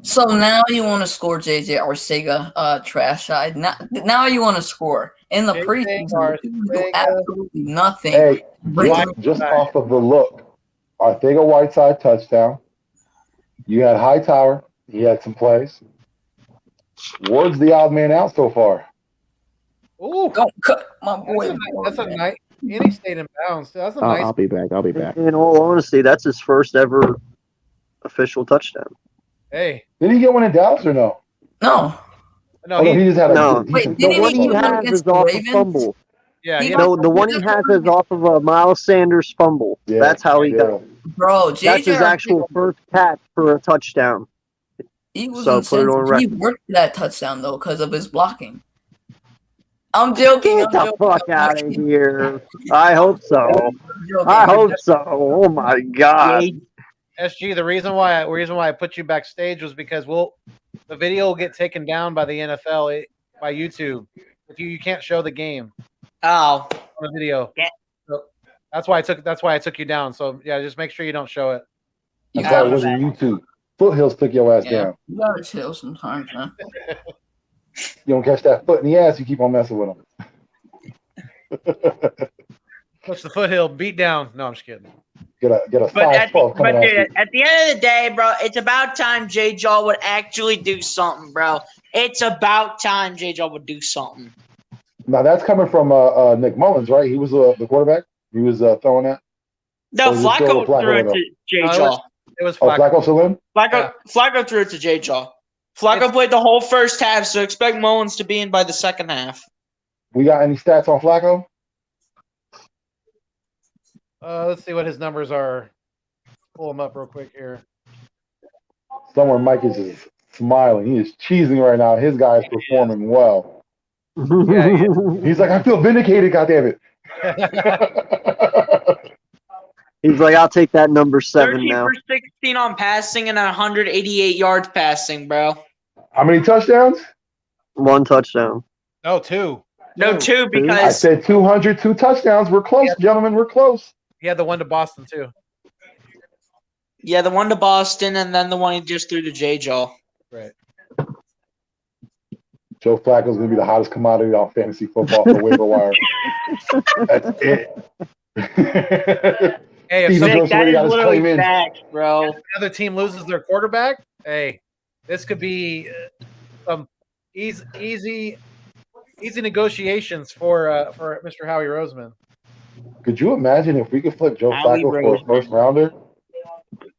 So now you want to score JJ or Sega trash side. Now you want to score. In the preseason, you do absolutely nothing. Hey, Bring just off of the look, Arthega Whiteside touchdown. You had Hightower. He had some plays. Ward's the odd man out so far. Ooh, don't cut my boy. That's a nice. And he stayed in bounds. That's a nice. I'll be back. I'll be back. in all honesty, that's his first ever official touchdown. Hey, Did he get one in Dallas or no? No. no, Oh, no, he just had a No. Wait, The didn't one he he get one has against is the off a Ravens? fumble. yeah, He he got- No, the one he has is off of a Miles Sanders fumble. Yeah, That's how he yeah. got. Bro, That's JJ his actual first catch for a touchdown. He was So put it on insensitive. He record. worked that touchdown though because of his blocking. I'm joking. Get the fuck out of here! I hope so. I hope so. Oh my god. SG. The reason why I put you backstage was because the video will get taken down by the NFL by YouTube if you can't show the game Oh. on the video. Yeah. So that's why I took you down. So yeah, just make sure you don't show it. You That's why it gotta, wasn't YouTube. Foothills took your ass yeah, down. you gotta chill sometimes, man. You don't catch that foot in the ass, you keep on messing with him. Push the foothill, beat down. No, I'm just kidding. Get a But, size at 12 the, coming but at dude, you. at the end of the day, bro, it's about time J Jaw would actually do something, bro. It's about time J Jaw would do something. Now that's coming from Nick Mullins, right? He was the quarterback. He was throwing that. No, Or is it still Flacco threw it though? to J No, Jaw. It was Oh, Flacco. Flacco still in? Flacco threw it to J Jaw. Flacco played the whole first half, so expect Mullins to be in by the second half. We got any stats on Flacco? Let's see what his numbers are. Pull them up real quick here. Somewhere Mike is just smiling. He is cheesing right now. His guy is performing well. Yeah, He's like, I feel vindicated, goddammit. He's like, I'll take that number 7 13 now. for 16 on passing and 188 yards passing, bro. How many touchdowns? 1 touchdown. No, 2. No, 2 I because said 202 touchdowns. We're close, gentlemen. We're close. He had the one to Boston too. yeah, the one to Boston and then the one he just threw to J Jaw. Right. Joe Flacco's going to be the hottest commodity on fantasy football for waiver wire. That's it. Hey, if Steven some- Jones That already got is his claim literally in. facts, bro. another team loses their quarterback, hey, this could be some easy negotiations for Mr. Howie Roseman. Could you imagine if we could flip Joe Howie Flacco for a Roseman. first rounder?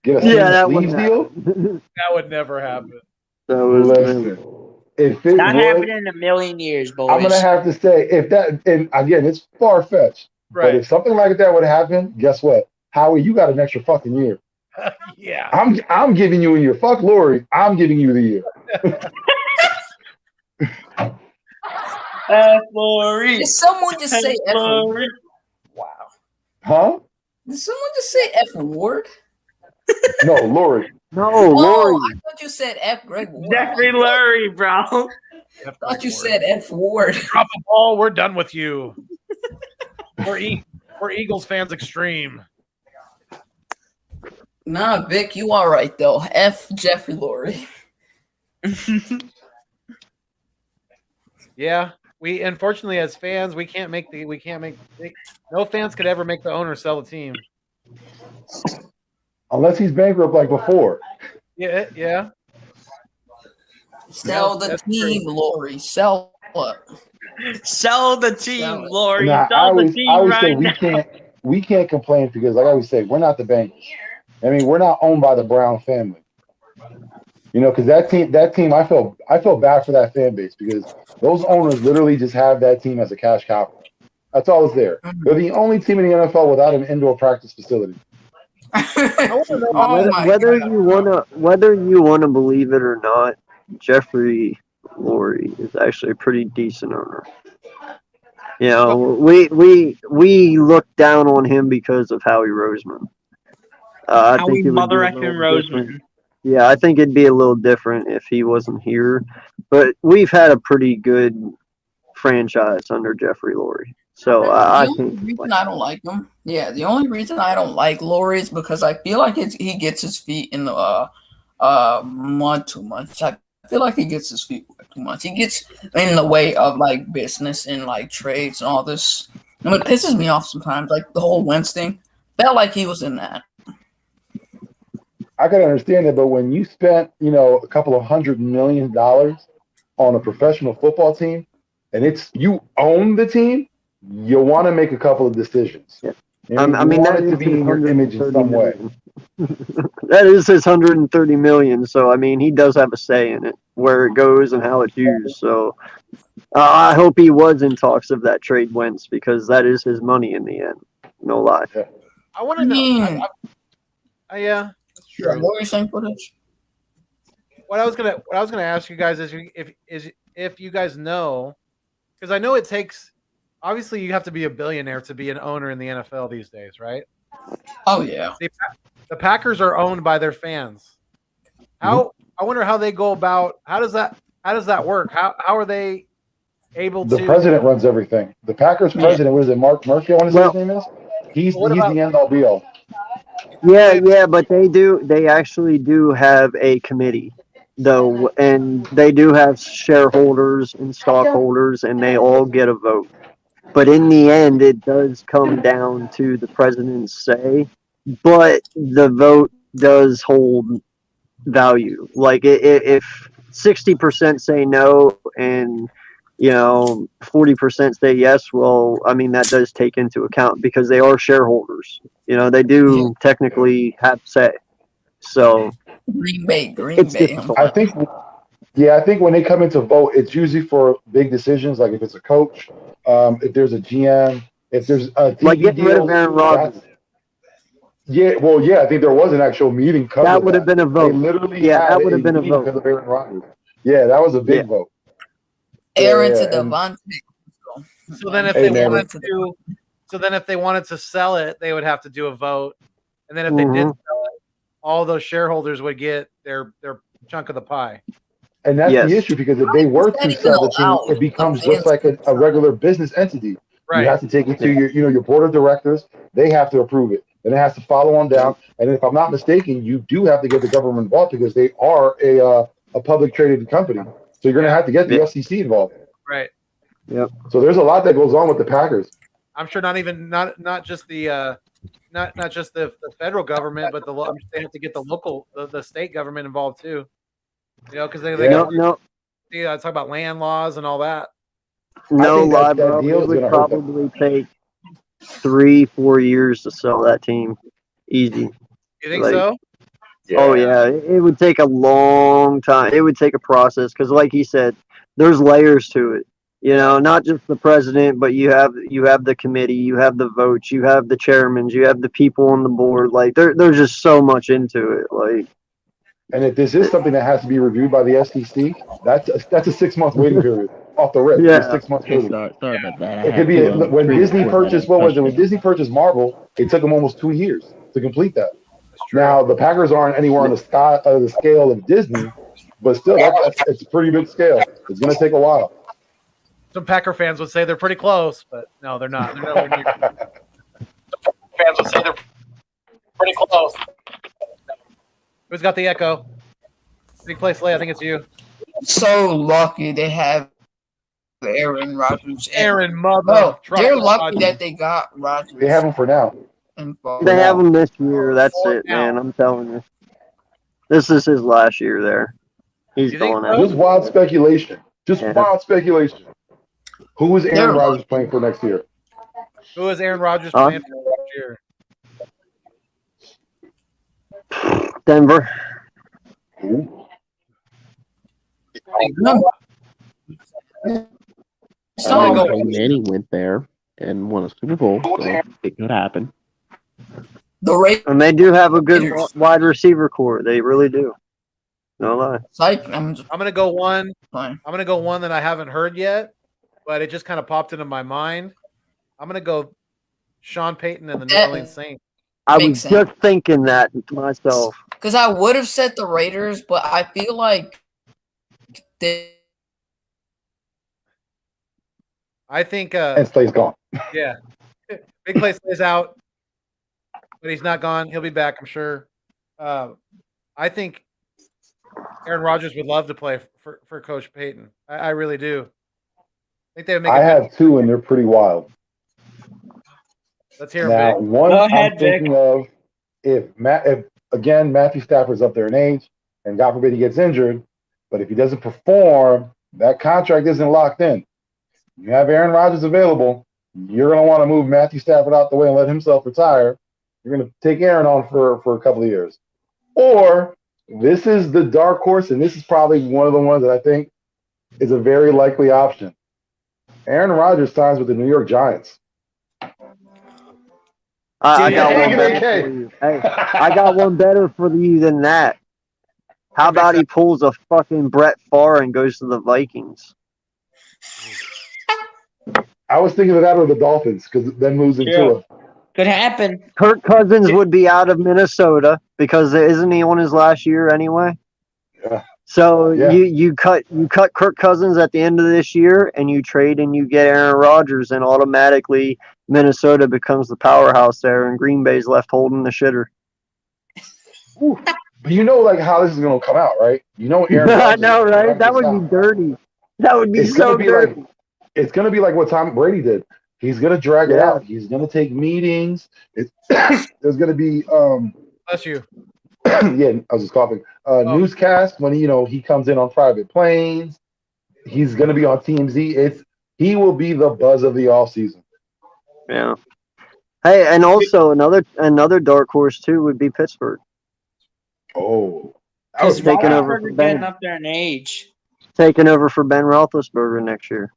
Get a Yeah, that sleeves would deal? That would never happen. That was Listen, if it Not would, happening in a million years, boys. I'm going to have to say, if that, and again, it's far fetched, but Right. if something like that would happen, guess what? Howie, you got an extra fucking year. Yeah. I'm giving you a year. Fuck Lori. I'm giving you the year. F Lori. Did someone just say F Lori. Wow. Huh? Did someone just say F Ward? No, Lori. No, Oh, Lori. I thought you said F Greg Ward. Jeffrey Lurie, bro. I thought you said F Ward. Drop a ball. We're done with you. We're Eagles fans extreme. Nah, Vic, you all right though. F Jeffrey Lurie. Yeah, we unfortunately as fans no fans could ever make the owner sell the team. Unless he's bankrupt like before. Yeah. Sell the that's team, true. Lori. Sell what? Sell the team, Sell it. Lori. Now, I Sell the always team say right now. we can't complain because, like I always say, we're not the Bengals. I mean, we're not owned by the Brown family. You know, because that team, I feel bad for that fan base because those owners literally just have that team as a cash cow. That's all that's there. They're the only team in the NFL without an indoor practice facility. Whether you wanna believe it or not, Jeffrey Lurie is actually a pretty decent owner. You know, we look down on him because of Howie Roseman. I think it would be a little different. Yeah, I think it'd be a little different if he wasn't here. But we've had a pretty good franchise under Jeffrey Lurie. So I the only think reason I don't like him, the only reason I don't like Lurie is because I feel like he gets his feet in the mud too much. I feel like he gets his feet wet too much. He gets in the way of like business and like trades and all this. And it pisses me off sometimes. Like the whole Wentz thing, felt like he was in that. I can understand it, but when you spent, a couple of $100 million on a professional football team, and you own the team, you want to make a couple of decisions. Yeah. I mean, that is to be in your image in some way. That is his $130 million. So I mean, he does have a say in it, where it goes and how it's used. So I hope he was in talks of that trade Wentz because that is his money in the end. No lie. Yeah. I want to know. Yeah, that's true. What were you saying for this? What I was gonna ask you guys is if you guys know, because I know it takes. Obviously, you have to be a billionaire to be an owner in the NFL these days, right? Oh yeah. The Packers are owned by their fans. I wonder how they go about. How does that work? How are they able to? The president runs everything. The Packers president, what is it, Mark Murphy? I want to say his name is. He's the end all be all. Yeah, but they actually do have a committee though, and they do have shareholders and stockholders, and they all get a vote. But in the end, it does come down to the president's say, but the vote does hold value. Like if 60% say no and 40% say yes, well, I mean, that does take into account because they are shareholders. They do technically have say. So Green Bay. difficult. I think when they come into vote, it's usually for big decisions, like if it's a coach, if there's a GM, if there's a TV like getting rid of deal, Aaron Rodgers. I think there was an actual meeting. That would have been a vote. They literally That would have been a vote because of Aaron Rodgers. Yeah, that was a big vote. Aaron to Devontae. So then, if they wanted to sell it, they would have to do a vote, and then if they did sell it, all those shareholders would get their chunk of the pie. And that's the issue because if they were to sell the team, it becomes just like a regular business entity. Right. You have to take it to your board of directors. They have to approve it. Then it has to follow on down. And if I'm not mistaken, you do have to get the government involved because they are a public traded company. So you're going to have to get the SEC involved. Right. Yep. So there's a lot that goes on with the Packers. I'm sure not just the not just the federal government, but they have to get the state government involved too. Because they talk about land laws and all that. No lie, bro. It would probably take 3-4 years to sell that team. Easy. You think so? Yeah. Oh yeah, it would take a long time. It would take a process because, like he said, there's layers to it. Not just the president, but you have the committee, you have the votes, you have the chairmen, you have the people on the board. Like there's just so much into it. Like And if this is something that has to be reviewed by the SEC, that's a 6 month waiting period off the rip. Yeah. Just 6 months. Hey, sorry about that. It could be when Disney purchased what was it? When Disney purchased Marvel, it took them almost 2 years to complete that. Now the Packers aren't anywhere on the scale of Disney, but still, it's a pretty big scale. It's going to take a while. Some Packer fans would say they're pretty close, but no, they're not. They're nowhere near. Fans would say they're pretty close. Who's got the echo? Big play, Slay. I think it's you. So lucky they have Aaron Rodgers. Aaron Mother. No, they're lucky that they got Rodgers. They have him for now. They have him this year. That's it, man. I'm telling you. This is his last year there. He's going out. Just wild speculation. Wild speculation. Who is Aaron Rodgers playing for next year? Who is Aaron Rodgers playing for next year? Denver. Manning went there and won a Super Bowl, so it could happen. And they do have a good wide receiver core. They really do. No lie. I'm gonna go one. I'm gonna go one that I haven't heard yet, but it just kind of popped into my mind. I'm gonna go Sean Payton and the New Orleans Saints. I was just thinking that myself. Because I would have said the Raiders, but I feel like I think and Slay's gone. Yeah. Big Play Slay's out, but he's not gone. He'll be back, I'm sure. I think Aaron Rodgers would love to play for Coach Payton. I really do. I think they would make I have two, and they're pretty wild. Let's hear now, it, Vic. one I'm thinking of, if Matthew Stafford's up there in age, and God forbid he gets injured, but if he doesn't perform, that contract isn't locked in. You have Aaron Rodgers available, you're going to want to move Matthew Stafford out the way and let himself retire. You're going to take Aaron on for a couple of years. Or this is the dark horse, and this is probably one of the ones that I think is a very likely option. Aaron Rodgers signs with the New York Giants. I got one better for you. Hey, I got one better for you than that. How about he pulls a fucking Brett Favre and goes to the Vikings? I was thinking of that or the Dolphins, because then moves into it. Could happen. Kirk Cousins would be out of Minnesota because isn't he on his last year anyway? Yeah. So you cut Kirk Cousins at the end of this year, and you trade and you get Aaron Rodgers, and automatically Minnesota becomes the powerhouse there, and Green Bay's left holding the shitter. But you know, like how this is going to come out, right? You know, Aaron. I know, right? That would be dirty. That would be so dirty. It's going to be like what Tom Brady did. He's going to drag it out. He's going to take meetings. There's going to be bless you. Yeah, I was just coughing. Newscast when he comes in on private planes. He's going to be on TMZ. He will be the buzz of the offseason. Yeah. Hey, and also another dark horse too would be Pittsburgh. Oh, I was taking over for getting up there in age. Taking over for Ben Roethlisberger next year.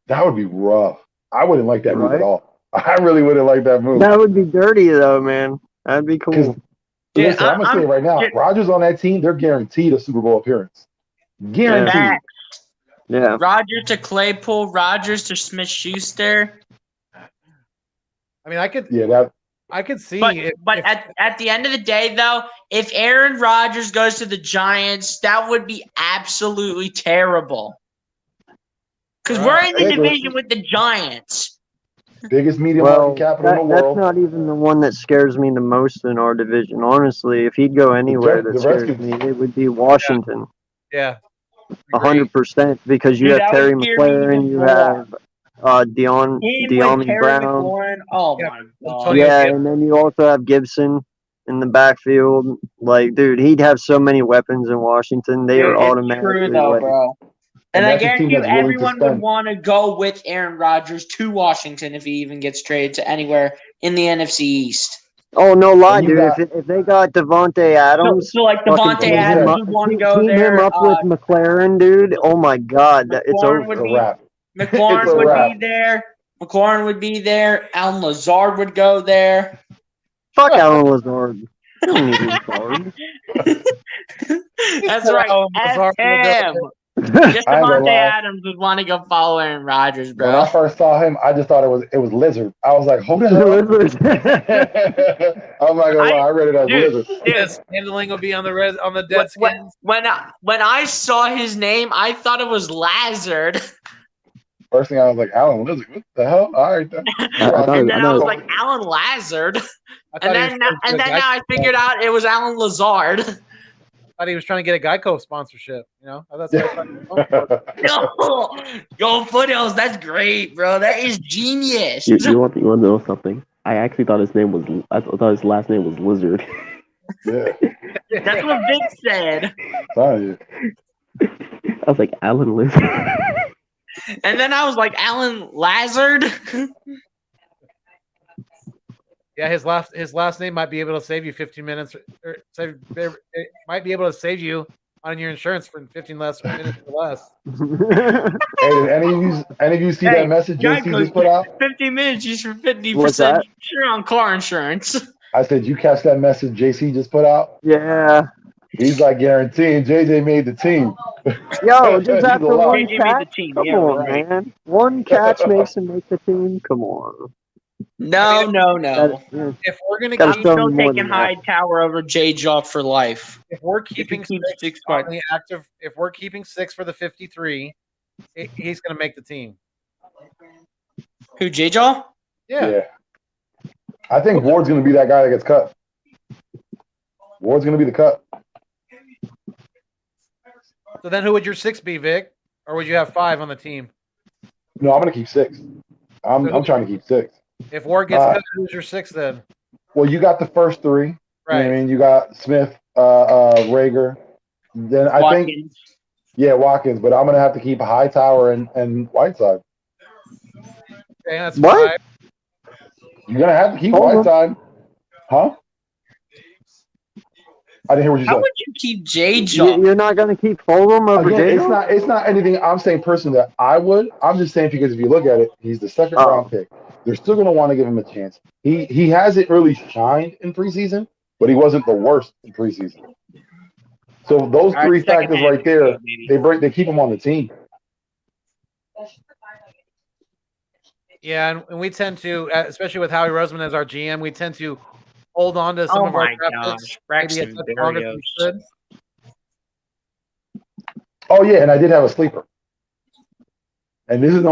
That would be rough. I wouldn't like that move at all. I really wouldn't like that move. That would be dirty though, man. That'd be cool. Listen, I'm gonna say it right now. Rodgers on that team, they're guaranteed a Super Bowl appearance. Guaranteed. Yeah. Rodgers to Claypool, Rodgers to Smith-Schuster. I mean, I could. Yeah, I could see. But at the end of the day, though, if Aaron Rodgers goes to the Giants, that would be absolutely terrible. Because we're in the division with the Giants. Biggest media market capital in the world. That's not even the one that scares me the most in our division. Honestly, if he'd go anywhere that scares me, it would be Washington. Yeah. 100%, because you have Terry McLaurin, you have De'Ami Brown. Oh my god. Yeah, and then you also have Gibson in the backfield. Like, dude, he'd have so many weapons in Washington. They are automatically. True though, bro. And I guarantee you, everyone would want to go with Aaron Rodgers to Washington if he even gets traded to anywhere in the NFC East. Oh, no lie, dude. If they got Devontae Adams, so like Devontae Adams would want to go team there. Him up with McLaurin, dude. Oh my God, it's over. McLaurin would be there. McLaurin would be there. Alan Lazard would go there. Fuck Alan Lazard. You don't need Lazard. That's right. Alan F Lazard will go him. Just I ain't gonna Devontae lie. Adams would want to go follow Aaron Rodgers, When bro. I first saw him, I just thought it was Lizard. I was like, who the hell? I'm not gonna lie, I read it as Dude, Lizard. This handling will be on the dead skins. When I saw his name, I thought it was Lazard. First thing I was like, Alan Lizard. What the hell? All right then. And then I was like, Alan Lazard. And then now I figured out it was Alan Lazard. I thought he was trying to get a Geico sponsorship. You know, that's what I thought. Yo, Foothills, that's great, bro. That is genius. You want to know something? I actually thought his name was. I thought his last name was Lizard. Yeah. That's what Vic said. Sorry. I was like Alan Lizard. And then I was like, Alan Lazard. Yeah, his last name might be able to save you 15 minutes, or it might be able to save you on your insurance for 15 less minutes or less. Hey, did any of you see that message JC just put out? 50 minutes, you for 50% What's that? sure on car insurance. I said, you catch that message JC just put out? Yeah. He's like guaranteeing JJ made the team. Yo, just He's after alive. one JJ made catch? the team. Come Yeah, on, right. man. One catch makes him make the team? Come on. No. If we're gonna Gotta keep, show Still him more taking than that. Hightower over J Jaw for life. if we're keeping keep six, six on back. the active, if we're keeping 6 for the 53, he's gonna make the team. Who, J Jaw? Yeah. I think Ward's going to be that guy that gets cut. Ward's going to be the cut. So then, who would your 6 be, Vic? Or would you have 5 on the team? No, I'm going to keep 6. I'm trying to keep 6. If Ward gets cut, who's your 6 then? Well, you got the first 3. Right. You know what I mean, you got Smith, Rager. Then I think, Watkins. But I'm going to have to keep Hightower and Whiteside. Okay, that's What? 5. You're going to have to keep Hold on. Whiteside. Huh? I didn't hear what you How said. would you keep J Jaw? You're not going to keep Fulham over Again, J. it's not anything I'm saying personally that I would. I'm just saying because if you look at it, he's the second round pick. They're still going to want to give him a chance. He hasn't really shined in preseason, but he wasn't the worst in preseason. So those 3 factors right there, they keep him on the team. Yeah, and we tend to, especially with Howie Roseman as our GM, we tend to hold on to some Oh of our my draft gosh, picks. Braxton Maybe a touch longer than we Berrios. should. Oh yeah, and I did have a sleeper. And this is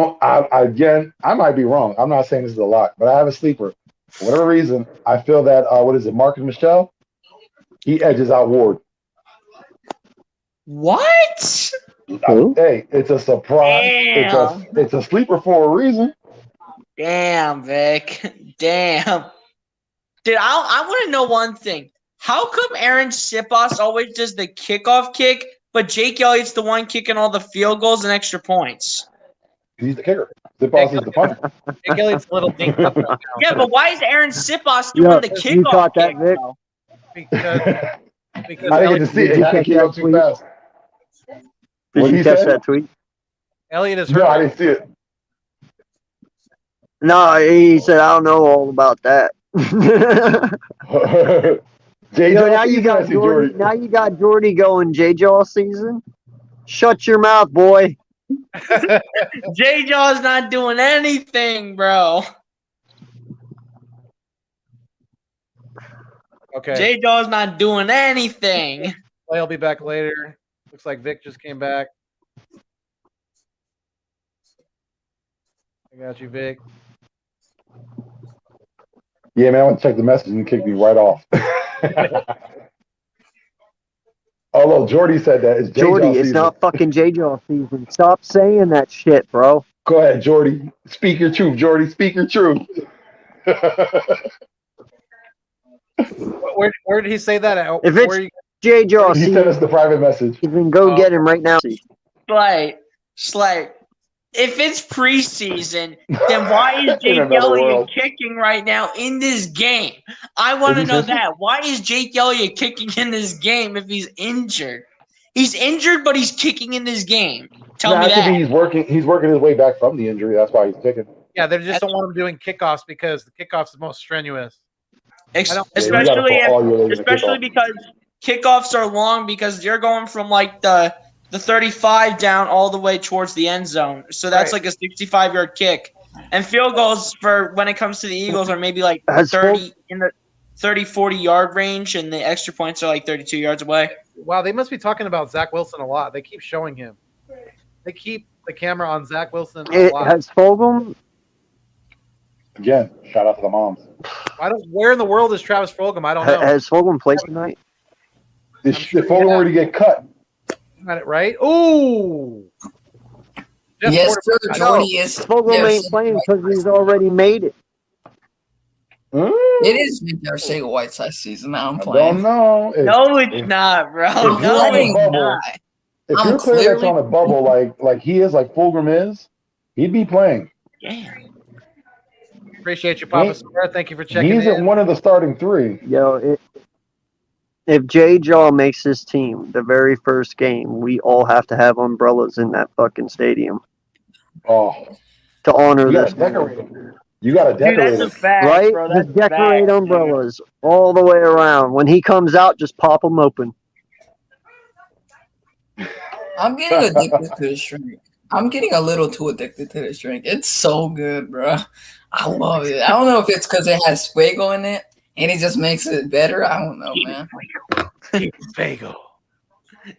again, I might be wrong. I'm not saying this is a lot, but I have a sleeper. For whatever reason, I feel that Marcus Michelle, he edges out Ward. What? Hey, it's a surprise. Damn. It's a sleeper for a reason. Damn, Vic. Damn. Dude, I want to know one thing. How come Aaron Sipos always does the kickoff kick, but Jake Elliott's the one kicking all the field goals and extra points? He's the kicker. Sipos is the punter. Jake Elliott's a little dinged up right now. Yeah, but why is Aaron Sipos doing the you kickoff caught that, kick? Vic? though? Because I didn't get to see it. I had to keep up too fast. Did What'd you he catch say? that tweet? Elliott is No, I hurt. didn't see it. No, he said, I don't know all about that. J-Jaw now you season, got I see Jordy. Now you got Jordy going J-Jaw season. Shut your mouth, boy. J Jaw's not doing anything, bro. Okay. J Jaw's not doing anything. Clay will be back later. Looks like Vic just came back. I got you, Vic. Yeah, man, I went to check the message and it kicked me right off. Oh, look, Jordy said that. It's J-Jaw Jordy, it's season. not fucking J-Jaw season. Stop saying that shit, bro. Go ahead, Jordy. Speak your truth, Jordy. Speak your truth. Where did he say that at? If Where it's J-Jaw He sent season, us the private message. you can go get him right now. Slay. If it's preseason, then why is In Jake another Elliott world. kicking right now in this game? I want to Is he know injured? that. Why is Jake Elliott kicking in this game if he's injured? He's injured, but he's kicking in this game. Tell me I think that. he's working his way back from the injury. That's why he's kicking. Yeah, they just don't want him doing kickoffs because the kickoff's the most strenuous. Especially all your legs in the especially kickoff. because kickoffs are long because you're going from like the 35 down all the way towards the end zone. So that's Right. like a 65-yard kick. And field goals for when it comes to the Eagles are maybe like Has 30 in the 40 yard range, and the extra points are like 32 yards away. Wow, they must be talking about Zach Wilson a lot. They keep showing him. They keep the camera on Zach Wilson a lot. Has Fulgham? Again, shout out to the moms. Where in the world is Travis Fulgham? I don't know. Has Fulgham played tonight? If sure Fulgham he were to get cut, Got it right. Ooh. Jeff Yes, sir. Quarterback. Jordy is. Fulgham yes, ain't playing because he's already made it. It is Victor Sega Whiteside season. Now I'm I playing. don't know. No, it's not, bro. if you're No, on a it's bubble, not. if I'm you're a player that's clearly- on a bubble like he is, like Fulgham is, he'd be playing. Damn. Appreciate you, Papa Square. Thank you for checking He's in. one of the starting three. Yo, if Jay Jaw makes his team the very first game, we all have to have umbrellas in that fucking stadium Oh, to honor you this gotta decorate it. You gotta Dude, decorate that's a it. fact, right? bro. That's Just decorate a fact, umbrellas all the way around. When he comes out, just pop them open. I'm getting addicted to this drink. I'm getting a little too addicted to this drink. It's so good, bro. I love it. I don't know if it's because it has Fuego in it and it just makes it better. I don't know, man. Fuego.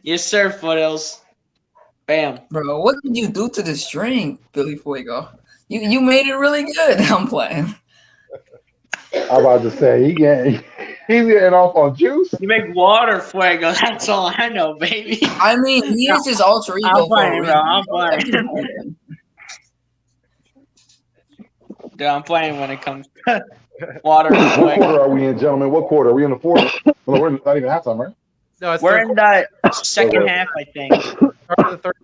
Yes, sir, Foothills. Bam. Bro, what did you do to this drink, Billy Fuego? You made it really good. I'm playing. I'm about to say he's getting off on juice. You make water fuego. That's all I know, baby. I mean, he is his alter ego. I'm for a playing, bro. reason. I'm playing. Dude, I'm playing when it comes to water. and What fuego. quarter are we in, gentlemen? What quarter? Are we in the fourth? Well, we're not even halftime, right? No, it's We're third in the second half, I think. quarter of the third.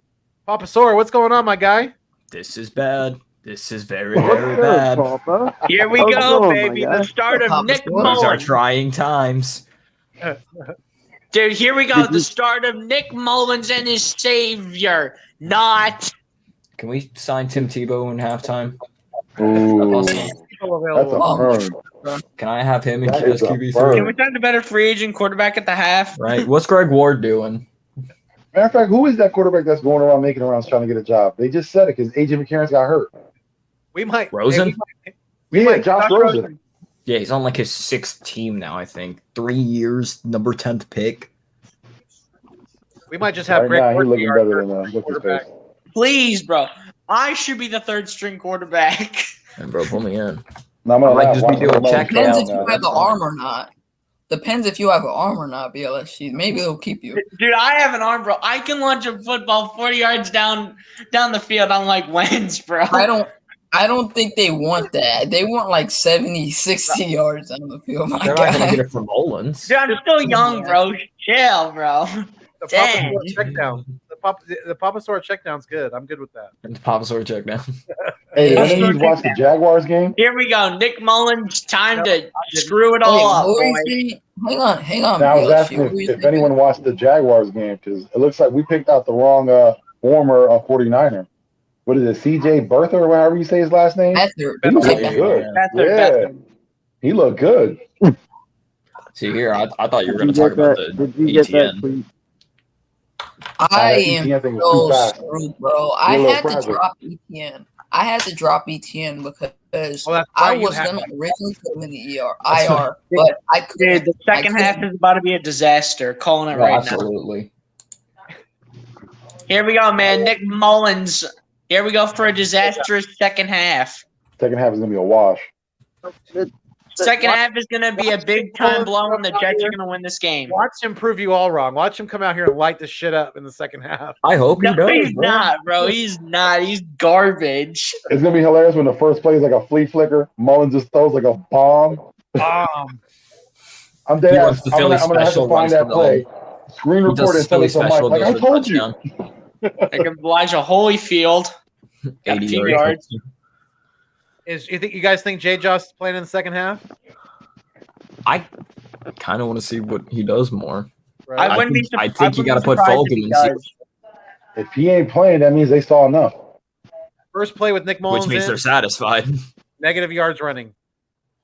Papa Sora, what's going on, my guy? This is bad. This is very, What's very good, bad. Papa? Here we How's it go, going, baby. my guy? The start of Papa Nick Sora. These are Mullins. trying times. Dude, here we go. The start of Nick Mullins and his savior. Not. Can we sign Tim Tebow in halftime? Ooh, Still that's a available. burn. Can I have him in That as is a QB3? burn. Can we find a better free agent quarterback at the half? Right. What's Greg Ward doing? Matter of fact, who is that quarterback that's going around making rounds trying to get a job? They just said it because AJ McCarron's got hurt. We might. Rosen? Yeah, Josh Rosen. Yeah, he's on like his sixth team now, I think. 3 years, number 10th pick. We might just have Right Greg now, he's Ward be looking our better third than what's his quarterback. face. Please, bro. I should be the third string quarterback. And bro, put me in. No, I'm I gonna might laugh. just be Watch doing Lamar check Depends Jackson if down. you now. have That's the fine. arm or not. Depends if you have an arm or not, BLSG. Maybe they'll keep you. Dude, I have an arm, bro. I can launch a football 40 yards down the field on like Wentz, bro. I don't think they want that. They want like 70, 60 yards on the field. My They're not going to guy. get it from Mullins. Dude, I'm still young, bro. Chill, bro. The Papa Dang. Sora check down. The Papa Sora check down's good. I'm good with that. And Papa Sora check down. Hey, did Hey, any of you watch the Jaguars game? Here we go. Nick Mullins, time to screw it all up, Who boy. is he? Hang on. Now, I was BLSG. asking Who is if he? anyone watched the Jaguars game because it looks like we picked out the wrong former 49er. What is it, CJ Bertha or whatever you say his last name? That's their, He looked Yeah. good. That's their Yeah, best. he looked good. See here, I thought you were going Did to you talk get about that? the Did you get that ETN. tweet? I That am ETN thing was so too fast. screwed, bro. I You're a little had to fragile. drop ETN. I had to drop ETN because Oh, that's I right, you was had gonna originally put him in the IR, but I couldn't. Dude, the second half is about to be a disaster. Calling it Oh, right now. absolutely. Here we go, man. Nick Mullins. Here we go for a disastrous second half. Second half is gonna be a wash. Second half is going to be a big time blow, and the Jets are going to win this game. Watch him prove you all wrong. Watch him come out here and light the shit up in the second half. I hope he No, does. he's bro. not, bro. He's not. He's garbage. It's gonna be hilarious when the first play is like a flea flicker. Mullins just throws like a bomb. I'm dead He ass. runs the I'm Philly gonna have to special, find runs that for the play. Screen He report does and send Philly it to Mike. special, Like goes I for the told you. touchdown. Like Elijah Holyfield. 80 2 yards. yards. You guys think Jay Josh playing in the second half? I kind of want to see what he does more. Right. I wouldn't be. I think you got to put surprised if Fulgham he in. See, does. If he ain't playing, that means they saw enough. First play with Nick Mullins which means in, they're satisfied. negative yards running.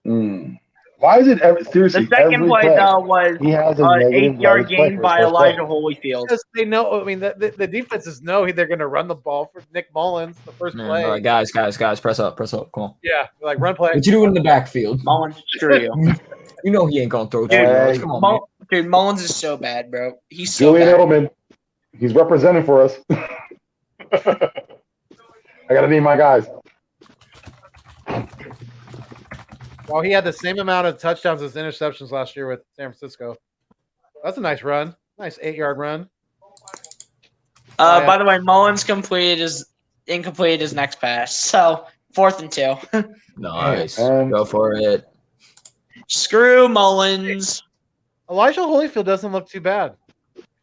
Mm. Why is it seriously? The second every play though was he has a an negative 8-yard yardage play gain for his by first play. Elijah Holyfield. Because they know. I mean, the defenses know they're going to run the ball for Nick Mullins the first play. All right, guys, press up. Come on. Yeah, like run play. What you doing in the backfield? Mullins, screw you. You know he ain't gonna throw 2 Dude, yards. Come on, man. Dude, Mullins is so bad, bro. He's so Julian bad. Edelman, he's representing for us. I got to be my guys. Well, he had the same amount of touchdowns as interceptions last year with San Francisco. That's a nice run. Nice 8-yard run. By the way, Mullins incomplete his next pass. So 4th and 2. Nice. Go for it. Screw Mullins. Elijah Holyfield doesn't look too bad.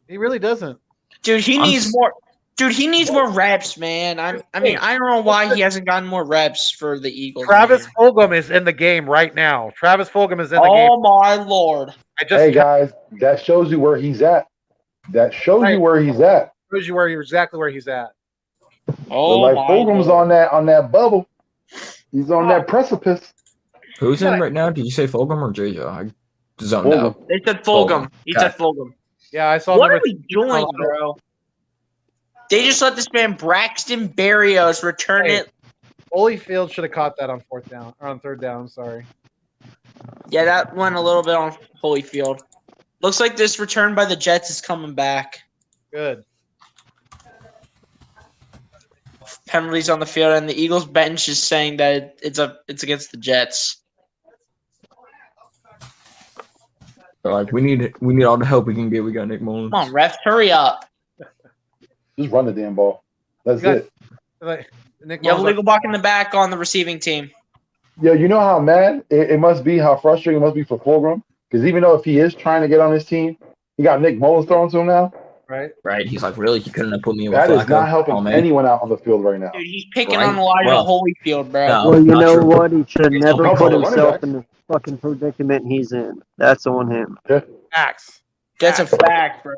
He really doesn't. Dude, he needs more. Dude, he needs more reps, man. I mean, I don't know why he hasn't gotten more reps for the Eagles. Travis Fulgham is in the game right now. Travis Fulgham is in the game. Oh my lord! Hey guys, that shows you where he's at. That shows you where he's at. Shows you exactly where he's at. Oh like my Fulgham's lord. on that bubble. He's on that precipice. Who's in right now? Did you say Fulgham or JJ? I zoned out. They said Fulgham. He said Fulgham. Yeah, I saw. What are we doing, bro? They just let this man Braxton Berrios return it. Holyfield should have caught that on 4th down or on 3rd down. I'm sorry. Yeah, that went a little bit on Holyfield. Looks like this return by the Jets is coming back. Good. Penalties on the field, and the Eagles bench is saying that it's against the Jets. Like we need all the help we can get. We got Nick Mullins. Come on, refs, hurry up. Just run the damn ball. That's it. You have a legal block in the back on the receiving team. Yeah, you know how mad it must be, how frustrating it must be for Fulgham? Because even though if he is trying to get on his team, he got Nick Mullins thrown to him now. Right. He's like, really? He couldn't have put me in with That is Flacco? not helping anyone out on the field right now. Dude, he's picking on Elijah Holyfield, bro. No, Well, you not know true. what? He should never helpful put to running himself backs. in the fucking predicament he's in. That's on him. Axe. That's a fact, bro.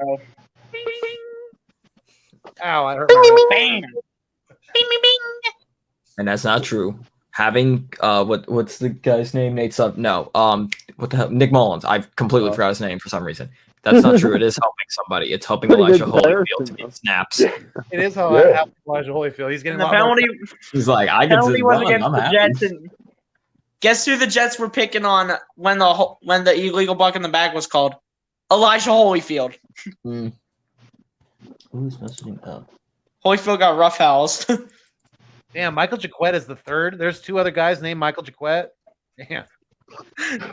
Ow, I hurt my Bam. And that's not true. Having what's the guy's name? Nate Sub. No. What the hell? Nick Mullins. I completely forgot his name for some reason. That's not true. It is helping somebody. It's helping Pretty Elijah good Holyfield to comparison, get snaps. It is how I have Elijah Holyfield. He's getting And a the lot more. penalty, He's like, I can penalty just was run. against I'm the happy. Jets. And guess who the Jets were picking on when the illegal buck in the back was called? Elijah Holyfield. Who's messing up? Holyfield got roughhoused. Damn, Michael Jaquette is the 3rd. There's 2 other guys named Michael Jaquette. Damn.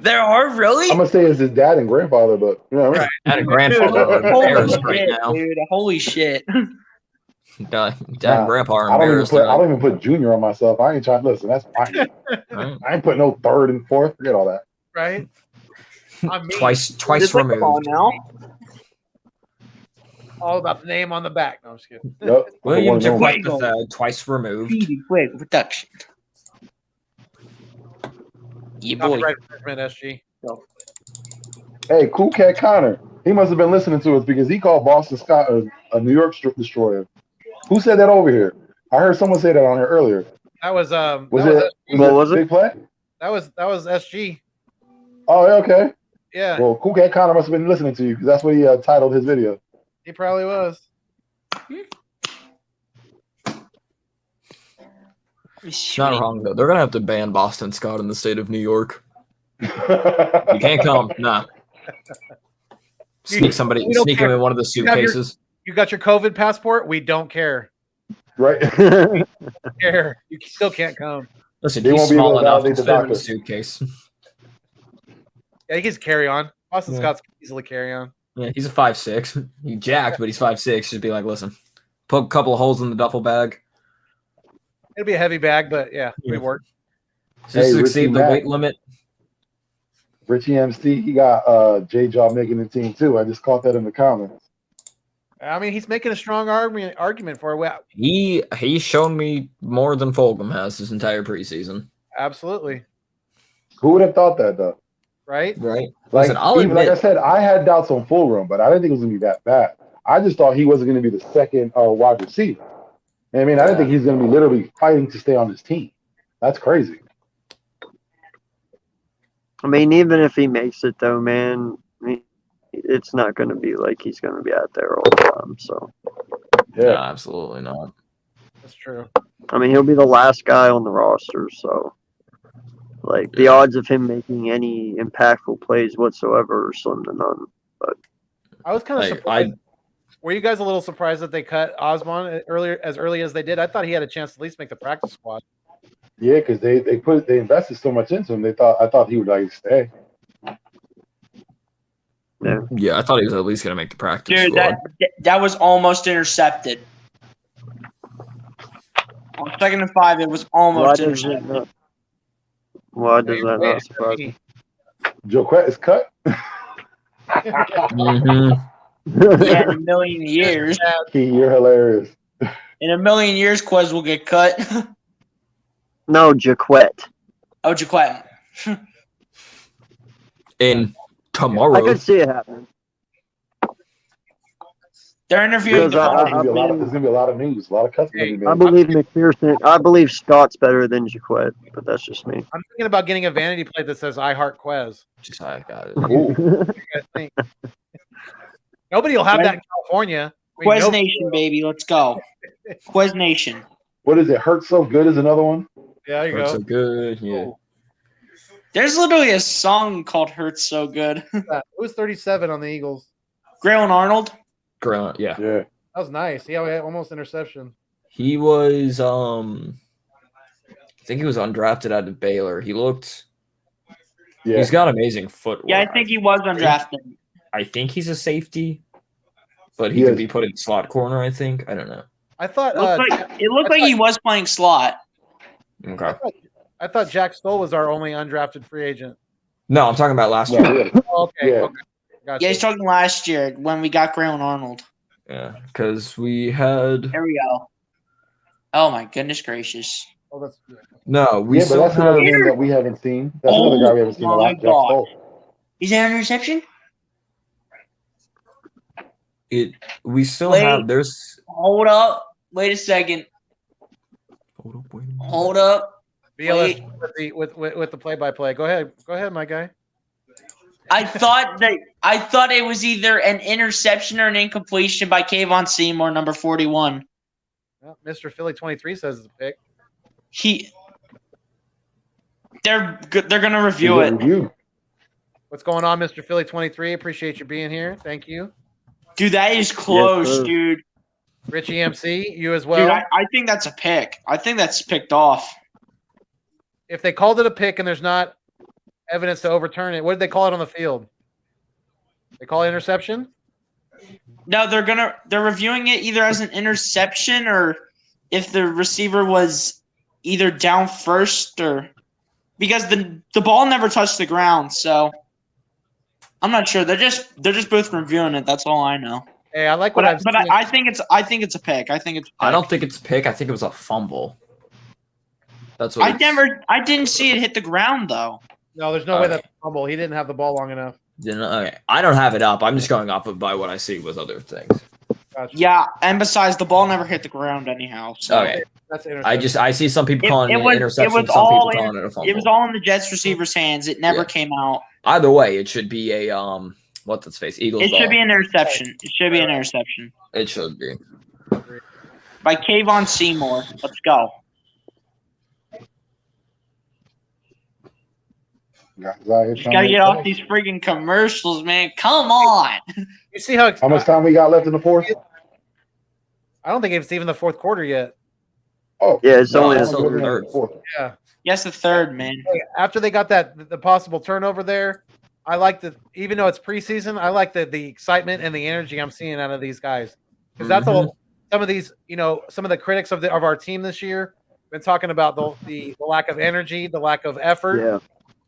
There are really? I'm gonna say it's his dad and grandfather, but you know what I mean? Had a grandfather Dude, are holy embarrassed right shit, now. dude. Holy shit. Dad and grandpa are I don't embarrassed. even put junior on myself. I ain't trying to listen. That's fine. Right? I ain't putting no 3rd and 4th. Forget all that. Right? I mean, Twice Just like the ball removed. now. all about the name on the back. No, I'm just kidding. Yep. William The one Jaquette Fuego. the twice removed. Speedy Fuego production. Yeah, boy. Copyright infringement, SG. Hey, Cool Cat Connor. He must have been listening to us because he called Boston Scott a New York destroyer. Who said that over here? I heard someone say that on here earlier. That was Was that it? was Big play? that was SG. Oh, yeah, okay. Yeah, Well, Cool Cat Connor must have been listening to you because that's what he titled his video. he probably was. It's not wrong though. They're gonna have to ban Boston Scott in the state of New York. You can't come. Nah. Sneak somebody. We don't Sneak him care. in one of the You have your- suitcases. You got your COVID passport? We don't care. Right? Care. You still can't come. Listen, They he's won't be able small to enough. validate Just the fit him in a doctor. suitcase. Yeah, he can carry on. Boston Yeah. Scott's can easily carry on. Yeah, he's a 5'6". He jacked, but he's 5'6". Just be like, listen, put a couple of holes in the duffel bag. It'll be a heavy bag, but yeah, we Yeah. work. Just Hey, to Richie exceed the Mack. weight limit. Richie MC, he got J Job making the team too. I just caught that in the comments. I mean, he's making a strong argument for it. Well, He's shown me more than Fulgham has this entire preseason. absolutely. Who would have thought that though? Right? Right. Like, Listen, I'll even, like I admit, said, I had doubts on Fulgham, but I didn't think it was gonna be that bad. I just thought he wasn't gonna be the second wide receiver. I mean, I didn't think he's gonna be literally fighting to stay on his team. That's crazy. I mean, even if he makes it though, man, it's not going to be like he's going to be out there all the time. So, No, absolutely not. That's true. I mean, he'll be the last guy on the roster. So, like, the odds of him making any impactful plays whatsoever are slim to none. But I was kind of surprised. Were you guys a little surprised that they cut Osman as early as they did? I thought he had a chance to at least make the practice squad. Yeah, because they invested so much into him. I thought he would like stay. Yeah, I thought he was at least gonna make the practice Dude, squad. that was almost intercepted. On 2nd and 5, it was almost intercepted. Why does that not surprise me? Joquette is cut. Yeah, in a million years. You're hilarious. In a million years, Quez will get cut. No, Jaquette. Oh, Jaquette. In tomorrow. I could see it happening. They're interviewing. There's going to be a lot of news, a lot of cuts going to be made. I believe McPherson. I believe Scott's better than Jaquette, but that's just me. I'm thinking about getting a vanity plate that says "I heart Quez." I got it. What do you guys think? Nobody will have that in California. Quez Nation, baby, let's go. Quez Nation. What is it? Hurt So Good is another one. Yeah, there you Hurt go. So Good, yeah. There's literally a song called "Hurts So Good." Who's 37 on the Eagles? Graylin Arnold. Yeah. That was nice. Yeah, we had almost interception. He was I think he was undrafted out of Baylor. He looked he's got amazing footwork. Yeah, I think he was undrafted. I think he's a safety, but he could be put in slot corner, I think. I don't know. I thought it looked like he was playing slot. Okay. I thought Jack Stoll was our only undrafted free agent. No, I'm talking about last year. Okay. Gotcha. Yeah, he's talking last year when we got Graylin Arnold. Yeah, because we had. There we go. Oh my goodness gracious! Oh, that's no, we but still that's another have. name that we haven't seen. That's another guy we haven't seen a lot. Jack Stoll. Is that an interception? We still have. There's. Hold up. Wait a second. Hold up. BLS with the play-by-play. Go ahead, my guy. I thought it was either an interception or an incompletion by Kayvon Seymour, number 41. Well, Mr. Philly 23 says it's a pick. They're gonna review it. What's going on, Mr. Philly 23? Appreciate you being here. Thank you. Dude, that is close, dude. Richie MC, you as well. Dude, I think that's a pick. I think that's picked off. If they called it a pick and there's not evidence to overturn it, what did they call it on the field? They call it interception? No, they're reviewing it either as an interception or if the receiver was either down first or because the ball never touched the ground, so I'm not sure. They're just both reviewing it. That's all I know. Hey, I like what I've seen. I think it's a pick. I think it's. I don't think it's a pick. I think it was a fumble. That's what I didn't see it hit the ground though. No, there's no way that's a fumble. He didn't have the ball long enough. Okay. I don't have it up. I'm just going off of by what I see with other things. Gotcha. Yeah, and besides, the ball never hit the ground anyhow. So. Okay. That's I see some people calling it interception. It was some people calling it a fumble. It was all in the Jets receiver's hands. It never came out. Either way, it should be a what's its face? Eagles. It ball. should be an interception. It should be an interception. It should be. By Kayvon Seymour. Let's go. Just gotta get off these friggin' commercials, man. Come on. You see how much time we got left in the fourth? I don't think it's even the fourth quarter yet. Oh, yeah, it's only the third. Yeah. Yes, the third, man. After they got the possible turnover there, I like even though it's preseason, I like the excitement and the energy I'm seeing out of these guys because that's all. Some of these, some of the critics of our team this year been talking about the lack of energy, the lack of effort. Yeah.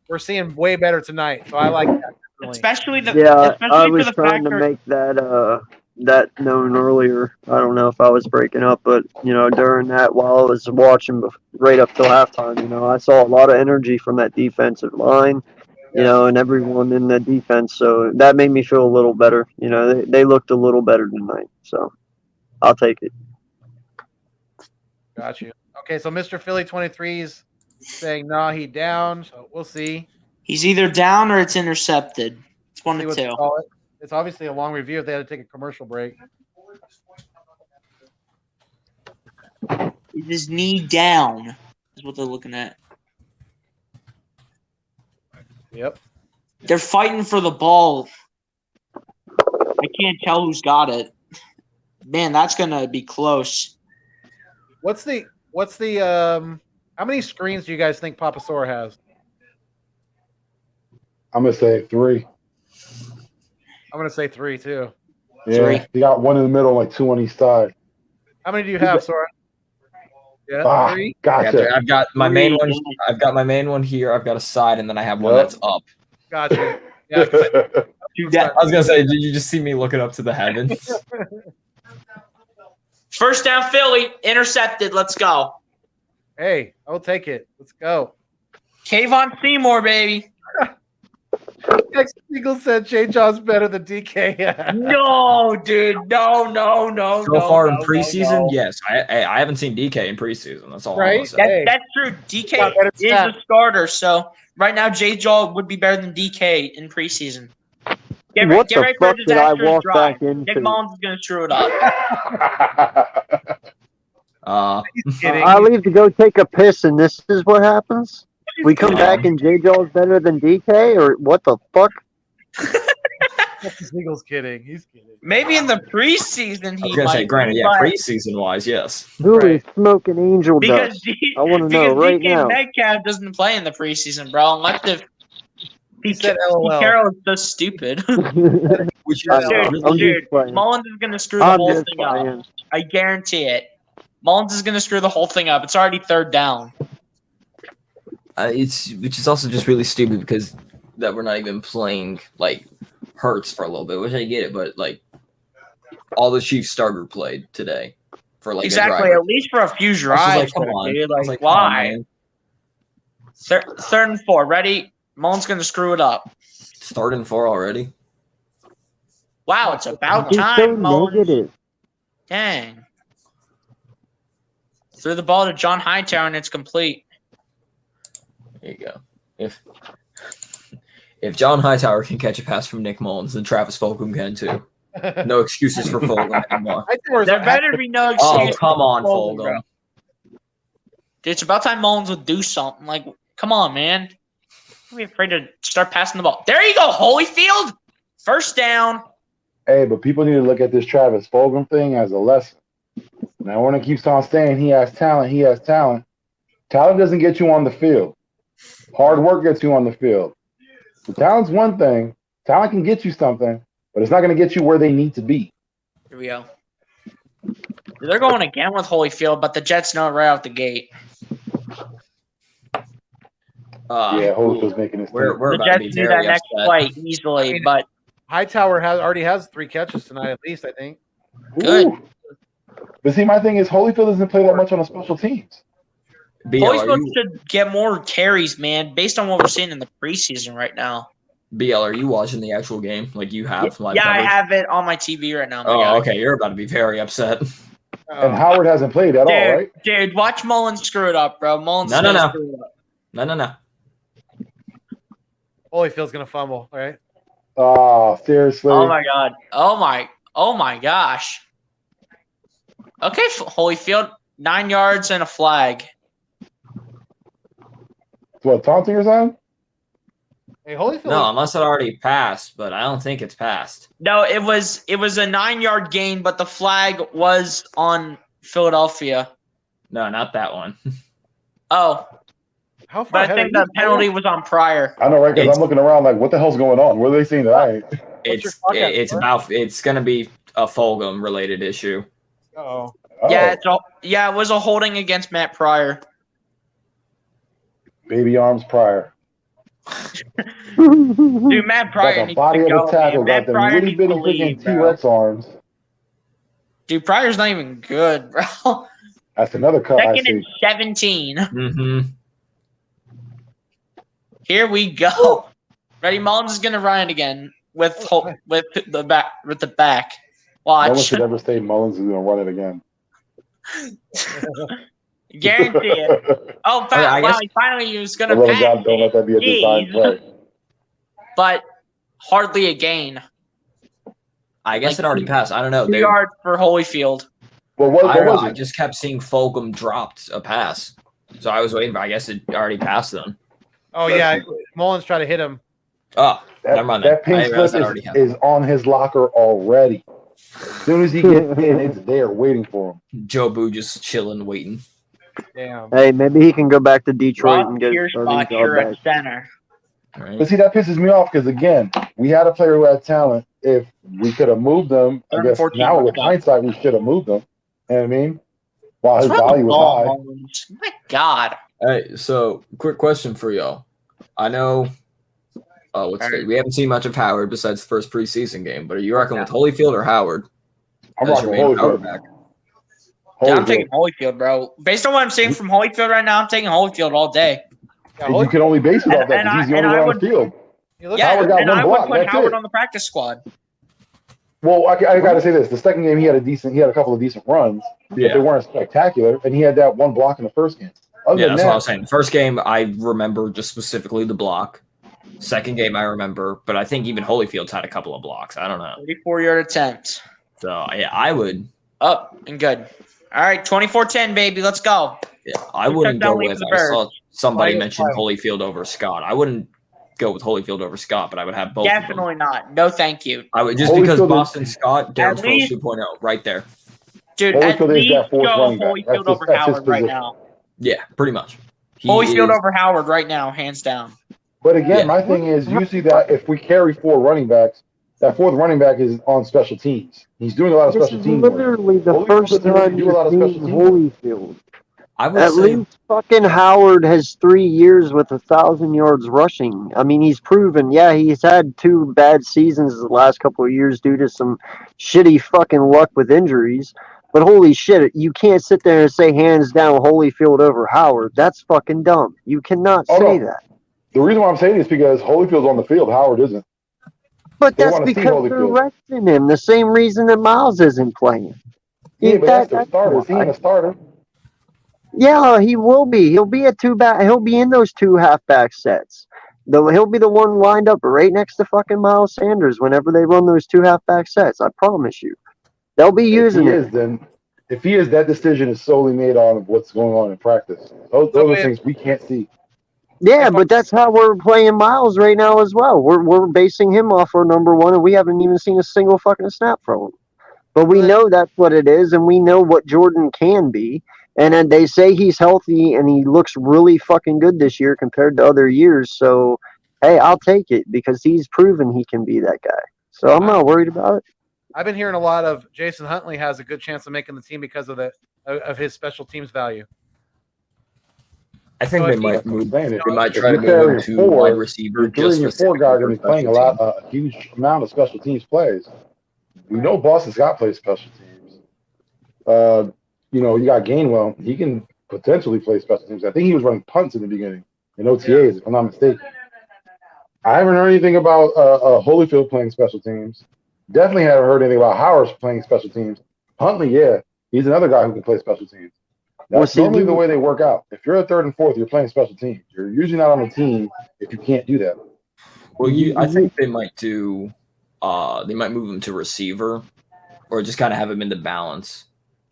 We're seeing way better tonight, so I like that. Especially I was trying to make that known earlier. I don't know if I was breaking up, but during that, while I was watching right up till halftime, I saw a lot of energy from that defensive line, and everyone in the defense. So that made me feel a little better. They looked a little better tonight, so I'll take it. Got you. Okay, so Mr. Philly 23's saying, nah, he down. So we'll see. He's either down or it's intercepted. It's one See of what they two. call it. It's obviously a long review if they had to take a commercial break. Is his knee down? Is what they're looking at. Yep. They're fighting for the ball. I can't tell who's got it. Man, that's gonna be close. What's the how many screens do you guys think Papasaur has? I'm gonna say 3. I'm gonna say 3 too. Yeah, 3. you got one in the middle, like 2 on each side. How many do you have, Sora? Yeah, 3. Gotcha. I've got my main one. I've got my main one here. I've got a side, and then I have one that's up. Gotcha. Yeah, 'cause I was gonna say, did you just see me looking up to the heavens? First down, Philly. Intercepted. Let's go. Hey, I'll take it. Let's go. Kayvon Seymour, baby. Next Eagle said Jay John's better than DK. No, dude. No. So far in preseason, yes. I haven't seen DK in preseason. That's all I'm gonna say. That's true. DK is a starter, so right now Jay Jaw would be better than DK in preseason. Get What ready the for a fuck did I disastrous walk drive. back into? Nick Mullins is gonna screw it up. I leave to go take a piss, and this is what happens. We come back and J Jaw's better than DK, or what the fuck? Eagle's kidding. He's kidding. Maybe in the preseason I he was gonna might. say, granted, yeah, but- preseason wise, yes. Who is smoking angel dust? I want to know right DK now. Metcalf doesn't play in the preseason, bro. Unless if Pete said LOL. Carroll is so stupid. Which Dude, Mullins is gonna screw the I'm whole just thing up. playing. I guarantee it. Mullins is gonna screw the whole thing up. It's already third down. Which is also just really stupid because that we're not even playing like Hurts for a little bit, which I get it, but like all the Chiefs starter played today for like Exactly, a drive. at least for a few I was drives. like, come on. Dude. I was Like, come on, why? man. Third and 4. Ready? Mullins gonna screw it up. It's 3rd and 4 already. Wow, it's about He's so time, Mullins. negative. Dang. Threw the ball to John Hightower and it's complete. There you go. If John Hightower can catch a pass from Nick Mullins, then Travis Fulgham can too. No excuses for Fulgham anymore. There better be no Oh, excuse. come on, Fulgham, Fulgham. bro. Dude, it's about time Mullins would do something. Like, come on, man. Don't be afraid to start passing the ball. There you go, Holyfield. First down. Hey, but people need to look at this Travis Fulgham thing as a lesson. Now, when it keeps on saying he has talent, talent doesn't get you on the field. Hard work gets you on the field. The talent's one thing. Talent can get you something, but it's not going to get you where they need to be. Here we go. They're going again with Holyfield, but the Jets know it right out the gate. Yeah, Holyfield's making his We're The about to Jets be do very that next upset. play easily, but Hightower already has 3 catches tonight, at least, I think. good. Ooh. But see, my thing is Holyfield doesn't play that much on the special teams. BL, are Holyfield you, should get more carries, man, based on what we're seeing in the preseason right now. BL, are you watching the actual game? Like you have live Yeah, I coverage? have it on my TV right now. my Oh, guy. okay. You're about to be very upset. And Howard hasn't played at all, right? Dude, watch Mullins screw it up, bro. Mullins No. screw it up. No. Holyfield's gonna fumble, all right? Oh, seriously. Oh my god. Oh my gosh. Okay, Holyfield, 9 yards and a flag. What, taunting or something? Hey, Holyfield. No, unless it already passed, but I don't think it's passed. No, it was a 9-yard gain, but the flag was on Philadelphia. No, not that one. Oh, How far but I ahead think are the you? penalty was on Pryor. I know, right? Because It's- I'm looking around like, what the hell's going on? What are they saying tonight? It's gonna be a Fulgham related issue. Oh. Yeah, it was a holding against Matt Pryor. Baby arms Pryor. Dude, Matt Pryor Got the needs body to of go. the tackle, Man. Matt got them Pryor little needs bitty to leave, freaking bro. T-Rex arms. Dude, Pryor's not even good, bro. That's another cut I Second see. and 17. Mm-hmm. Here we go. Ready? Mullins is gonna run it again with the back. No one Watch. should ever say Mullins is going to run it again. Guarantee it. Oh, I guess- wow! He finally was gonna Although, pass. God, don't let that be a design Jeez. play. but hardly a gain. I guess Like, it already passed. I don't know. 2 yards for Holyfield. Well, what was I it? just kept seeing Fulgham dropped a pass. So I was waiting, but I guess it already passed then. Oh yeah, Mullins tried to hit him. Oh, never That, mind. that pink slip is on his locker already. As soon as he gets in, it's there waiting for him. Joe Boo just chilling, waiting. Damn. Hey, maybe he can go back to Detroit Ross and get his starting Pierspot, job you're back. at center. Right. But see, that pisses me off because, again, we had a player who had talent. If we could have moved them, I guess 14, now let's with go. hindsight, we should have moved them. You know what I mean? While his What's wrong with value was ball, high. Mullins? My God. Hey, so quick question for y'all. I know we haven't seen much of Howard besides the first preseason game, but are you rocking with Holyfield or Howard? I'm as rocking your main power Holyfield. back? Yeah, I'm taking Holyfield, bro. Based on what I'm seeing from Holyfield right now, I'm taking Holyfield all day. Yeah, And you can only base it off that And because he's the I- only and I one on would- the field. Yeah, Howard got and one I block. would put That's Howard it. on the practice squad. Well, I got to say this: the second game he had a couple of decent runs, but Yeah. they weren't spectacular, and he had that one block in the first game. Other Yeah, than that's that, what I was saying. The first game, I remember just specifically the block. Second game, I remember, but I think even Holyfield's had a couple of blocks. I don't know. 34-yard attempt. So, yeah, I would. Up and good. All right, 24-10, baby. Let's go. Yeah, I Two wouldn't go touchdown lead with. for the I saw Birds. somebody Play it, mention play. Holyfield over Scott. I wouldn't go with Holyfield over Scott, but I would have both. Of them. Definitely not. No, thank you. I would just because Holyfield is- Boston Scott, Darren At Sproles least- 2.0, right there. Dude, at Holyfield is least that fourth go running back. Holyfield That's over his Howard right position. now. Yeah, pretty much. He Holyfield is- over Howard right now, hands down. But again, Yeah. my thing is, you see that if we carry four running backs, that fourth running back is on special teams. He's doing a lot of This special is teams. work. literally the Holyfield first doesn't really time do a lot of you've special seen teams. Holyfield. I would At say least fucking Howard has 3 years with 1,000 yards rushing. I mean, he's proven. Yeah, he's had 2 bad seasons the last couple of years due to some shitty fucking luck with injuries. But holy shit, you can't sit there and say hands down Holyfield over Howard. That's fucking dumb. You cannot Oh, say no. that. The reason why I'm saying this is because Holyfield's on the field, Howard isn't. But They that's wanna see because they're Holyfield. resting him. The same reason that Miles isn't playing. Yeah, but that's their That's starter. Is he why. a starter? Yeah, he will be. He'll be a He'll be in those 2 halfback sets. Though he'll be the one lined up right next to fucking Miles Sanders whenever they run those 2 halfback sets. I promise you, they'll be using it. If he is, that decision is solely made on what's going on in practice. Those are things we can't see. Yeah, but that's how we're playing Miles right now as well. We're basing him off our number one, and we haven't even seen a single fucking snap from him. But we know that's what it is, and we know what Jordan can be. And then they say he's healthy, and he looks really fucking good this year compared to other years. So, hey, I'll take it because he's proven he can be that guy. So I'm not worried about it. I've been hearing a lot of Jason Huntley has a good chance of making the team because of his special teams value. I think So they if might he- move. Saying They it. might If try to you move carry him to four, wide receiver. Your 3 and your 4 guy are going to be playing a huge amount of special teams plays. We know Boston Scott plays special teams. You got Gainwell. He can potentially play special teams. I think he was running punts in the beginning in OTAs, if I'm not mistaken. I haven't heard anything about Holyfield playing special teams. Definitely haven't heard anything about Howard playing special teams. Huntley, yeah, he's another guy who can play special teams. That's normally the way they work out. If you're a 3rd and 4th, you're playing special teams. You're usually not on the team if you can't do that. Well, I think they might do. They might move him to receiver, or just kind of have him in the balance.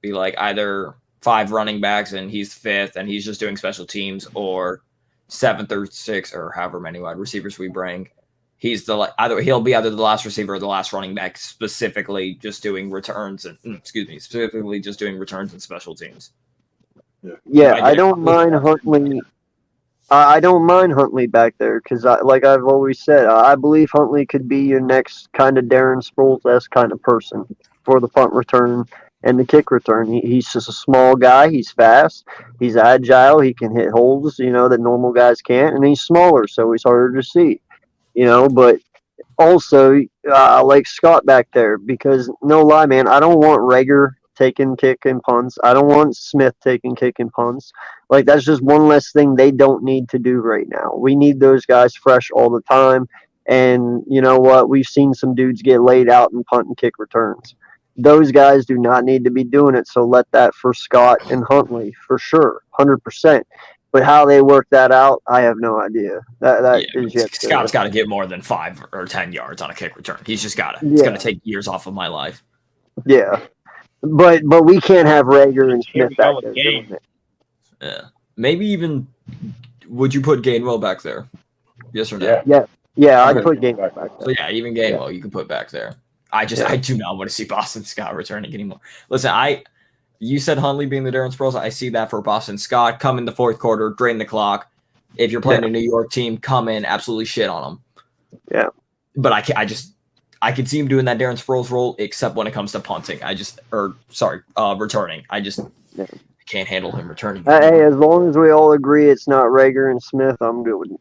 Be like either 5 running backs and he's 5th and he's just doing special teams, or 7th or 6th or however many wide receivers we bring. He's he'll be either the last receiver or the last running back, specifically just doing returns and specifically just doing returns and special teams. Yeah, I don't mind Huntley. I don't mind Huntley back there because, like I've always said, I believe Huntley could be your next kind of Darren Sproles-esque kind of person for the punt return and the kick return. He's just a small guy. He's fast. He's agile. He can hit holes, that normal guys can't. And he's smaller, so he's harder to see. But also, like Scott back there, because no lie, man, I don't want Rager taking kick and punts. I don't want Smith taking kick and punts. Like, that's just one less thing they don't need to do right now. We need those guys fresh all the time. And you know what? We've seen some dudes get laid out in punt and kick returns. Those guys do not need to be doing it. So let that for Scott and Huntley for sure, 100%. But how they work that out, I have no idea. That is yet to- Scott's got to get more than 5 or 10 yards on a kick return. He's just got to. It's Yeah. going to take years off of my life. Yeah, but we can't have Rager and Here Smith we back go there with doing Gabe. it. Yeah. Maybe even. Would you put Gainwell back there? Yes or no? Yeah. Yeah, I'd Okay. put Game back So there. yeah, even Gainwell you can put back there. I do not want to see Boston Scott returning anymore. Listen, you said Hundley being the Darren Sproles. I see that for Boston Scott. Come in the fourth quarter, drain the clock. If you're playing a New York team, come in, absolutely shit on them. Yeah. But I could see him doing that Darren Sproles role, except when it comes to punting. Returning. I just can't handle him returning. Hey, as long as we all agree it's not Rager and Smith, I'm good with it.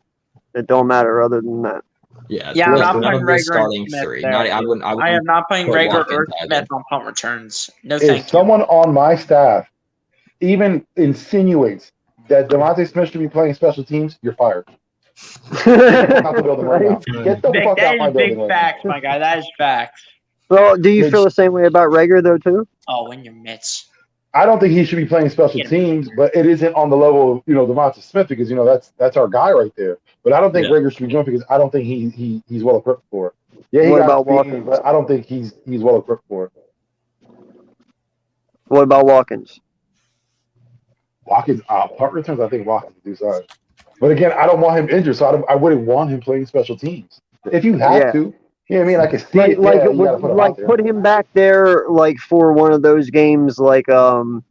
It don't matter other than that. Yeah, I'm not none putting of the Rager starting and Smith three. there. I am not putting put Rager Watkins or either. Smith on punt returns. No, If thank you. someone on my staff even insinuates that Devontae Smith should be playing special teams, you're fired. Get the fuck out the building right now. Get the Vic, fuck that out my is big building right facts, my guy. That is facts. Well, do you Mitch- feel the same way about Rager though too? Oh, in your mitts. I don't think he should be playing special teams, but it isn't on the level of Devontae Smith because that's our guy right there. But I don't think Rager should be doing it because I don't think he's well equipped for it. Yeah, he What got about speed, Watkins? but I don't think he's well equipped for it. What about Watkins? Watkins, punt returns, I think Watkins can do sorry. But again, I don't want him injured, so I wouldn't want him playing special teams. If you have to, you know what I mean? I can see it. Like, Yeah, you gotta put him out there. put him back there, like for one of those games, like How we used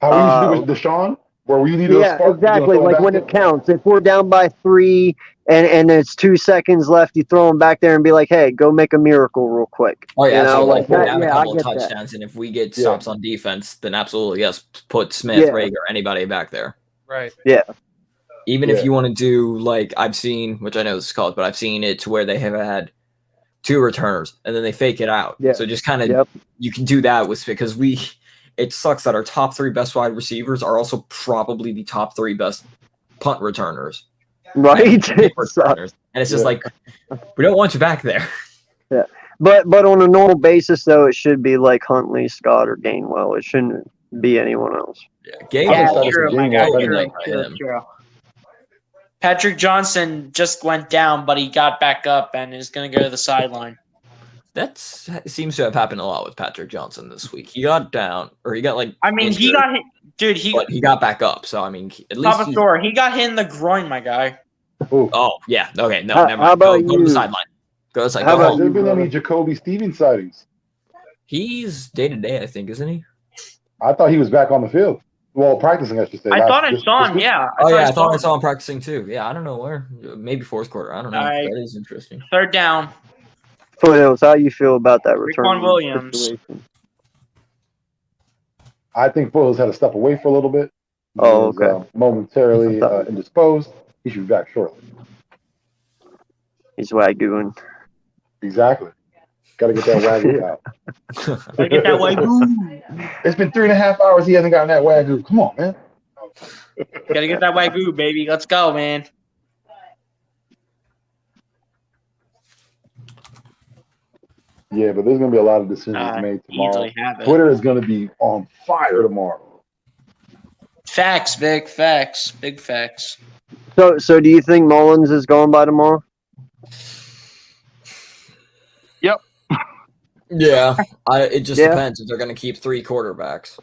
to do with Deshaun, where we need those sparks. exactly. Like when it counts. If we're down by 3 and it's 2 seconds left, you throw him back there and be like, "Hey, go make a miracle real quick." Oh yeah, you know, absolutely. like If we're that. down a Yeah, I couple of get that. touchdowns, and if we get stops on defense, then absolutely yes, put Smith, Yeah. Rager, anybody back there. Right. Yeah. Even if you want to do like I've seen, which I know this is called, but I've seen it to where they have had 2 returners and then they fake it out. Yeah. So just kind of you can do that with because it sucks that our top 3 best wide receivers are also probably the top 3 best punt returners. Right. Returners. And it's just like we don't want you back there. Yeah. But on a normal basis though, it should be like Huntley, Scott, or Gainwell. It shouldn't be anyone else. Yeah, true, my guy. True. Patrick Johnson just went down, but he got back up and is going to go to the sideline. That seems to have happened a lot with Patrick Johnson this week. He got down, or he got like. I mean, injured, he got hit, dude. He got back up. So I mean, at least Papa Thor, he got hit in the groin, my guy. Oh yeah, okay, no, never mind. How about go to the sideline. Go to the sideline. Has there been any Jacoby Stevens sightings? He's day to day, I think, isn't he? I thought he was back on the field. Well, practicing, I should say. I thought I saw him. Yeah. I thought I saw him practicing too. Yeah, I don't know where. Maybe fourth quarter. I don't know. That is interesting. Third down. Foothills, how you feel about that return? Raekwon Williams. situation? I think Foothills had to step away for a little bit. Oh, He was, momentarily indisposed. He should be back shortly. He's wagooing. Exactly. Got to get that wagyu out. Gotta get that wagyu. It's been 3.5 hours. He hasn't gotten that wagyu. Come on, man. Gotta get that wagyu, baby. Let's go, man. Yeah, but there's going to be a lot of decisions made tomorrow. Easily have it. Twitter is going to be on fire tomorrow. Facts, Vic. Facts. Big facts. So do you think Mullins is gone by tomorrow? Yep. Yeah. It just depends if they're going to keep 3 quarterbacks.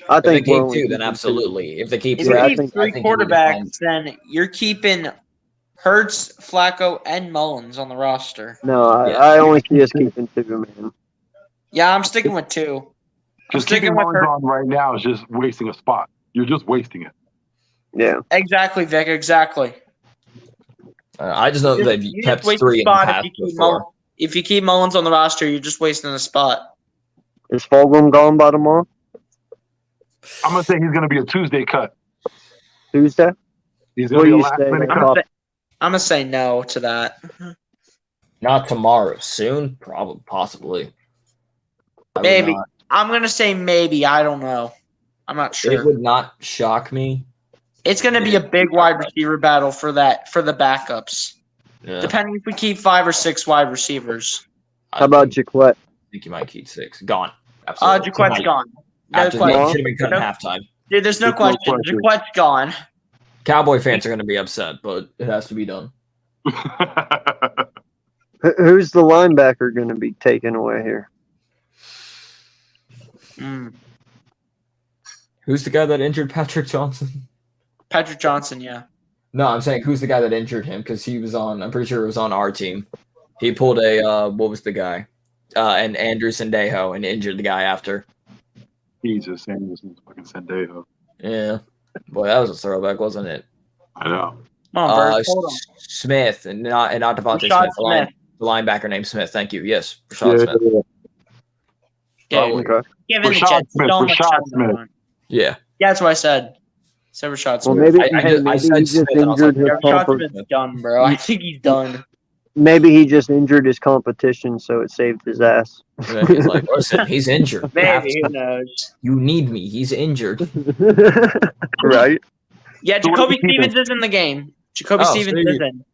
I think if they keep Mullins 2, then absolutely. If they keep If 3, you keep 3 quarterbacks, then you're keeping Hurts, Flacco, and Mullins on the roster. No, I only see us keeping 2, man. Yeah, I'm sticking with 2. Just keeping Mullins on right now is just wasting a spot. You're just wasting it. Yeah. Exactly, Vic. Exactly. I just know that they've kept 3 in the past before. If you keep Mullins on the roster, you're just wasting a spot. Is Fulgham gone by tomorrow? I'm going to say he's going to be a Tuesday cut. Tuesday? He's going to be a last minute cut. I'm going to say no to that. Not tomorrow. Soon? Probably. Possibly. Maybe. I'm going to say maybe. I don't know. I'm not sure. It would not shock me. It's going to be a big wide receiver battle for the backups. Yeah. Depending if we keep 5 or 6 wide receivers. How about Jaquette? I think you might keep 6. Gone. Absolutely. Jaquette's gone. No After question. should have been cut in halftime. Dude, there's no question. Jaquette's gone. Cowboy fans are going to be upset, but it has to be done. Who's the linebacker going to be taken away here? Who's the guy that injured Patrick Johnson? Patrick Johnson, yeah. No, I'm saying who's the guy that injured him because he was on. I'm pretty sure it was on our team. He pulled a what was the guy? And Andrew Sendejo and injured the guy after. Jesus, Anderson, fucking Sendejo. Yeah, boy, that was a throwback, wasn't it? I know. Come on, Bird, hold on. Smith and not Devontae Rashad Smith. The linebacker named Smith. Thank you. Yes, Rashad Smith. Dude, Okay. give in the Rashad Jets Smith, so much Rashad time. Smith. Yeah. Yeah, that's what I said. So Rashad Smith. Well, maybe I maybe said he just Smith, and I was injured like, his Rashad competition. Smith's done, bro. I think he's done. Maybe he just injured his competition, so it saved his ass. Yeah, he's like, listen, he's injured. Maybe, who knows? You need me. He's injured. Right? Yeah, So what Jacoby do you think? Stevens is in the game. Jacoby Oh, Stevens so is in.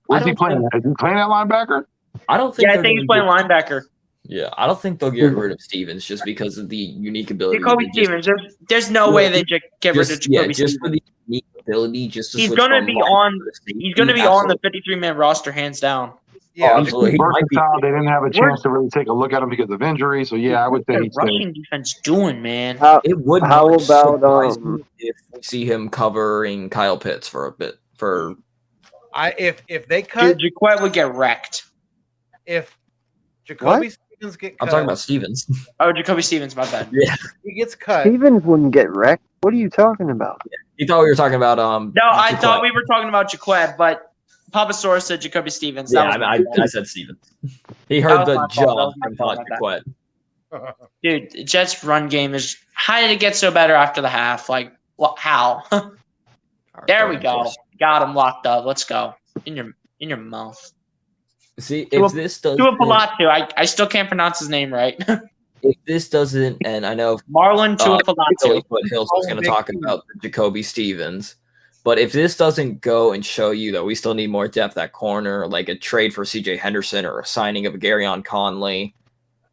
Where's he playing? Is he playing at linebacker? I don't think. Yeah, I they're think he's gonna playing linebacker. Yeah, I don't think they'll get rid of Stevens just because of the unique ability. Jacoby to just- Stevens. There's no way they get rid of just, Jacoby just Stevens. for the unique ability, just to He's switch gonna from be line on. to safety. He's gonna be on the Absolutely. 53-man roster, hands down. Yeah, Oh, absolutely. He might be. Versatile. They didn't have a chance to really take a look at him because of injury. So yeah, I would say What he's the rushing defense doing, man? It would How not about, surprise me if we see him covering Kyle Pitts for a bit. For if they cut, Dude, Jaquette would get wrecked. if Jacoby What? Stevens get I'm cut, talking about Stevens. Oh, Jacoby Stevens, my bad. Yeah, he gets cut. Stevens wouldn't get wrecked. What are you talking about? you thought we were talking about No, I Jaquette. thought we were talking about Jaquette, but Papa Soros said Jacoby Stevens. That Yeah, was I, my mean, fault. I said Stevens. He That heard was the my fault. That job was my and fault, thought my Jaquette. Dude, the Jets' run game is. How did it get so better after the half? Like, how? There we go. Got him locked up. Let's go. In your mouth. See, if this doesn't, Tua Palatu. I still can't pronounce his name right. if this doesn't, and I know Marlon Tua Palatu. Billy Foothills was going to talk about Jacoby Stevens, but if this doesn't go and show you that we still need more depth at corner, like a trade for C.J. Henderson or a signing of Garyon Conley,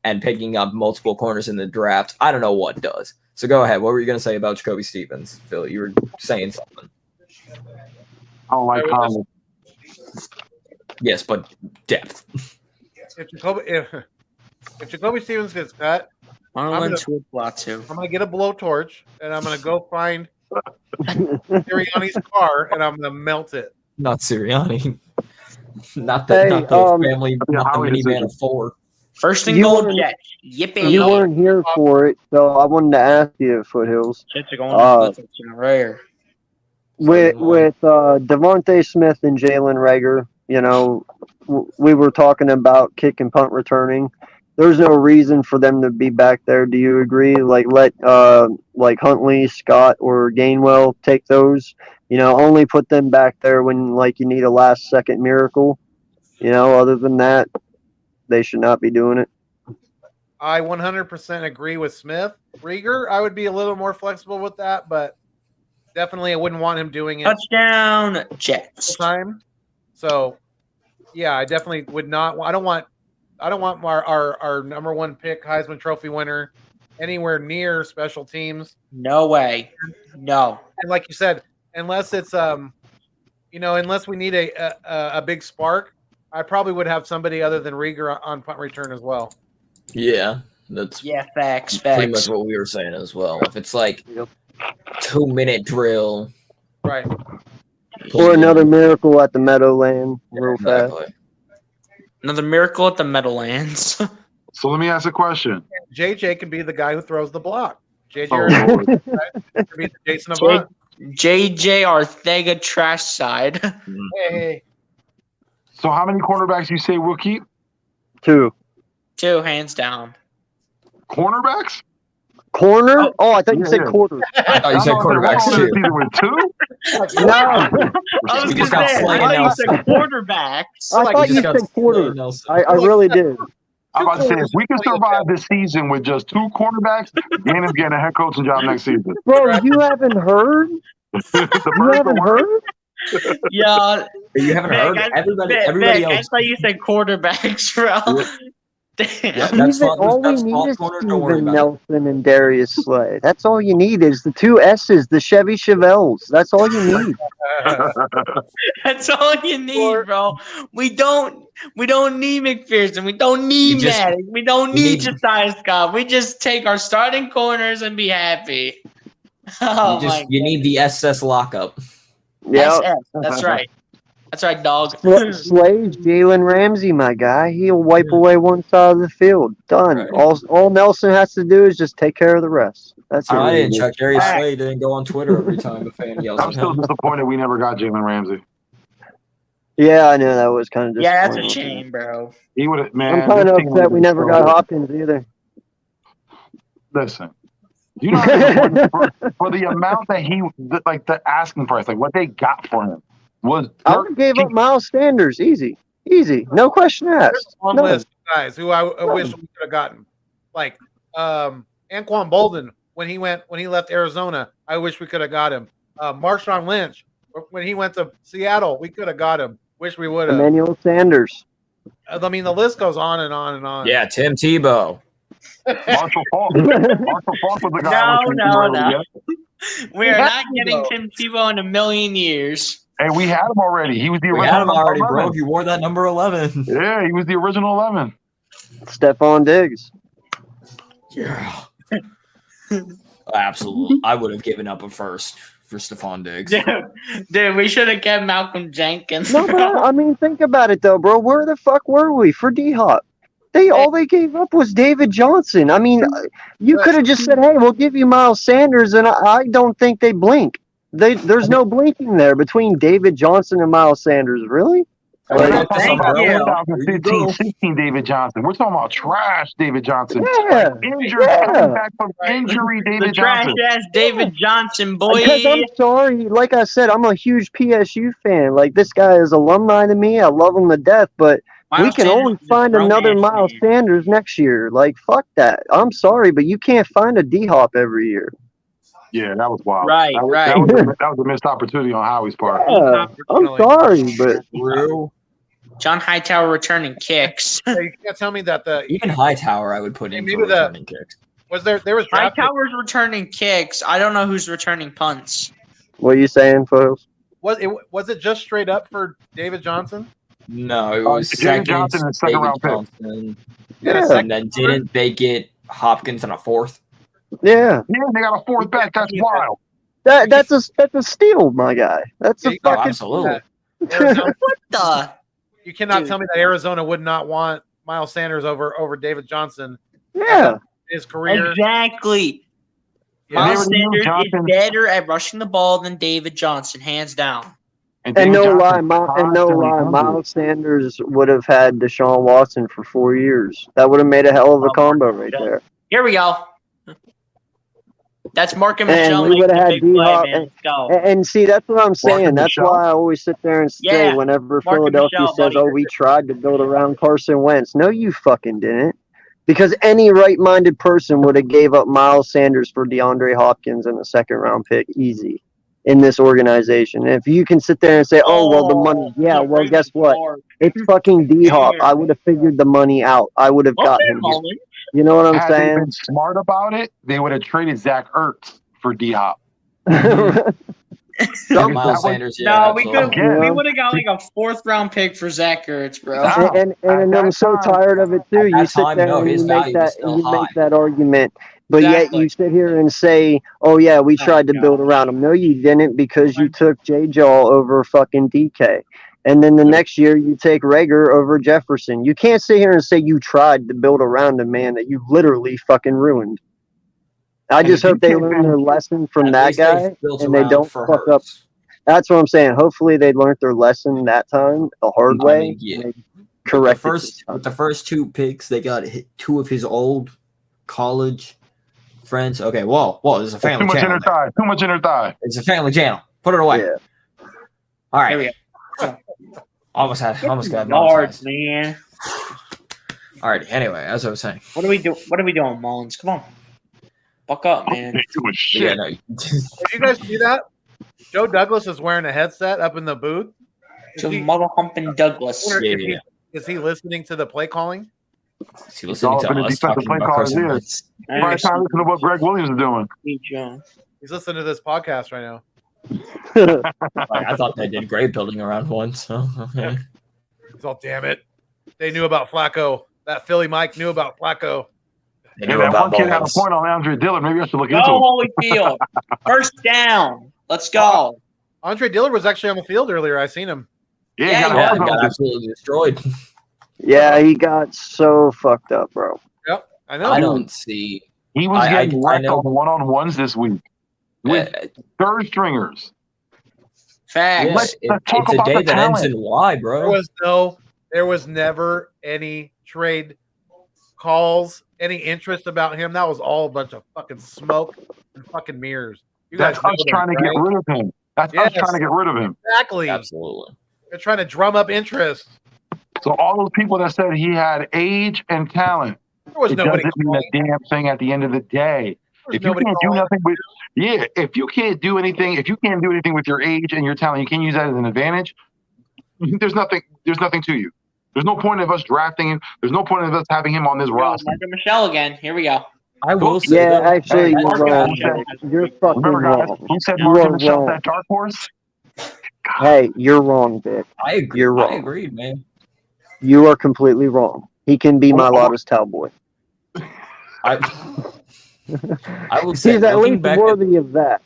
and picking up multiple corners in the draft, I don't know what does. So go ahead. What were you going to say about Jacoby Stevens, Phil? You were saying something. I don't like Conley. Yes, but depth. If Jacoby Stevens gets cut, Marlon Tua Palatu. I'm gonna get a blowtorch and I'm gonna go find Sirianni's car and I'm gonna melt it. Not Sirianni. Not the family, not the minivan of four. First and You goal, weren't- Jets. Yippee. You weren't here for it, so I wanted to ask you, Foothills. Jets are going to rare. With Devontae Smith and Jalen Rager, you know, we were talking about kick and punt returning. There's no reason for them to be back there. Do you agree? Like let like Huntley, Scott, or Gainwell take those. You know, only put them back there when like you need a last second miracle. You know, other than that, they should not be doing it. I 100% agree with Smith. Rieger, I would be a little more flexible with that, but definitely I wouldn't want him doing it Touchdown, Jets. full time. So, yeah, I definitely would not. I don't want our number one pick, Heisman Trophy winner, anywhere near special teams. No way. No. And like you said, unless it's unless we need a big spark, I probably would have somebody other than Rieger on punt return as well. Yeah, that's facts. pretty much what we were saying as well. If it's like 2-minute drill, right? Or another miracle at the Meadowland, real fast. Another miracle at the Meadowlands. So let me ask a question. JJ can be the guy who throws the block. JJ Oh, Lord. can be the Jason Avant. JJ Arthega trash side. Hey. So how many cornerbacks you say we'll keep? 2. 2 hands down. Cornerbacks? Corner? Oh, I thought you said quarter. I thought you said quarterbacks too. With 2? No. I was just gonna got say, Slay I thought you Nelson. said quarterbacks. I thought you said quarter. I really did. I'm about to say, if we can survive this season with just 2 cornerbacks, Gannon's getting a head coaching job next season. Bro, you haven't heard? You haven't heard? Yeah. You haven't heard? Everybody Vic, I else. thought you said quarterbacks, bro. Yeah, that's All we that's need fault is corner. Don't worry Steven about it. Nelson and Darius Slay. That's all you need is the two S's, the Chevy Chevelles. That's all you need. That's all you need, bro. We don't need McPherson. We don't need Maddox. We don't need Josiah Scott. We just take our starting corners and be happy. Oh You need the SS lockup. Yeah, SS. That's right. That's right, dog. Slay's Jalen Ramsey, my guy. He'll wipe away one side of the field. Done. Right. All Nelson has to do is just take care of the rest. That's it. I didn't check. Darius Slay didn't go on Twitter every time a fan yells I'm at still him. disappointed we never got Jalen Ramsey. Yeah, I know that was kind of Yeah, that's a disappointing. shame, bro. He would have, man. I'm kind this of team upset would've we been never so got good. Hopkins either. Listen, you know how disappointed for the amount that the asking price, like what they got for him was. I would have gave up Miles Sanders. Easy. No question asked. Long None. list of guys who I wish we could have gotten, like Anquan Bolden when he left Arizona. I wish we could have got him. Marshawn Lynch when he went to Seattle, we could have got him. Wish we would have. Emmanuel Sanders. I mean, the list goes on and on and on. Yeah, Tim Tebow. Marshall Falk. Marshall Falk was the guy. No. We are had not getting Tim Tebow in a million years. Hey, we had him already. He was the original. We had him already, number bro. 11. He wore that number 11. Yeah, he was the original 11. Stephon Diggs. Yeah. Absolutely. I would have given up a first for Stephon Diggs. Dude, we should have kept Malcolm Jenkins. No, but I mean, think about it though, bro. Where the fuck were we for D-Hop? All they gave up was David Johnson. I mean, you could have just said, "Hey, we'll give you Miles Sanders," and I don't think they blink. There's no blinking there between David Johnson and Miles Sanders. Really? We're not talking Thank about you. 2015, 16 David Johnson. We're talking about trash David Johnson. Yeah, Like injured, coming back from injury The David trash Johnson. ass David Johnson, boy. Because I'm sorry, like I said, I'm a huge PSU fan. Like this guy is alumni to me. I love him to death, but we can only find another Miles Sanders next year. Like fuck that. I'm sorry, but you can't find a D-Hop every year. Yeah, that was wild. Right, that was, right. That was a missed opportunity on Howie's part. Yeah, I'm sorry, but Real. John Hightower returning kicks. You can't tell me that Even Hightower, I would put in maybe for returning kicks. was there was draft pick- Hightower's returning kicks. I don't know who's returning punts. what are you saying, folks? was it just straight up for David Johnson? No, it was David Johnson is second round pick. Johnson. Yeah. And then didn't they get Hopkins in a fourth? Yeah, Yeah, they got a fourth back. That's wild. that's a steal, my guy. That's a Yeah, Oh, fucking absolutely. Arizona, What the? you cannot Dude. tell me that Arizona would not want Miles Sanders over David Johnson. yeah. His career. Exactly. Yeah, Miles David Sanders Johnson- is better at rushing the ball than David Johnson, hands down. And David no Johnson lie, constantly injured. Miles Sanders would have had Deshaun Watson for 4 years. That would have made a hell of a combo right there. Here we go. That's Markham And Michelle we making would a have big had play, D-Hop. man. Let's go. And see, that's what I'm saying. Marcus That's Michelle? why I always sit there and say, Yeah, whenever Marcus Philadelphia Michelle, says, buddy. "Oh, we tried to build around Carson Wentz," no, you fucking didn't. Because any right-minded person would have gave up Miles Sanders for DeAndre Hopkins in a second-round pick, easy, in this organization. And if you can sit there and say, "Oh, well, the money," yeah, well, guess what? It's fucking D-Hop. I would have figured the money out. I would have got him. You know what I'm Had they saying? been smart about it, they would have traded Zach Ertz for D-Hop. Miles Sanders, yeah. No, we absolutely. would have got like a 4th round pick for Zach Ertz, bro. And I'm so tired of it too. You sit time, there no, and his you make value was that still you high. make that argument, but yet Exactly. you sit here and say, "Oh yeah, we tried to build around him." No, you didn't, because you took J. Jaw over fucking DK, and then the next year you take Rager over Jefferson. You can't sit here and say you tried to build around a man that you literally fucking ruined. I just hope they learn their lesson from At that least they guy built and they around don't for fuck up. Hurts. That's what I'm saying. Hopefully they learned their lesson that time the hard I way. mean, yeah. and they The corrected first, with the first 2 picks, they got two of his old college friends. Okay, whoa, this is a Too family much channel. inner thigh. Too much inner thigh. It's a family channel. Put it away. Yeah. All Here we right. go. Almost got Yards, monetized. man. All right. Anyway, as I was saying. What are we doing, Mullins? Come on. Fuck up, man. They doing shit. Yeah, no, Did you guys see that? Joe Douglas is wearing a headset up in the booth. To mother humping Douglas. Wonder Yeah, if yeah. Is he listening to the play calling? Is he listening to up in the us defensive talking play about callers Carson is. Wentz? Right time, listen to what Greg Williams is doing. He's listening to this podcast right now. I thought they did great building around one. So okay. He's all, damn it. They knew about Flacco. That Philly Mike knew about Flacco. They Hey, knew that about one kid had a Bowens. point on Andre Dillard. Maybe I should look Go into Holyfield. First down. Let's go. Andre Dillard was actually on the field earlier. I seen him. it. Yeah, he got Yeah, a it hard got on. absolutely destroyed. Yeah, he got so fucked up, bro. Yep, I know. I don't see. He was I getting wrecked know. on one-on-ones this week with third stringers. Facts. Yeah, Let's talk it's a about day the that ends talent. in Y, bro. There was never any trade calls, any interest about him. That was all a bunch of fucking smoke and fucking mirrors. You guys That's know us that, trying to get right? rid of him. That's Yes. us trying to get rid of him. Exactly. Absolutely. They're trying to drum up interest. So all those people that said he had age and talent, There was it nobody doesn't mean a damn thing at the end of the day. was If you nobody can't do calling. nothing with, if you can't do anything, if you can't do anything with your age and your talent, you can't use that as an advantage. There's nothing to you. There's no point of us drafting him. There's no point of us having him on this roster. Marco Michelle again. Here we go. I will say, Yeah, though, actually, Hey, you're Marcus wrong. Michelle. You're fucking Remember, guys, wrong. who said You Marcus are Michelle's wrong. that dark horse? Hey, you're wrong, Vic. I agree. You're wrong. I agreed, man. You are completely wrong. He can be my Lotta's cowboy. I will say, He's at looking least back worthy of that.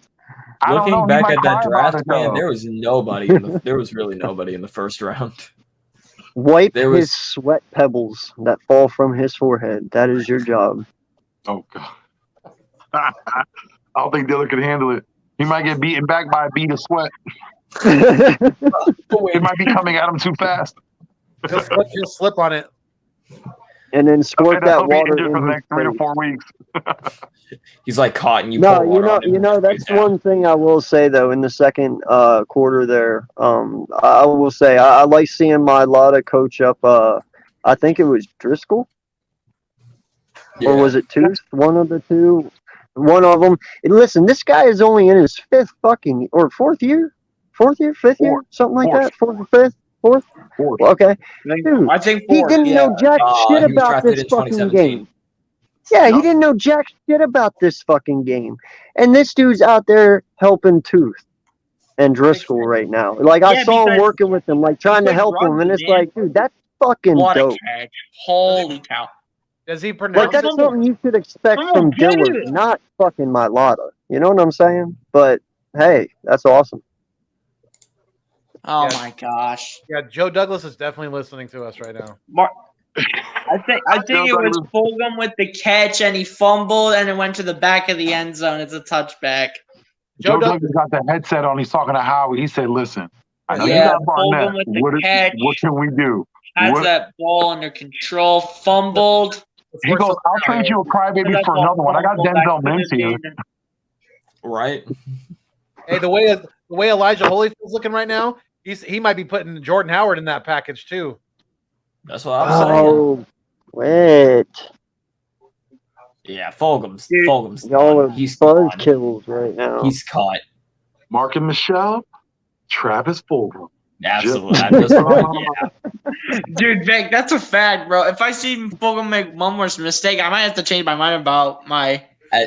I don't know. Looking He back might at that cry about draft, it, man, though. there was nobody. There was really nobody in the first round. Wipe There was- his sweat pebbles that fall from his forehead. That is your job. Oh God. I don't think Dillard could handle it. He might get beaten back by a bead of sweat. It might be coming at him too fast. He'll slip on it. And then squirt He'll that be water injured in for the his next 3 to face. 4 weeks. He's like caught, and you No, pour water on him. you know that's one thing I will say though. In the second quarter, there, I will say I like seeing my Lotta coach up. I think it was Driscoll, or was it Tooth? One of the two. One of them. And listen, this guy is only in his fifth fifth year, something like that. Fourth. Okay, dude. I think He fourth, didn't know jack shit he was about drafted this in fucking 2017. game. Yeah, he didn't know jack shit about this fucking game. And this dude's out there helping Tooth and Driscoll right now. Like, I Yeah, saw him because- working with them, like, trying to help runs, him. And it's man. like, dude, that's fucking What a dope. catch. Holy cow. Does he Like, pronounce that's it? something you should expect Come from on, get Dillard, it. not fucking my Lotta. You know what I'm saying? But, hey, that's awesome. Oh Yeah. my gosh. Yeah, Joe Douglas is definitely listening to us right now. I think it was Fulgham with the catch and he fumbled and it went to the back of the end zone. It's a touchback. Joe Douglas got the headset on. He's talking to Howie. He said, listen, I know Yeah, you got Barnett. Fulgham with the What catch. can we do? Has What- that ball under control, fumbled. He goes, I'll trade you a crybaby for another one. I got Denzel Mims here. Right. Hey, the way Elijah Holyfield's looking right now, he might be putting Jordan Howard in that package too. That's what I'm saying. Oh, wait. Yeah, Fulgham's Y'all are he's buzz gone. kills right now. He's caught. Mark and Michelle, Travis Fulgham. Absolutely. I just, yeah. Dude, Vic, that's a fact, bro. If I see Fulgham make one more mistake, I might have to change my mind about my.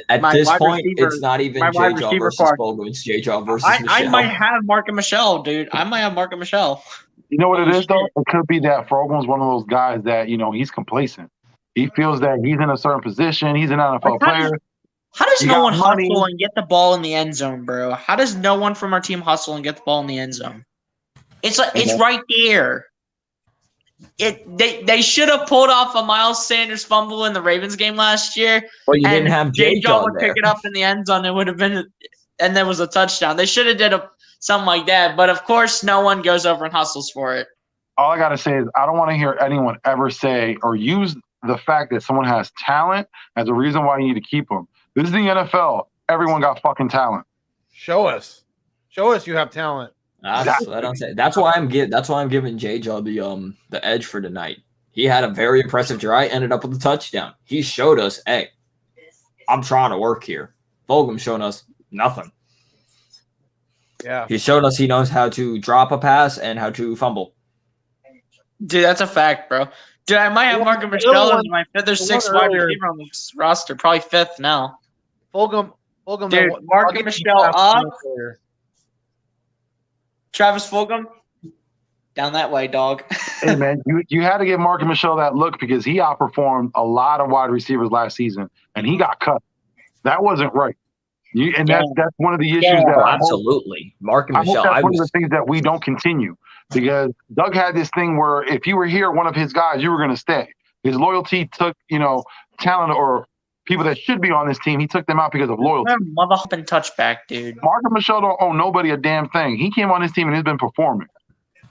At My this wide point, receiver- it's not even my wide J-Jaw receiver versus part. Fulgham. It's J-Jaw versus I Michelle. might have Mark and Michelle, dude. I might have Mark and Michelle. You know what it Oh, is, though? shit. It could be that Fulgham's one of those guys that, he's complacent. He feels that he's in a certain position. He's an NFL Like, how does- player. How does You no got one money. hustle and get the ball in the end zone, bro? How does no one from our team hustle and get the ball in the end zone? It's like it's right there. They should have pulled off a Miles Sanders fumble in the Ravens game last year. Well, you and didn't have J. J-Jaw John would there. pick it up in the end zone. It would have been, and there was a touchdown. They should have did something like that. But of course, no one goes over and hustles for it. All I got to say is I don't want to hear anyone ever say or use the fact that someone has talent as a reason why you need to keep them. This is the NFL. Everyone got fucking talent. Show us you have talent. That's what I'm saying. That's why I'm giving J-Jaw the edge for tonight. He had a very impressive try, ended up with a touchdown. He showed us, hey, I'm trying to work here. Fulgham's shown us nothing. Yeah. He showed us he knows how to drop a pass and how to fumble. Dude, that's a fact, bro. Dude, I might have Yeah, Mark and the Michelle other as one- my fifth or the sixth one wide earlier- receiver on this roster. Probably fifth now. Fulgham, Dude, the- Mark I'll and give you Michelle that up. earlier. Travis Fulgham, down that way, dog. Hey man, you had to give Mark and Michelle that look because he outperformed a lot of wide receivers last season, and he got cut. That wasn't right. That's one of the issues that Oh, I hope, absolutely. Mark and I hope Michelle. that's I one of was the things that we don't continue because Doug had this thing where if you were here, one of his guys, you were going to stay. His loyalty took, talent or people that should be on this team. He took them out because of loyalty. Mother hopping touchback, dude. Mark and Michelle don't owe nobody a damn thing. He came on his team and he's been performing.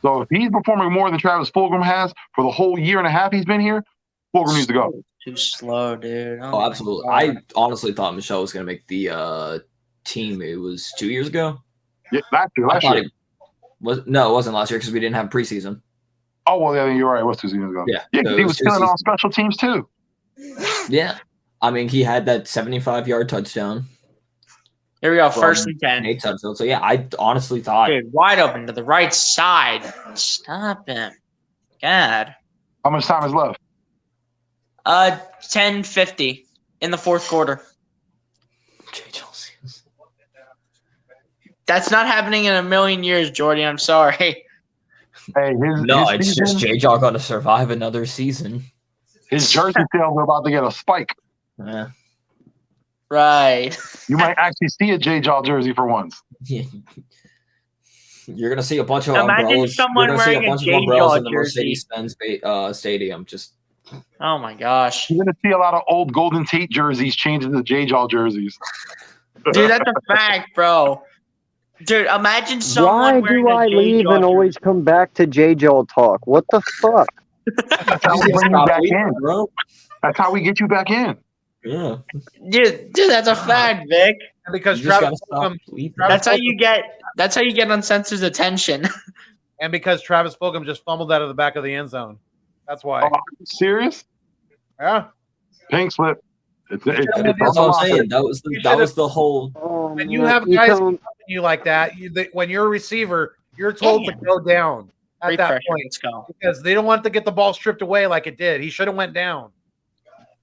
So if he's performing more than Travis Fulgham has for the whole year and a half he's been here, Fulgham needs to go. Too slow, dude. Oh, absolutely. I honestly thought Michelle was going to make the team. It was 2 years ago. Yeah, last year. It wasn't last year because we didn't have preseason. Oh, well, yeah, you're right. It was 2 seasons ago. Yeah. Yeah, so he it was two killing on seasons. special teams too. Yeah. I mean, he had that 75-yard touchdown. Here we go, from 1st and 10. Nate Sudfeld. So, yeah, I honestly thought. Dude, wide open to the right side. Stop him. God. How much time is left? 10:50 in the fourth quarter. That's not happening in a million years, Jordy. I'm sorry. Hey, It's just J-Jaw going to survive another season. His jersey sales are about to get a spike. Yeah. Right. You might actually see a J-Jaw jersey for once. You're going to see a bunch of Imagine umbrellas. someone You're going to see a wearing a bunch of J-Jaw umbrellas in the jersey. Mercedes-Benz stadium. Just Oh my gosh. You're going to see a lot of old Golden Tate jerseys changing to J-Jaw jerseys. Dude, that's a fact, bro. Dude, imagine someone Why wearing do a I J-Jaw leave and jersey. always come back to J-Jaw talk? What the fuck? That's how we bring you back in, bro. That's how we get you back in. Yeah. Dude, that's a fact, Vic. And because You just Travis gotta stop Fulgham, bleeping. That's how you get Uncensored's attention. and because Travis Fulgham just fumbled out of the back of the end zone. That's why. Oh, serious? Yeah. Pink slip. It's That's on what the I'm locker. saying. That was the whole. When you have guys helping you like that, when you're a receiver, you're told to go down at Great that pressure. point Let's go. because they don't want to get the ball stripped away like it did. He should have went down.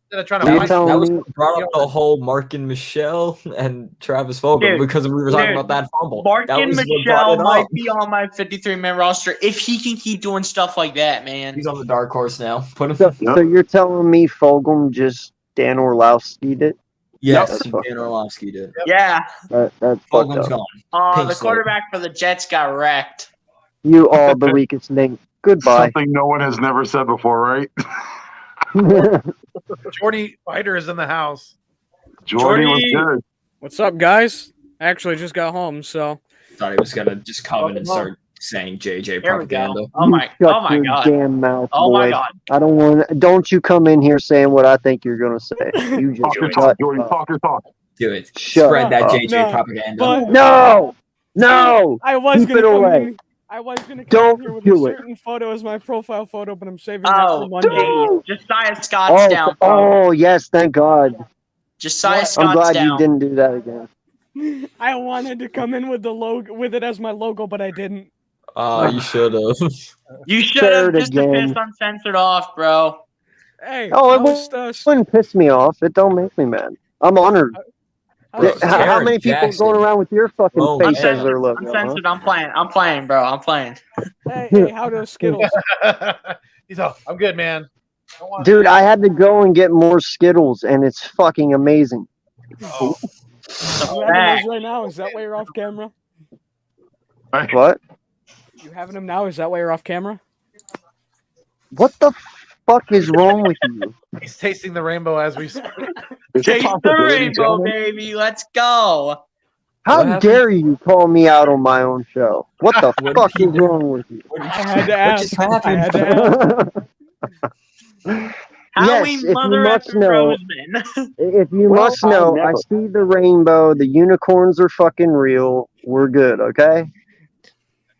Instead of trying to You fight. tell That was me- what brought up the whole Mark and Michelle and Travis Fulgham Dude, because we were talking dude, about that fumble. Mark That and was what brought Michelle it might up. be on my 53-man roster if he can keep doing stuff like that, man. He's on the dark horse now. Put him. So you're telling me Fulgham just Dan Orlovski'd it? Yes, That's Dan fucking- Orlovsky did. Yeah. That's fucked Fulgham's up. gone. Pink The slip. quarterback for the Jets got wrecked. You are the weakest link. Goodbye. Something no one has never said before, right? Jordy Fighter is in the house. Jordy was Jordy. good. What's up, guys? I actually just got home, so Thought he was gonna just come in and start saying JJ Here we propaganda. go. Oh my Shut your god. damn mouth, Oh boy. my god. I don't want. Don't you come in here saying what I think you're gonna say. You just Talk your shut talk, Jordy. up. Talk your talk. Do it. Shut Spread that up. JJ No, propaganda. but No, no. I was Keep gonna it come away. in. I was gonna come Don't in here with do a it. certain photo as my profile photo, but I'm saving that for Oh, Monday. hey, Josiah Scott's down, bro. Oh, yes, thank God. Josiah I'm Scott's glad down. you didn't do that again. I wanted to come in with the logo, with it as my logo, but I didn't. You should have. You should have Third just to again. piss Uncensored off, bro. Hey, Oh, it how's us? wouldn't piss me off. It don't make me mad. I'm honored. How's How Jared many people Jackson. going around with your fucking Oh, face man. as their logo? Huh? Uncensored, I'm playing, bro. I'm playing. Hey, how do Skittles? He's all, I'm good, man. I want- Dude, I had to go and get more Skittles, and it's fucking amazing. Oh, You having those right now? Is that why you're off camera? What? You having them now? Is that why you're off camera? What the fuck is wrong with you? he's tasting the rainbow as we speak. Taste the rainbow, baby. Let's go. How happened? dare you call me out on my own show? What the What fuck did he is do? wrong with you? I had to What ask. just I happened? had to ask. Howie Yes, if you Mother must Effing know, Roseman. if you Well, must know, I see the rainbow. The unicorns are fucking real. We're good, okay?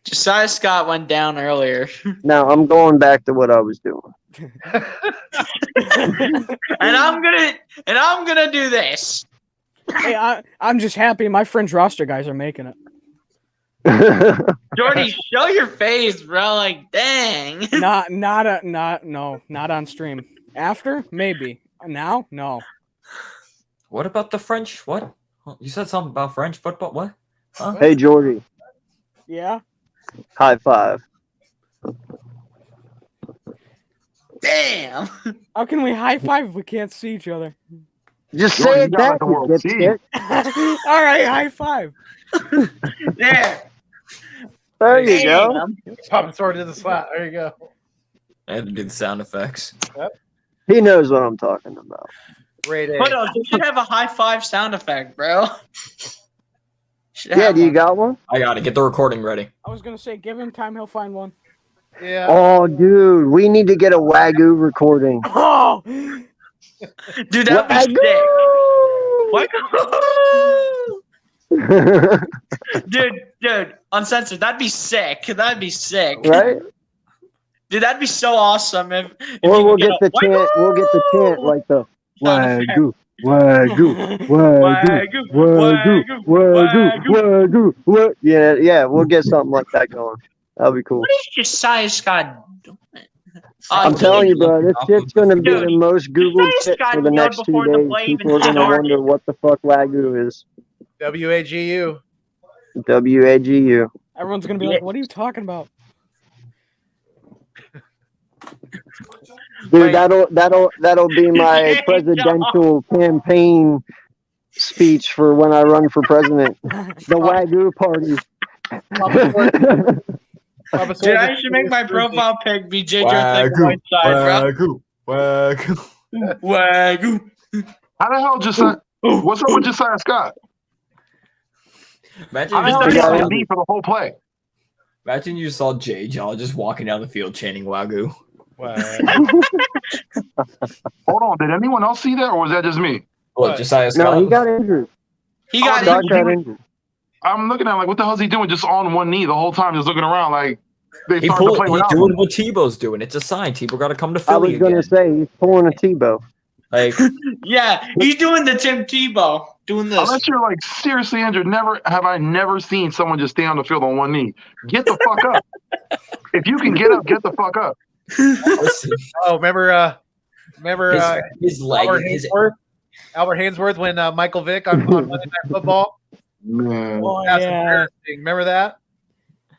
Josiah Scott went down earlier. Now I'm going back to what I was doing. and I'm gonna do this. Hey, I'm just happy my friend's roster guys are making it. Jordy, show your face, bro. Like, dang. Not on stream. After, maybe. Now, no. What about the French? What? You said something about French football. What? Huh? Hey, Jordy. Yeah. High five. Damn. How can we high five if we can't see each other? Just Jordy, say you it got back, like the you world dipstick. All right, high five. There. There you go. Papa Sword did the slap. There you go. I had to do the sound effects. Yep. He knows what I'm talking about. Great A. Hold on, you should have a high five sound effect, bro. Yeah, do you got one? I got to get the recording ready. I was gonna say, give him time, he'll find one. Yeah. Oh, dude, we need to get a Wagyu recording. Oh, dude, that'd be sick. Dude, uncensored. That'd be sick. That'd be sick. Right? Dude, that'd be so awesome if Or you we'll could get the chant. We'll get the chant like the Wagyu, Wagyu, Wagyu, Wagyu, Wagyu, Wagyu. Yeah, we'll get something like that going. That'll be cool. What is Josiah Scott doing? I'm telling you, bro, this shit's gonna be the most Googled shit for the next 2 days. People are gonna wonder what the fuck Wagyu is. WAGU. WAGU. everyone's gonna be like, "What are you talking about?" Dude, that'll be my presidential campaign speech for when I run for president. The Wagyu party. Dude, I should make my profile pic be JJ Whiteside, bro. Wagyu. How the hell Josiah? What's up with Josiah Scott? Imagine How the hell you did he saw- have beat for the whole play? Imagine you saw Jay Jaw just walking down the field chanting Wagyu. Hold on, did anyone else see that, or was that just me? What, Josiah Scott? No, he got injured. He got Scott injured. got injured. I'm looking at him like, what the hell is he doing? Just on one knee the whole time, just looking around like they He started to play he's without doing him. what Tebow's doing. It's a sign. Tebow got to come to I Philly was gonna again. say he's pulling a Tebow. Like, Yeah, he's doing the Tim Tebow. Doing this. Unless you're like seriously injured, never have I never seen someone just stay on the field on one knee. Get the fuck up. If you can get up, get the fuck up. listen, Oh, remember his leg, Albert his Hainsworth? Albert Hainsworth when Michael Vick on Monday Night Football? Man. Oh That's yeah, embarrassing. Remember that?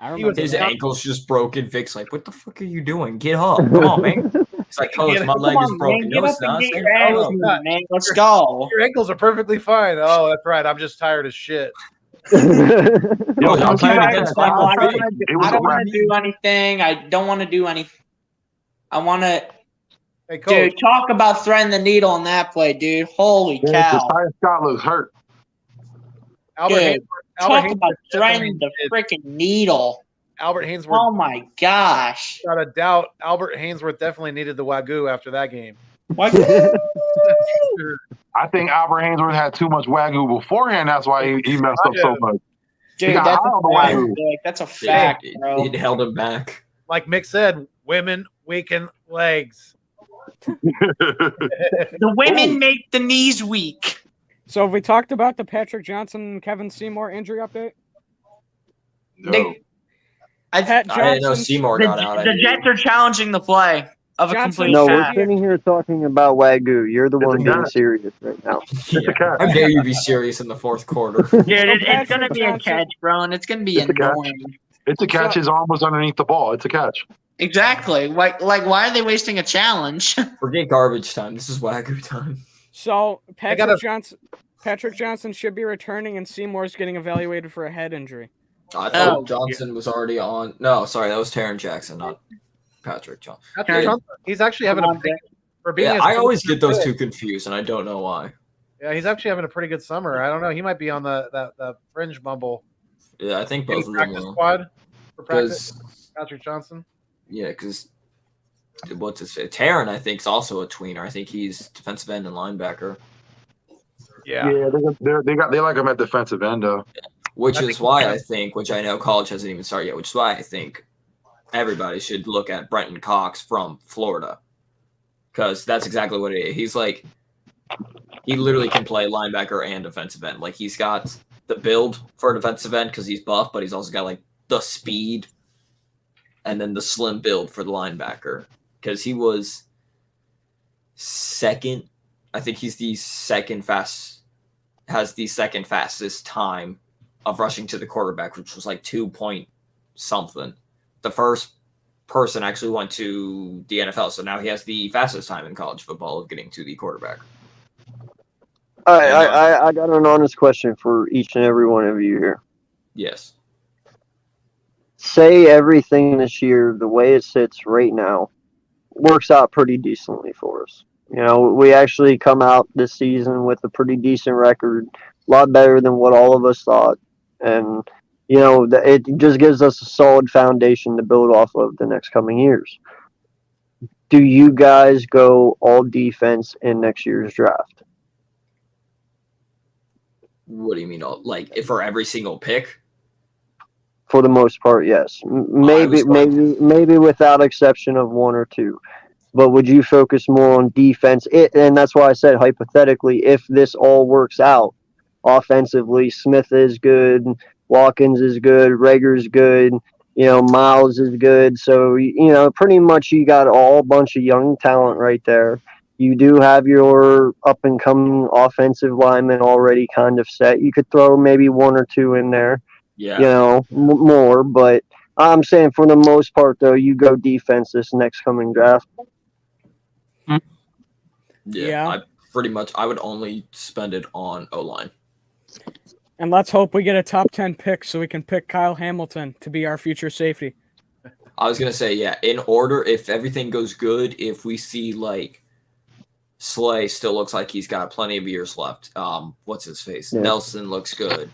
I He was remember. his that. ankle's just broken. Vic's like, what the fuck are you doing? Get up. Come on, man. It's like, coach, my leg is broken. No, it's not. Get Stand your up. ass moving, man. Let's go. Your ankles are perfectly fine. Oh, that's right. I'm just tired as shit. Yo, I'm don't see playing that against guy. Michael Vick. It was I a don't want wrap. to do anything. I don't want to do anything. I want to, Hey, coach. dude, talk about threading the needle on that play, dude. Holy Yeah, cow. Josiah Scott looks hurt. Albert Dude, Hainsworth. Talk Albert about Hainsworth threading the definitely freaking needle. Albert Hainsworth, Oh my gosh. without a doubt, Albert Hainsworth definitely needed the Wagyu after that game. What? I think Albert Hainsworth had too much Wagyu beforehand. That's why he messed up so much. Dude, got that's high on the a fact. Wagyu. Like, that's a fact, bro. It held him back. Like Mick said, women weaken legs. The women make the knees weak. So have we talked about the Patrick Johnson, Kevin Seymour injury update? No. Pat I didn't know Johnson. Seymour got out. The Jets are challenging the play of a Johnson- complete No, we're pass. sitting here talking about Wagyu. You're the It's one a being guy. serious right now. Yeah. How dare you be serious in the fourth quarter? Dude, it's Patrick going to be a Johnson- catch, bro, and it's going to be It's a catch. annoying. It's a catch. His arm was underneath the ball. It's a catch. Exactly. Like, why are they wasting a challenge? Forget garbage time. This is Wagyu time. So gotta- Patrick Johnson should be returning, and Seymour's getting evaluated for a head injury. I Oh, thought Johnson was already on. No, sorry, that was Taron Jackson, not Patrick Johnson. Patrick Johnson, he's actually having a for being. Yeah, as I good always as get those he's two good. confused, and I don't know why. Yeah, he's actually having a pretty good summer. I don't know. He might be on the fringe bumble. Yeah, I think Any both of them practice will. squad for practice. Because Patrick Johnson. yeah, because what's his face? Taron, I think, is also a tweener. I think he's defensive end and linebacker, Yeah. Yeah, they like him at defensive end though. which I is think- why I think, which I know college hasn't even started yet, which is why I think everybody should look at Brenton Cox from Florida, because that's exactly what it is. He's like, he literally can play linebacker and defensive end. Like, he's got the build for a defensive end because he's buff, but he's also got like the speed and then the slim build for the linebacker, because he was second. I think he's has the second fastest time of rushing to the quarterback, which was like 2 point something. The first person actually went to the NFL, so now he has the fastest time in college football of getting to the quarterback. I got an honest question for each and every one of you here. Yes. Say everything this year, the way it sits right now, works out pretty decently for us. You know, we actually come out this season with a pretty decent record, a lot better than what all of us thought. And, you know, it just gives us a solid foundation to build off of the next coming years. Do you guys go all defense in next year's draft? What do you mean? Like, if for every single pick? For the most part, yes. Maybe without exception of one or two. But would you focus more on defense? And that's why I said hypothetically, if this all works out offensively, Smith is good, Watkins is good, Rager's good, you know, Miles is good. So, you know, pretty much you got a bunch of young talent right there. You do have your up and coming offensive lineman already kind of set. You could throw maybe one or two in there. Yeah. You know, more, but I'm saying for the most part, though, you go defense this next coming draft. Yeah. I would only spend it on O-line. And let's hope we get a top 10 pick so we can pick Kyle Hamilton to be our future safety. I was going to say, yeah, in order, if everything goes good, if we see, like, Slay still looks like he's got plenty of years left. What's his face? Yeah. Nelson looks good.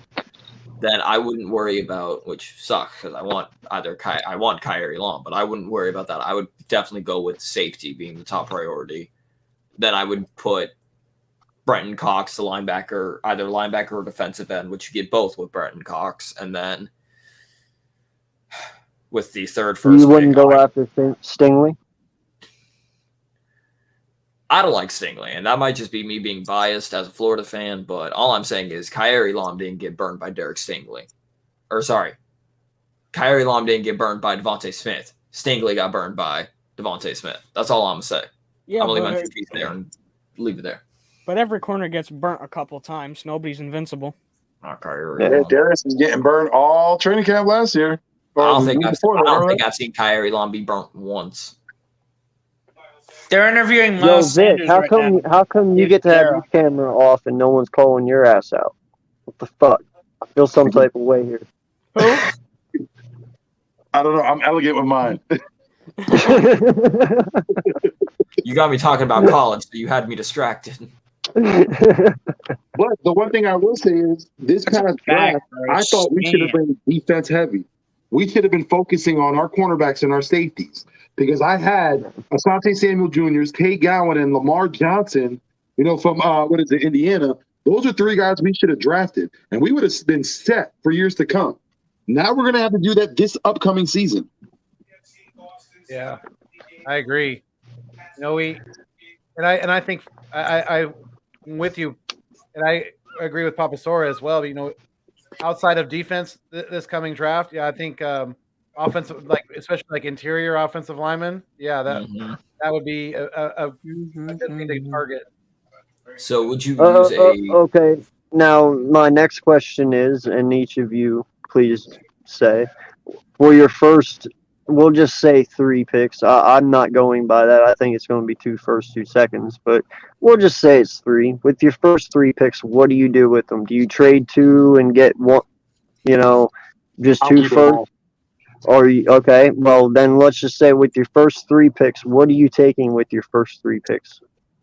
Then I wouldn't worry about, which sucks because I want Kyrie Long, but I wouldn't worry about that. I would definitely go with safety being the top priority. Then I would put Brenton Cox, the linebacker, either linebacker or defensive end, which you get both with Brenton Cox. And then with the third first You wouldn't pick, go after Stingley? I don't like Stingley, and that might just be me being biased as a Florida fan, but all I'm saying is Kyrie Long didn't get burned by Derek Stingley. Or sorry, Kyrie Long didn't get burned by Devontae Smith. Stingley got burned by Devontae Smith. That's all I'm going to say. Yeah, I'm only my two piece there and leave it there. But every corner gets burnt a couple times. Nobody's invincible. Not Kyrie. Yeah, Darius is getting burned all training camp last year. I don't think I've seen Kyrie Long be burnt once. They're interviewing Yo, Miles Vic, Sanders how come you get to have your camera off and no one's calling your ass out? What the fuck? I feel some type of way here. I don't know. I'm elegant with mine. You got me talking about college, so you had me distracted. But the one thing I will say is this past draft, I thought we should have been defense heavy. We should have been focusing on our cornerbacks and our safeties because I had Asante Samuel Jr., Tate Gowan, and Lamar Johnson, you know, from Indiana. Those are three guys we should have drafted, and we would have been set for years to come. Now we're going to have to do that this upcoming season. Yeah, I agree. You know, I think I'm with you, and I agree with Papasora as well. But, you know, outside of defense, this coming draft, yeah, I think offensive, like especially like interior offensive linemen, yeah, that would be a good thing to target. So would you use okay? Now my next question is, and each of you please say, for your first, we'll just say 3 picks. I'm not going by that. I think it's going to be 2 firsts, 2 seconds, but we'll just say it's 3. With your first 3 picks, what do you do with them? Do you trade 2 and get one, you know, just 2 firsts? Or okay, well then let's just say with your first 3 picks, what are you taking with your first 3 picks?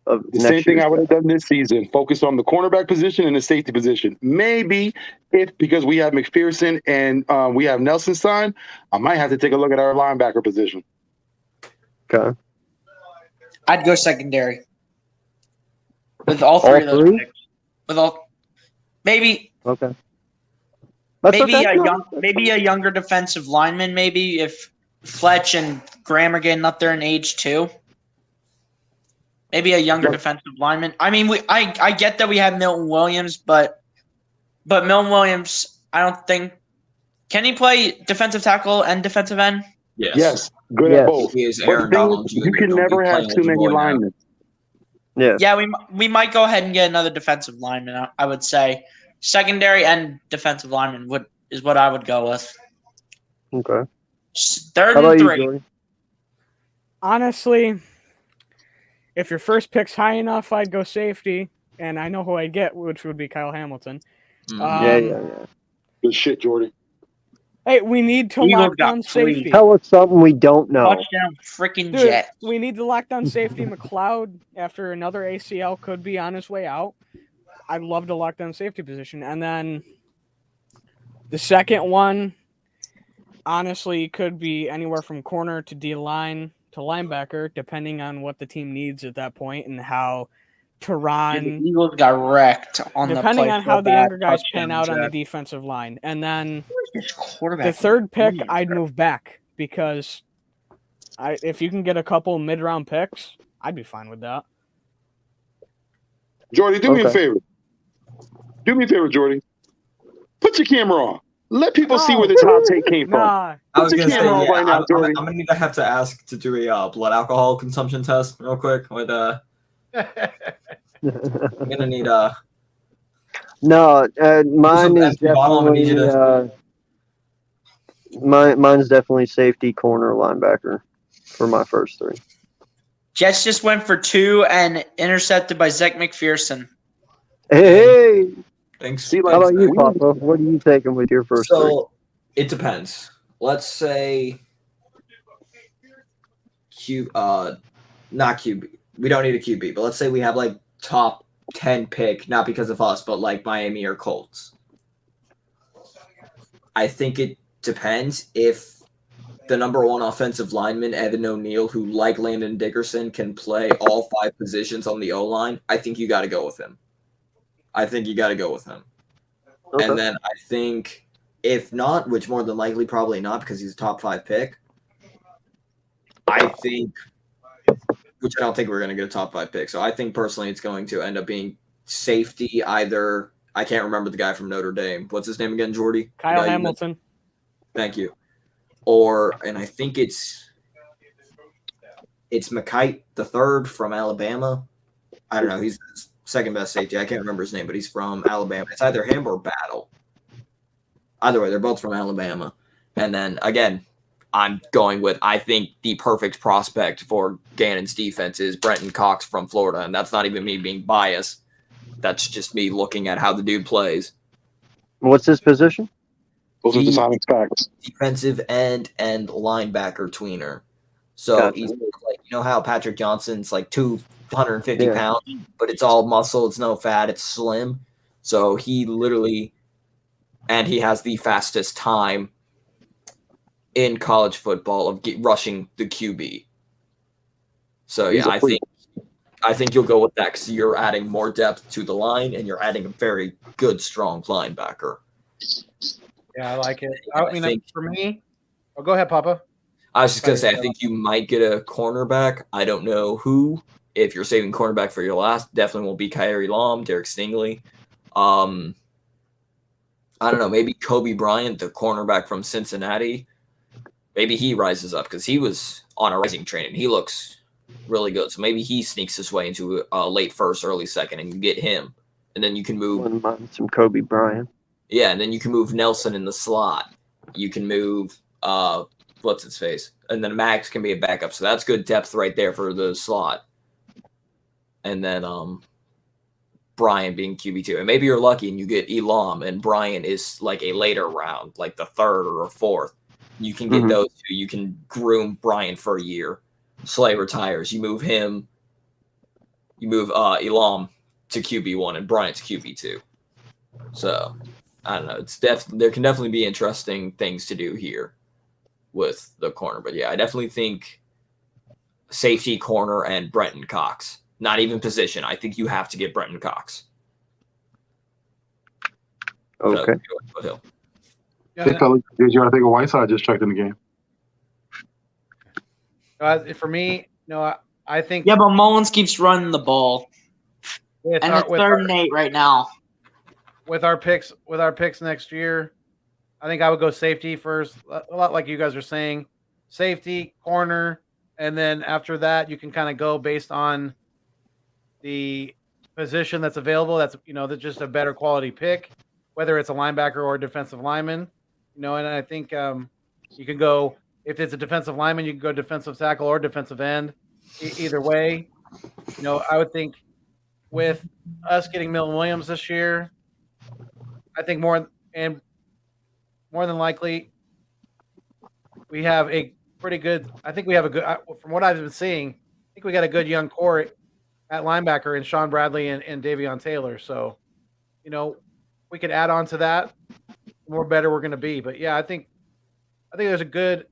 Of The same thing I would have done this season. Focus on the cornerback position and the safety position. Maybe because we have McPherson and we have Nelson signed, I might have to take a look at our linebacker position. Okay. I'd go secondary with all 3 of those picks. With all, maybe. Okay. Maybe a younger defensive lineman. Maybe if Fletch and Graham are getting up there in age too. Maybe a younger defensive lineman. I mean, I get that we have Milton Williams, but Milton Williams, I don't think Can he play defensive tackle and defensive end? Yes. Good at both. He is But the Aaron thing Donald is, Jr. you can Don't be never have playing too with your many boy now. linemen. Yeah. Yeah, we might go ahead and get another defensive lineman. I would say secondary and defensive lineman is what I would go with. Okay. Third How about and you, 3. Joey? Honestly, if your first pick's high enough, I'd go safety, and I know who I'd get, which would be Kyle Hamilton. Yeah. Good shit, Jordy. Hey, we need to Eagles lock got down 3. safety. Tell us something we don't know. Touchdown freaking Dude, Jets. we need to lock down safety. McLeod, after another ACL, could be on his way out. I'd love to lock down safety position. And then the second one, honestly, could be anywhere from corner to D-line to linebacker, depending on what the team needs at that point and how Tehran... The Eagles got wrecked on the depending play on so how the bad. younger guys Touchdown pan out on the Jets. defensive line. And then This quarterback the third pick, is I'd move back because if you can get a couple mid-round picks, I'd be fine with that. Jordy, do me a favor. Do me a favor, Jordy. Put your camera on. Let people see where this hot take came from. Nah. I was Put your gonna say, camera on yeah, right now, I'm Jordy. gonna have to ask to do a blood alcohol consumption test real quick. With I'm gonna need No, mine is empty bottle, I'm gonna need you definitely mine's definitely safety, corner, linebacker for my first 3. Jets just went for 2 and intercepted by Zach McPherson. Hey, thanks. how about you, Papa? What are you taking with your first 3? So it depends. Let's say not QB. We don't need a QB, but let's say we have like top 10 pick, not because of us, but like Miami or Colts. I think it depends if the number 1 offensive lineman, Evan O'Neal, who like Landon Dickerson, can play all 5 positions on the O-line. I think you got to go with him. Okay. And then I think if not, which more than likely probably not because he's a top 5 pick, I think, which I don't think we're going to get a top 5 pick. So I think personally it's going to end up being safety either. I can't remember the guy from Notre Dame. What's his name again, Jordy? Kyle Hamilton. Thank you. And I think it's McKite the third from Alabama. I don't know. He's the second best safety. I can't remember his name, but he's from Alabama. It's either him or Battle. Either way, they're both from Alabama. And then again, I'm going with I think the perfect prospect for Gannon's defense is Brenton Cox from Florida, and that's not even me being biased. That's just me looking at how the dude plays. What's his position? Those are the Sonics facts. Defensive end and linebacker tweener. So Gotcha. he's like, you know how Patrick Johnson's like 250 Yeah. pounds, but it's all muscle, it's no fat, it's slim. So he literally, and he has the fastest time in college football of rushing the QB. So yeah, I think you'll go with that because you're adding more depth to the line and you're adding a very good, strong linebacker. Yeah, I like it. I I mean, think- for me, go ahead, Papa. I was just gonna say, I think you might get a cornerback. I don't know who. If you're saving cornerback for your last, definitely won't be Kyrie Lom, Derek Stingley. I don't know. Maybe Kobe Bryant, the cornerback from Cincinnati. Maybe he rises up because he was on a rising train and he looks really good. So maybe he sneaks his way into a late first, early second, and you get him, and then you can move. Wouldn't mind some Kobe Bryant. Yeah, and then you can move Nelson in the slot. You can move what's its face, and then Max can be a backup. So that's good depth right there for the slot. And then Brian being QB2, and maybe you're lucky and you get Elam, and Brian is like a later round, like the 3rd or 4th. You can get those two. You can groom Brian for a year. Slay retires. You move him. You move Elam to QB1 and Brian to QB2. So I don't know. It's there can definitely be interesting things to do here with the corner. But yeah, I definitely think safety, corner, and Brenton Cox. Not even position. I think you have to get Brenton Cox. Okay. So, Hey, fellas, did you want to think of Whiteside just checked in the game? For me, no, I think. Yeah, but Mullins keeps running the ball, with and our, it's 3rd and 8 right now. with our picks next year, I think I would go safety first, a lot like you guys are saying. Safety, corner, and then after that, you can kind of go based on the position that's available. That's that's just a better quality pick, whether it's a linebacker or a defensive lineman. And I think you can go if it's a defensive lineman, you can go defensive tackle or defensive end. Either way, I would think with us getting Milton Williams this year, I think more than likely we have a pretty good. I think we have a good. From what I've been seeing, I think we got a good young core at linebacker in Sean Bradley and Davion Taylor. So, we could add on to that. The more better we're going to be. But yeah, I think there's a good.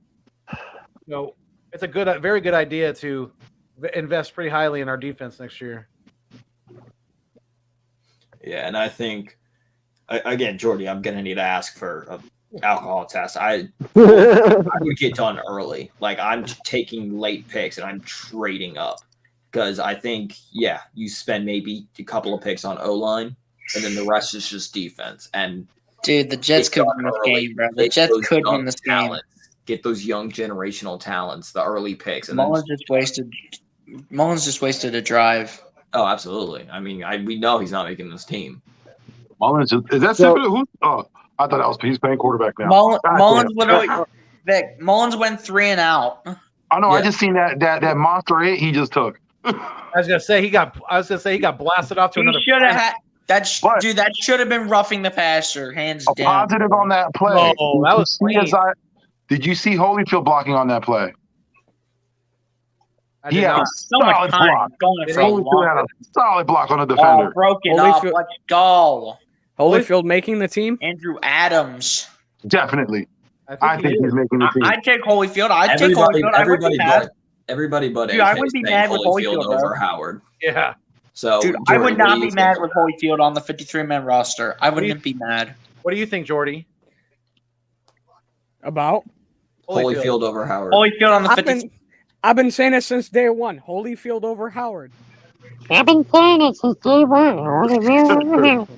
It's a very good idea to invest pretty highly in our defense next year. Yeah, and I think again, Jordy, I'm gonna need to ask for an alcohol test. I would get done early. Like I'm taking late picks and I'm trading up because I think you spend maybe a couple of picks on O-line and then the rest is just defense. And dude, the Jets could win this game, bro. The Jets could win this game. Get those young generational talents, the early picks, and Mullins just wasted a drive. Oh, absolutely. I mean, we know he's not making this team. Mullins is that simple? Who? Oh, I thought he's playing quarterback now. Mullins literally. Vic, Mullins went 3 and out. I know. Yeah. I just seen that monster hit he just took. I was gonna say he got blasted off to another. Should have had that. Dude, that should have been roughing the passer, hands down. Positive on that play. No, that was clean. Did you see Holyfield blocking on that play? He had a solid block. Holyfield had a solid block on the defender. Oh, broken up. Let's go. Holyfield making the team? Andrew Adams. Definitely. I think he's making the team. I'd take Holyfield. I'd take Holyfield. Everybody but dude, I wouldn't be mad with Holyfield over Howard. Yeah. So, dude, Jordy, I would not be mad with Holyfield on the 53-man roster. I wouldn't be mad. What do you think, Jordy? About Holyfield over Howard. Holyfield on the 50. I've been saying it since day one. Holyfield over Howard. I've been saying it since day one.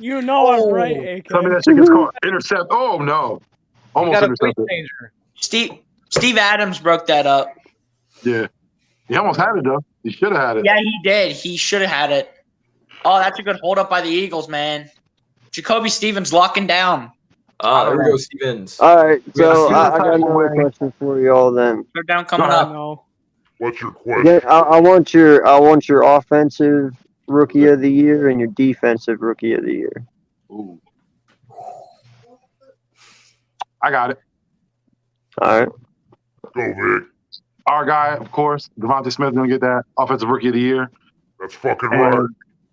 You know I'm right, AK. Tell me that shit gets caught. Intercept. Oh, no. Almost intercepted. Steve Adams broke that up. Yeah. He almost had it, though. He should have had it. Yeah, he did. He should have had it. Oh, that's a good hold up by the Eagles, man. Jacoby Stevens locking down. There we go, Stevens. All right, so I got another question for you all then. Third down coming up. What's your question? Yeah, I want your offensive rookie of the year and your defensive rookie of the year. Ooh. I got it. All right. Go, Vic. Our guy, of course, Devontae Smith, gonna get that offensive rookie of the year. That's fucking right.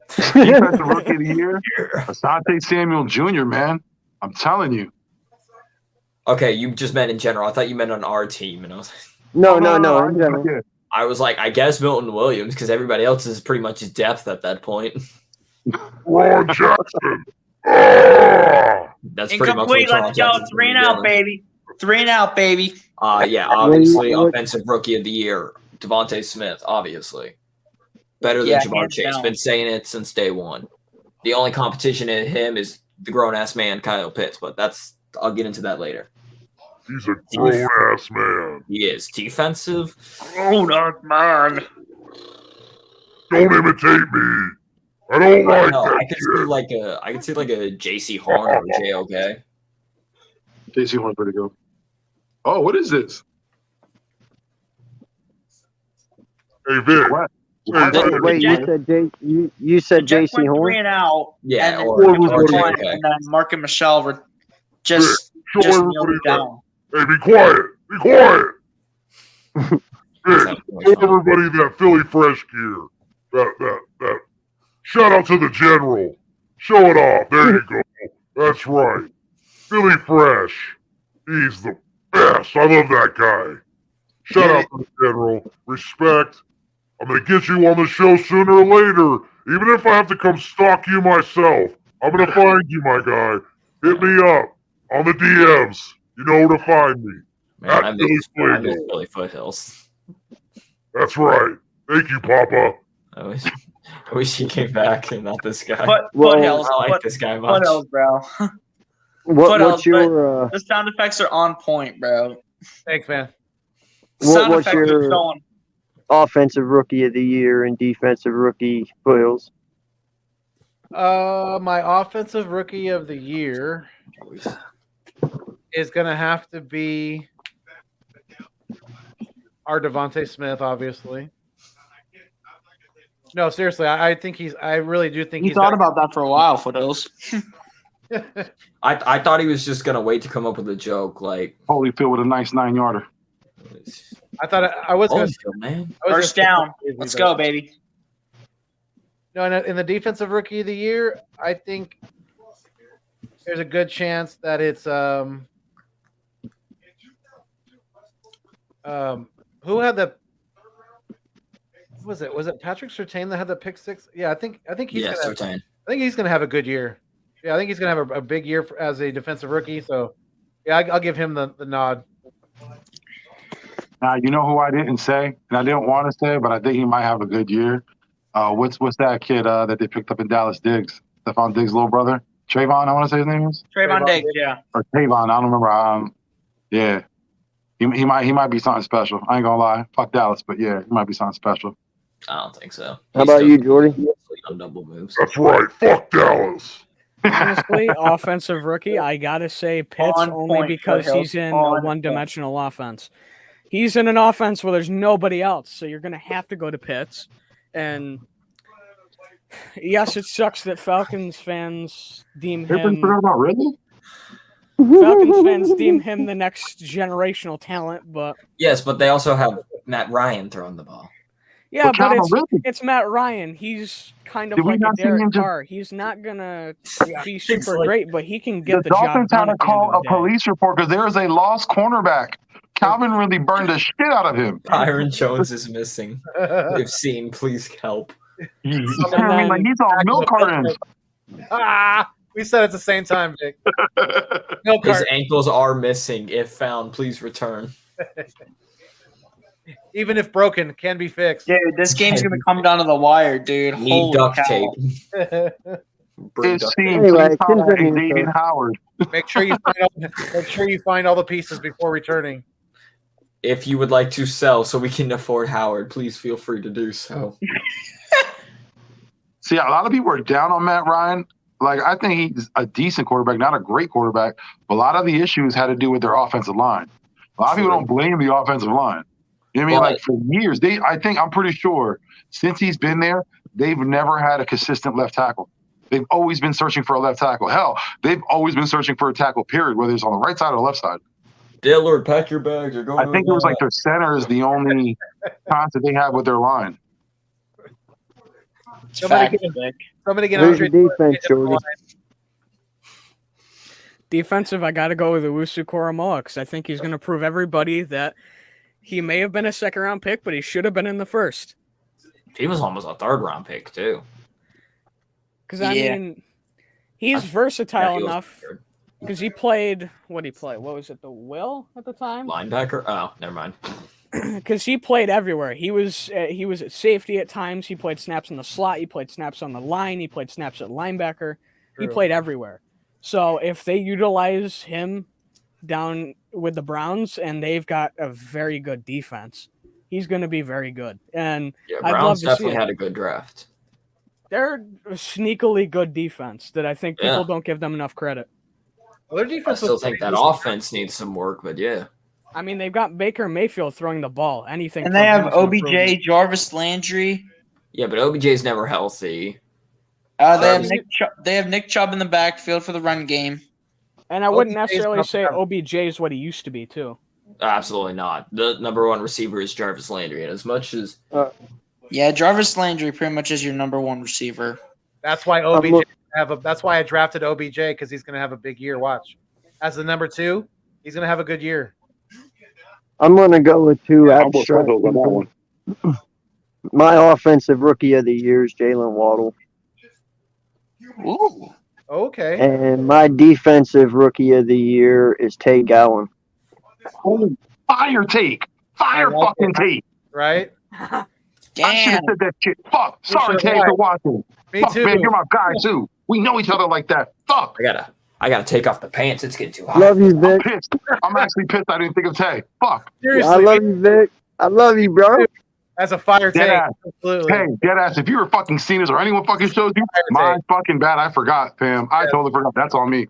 Defensive rookie of the year, Asante Samuel Jr., man. I'm telling you. Okay, you just meant in general. I thought you meant on our team, and I was no. I was like, I guess Milton Williams, because everybody else is pretty much depth at that point. Ron Jackson. That's pretty much what let's go. 3 and out, baby. 3 and out, baby. Yeah, obviously, offensive rookie of the year, Devontae Smith, obviously. Better than Jamar Chase. Been saying it since day one. The only competition in him is the grown-ass man, Kyle Pitts, but I'll get into that later. He's a grown-ass man. He is. Defensive? Grown-ass man. Don't imitate me. I don't like that. I could see like a JC Horn or JOK. JC Horn's pretty good. Oh, what is this? Hey, Vic. What? Wait, you said JC Horn? 3 and out. Yeah, and then Mark and Michelle were just kneeled down. Hey, be quiet. Be quiet. Hey, show everybody that Philly Fresh gear. That. Shout out to the General. Show it off. There you go. That's right. Philly Fresh. He's the best. I love that guy. Shout out to the General. Respect. I'm going to get you on the show sooner or later. Even if I have to come stalk you myself. I'm going to find you, my guy. Hit me up on the DMs. You know where to find me. Man, I miss Philly Foothills. That's right. Thank you, Papa. I wish he came back and not this guy. Foothills. I like this guy much. Foothills, bro. What's your the sound effects are on point, bro. Thanks, man. what's your offensive rookie of the year and defensive rookie Bills? My offensive rookie of the year is gonna have to be our Devontae Smith, obviously. No, seriously, I think I really do think You thought about that for a while, Foothills. I thought he was just gonna wait to come up with a joke like Holyfield with a nice 9-yarder. I thought I was going to man. First down. Let's go, baby. No, in the defensive rookie of the year, I think there's a good chance that it's who had the was it Patrick Surtain that had the pick six? Yeah, I think he's Surtain. I think he's gonna have a good year. Yeah, I think he's gonna have a big year as a defensive rookie. So yeah, I'll give him the nod. Now you know who I didn't say, and I didn't want to say, but I think he might have a good year. What's that kid that they picked up in Dallas? Diggs, Stephon Diggs' little brother, Trayvon. I want to say his name is Trayvon Diggs, yeah, or Tavon. I don't remember. Yeah, he might be something special. I ain't gonna lie, fuck Dallas, but yeah, he might be something special. I don't think so. How about you, Jordy? On double moves. That's right. Fuck Dallas. Honestly, offensive rookie, I gotta say Pitts only because he's in a one-dimensional offense. He's in an offense where there's nobody else, so you're gonna have to go to Pitts. And yes, it sucks that Falcons fans deem him. Falcons fans deem him the next generational talent, but yes, but they also have Matt Ryan throwing the ball. Yeah, but it's Matt Ryan. He's kind of like a Derek Carr. He's not gonna be super great, but he can get the job done. Dolphins had to call a police report because there is a lost cornerback. Calvin really burned the shit out of him. Byron Jones is missing. If seen, please help. He's on milk cartons. We said it at the same time, Vic. His ankles are missing. If found, please return. Even if broken, can be fixed. Dude, this game's gonna come down to the wire, dude. Need duct tape. Anyway, David Howard. Make sure you find all the pieces before returning. If you would like to sell so we can afford Howard, please feel free to do so. See, a lot of people are down on Matt Ryan. Like, I think he's a decent quarterback, not a great quarterback, but a lot of the issues had to do with their offensive line. A lot of people don't blame the offensive line. You know what I mean? Like, for years, I'm pretty sure since he's been there, they've never had a consistent left tackle. They've always been searching for a left tackle. Hell, they've always been searching for a tackle, period, whether it's on the right side or the left side. Dillard, pack your bags. You're going. I think it was like their center is the only constant they have with their line. Somebody get Where's your defense, Jordy? Defensive, I got to go with Owusu Koromoa because I think he's going to prove everybody that he may have been a second-round pick, but he should have been in the first. He was almost a third-round pick, too. Because, I mean, he's versatile enough because he played – what did he play? What was it, the Will at the time? Linebacker? Oh, never mind. Because he played everywhere. He was at safety at times. He played snaps in the slot. He played snaps on the line. He played snaps at linebacker. True. He played everywhere. So if they utilize him down with the Browns and they've got a very good defense, he's going to be very good. And yeah, Browns definitely had a good draft. They're a sneakily good defense that I think people don't give them enough credit. Well, their defense I still think that offense needs some work, but yeah. I mean, they've got Baker Mayfield throwing the ball. Anything. And they have OBJ, Jarvis Landry. Yeah, but OBJ's never healthy. They have Nick Chubb in the backfield for the run game. And I wouldn't necessarily say OBJ is what he used to be, too. Absolutely not. The number one receiver is Jarvis Landry. And as much as... yeah, Jarvis Landry pretty much is your number one receiver. That's why OBJ that's why I drafted OBJ, because he's going to have a big year. Watch. As the number 2, he's going to have a good year. I'm going to go with two abstract. My offensive rookie of the year is Jalen Waddle. Ooh. Okay. And my defensive rookie of the year is Tay Gowan. Oh, fire take. Fire fucking take. Right? Damn. I should have said that shit. Fuck. Sorry, Tay, for watching. Me Fuck, too. Man, you're my guy, too. We know each other like that. Fuck. I gotta take off the pants. It's getting too hot. Love you, I'm Vic. pissed. I'm actually pissed I didn't think of Tay. Fuck. Seriously, I love you, Vic. I love you, bro. That's a fire Dead take. ass. Absolutely. Hey, deadass, if you were fucking seen us or anyone fucking shows you, my fucking bad. I forgot, fam. I totally forgot. That's on me.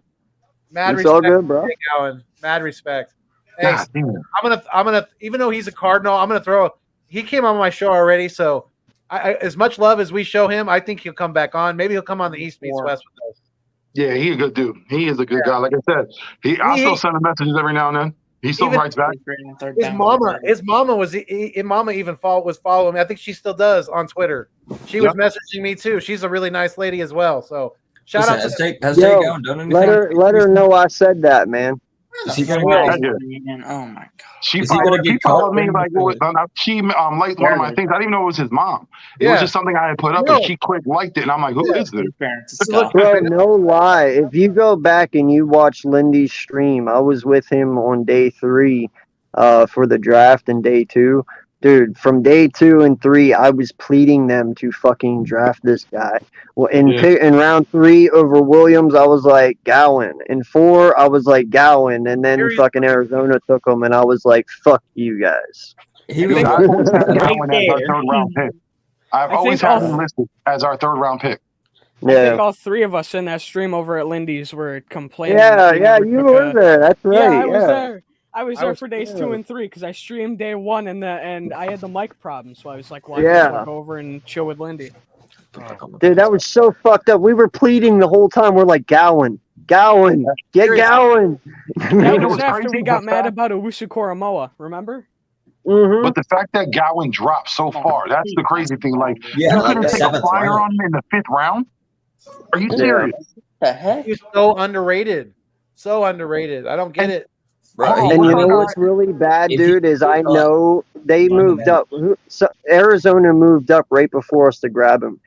Mad It's respect, all good, bro. to Jake Allen. Mad respect. Hey, God damn it. I'm gonna. Even though he's a Cardinal, I'm gonna throw. He came on my show already, so as much love as we show him, I think he'll come back on. Maybe he'll come on the East Meets West with us. Yeah, he's a good dude. He is a good guy. Like I said, I still send him messages every now and then. He still writes back. His mama was even was following me. I think she still does on Twitter. She was messaging me too. She's a really nice lady as well. So shout out to Yo, let her know I said that, man. Is he gonna Oh my god. She Is he gonna get followed me caught? like she liked one of my things. I didn't even know it was his mom. It was just something I had put up, and she quick liked it, and I'm like, who is this? Bro, no lie. If you go back and you watch Lindy's stream, I was with him on day 3 for the draft and day 2. Dude, from day 2 and 3, I was pleading them to fucking draft this guy. Well, in round 3 over Williams, I was like Gowan. In 4, I was like Gowan, and then fucking Arizona took him, and I was like, "Fuck you guys." I've always had Gowan as our third round pick. I've always had him listed as our third round pick. I think all 3 of us in that stream over at Lindy's were complaining. Yeah, you were there. That's right. Yeah, I was there. I was there for days 2 and 3 because I streamed day 1 and I had the mic problem, so I was like, "Well, I go over and chill with Lindy." Dude, that was so fucked up. We were pleading the whole time. We're like, Gowan, get Gowan. That was after we got mad about Owusu Koromoa, remember? Mm-hmm. But the fact that Gowan dropped so far, that's the crazy thing. Like, Yeah, you like couldn't the take a 7th flyer round. on him in the 5th round? Are you serious? The heck? He's so underrated. So underrated. I don't get it. And you know what's really bad, dude, is I know they moved up. So Arizona moved up right before us to grab him.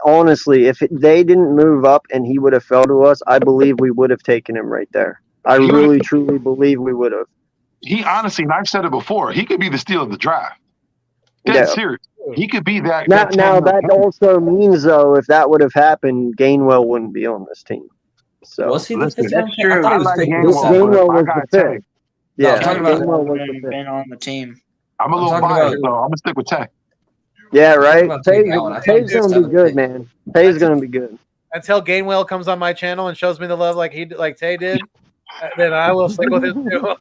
Honestly, if they didn't move up and he would have fell to us, I believe we would have taken him right there. I really, truly believe we would have. He honestly, and I've said it before, he could be the steal of the draft. Dead serious. He could be that. Now that also means, though, if that would have happened, Gainwell wouldn't be on this team. So Was he the listen, 5th round that's pick? I true. thought he I was like taking Gainwell, Gainwell but was I the gotta tell 5th. No, Yeah, I'm talking about Gainwell was the 5th. Been on the team. I'm a little talking biased, about- though. I'm gonna stick with Tech. Yeah, right. about Tay Gowan. I thought he Tay's was gonna be 7th good, pick. man. Tay's gonna be good. Until Gainwell comes on my channel and shows me the love like Tay did, then I will stick with him too.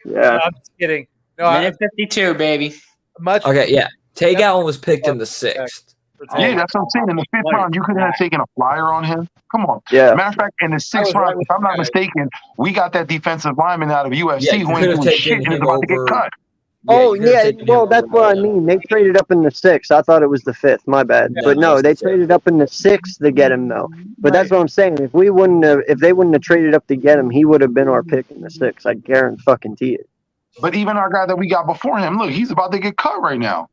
Yeah. No, I'm just kidding. No, Minute 52, baby. much. Okay, yeah. Tay Gowan was picked in the 6th. Yeah, that's what I'm saying. In the 5th round, you could have taken a flyer on him. Come on. Yeah. Matter of fact, in the 6th round, if I'm not mistaken, we got that defensive lineman out of UFC Yeah, you who could ain't have doing shit taken and is him about to get over. cut. Oh you could've yeah, taken him well over that's what I Marlon. mean. They traded up in the 6th. I thought it was the 5th. My bad. No, But no, it's they the 6th. traded up in the 6th to get him though. But that's what I'm saying. If they wouldn't have traded up to get him, he would have been our pick in the 6th. I guarantee it. But even our guy that we got before him, look, he's about to get cut right now.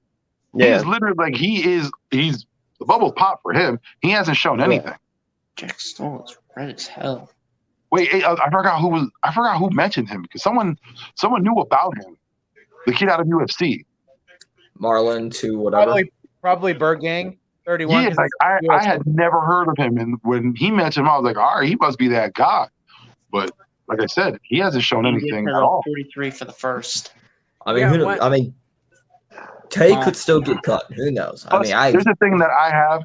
He Yeah. is literally like he's the bubble's popped for him. He hasn't shown anything. Jack Stoll is red as hell. Wait, I forgot who mentioned him because someone knew about him. The kid out of UFC. Marlon to whatever. Probably Bird Gang 31. Yeah, like I had never heard of him, and when he mentioned him, I was like, all right, he must be that guy. But like I said, he hasn't shown anything at all. 43 for the first. I mean, Yeah, who knows? what- I mean, Tay could still get cut. Who knows? I Plus, mean, I there's a thing that I have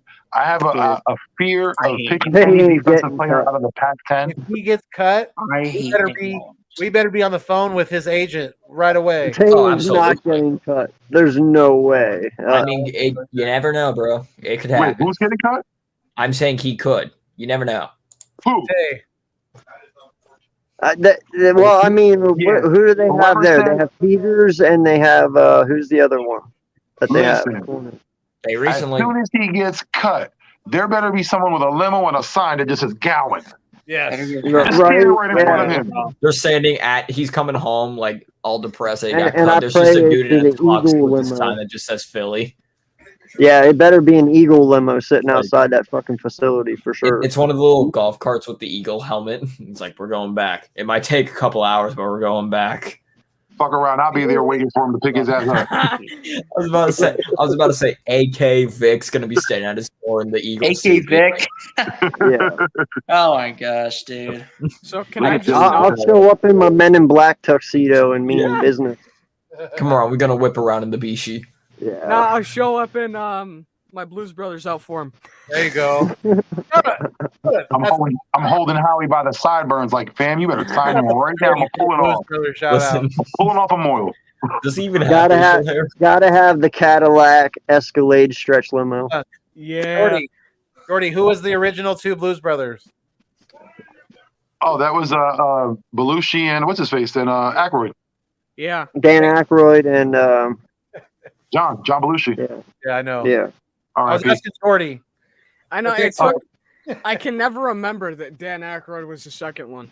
a fear I of hate picking him. any He ain't defensive getting player cut. out of the Pac-10. If he gets cut, I we hate better Nick be Mullins. we better be on the phone with his agent right away. Tay Oh, is not absolutely. getting cut. There's no way. I mean, you never know, bro. It could Wait, happen. who's getting cut? I'm saying he could. You never know. Who? Tay. Well, I mean, Yeah. who do they have Whoever there? said- They have Peters and they have who's the other one that they Listen. have? They As recently. soon as he gets cut, there better be someone with a limo and a sign that just says Gowan. Yes. Just standing right in front of him. They're standing at. He's coming home like all depressed. He got And cut. I There's just a pray dude it's in a the Fox Eagle with this limo. sign that just says Philly. Yeah, it better be an Eagle limo sitting outside that fucking facility for sure. It's one of the little golf carts with the eagle helmet. It's like we're going back. It might take a couple hours, but we're going back. Fuck around. I'll be there waiting for him to pick his ass up. I was about to say, AK Vic's gonna be standing at his door in the Eagles. AK Vic. Yeah. Oh my gosh, dude. So can I just I'll show up in my Men in Black tuxedo and mean business. Come on, we're gonna whip around in the Bishi. Yeah. No, I'll show up in my Blues Brothers outform. There you go. I'm holding Howie by the sideburns like, fam, you better sign him right now. I'm gonna pull it off. Shout out. Pulling off a Moyle. Does he even Gotta have have, gotta have the Cadillac Escalade stretch limo. Yeah. Gordy, who was the original two Blues Brothers? Oh, that was Belushi and what's his face then Aykroyd. Yeah. Dan Aykroyd and John Belushi. Yeah, I know. Yeah. I was asking Gordy. I know. Okay, It's I can never remember that Dan Aykroyd was the second one.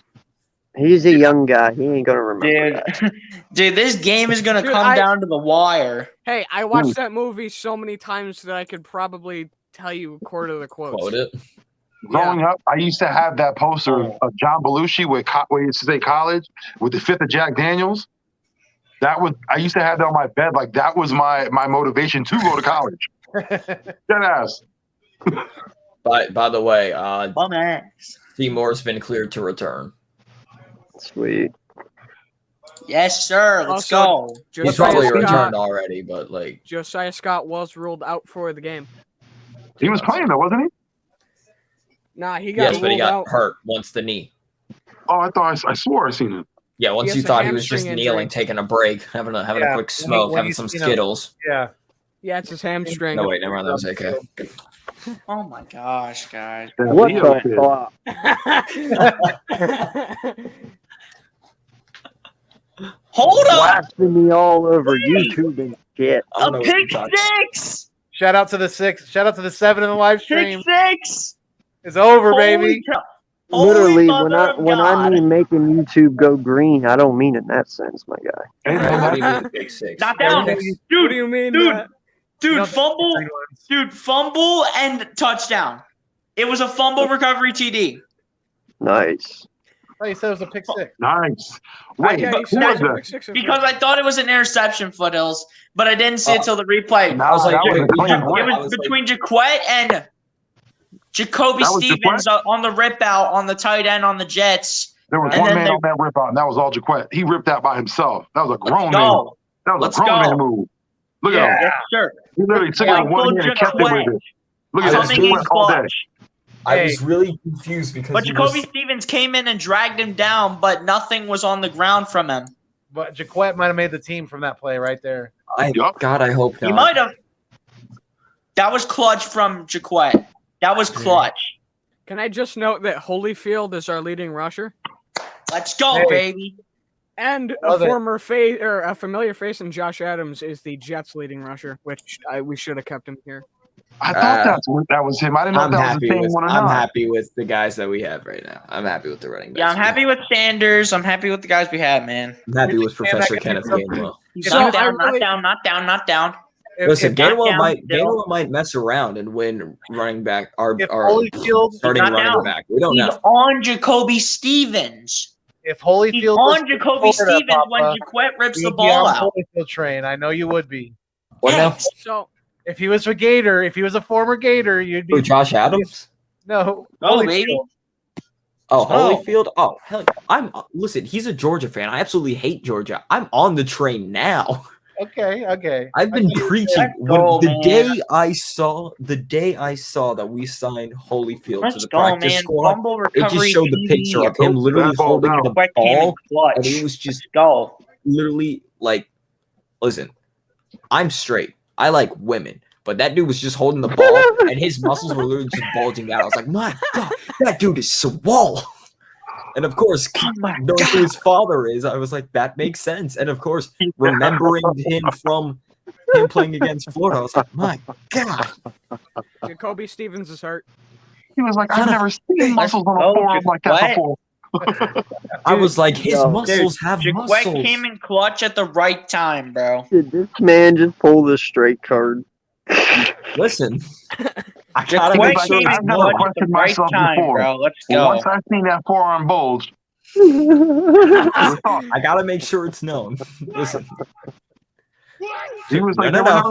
He's a young guy. He ain't gonna remember that. Dude, this game is gonna Dude, come down to the wire. Hey, I watched that movie so many times that I could probably tell you a quarter of the quotes. Quote it. Growing up, I used to have that poster of John Belushi with where he used to say college with the fifth of Jack Daniels. I used to have that on my bed. Like that was my motivation to go to college. Dead ass. By the way, Bum ass. Seymour's been cleared to return. Sweet. Yes, sir. Let's Also, go. He's probably returned already, but like Josiah Scott was ruled out for the game. He was playing though, wasn't he? Nah, he got yes, ruled but he got out. hurt once the knee. Oh, I swore I seen it. Yeah, once He you has a thought he was just hamstring kneeling, injury. taking a break, having a Yeah, quick smoke, when having you some seen him. Skittles. Yeah. Yeah, it's his hamstring. No, wait, never mind. That was AK. Oh my gosh, guys. What the fuck? Hold up! Blasting me all over YouTube and shit. A pick six! Shout out to the 6. Shout out to the 7 in the live stream. Pick six! It's over, baby. Literally, when I mean making YouTube go green, I don't mean it in that sense, my guy. What do you mean big six? Not down. What Dude, do you mean? dude, fumble and touchdown. It was a fumble recovery TD. Nice. Oh, you said it was a pick 6. Nice. Wait, Yeah, who he said was it was a that? pick six at Because first. I thought it was an interception, Foothills, but I didn't see it till the replay. Nah, was like, that was dude, a clean it win. It was between Jaquette and Jacoby That was Stevens on the rip out on the tight end on the Jets. There was And one then man they- on that rip out, and that was all Jaquette. He ripped out by himself. That was a grown man. Go. That was Let's a grown go. man move. Look at him. Yes, sir. He literally took it in one hand and kept it with it. Look at that. Coming in Jaquette all day. clutch. I was really confused because But he Jacoby was, Stevens came in and dragged him down, but nothing was on the ground from him. But Jaquette might have made the team from that play right there. God, I hope not. He might have. That was clutch from Jaquette. That was clutch. Can I just note that Holyfield is our leading rusher? Let's go, Hey. baby. And Love a it. former face or a familiar face in Josh Adams is the Jets' leading rusher, which we should have kept him here. I thought that was him. I didn't know I'm if that was happy the same with one or I'm not. happy with the guys that we have right now. I'm happy with the running backs. Yeah, I'm happy with Sanders. I'm happy with the guys we have, man. I'm happy with Yeah, Professor that can Kenneth be Gainwell. So not I down, really- not down. Listen, not Gainwell down still. Gainwell might mess around and win running back our If Holyfield starting not running down. back. We don't He's know. on Jacoby Stevens. If He's Holyfield was on Jacoby Florida, Stevens when Papa, Jaquette rips the you'd be on ball the out. Holyfield train. I know you would be. What now? Yes. So If he was a Gator, if he was a former Gator, you'd be. Who, Josh Adams? No. Oh, Holyfield. baby. Oh, Oh. Holyfield. Oh, hell, listen. He's a Georgia fan. I absolutely hate Georgia. I'm on the train now. Okay. I've been preaching Let's go, the man. day I saw that we signed Holyfield Let's to the go, practice man. squad. Fumble It recovery. just showed the picture of him literally That ball holding down. the Jaquette came in ball, clutch. and he was just Go. literally like, listen, I'm straight. I like women. But that dude was just holding the ball, and his muscles were literally just bulging out. I was like, my God, that dude is swole. And of course, knowing who his father is, I was like, that makes sense. And of course, remembering him from him playing against Florida, I was like, my God. Jacoby Stevens is hurt. He was like, I've never seen muscles on a go, forearm like that Jaquette. before. I was like, his Yo. muscles have Jaquette muscles. came in clutch at the right time, bro. Did this man just pull the straight card? Listen, I gotta Jaquette make sure came it's in never clutch known. at the questioned right myself time, before. bro. Let's But go. once I seen that forearm bulge, I gotta make sure it's known. Listen. He was like, No, there no, was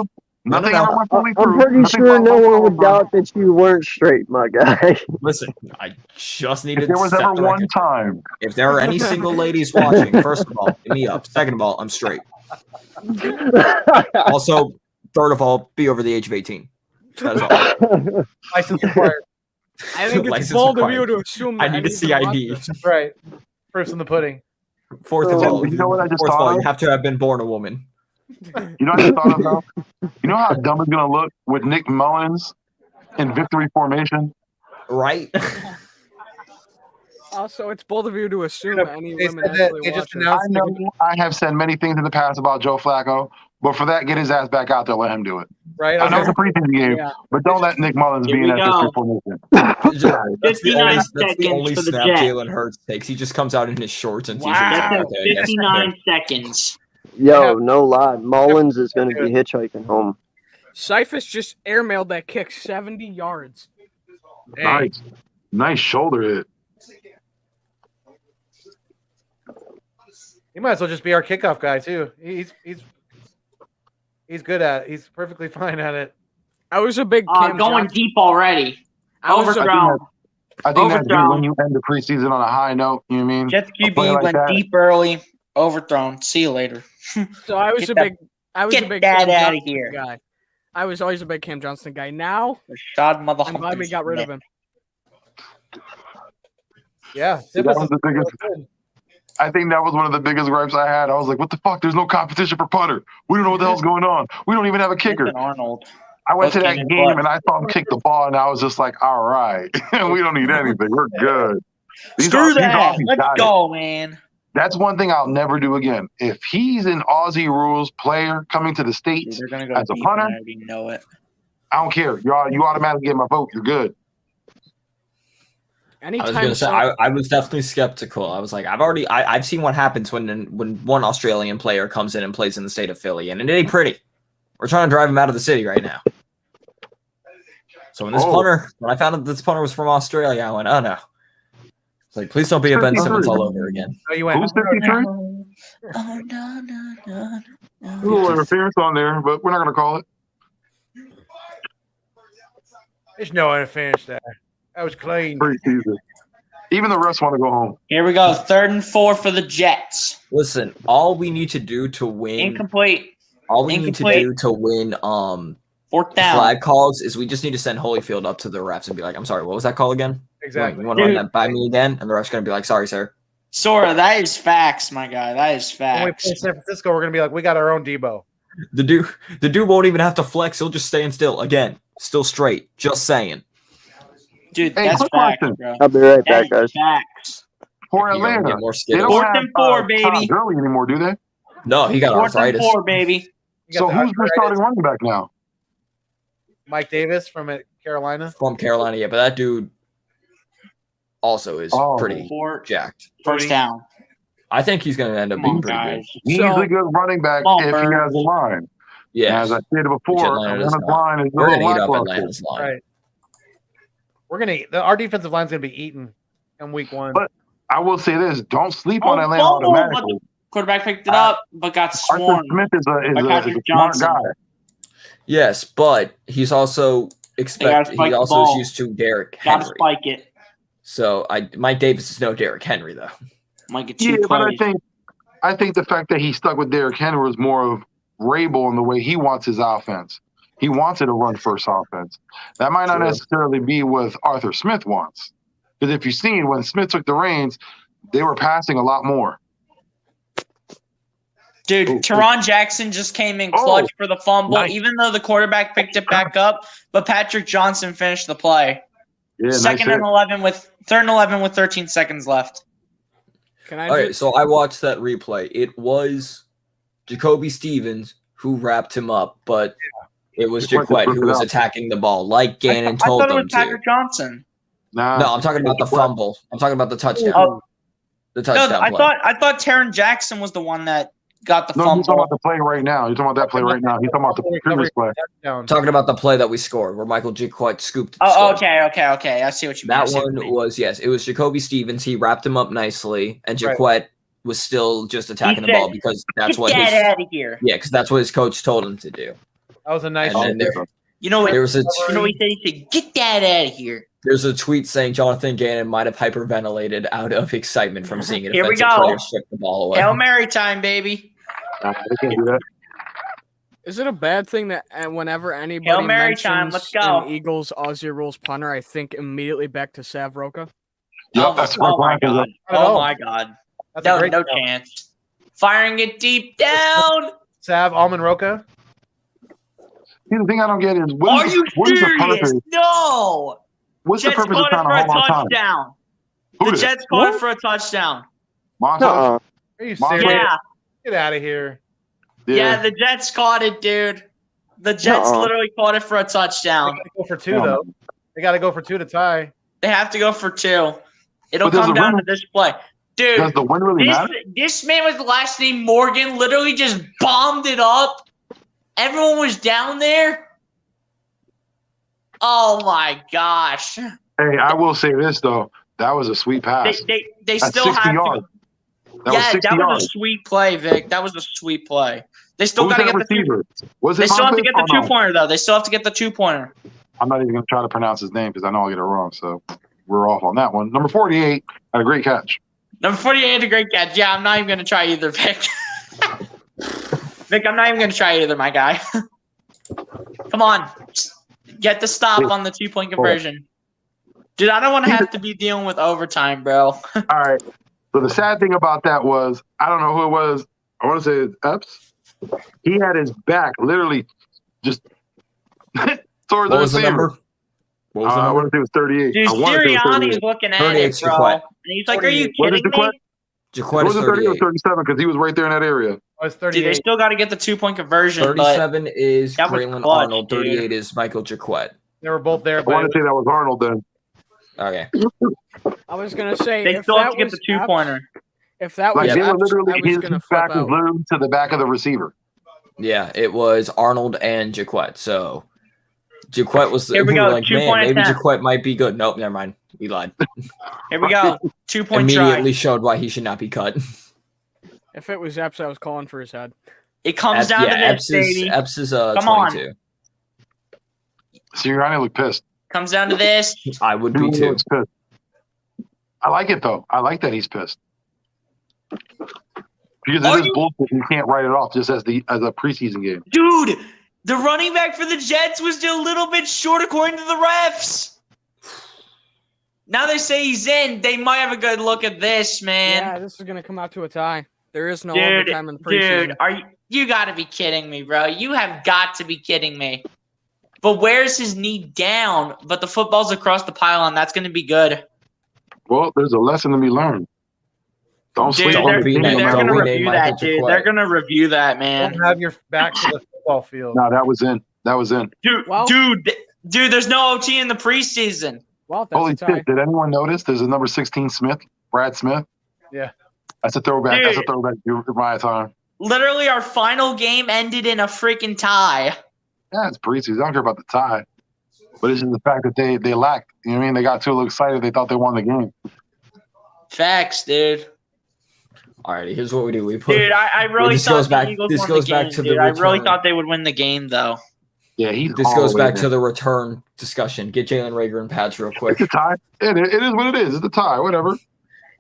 no. nothing No, no, ever no. went fully I'm through. pretty Nothing sure no followed one would through. doubt that you weren't straight, my guy. Listen, I just needed If there was to set ever the one record. time, If there are any single ladies watching, first of all, hit me up. Second of all, I'm straight. Also, third of all, be over the age of 18. That is all. License required. I think it's License bold of you required. to assume I that need a anyone watched CID. this. That's right. Proof's in the pudding. Fourth of all, you know what I just thought you of? have to have been born a woman. You know what I just thought of now? You know how dumb it's gonna look with Nick Mullins in victory formation? Right? Also, it's bold of you to assume any They women said that actually they watch just it. announced I know I have said many things in the past about Joe Flacco, but for that, get his ass back out there, let him do it. right. I know it's a preseason game, Yeah. but don't let Nick Mullins be Here in we that go. victory formation. That's the 59 only, that's the seconds only for the snap Jets. Jalen Hurts takes. He just comes out in his shorts and That t-shirts. says Like, okay, I guess 59 seconds. Yo, no lie. Mullins is going to be hitchhiking home. Cyphus just airmailed that kick 70 yards. Hey, Nice shoulder hit. he might as well just be our kickoff guy too. He's good at it. He's perfectly fine at it. I was a big Cam Going Johnson. deep already. I was a- Overthrown. I think that's good Overthrown. when you end the preseason on a high note. You know what I mean? Jets A play QB like went that. deep early. Overthrown. See you later. So I was Get a that- big get Cam that outta Johnson here. guy. I was always a big Cam Johnson guy. Now Rashad Mother I'm glad we got rid of him. Yeah, That was the biggest. I think that was one of the biggest gripes I had. I was like, "What the fuck? There's no competition for punter. We don't know what the hell's going on. We don't even have a kicker." Nathan Arnold. I went to Both that came in game clutch. and I saw him kick the ball, and I was just like, "All right, we don't need anything. We're good." Screw that. Aussies Let's got it. go, man. That's one thing I'll never do again. If he's an Aussie rules player coming to the States They're gonna go as a deep. punter, And I already know it. I don't care. You automatically get my vote. You're good. I was Anytime gonna say I was definitely skeptical. I was like, I've seen what happens when one Australian player comes in and plays in the state of Philly, and it ain't pretty. We're trying to drive him out of the city right now. So when I found out this punter was from Australia, I went, oh no. It's like, please don't be a Ben Simmons all over again. Oh, you went. Who's 53? Oh, no, no, no, A little interference on there, but we're not gonna call it. There's no interference there. That was clean. Preseason. Even the refs want to go home. Here we go. 3rd and 4 for the Jets. Listen, all we need to do to win Incomplete. all we need to Incomplete. do to win 4th down. flag calls is we just need to send Holyfield up to the refs and be like, I'm sorry, what was that call again? Exactly. You want to run that by me again? And the ref's gonna be like, sorry, sir. Sora, that is facts, my guy. That is When we facts. play San Francisco, we're gonna be like, we got our own Debo. The dude won't even have to flex, he'll just stand still. Again, still straight. Just saying. Dude, Hey, that's quick facts, question. bro. I'll be right That back, is guys. facts. For You're gonna Atlanta, get more they Skittles. don't 4th have and 4, Todd baby. Gurley anymore, do they? No, he got 4th and arthritis. 4, baby. You got So the who's their arthritis. starting running back now? Mike Davis from Carolina. From Carolina, yeah, but that dude also is pretty Four- jacked. First down. I think he's gonna end up Come being on, pretty guys. He's So- a good running back Come on, if he Bird. has a line. good. Yeah. As I stated Which before, Atlanta does Atlanta's not. line is We're a gonna little eat up lackluster. Atlanta's line. Right. We're gonna our defensive line's gonna be eaten in week 1. But I will say this: don't sleep on Atlanta fumble, but automatically. the quarterback picked it up, but got Arthur sworn. Smith is by a Patrick smart Johnson. guy. Yes, but he's also spike he the also is ball. used to Derrick Gotta Henry. spike it. So Mike Davis is no Derrick Henry though. Might get 2 Yeah, but plays. I think the fact that he stuck with Derrick Henry was more of Rabel in the way he wants his offense. He wants it a run first offense. That might not True. necessarily be what Arthur Smith wants. Because if you've seen when Smith took the reins, they were passing a lot more. Dude, Teron Jackson just came in clutch for the fumble, Nice. even though the quarterback picked it back up. But Patrick Johnson finished the play. Yeah, Third and 11 with 13 seconds left. Can I Okay, just, so I watched that replay. It was Jacoby Stevens who wrapped him up, but it was Jaquette Jaquette took who it was out. attacking the ball, like Gannon I told thought it them was to. Patrick Johnson. Nah, No, I'm talking about the fumble. I'm talking about the touchdown. Oh. The No, touchdown I play. thought Teron Jackson was the one that got the No, you're talking fumble. about the play right now. You're talking about that play right now. He's talking about the previous play. Talking about the play that we scored where Michael Jaquette scooped. Oh, scored. okay. I see what you mean. That one was, yes, it was Jacoby Stevens. He wrapped him up nicely, and Jaquette was still just attacking the ball because that's what Get his out of here. yeah, because that's what his coach told him to do. That was a nice. And then You know what? there was a You know what he said? He said, "Get that out of here." There's a tweet saying Jonathan Gannon might have hyperventilated out of excitement from seeing an Here we offensive go. player strip the ball away. Hail Mary time, baby. They can't do that. Is it a bad thing that whenever anybody Hail Mary mentions time, let's go. an Eagles Aussie rules punter, I think immediately back to Sav Roca? Yep, that's Oh my Brian god. says Oh my god. That's No, a great no job. chance. Firing it deep down. Sav Almond Roca. See, the thing I don't get is Are you what is the serious? purpose? No. What's the Jets purpose of caught it trying for to a hold on time? touchdown. Who The did? Jets caught it for a touchdown. Monza? Uh-uh. Are you Monza? serious? Yeah. Get out of here. Yeah, the Jets caught it, dude. The Jets Uh-uh. literally caught it for a touchdown. They gotta go for two though. They got to go for two to tie. They have to go for two. It'll But does come the down win- to this play. Dude, Does the win really matter? this man with the last name Morgan literally just bombed it up. Everyone was down there. Oh my gosh. Hey, I will say this though. That was a sweet pass. They That's still 60 have yards. to. That was Yeah, 60 that was yards. a sweet play, Vic. That was a sweet play. They still Who's got to that get the two. receiver? Was They it still have to Montes get the or no? 2-pointer though. They still have to get the 2-pointer. I'm not even going to try to pronounce his name because I know I'll get it wrong. So we're off on that one. Number 48 had a great catch. Number 48 had a great catch. Yeah, I'm not even going to try either, Vic. Vic, I'm not even going to try either, my guy. Come on. Just get the stop on the 2-point conversion. Dude, I don't want to have to be dealing with overtime, bro. All right. So the sad thing about that was, I don't know who it was. I want to say it's Epps. He had his back literally just towards the What was the receiver. number? What was the I number? want to say it was 38. Dude, I want to say it was Sirianni 38. is looking at 38 it, bro. Jaquette. And he's like, are you Was it kidding Jaquette? me? It Jaquette is wasn't 38 or 38. 37 because he was right there in that area. Oh, it's Dude, 38. they still got to get the 2-point conversion. 37 is that was Braylon clutch, Arnold. dude. 38 is Michael Jaquette. They were both there. I want But to say that was Arnold then. Okay. I was gonna say They if still have that to get was the 2-pointer. If that Like was they were Epps, literally I was his gonna flip back was out. glued to the back of the receiver. Yeah, it was Arnold and Jaquette. So Jaquette was Here we we go, were like, 2-point man, maybe attempt. Jaquette might be good. Nope, never mind. We lied. Here we go. 2-point Immediately try. showed why he should not be cut. If it was Epps, I was calling for his head. It comes down to this, baby. Epps is Come on. 22. Sirianni looked pissed. Comes down to this. I would He be too. looks pissed. I like it though. I like that he's pissed. Because Are it is you- bullshit. You can't write it off just as a preseason game. Dude, the running back for the Jets was just a little bit short according to the refs. Now they say he's in. They might have a good look at this, man. Yeah, this is gonna come out to a tie. There is no Dude, overtime in the preseason. dude, you gotta be kidding me, bro. You have got to be kidding me. But where's his knee down? But the football's across the pylon. That's gonna be good. Well, there's a lesson to be learned. Don't Dude, sleep on they're, the dude, team. they're no gonna matter what. review that, dude. They're gonna review that, man. don't have your back to the football field. No, that was in. That was in. Dude, Well- dude, there's no OT in the preseason. Well, that's Holy a tie. shit! Did anyone notice? There's a number 16 Smith, Brad Smith. Yeah. That's a throwback. That's a Dude. throwback to my time. Literally, our final game ended in a freaking tie. Yeah, it's preseason. I don't care about the tie. But it's just the fact that they lacked. You know what I mean? They got too excited. They thought they won the game. Facts, dude. Alrighty, here's what we do. We put Dude, I really this thought goes the back. Eagles This won goes the back game, to the dude. I really return. thought they would win the game, though. Yeah, he's This all goes the way back to there. the return discussion. Get Jalen Rager and Pats real quick. It's a tie. It is what it is. It's a tie. Whatever.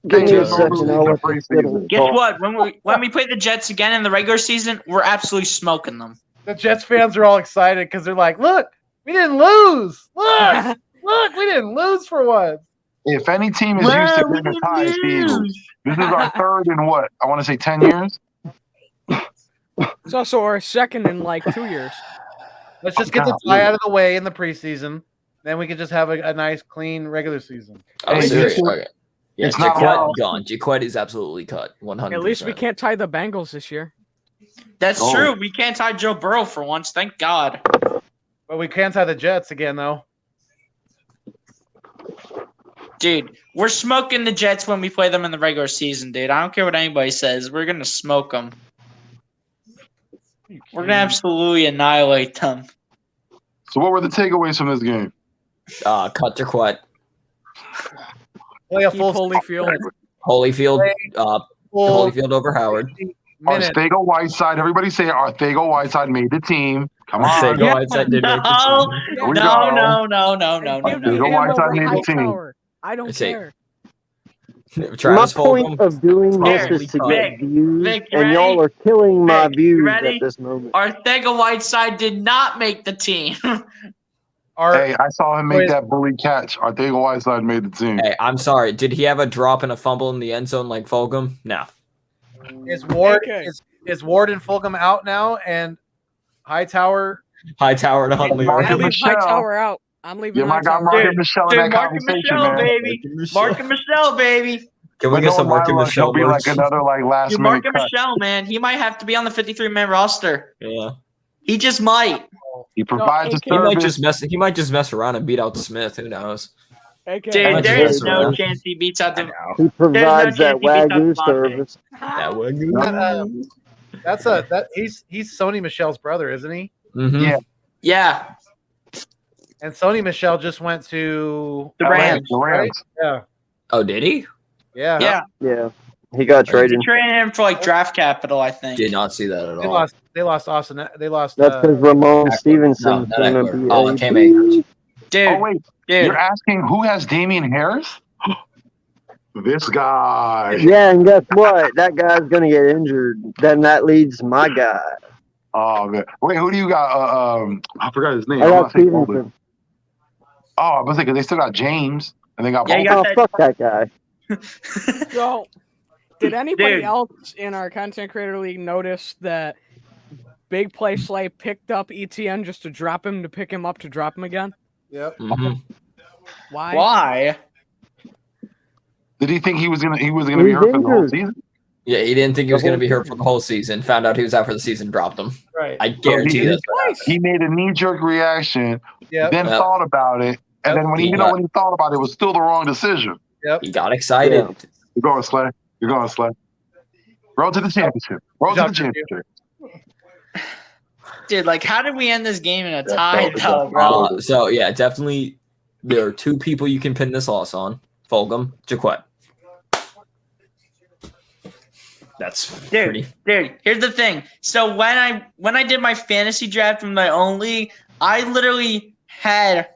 Give me a Hey, second. I'll let this little Guess talk. what? When we play the Jets again in the regular season, we're absolutely smoking them. The Jets fans are all excited because they're like, "Look, we didn't lose. Look, look, we didn't lose for once." If any team is used to getting a tie, it's the Eagles. This is our third in what? I want to say 10 years. It's also our second in like 2 years. Let's just get the tie out of the way in the preseason. Then we can just have a nice, clean regular season. Oh, Hey, serious? it's- Okay. Yeah, it's not Jaquette wrong. gone. Jaquette is absolutely cut. 100%. At least we can't tie the Bengals this year. That's Oh. true. We can't tie Joe Burrow for once. Thank God. But we can't tie the Jets again, though. Dude, we're smoking the Jets when we play them in the regular season, dude. I don't care what anybody says. We're going to smoke them. We're gonna absolutely annihilate them. So what were the takeaways from this game? Cut to quit. Play a Keep full Holyfield. Holyfield. full Holyfield over Howard. minute. Arcega Whiteside. Everybody say Arcega Whiteside made the team. Come on. Arcega Whiteside did make the No, team. Here we no, go. no, no, no, no, Give no, me Arcega him Whiteside over made the team. Hightower. I don't Let's see. care. My Travis point Fulgham. of doing this Here, is to Vic, get views, Vic, you and y'all ready? are killing my Vic, you views ready? at this moment. Arcega Whiteside did not make the team. Hey, I saw him make that bully catch. Arcega Whiteside made the team. Hey, I'm sorry. Did he have a drop and a fumble in the end zone like Fulgham? No. Is Ward Okay. is Ward and Fulgham out now, and Hightower? Hightower and Huntley. Mark I and leave Michelle. Hightower out. I'm leaving Yeah, my guy Hightower Mark out. and Michelle in Dude, that Mark and conversation, Michelle, man. baby. Mark and Michelle, baby. Can we But get some knowing Mark and my luck, he'll Michelle be like merch? another last Dude, minute Mark and cut. Michelle, man, he might have to be on the 53-man roster. Yeah. He just might. He provides AK. the service. He might just mess around and beat out Smith. Who knows? AK. Dude, Might there just is mess no around. chance he beats out the. He There's no provides chance that he beats out Wagyu Devontae. service. He's Sony Michelle's brother, isn't he? Mm-hmm. Yeah. Yeah, And Sony Michelle just went to the LA, Rams. The Rams. right? Oh, did he? Yeah. Yeah, Yeah, he got they traded. traded him for like draft capital, I think. Did not see that at They all. lost. They lost Austin. They lost. That's because Ramon Stevenson's not gonna Eckler. be Cam a Akers. Dude, Oh wait, dude. you're asking who has Damian Harris? This guy. Yeah, and guess what? That guy's gonna get injured. Then that leads my guy. Oh man. Wait, who do you got? I forgot his name. I I'm got not saying Bolden. Stevenson. Oh, I was thinking they still got James and they got Yeah, you Bolden. got Oh, fuck that guy. So, did anybody Dude. else in our content creator league notice that Big Play Slay picked up ETN just to drop him to pick him up to drop him again? Yep. Mhm. Why? Why? Did he think he was gonna be He's hurt for the whole injured. season? Yeah, he didn't think he was The going to whole be hurt for the whole season. Found out he was out for the season, dropped him. Right. I guarantee he- that's what happened. He made a knee jerk reaction, Yep. then Yep. thought about it, and Yep. then when he He when he thought about it, it was still the wrong decision. Yep. He got excited. Yeah. You're going Slay. You're going Slay. Roll to the championship. Roll to the Good job, championship. Dude, like, how did we end this game in a tie, though, bro? So yeah, definitely there are two people you can pin this loss on: Fulgham, Jaquette. That's pretty. Dude, here's the thing. So when I did my fantasy draft in my own league, I literally had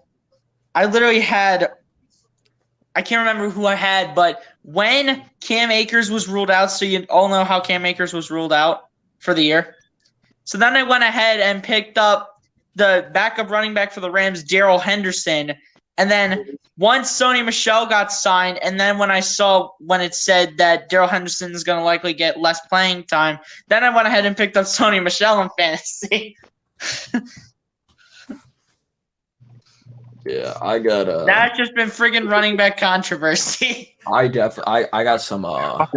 I can't remember who I had, but when Cam Akers was ruled out, so you all know how Cam Akers was ruled out for the year. So then I went ahead and picked up the backup running back for the Rams, Darrell Henderson. And then once Sony Michelle got signed, and then when it said that Darrell Henderson is going to likely get less playing time, then I went ahead and picked up Sony Michelle in fantasy. Yeah, I got That's just been friggin' running back controversy. I got some. Our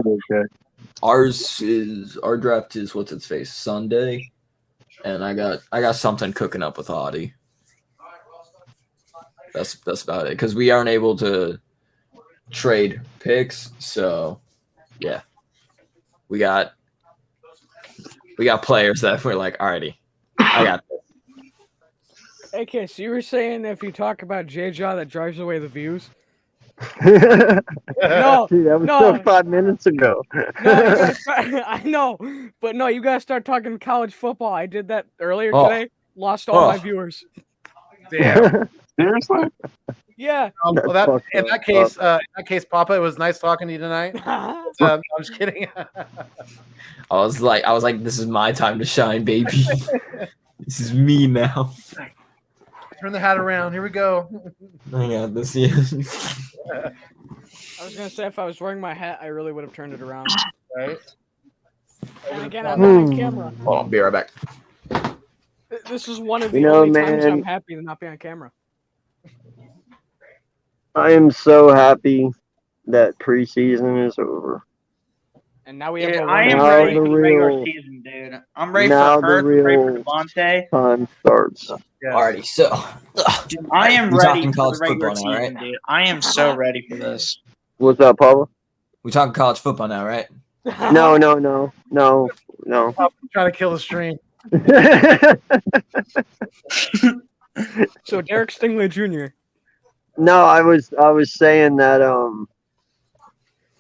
draft is what's its face Sunday, and I got something cooking up with Audie. That's about it because we aren't able to trade picks, so yeah, we got players that we're like, alrighty, I got this. Okay, so you were saying if you talk about J-Jaw, that drives away the views? No, Dude, that was no. still 5 minutes ago. No, I know, but no, you gotta start talking college football. I did that earlier today. Lost all my viewers. Damn. Seriously? Yeah. Well, in that case, Papa, it was nice talking to you tonight. I'm just kidding. I was like, this is my time to shine, baby. This is me now. Turn the hat around. Here we go. I got this. I was gonna say if I was wearing my hat, I really would have turned it around. Right. And again, I'm not on camera. Hold on, be right back. This is one of the You know, only times man- I'm happy to not be on camera. I am so happy that preseason is over. And now we have. Dude, a I am Now ready the for the regular real- season, dude. I'm ready now for the Hurts, ready for real Devontae. time starts. Alrighty, so Dude, I am we ready talking for college the regular football now, season, right? dude. I am so ready for this. What's up, Pablo? We talking college football now, right? No. I'm trying to kill the stream. So Derek Stingley Jr. No, I was saying that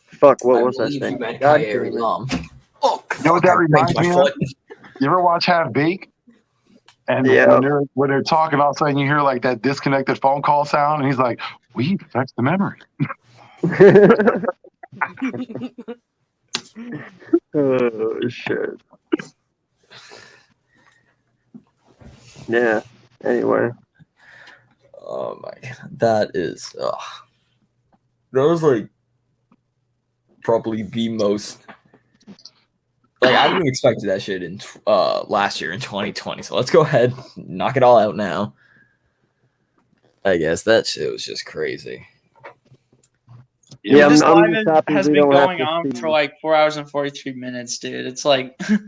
fuck, what I was I believe you saying? meant God Kyrie damn it. Lum. Oh, You know what fuck, that I banged reminds my me of? foot. You ever watch Half Baked? And Yeah. when they're talking, all of a sudden you hear like that disconnected phone call sound, and he's like, "We affect the memory." Oh shit. Yeah. Anyway. Oh my god, that was like probably the most. Like I didn't expect that shit in last year in 2020. So let's go ahead, knock it all out now. I guess that shit was just crazy. Yeah, this I'm live just happy has we been don't have going to on see. for like 4 hours and 43 minutes, dude. It's like That's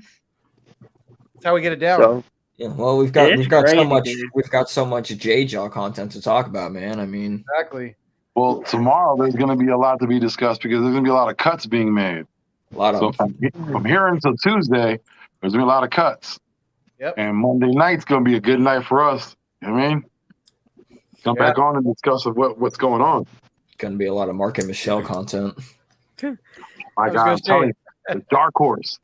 how we get it down. So Yeah, well, we've got It's so crazy, much dude. J-Jaw content to talk about, man. I mean, Exactly. Well, tomorrow there's going to be a lot to be discussed because there's going to be a lot of cuts being made. a lot So of from here until Tuesday, there's going to be a lot of cuts. Yep. And Monday night's going to be a good night for us. You know what I mean? Come Yeah. back on and discuss what's going on. gonna be a lot of Mark and Michelle content. My was God, gonna I'm telling say- you, the dark horse.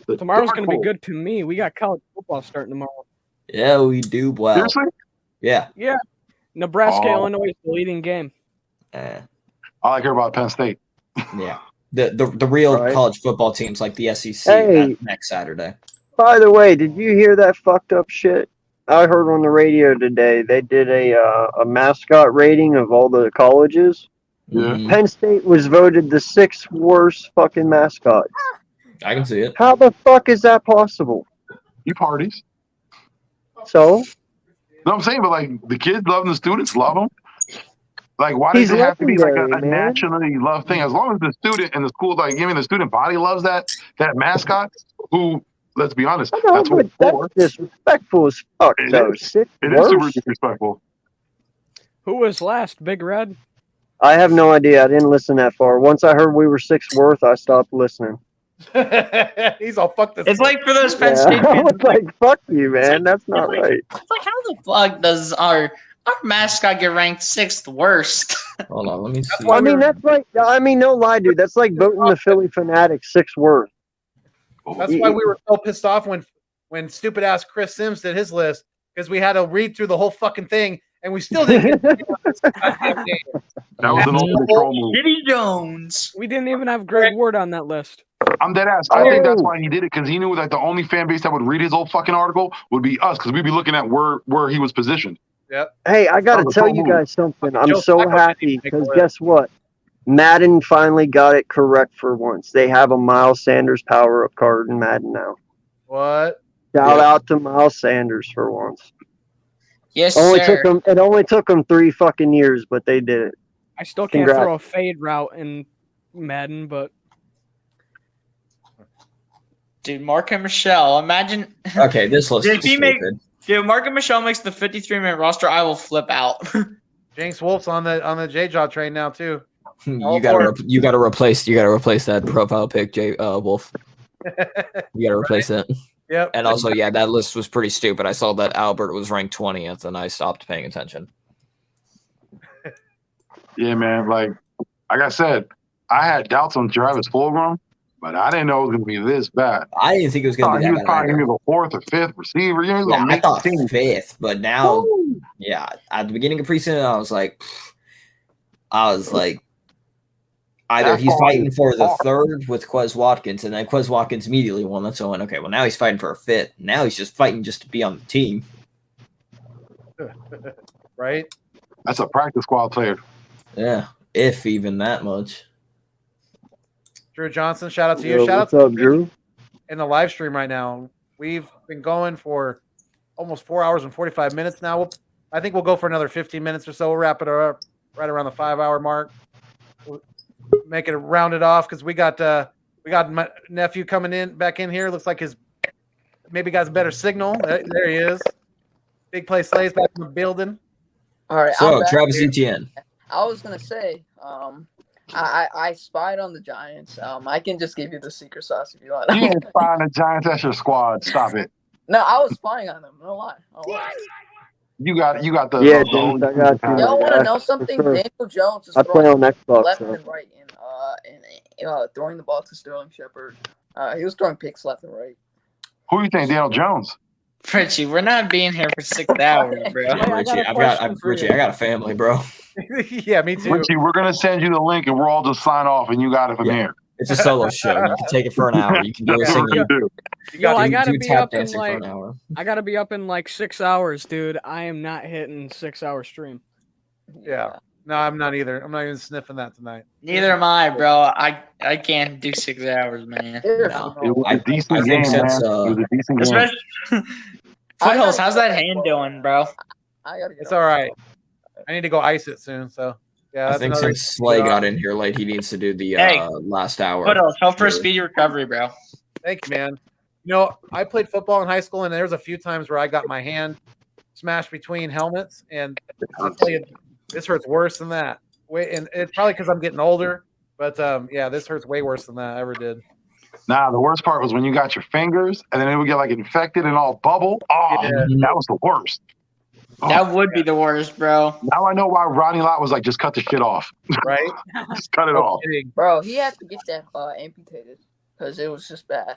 The Tomorrow's dark going to be horse. good to me. We got college football starting tomorrow. Yeah, we do well. Seriously? Yeah. Yeah. Nebraska, Oh. Illinois is the leading game. Eh, All I care about Penn State. yeah. The real Right. college football teams like the SEC Hey. next Saturday. By the way, did you hear that fucked up shit? I heard on the radio today they did a mascot rating of all the colleges. Yeah. Mhm. Penn State was voted the 6th worst fucking mascot. I can see it. How the fuck is that possible? You parties. So You know what I'm saying? But like the kids love them, the students love them. Like, why does He's it have to be like a legendary, man. nationally loved thing? As long as the student and the school, like, even the student body loves that mascot, who, let's be honest, I know, that's what but it's for. that's disrespectful as fuck, It though. is. 6th It is super worst? disrespectful. Who was last? Big Red? I have no idea. I didn't listen that far. Once I heard we were 6th worst, I stopped listening. He's all fucked this. It's like for those Penn Yeah, State I fans. was like, fuck you, man. That's not like- right. It's like, how the fuck does our mascot get ranked 6th worst? Hold on, let me see. I mean, that's like, I mean, no lie, dude. That's like voting the Philly Fanatics 6th worst. That's why we were so pissed off when stupid ass Chris Sims did his list, because we had to read through the whole fucking thing and we still didn't get this goddamn game. That was an open control move. Diddy Jones. We didn't even have Greg Ward on that list. I'm dead ass. I think that's Oh. why he did it, because he knew that the only fan base that would read his old fucking article would be us, because we'd be looking at where he was positioned. Yep. Hey, I got to That was tell a you move. guys something. I'm Joe so Flacco didn't happy even make because the guess what? Madden finally got it correct for once. They have a Miles Sanders power up card in Madden now. What? Shout Yeah. out to Miles Sanders for once. Yes, Only sir. took them. It only took them 3 fucking years, but they did it. I still can't Congrats. throw a fade route in Madden, but Dude, Mark and Michelle. Imagine. Okay, this list If is he make- stupid. Dude, Mark and Michelle makes the 53-man roster. I will flip out. Jinx Wolf's on the J-Jaw train now too. You gotta replace that profile pic, Wolf. You gotta replace that. Yep. And also, yeah, that list was pretty stupid. I saw that Albert was ranked 20th, and I stopped paying attention. Yeah, man. Like I said, I had doubts on Jarvis Fulgham, but I didn't know it was going to be this bad. I didn't think it was going to be He that was bad. probably either. going to be the 4th or 5th receiver. You know, he was Yeah, gonna I make thought the team. 5th, but now, yeah, at the beginning of preseason, I was like, either That he's ball fighting is for the hard. 3rd with Quez Watkins, and then Quez Watkins immediately won. That's so okay. Well, now he's fighting for a 5th. Now he's just fighting just to be on the team. Right? That's a practice squad player. Yeah, if even that much. Drew Johnson, shout out to you. Yo, Shout out what's to up, Drew? in the live stream right now. We've been going for almost 4 hours and 45 minutes now. I think we'll go for another 15 minutes or so. We'll wrap it up right around the 5-hour mark. We'll make it rounded off because we got my nephew coming back in here. Looks like his maybe got a better signal. There he is. Big play Slays back in the building. All right. So, I'm back Travis here. Etienne. I was gonna say, I spied on the Giants. I can just give you the secret sauce if you want. You ain't finding the Giants. That's your squad. Stop it. No, I was spying on them. No lie. You got the Yeah, the James, I got you. Y'all want to Yeah, know for something? sure. Daniel Jones is I play throwing on Xbox. left So. and right and throwing the ball to Sterling Shepard. He was throwing picks left and right. Who do you think, Daniel Jones? Richie, we're not being here for 6 hours, bro. Richie, I got a family, bro. Yeah, me too. Richie, we're gonna send you the link, and we're all just sign off, and you got it from here. It's a solo show. You can take it for an hour. You can do a That's what singing. we do. Yo, I gotta do be tap up in dancing for like an hour. I gotta be up in like 6 hours, dude. I am not hitting 6 hour stream. Yeah. No, I'm not either. I'm not even sniffing that tonight. Neither am I, bro. I can't do 6 hours, man. No. It was a decent I think game, man. since, It was a decent game. Especially Foothills, how's that hand doing, bro? It's all right. I need to go ice it soon. So yeah, I that's think another. since Slay got in here late, he needs to do the Hey, last hour. Foothills, hope for a speedy recovery, bro. Thank you, man. You know, I played football in high school, and there was a few times where I got my hand smashed between helmets, and I'll tell you, this hurts worse than that. And it's probably because I'm getting older, but yeah, this hurts way worse than that I ever did. Nah, the worst part was when you got your fingers, and then it would get like infected and all bubble. Oh, Yeah. that was the worst. That would be the worst, bro. Now I know why Ronnie Lott was like, just cut the shit off. Right? Just cut it off. Bro, he had to get that amputated because it was just bad.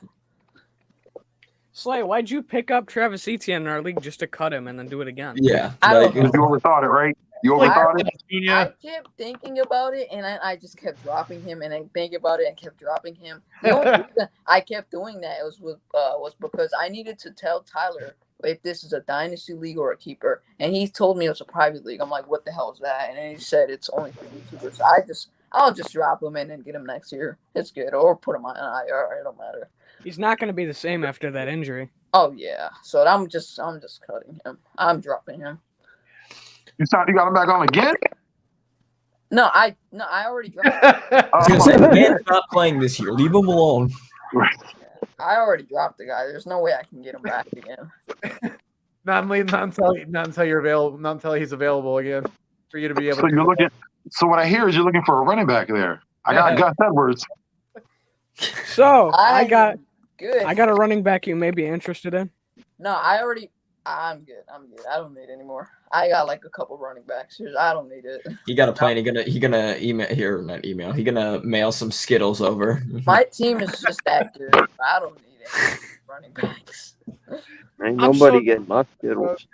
Slay, why'd you pick up Travis Etienne in our league just to cut him and then do it again? Yeah. I don't know. You overthought it, right? You overthought it? I kept thinking about it, and I just kept dropping him, and then thinking about it, and kept dropping him. The only reason I kept doing that was because I needed to tell Tyler if this is a dynasty league or a keeper, and he told me it was a private league. I'm like, what the hell is that? And then he said it's only for YouTubers. So I'll just drop him and then get him next year. It's good, or put him on an IR. It don't matter. He's not going to be the same after that injury. Oh yeah, so I'm just cutting him. I'm dropping him. You got him back on again? No, I already dropped. I was gonna say, the man's not playing this year. Leave him alone. I already dropped the guy. There's no way I can get him back again. Not until you're available. Not until he's available again for you to be able. So to you're looking. So what I hear is you're looking for a running back there. I got Gus Edwards. So I got good. I got a running back you may be interested in. No, I'm good. I don't need any more. I got like a couple running backs. I don't need it. He got a plan. He gonna email here, not email. He gonna mail some Skittles over. My team is just that good. I don't need any running backs. Ain't nobody getting my Skittles.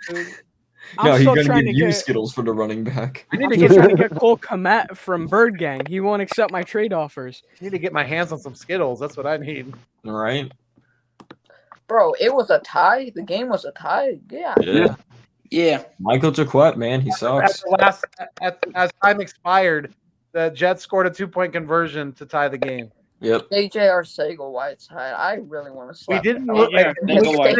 No, he's still gonna trying give to you get- Skittles for the running back. I need I'm to still get trying to get Cole Komet from Bird Gang. He won't accept my trade offers. need to get my hands on some Skittles. That's what I need. All right. Bro, it was a tie. The game was a tie. Yeah. Yeah. Michael Jaquette, man, he sucks. As time expired, the Jets scored a 2-point conversion to tie the game. Yep. JJ Arcega Whiteside. I really want to slap. We didn't him. look like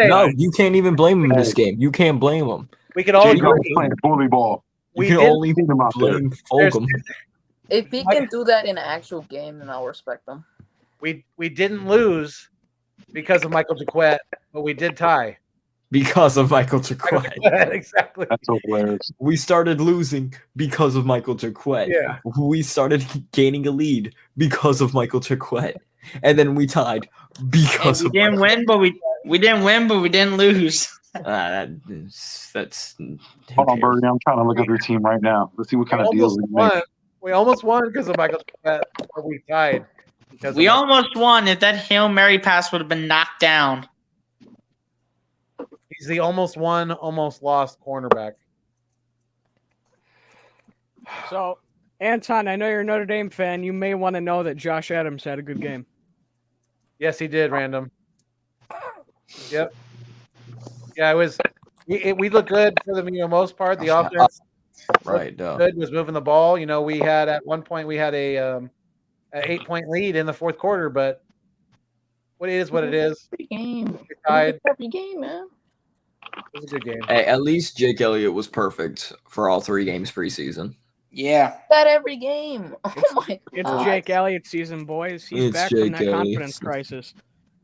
No, you can't even blame him in this game. You can't blame him. we could all Jake was agree. playing bully ball. You We can did- only him out there. blame Fulgham. If he can do that in an actual game, then I'll respect him. We didn't lose because of Michael Jaquette, but we did tie. Because of Michael Jaquette. Exactly. That's so hilarious. We started losing because of Michael Jaquette. Yeah. We started gaining a lead because of Michael Jaquette. And then we tied because We of didn't win, but we didn't win, but we didn't lose. That's Hold on, Birdie. I'm trying to look up your team right now. Let's see what kind of deals we make. We almost won because of Michael Jaquette, but we tied. Because We of almost won if that Hail Mary pass would have been knocked down. He's the almost won, almost lost cornerback. So, Anton, I know you're a Notre Dame fan. You may want to know that Josh Adams had a good game. Yes, he did, Random. Yep. Yeah, it was. We looked good for the most part. The offense right. good, was moving the ball. We had at one point we had a 8-point lead in the fourth quarter, but what it is, what it is. Every game. We tied. Every game, man. It was a good game. Hey, at least Jake Elliott was perfect for all 3 games preseason. Yeah. That every game. Oh my It's god. Jake Elliott season, boys. He's It's back Jake from that Elliott. confidence crisis.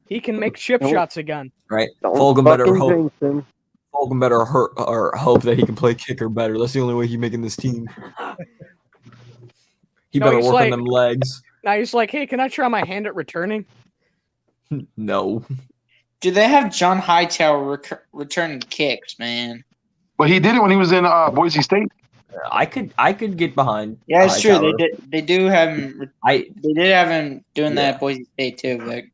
He can make chip Don't- shots again. Right? Don't Fulgham better fucking hope. jinx him. Fulgham better hurt or hope that he can play kicker better. That's the only way he's making this team. He No, better he's work on like- them legs. Now he's like, hey, can I try my hand at returning? No. Do they have John Hightower returning kicks, man? But he did it when he was in Boise State. I could get behind. Yeah, it's true. Hightower. They do have him. They did have him doing that at Boise State too. But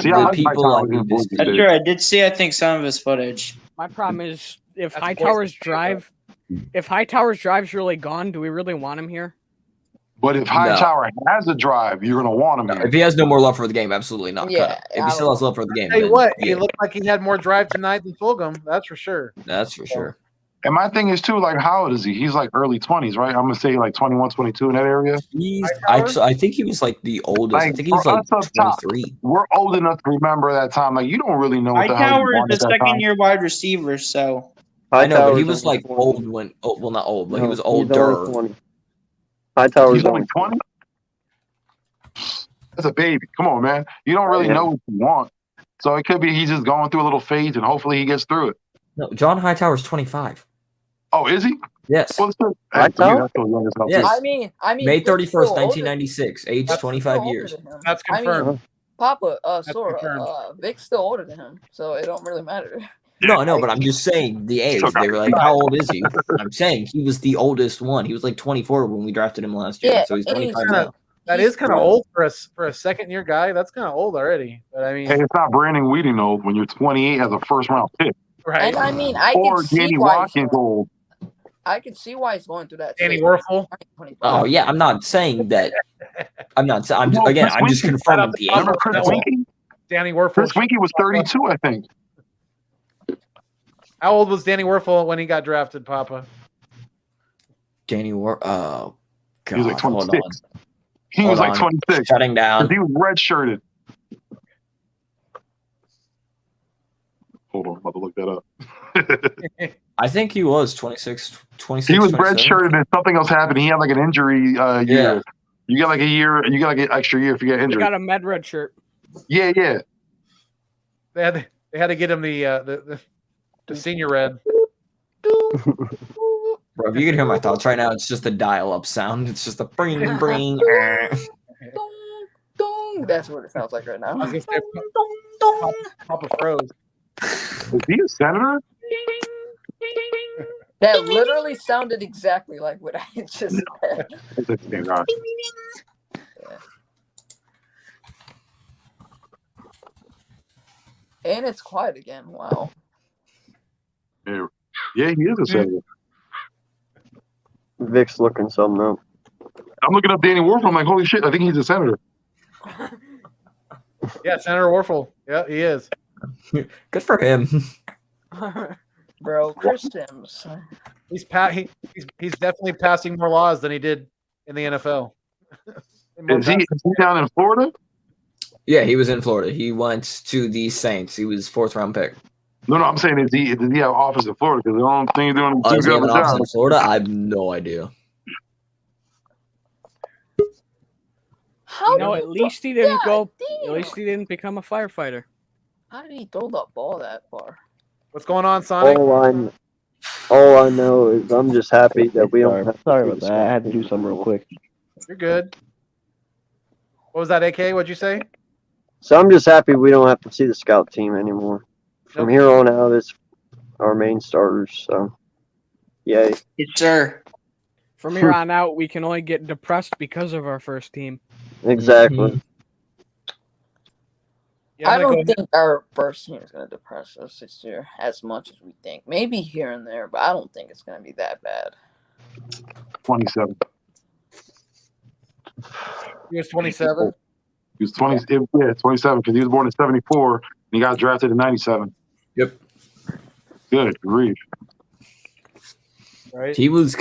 the people I need to that's true. I did see. I think some of his footage. My problem is if Hightower's drive is really gone, do we really want him here? But if Hightower has a drive, you're gonna want him. If he has no more love for the game, absolutely not. Yeah, Cut. If he still has love for the game, Tell you then what, yeah, he looked like he had more drive tonight than Fulgham. That's for sure. that's for sure. And my thing is too, like, how old is he? He's like early 20s, right? I'm gonna say like 21, 22 in that area. I think he was like the oldest. I think he's for like us up top, 23. we're old enough to remember that time. Like, you don't really know what the hell you Hightower want is at the that time. second-year wide receiver, so I know, but he Hightower's was only like 20. old when. Oh, well, not old, but he was No, he's older. only 20. Hightower's He's only 20. That's a baby. Come on, man. You don't really know what you want. So it could be he's just going through a little phase, and hopefully he gets through it. No, John Hightower's 25. Oh, is he? Yes. Well, Hightower? Yes. I mean, May Vic's 31st, still older- 1996, age Vic's 25 still older years. than him. That's I mean, confirmed. Papa, That's Sora, confirmed. Vic's still older than him, so it don't really matter. No, I know, but I'm just saying the age. They were like, how old is he? I'm saying he was the oldest one. He was like 24 when we drafted him last year. Yeah, So he's and 25 he's- now. That is kind of old for a second-year guy. That's kind of old already. But I mean, Hey, it's not Brandon Whedon old when you're 28 as a first-round pick. right? And I mean, I Or can see Danny why Watkins old. I can see why he's going through that. Danny stage. Werfel. Oh, yeah, I'm not saying that. I'm just Chris confirming the age. Remember Chris That's all. Winkie? Danny Werfel. Chris Winkie was 32, I think. How old was Danny Werfel when he got drafted, Papa? Danny War. Oh, God. He was like hold 26. on. He Hold was like on. 26. Shutting down. He was red-shirted. Hold on, I'm about to look that up. I think he was 26. He was 27. red-shirted and something else happened. He had like an injury year. Yeah. You get like a year. You get like an extra year if you get He injured. got a med red shirt. Yeah. They had to get him the senior red. Bro, if you can hear my thoughts right now, it's just a dial-up sound. It's just a bring. Dong, dong. That's what it sounds like right now. I was gonna say, Papa froze. Is he a senator? That literally sounded exactly like what I just said. And it's quiet again. Wow. Yeah, he is a senator. Vic's looking something up. I'm looking up Danny Werfel. I'm like, holy shit, I think he's a senator. Yeah, Senator Werfel. Yeah, he is. Good for him. Bro, Chris Sims. He's definitely passing more laws than he did in the NFL. Is he down in Florida? Yeah, he was in Florida. He went to the Saints. He was 4th-round pick. No, I'm saying does he have office in Florida? Because the only thing he's doing Does is he too have good an of a office job. in Florida? I have no idea. How At least he didn't go. At least he didn't become a firefighter. How did he throw the ball that far? What's going on, Sonic? All I know is I'm just happy that we don't have Sorry about that. I had to do something real quick. You're good. What was that, AK? What'd you say? So I'm just happy we don't have to see the scout team anymore. From here on out, it's our main starters. So, yay. Yes, sir. From here on out, we can only get depressed because of our first team. Exactly. Yeah, I I'm gonna don't go- think our first team is going to depress us this year as much as we think. Maybe here and there, but I don't think it's going to be that bad. 27. He was 27. He was 20. Yeah, 27 because he was born in 74 and he got drafted in 97. Yep. Good grief. Right. He was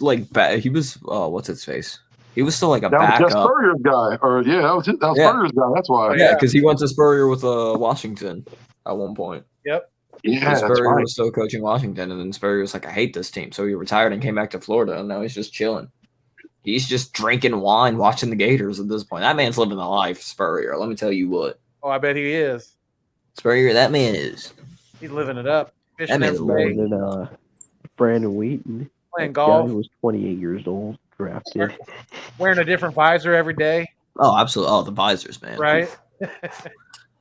like he was what's his face? He was still like a That was just backup. Spurrier's guy, or that was Yeah. Spurrier's guy. That's why. Yeah, because he went to Spurrier with Washington at one point. Yep. Yeah, And that's Spurrier right. was still coaching Washington, and then Spurrier was like, "I hate this team," so he retired and came back to Florida, and now he's just chilling. He's just drinking wine, watching the Gators at this point. That man's living the life, Spurrier. Let me tell you what, Oh, I bet he is. Spurrier, that man is. He's living it up. Fishing man's every day, Better than Brandon Wheaton. playing That guy golf, was 28 years old, drafted. wearing a different visor every day. Oh, absolutely. Oh, the visors, man. Right.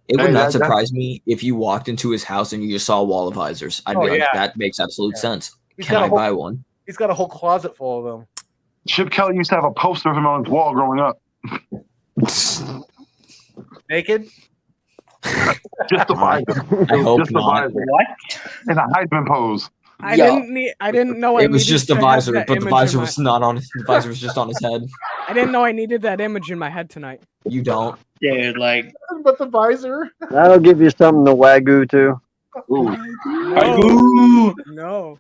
It would Hey, not that- surprise me if you walked into his house and you just saw a wall of visors. I'd Oh, be like, yeah. that makes absolute sense. He's Can got a I whole- buy one? He's got a whole closet full of them. Chip Kelly used to have a poster of him on his wall growing up. Naked? Just the visor. I hope Just the not. visor. What? In a Heisman pose. I didn't know I It was needed just the to have visor, that but the image visor in was not on his. The visor was just on his head. I didn't know I needed that image in my head tonight. You don't. Dude, like. But the visor? That'll give you something to wagyu to. Ooh. No.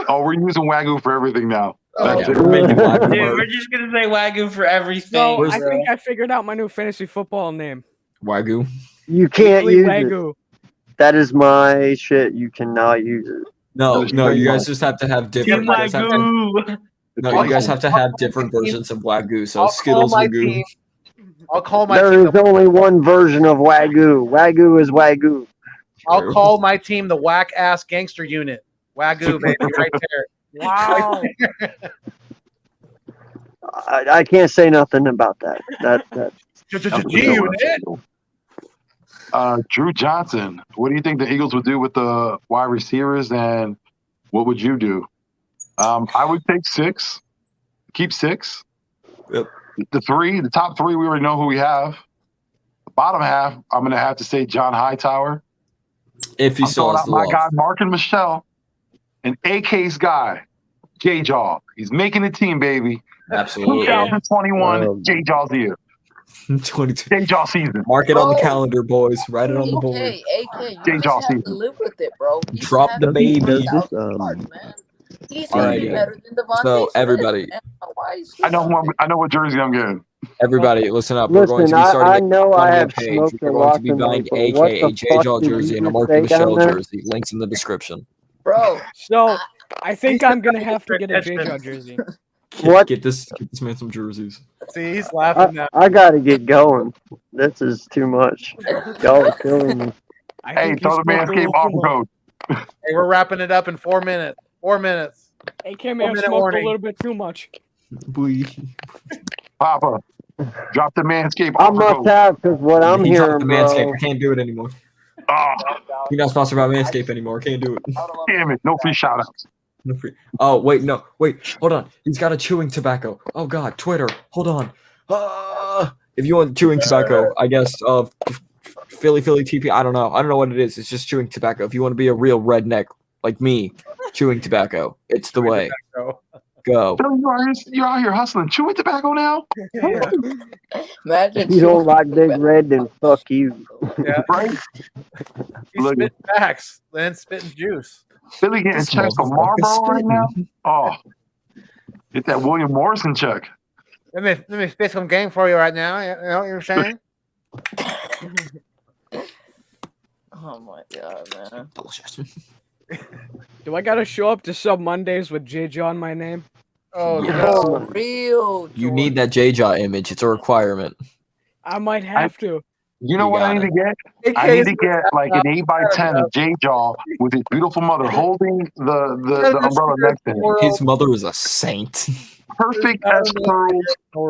Oh, we're using Wagyu for everything now. That's yeah, it. we're making Wagyu Dude, merch. we're just gonna say Wagyu for everything. No, Where's I think I figured out my new fantasy football name. Wagyu. You can't Weekly use Wagyu. it. That is my shit. You cannot use it. No, you guys just have to have different. Team You guys have to, Wagyu. no, you guys have to have different versions of Wagyu. So Skittles Wagyu. I'll call my There team. is only one version of Wagyu. Wagyu is Wagyu. I'll call my team the whack ass gangster unit. Wagyu, baby, right there. Wow. I can't say nothing about that. That G-Unit. Drew Johnson. What do you think the Eagles would do with the wide receivers, and what would you do? I would take 6. Keep 6. Yep. The top 3, we already know who we have. The bottom half, I'm going to have to say John Hightower. If he I'm still throwing has out the my love. guy, Mark and Michelle, and AK's guy, J-Jaw. He's making the team, baby. Absolutely. 2021, J-Jaw's year. 22. J-Jaw season. Mark it on the Bro. calendar, boys. Write it on the board. AK, you Jay just Johnson. have to live with it, bro. He's Drop the having baby. 1,000 yards, man. He's Alrighty. better than Devontae So, Smith, everybody. man. Why is he I know on there? I know what jersey I'm getting. Everybody, listen up. We're going Listen, to be starting I know a I have page. smoked We're a going lot to be buying tonight, but what AKA the J-Jaw fuck did jersey you and a just Mark say and Michelle down there? jersey. Links in the description. Bro, So I think I'm gonna have to get a J-Jaw jersey. What? Get this man some jerseys. See, he's laughing now. I gotta get going. This is too much. Y'all are killing me. I Hey, think throw you the smoked a Manscaped little offer too much. code. Hey, we're wrapping it up in 4 minutes. 4 minutes. AK may have 4-minute smoked warning. a little bit too much. Papa, drop the Manscaped I offer must code. have, because what I'm He dropped hearing, the Manscaped. bro. I can't do it anymore. Oh, You're not sponsored by Manscaped anymore. Can't do it. damn it. No free shout outs. No free. Oh, wait, no. Wait, hold on. He's got a chewing tobacco. Oh, God. Twitter. Hold on. If you want chewing tobacco, I guess, Philly TP. I don't know. I don't know what it is. It's just chewing tobacco. If you want to be a real redneck like me, chewing tobacco. It's the way. Go. Phil, you're out here hustling. Chewing tobacco now? imagine If you don't like Big Red, then fuck you. Yeah. Right? He's Look. spitting facts, then spitting juice. Philly getting This checks from motherfucker's Marlboro right now? spitting. Oh. Get that William Morrison check. Let me spit some game for you right now. You know what you're saying? Oh my god, man. Delicious. Do I gotta show up to Sub Mondays with J-Jaw in my name? Oh, Yes. no. Real. You need that J-Jaw image. It's a requirement. I might have to. You know You what I got need to get? AK I need is to get like an 8x10 of J-Jaw with his beautiful mother holding the umbrella next to him. His mother is a saint. Perfect S curls,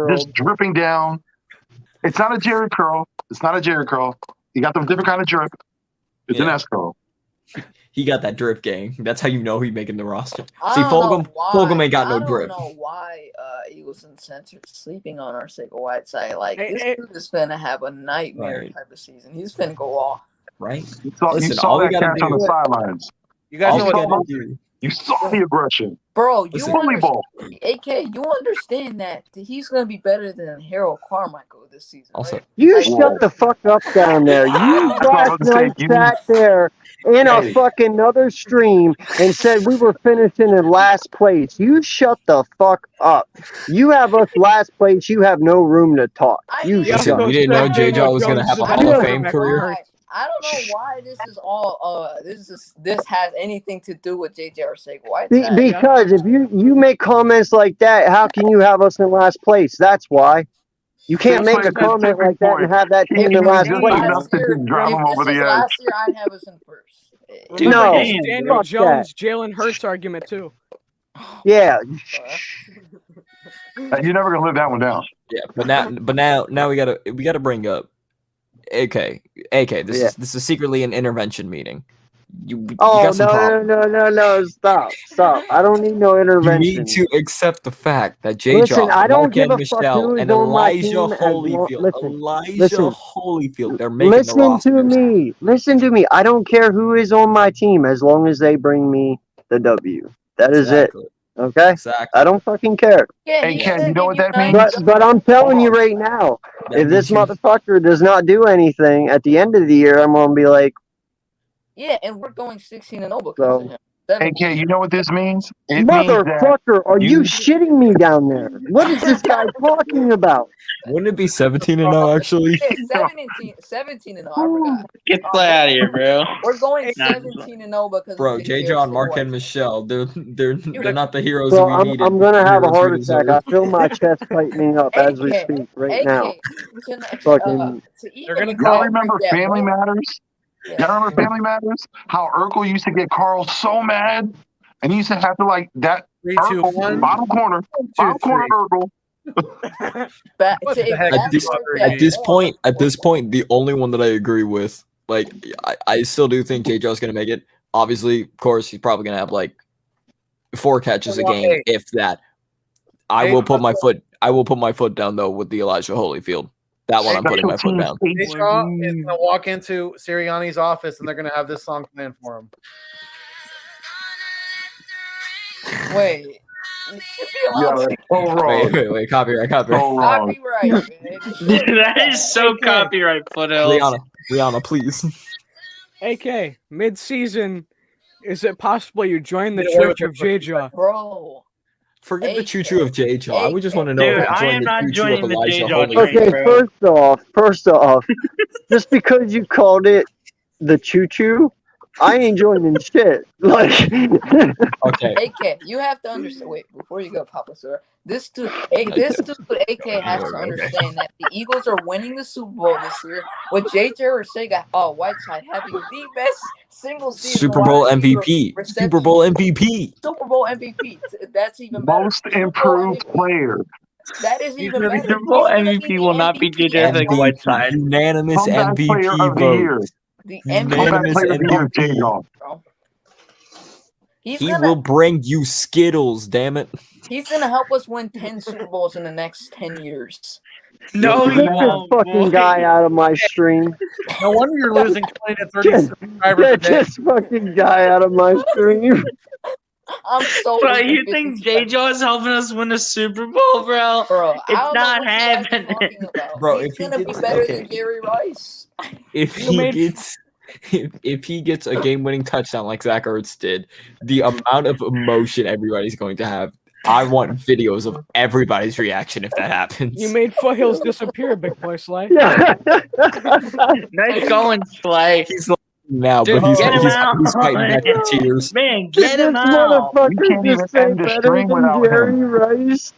just dripping down. It's not a Jerry curl. It's not a Jerry curl. You got the different kind of drip. It's an Yeah. S curl. He got that drip gang. That's how you know he making the roster. I See, don't know Fulgham ain't got no I don't drip. know why Eagles Uncensored sleeping on our Sega Whiteside. Like Hey, this hey. dude is finna have a nightmare Right. type of season. He's finna go off. Right? You saw Listen, all we that gotta catch on do- the sidelines. You guys All know we what? gotta do. You saw the aggression. Bro, you Listen. Bully understand, ball. AK, you understand that he's gonna be better than Harold Carmichael this season. Also, right? You Like, shut the fuck up down there. You That's what I was last about to say. night You- sat there in a Hey. fucking other stream and said we were finishing in last place. You shut the fuck up. You have us last place. You have no room to talk. I You mean, Listen, shut you didn't know up. J-Jaw was gonna have a Hall of Fame career? I don't know why this is all this has anything to do with JJ Arcega-Whiteside. Because if you make comments like that, how can you have us in last place? That's why. You can't make a comment like that and have that team in last just place. enough to drive him over the edge. Last year, I'd have us in first. No, Remember his Daniel fuck Jones, Jalen Hurts argument too. Yeah. You're never gonna live that one down. Yeah, but now we gotta bring up AK, this is secretly an intervention meeting. You Oh got some problems. no! Stop! I don't need no You intervention. need to accept the fact that Listen, J-Jaw, I don't give Marquette a fuck Michelle, who is and on my Elijah team. Holyfield, Holyfield, they're making the Listen roster. to me. Listen to me. I don't care who is on my team as long as they bring me the W. That is Exactly. it. Okay? Exactly. I don't fucking care. Yeah, Hey, he's Ken, gonna you know give what you that 90 means? But I'm telling you Hold on. right now, That if this means you- motherfucker does not do anything at the end of the year, I'm gonna be like, Yeah, and we're going 16-0 because of so him. Hey, Ken, you know what this means? It means that motherfucker, are you shitting me down there? What is this guy talking about? Wouldn't it be 17-0 actually? Yeah, 17-0. I forgot. Get the play out of here, bro. We're going Nah. 17-0 because Bro, of J-Jaw and Mark White. and Michelle, they're not the heroes So we needed. I'm gonna have a Heroes we heart attack. deserve. I feel my chest tightening up as we AK, speak right now. to Fucking even Y'all remember that Family more. Matters? Y'all remember Family Matters? How Urkel used to get Carl so mad, and he used to have to like that 3, 2, Urkel, 1. bottom corner Urkel. At this point, the only one that I agree with, like, I still do think J-Jaw's gonna make it. Obviously, of course, he's probably gonna have like 4 catches a game, if that. I will put my foot down though with the Elijah Holyfield. That one I'm putting my foot down. J-Jaw is gonna walk into Sirianni's office and they're gonna have this song playing for him. Wait. You should be allowed to. Wait, copyright. Copyright, man. That is so copyright foothills. Rihanna, please. AK, mid-season, is it possible you join the Yeah, Church of J-Jaw? Bro. Forget the choo-choo of J-Jaw. I would just want to know Dude, if I you am not joined the choo-choo joining of the Elijah J-Jaw Holyfield. train. Okay, first off, just because you called it the choo-choo, I ain't joining shit. Like, okay. AK, you have to understand. Wait, before you go, Papa Sir, this dude, AK has to understand that the Eagles are winning the Super Bowl this year with JJ Arcega, Whiteside having the best single season Super Bowl wide receiver MVP. reception. Super Bowl MVP. Super Bowl MVP. That's even better. Most improved player. That is even better. Super Bowl MVP will not be JJ Arcega-Whiteside. Unanimous Comeback player MVP of the year. vote. The Comeback Unanimous player of the year, MVP. J-Jaw. He will bring you Skittles, damn it. He's gonna help us win 10 Super Bowls in the next 10 years. No, get this fucking guy out of my stream. No wonder you're losing 20 to 30 Get subscribers a day. this fucking guy out of my stream. I'm so. Bro, you think J-Jaw is helping us win a Super Bowl, bro? It's not happening. Bro, He's if he gonna gets be better than Jerry Rice. if he gets a game-winning touchdown like Zach Ertz did, the amount of emotion everybody's going to have. I want videos of everybody's reaction if that happens. You made Foothills disappear, big boy Slay. Nice going, Slay. He's like now, Dude, but he's get him out. fighting back the tears. Man, get him This out. motherfucker just say end the better stream than without Jerry him. Rice.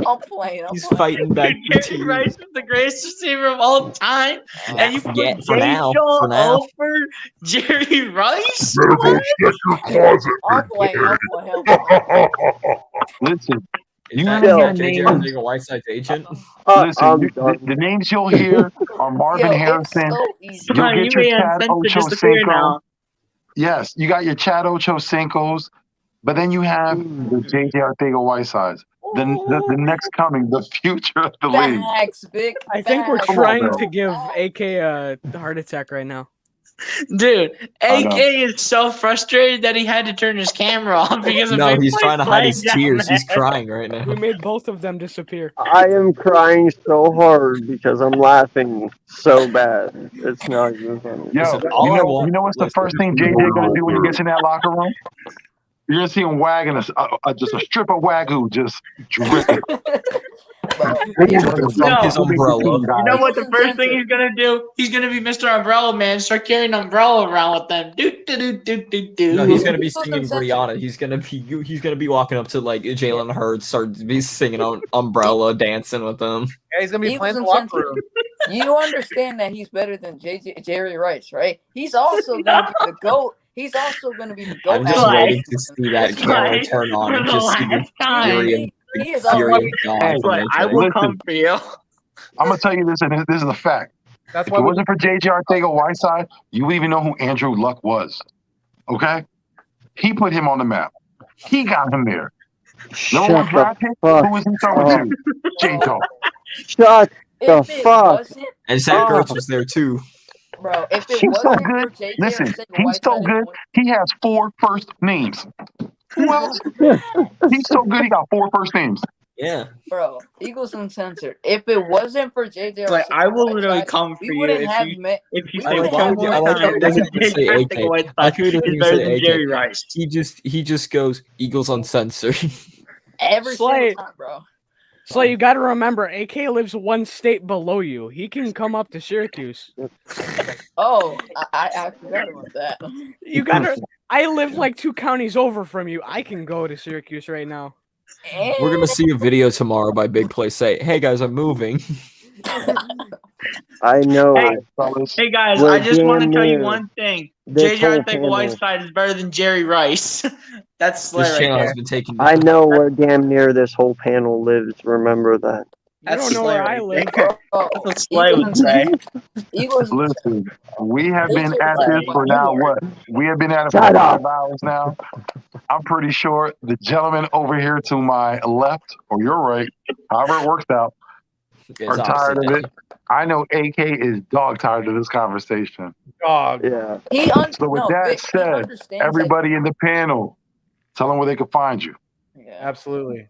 I'm playing. He's fighting back the Jerry tears. Rice is the greatest receiver of all time, and you put Yeah, for now. J-Jaw over Jerry Rice? Better go check your closet. I'm playing. Listen, Is you that hear JJ names. Arcega Whiteside's agent? Listen, the names you'll hear are Marvin Harrison. You'll You get your made Chad Uncensored disappear Ochocinco. now. Yes, you got your Chad Ochocinco's, but then you have the JJ Arcega-Whitesides. The next coming, the future of the league. Facts, big. I think we're facts. trying to give AK a heart attack right now. Dude, I know. AK is so frustrated that he had to turn his camera off because of No, Big he's Boy trying to hide Slay his down tears. He's there. crying right now. We made both of them disappear. I am crying so hard because I'm laughing so bad. It's not even funny. Yo, Listen, all I want- you know what's the listen. first thing JJ gonna do when he gets in that locker room? You're gonna see him wagging just a strip of wagyu just dripping. He's gonna dump his umbrella. You know what the first thing he's gonna do? He's gonna be Mr. Umbrella Man, start carrying an umbrella around with them. No, he's gonna be singing Brianna. He's gonna be walking up to like Jalen Hurts, start be singing on Umbrella, dancing with them. Yeah, he's gonna be He playing was the locker Uncensored. room. You understand that he's better than Jerry Rice, right? He's also gonna be the GOAT. He's also gonna be the GOAT. I'm just waiting to see that camera turn on and just see the fury He is of God. But I will come for you. I'm gonna tell you this, and this is a fact. That's If why it we wasn't for JJ Arcega-Whiteside, you wouldn't even know who Andrew Luck was. Okay? He put him on the map. He got him there. Number one Shut the draft pick, fuck who was he throwing up. to? J-Dog. Shut the If it fuck wasn't, And Zach up. Ertz was there too. bro, if it He's so wasn't good. for JJ Listen, Arcega he's so Whiteside in good. He has 4 first names. Who else? He's so good. He got 4 first names. Yeah. Bro, Eagles Uncensored. If it wasn't for JJ Like, I will literally Whiteside, come for we you wouldn't if have you met. if you We say I like wouldn't how have one he, more I like how time he that doesn't even say JJ AK. I Arcega-Whiteside like how he doesn't is even better say than AK. Jerry Rice. He just goes Eagles Uncensored. every Slay. single time, bro. So you got to remember, AK lives one state below you. He can come up to Syracuse. Oh, I forgot about that. You got to. I live like 2 counties over from you. I can go to Syracuse right now. We're gonna see a video tomorrow by Big Play say, "Hey guys, I'm moving." I know. Hey guys, We're I just want to damn tell you near one thing. this JJ whole Arcega-Whiteside is better than Jerry Rice. That's Slay This right channel there. has been taken. I know where damn near this whole panel lives. Remember that. You don't know where I live. That's what Slay would say. Eagles. Listen, we have been JJ at this for Junior. now what? We have been at it for Shut up. 5 hours now. I'm pretty sure the gentleman over here to my left or your right, however it works out, are tired of it. I know AK is dog tired of this conversation. Dog. Yeah. So with that said, everybody in the panel, tell them where they can find you. Absolutely.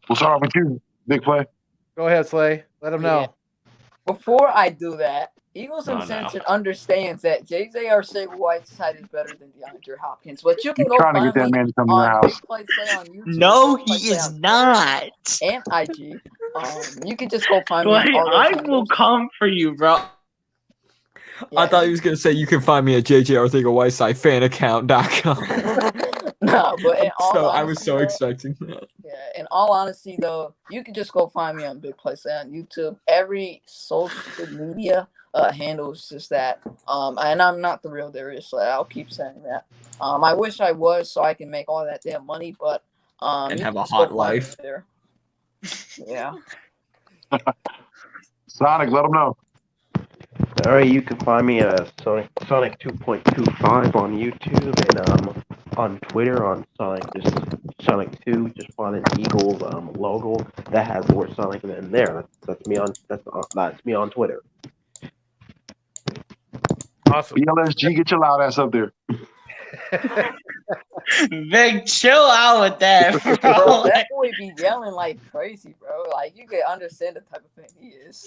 We'll start off with you, Big Play. Go ahead, Slay. Let them know. Before I do that, Eagles Oh, no. Uncensored understands that JJ Arcega-Whiteside is better than DeAndre Hopkins. But you can You're go trying to find get that me man to come to your on house. Big Play Say on YouTube. No, Big Play he Say is on not. Twitter and IG. You can just go find me Slay, on all those I handles. will come for you, bro. I thought he was gonna say you can find me at JJ Arthega Whiteside fanaccount.com. No, but in all So honesty, I was so expecting that. yeah, in all honesty, though, you can just go find me on Big Play Say on YouTube. Every social media handle is just that. And I'm not the real Darius Slay. I'll keep saying that. I wish I was so I can make all that damn money, but And you have can a just go hot find life. me there. Yeah. Sonic, let them know. All right, you can find me at Sonic 2.25 on YouTube and on Twitter on Sonic 2. Just find an Eagles logo that has the word Sonic in there. That's me on that's me on Twitter. Awesome. BLSG, get your loud ass up there. Big, chill out with that, Bro, bro. that boy be yelling like crazy, bro. Like, you can understand the type of thing he is.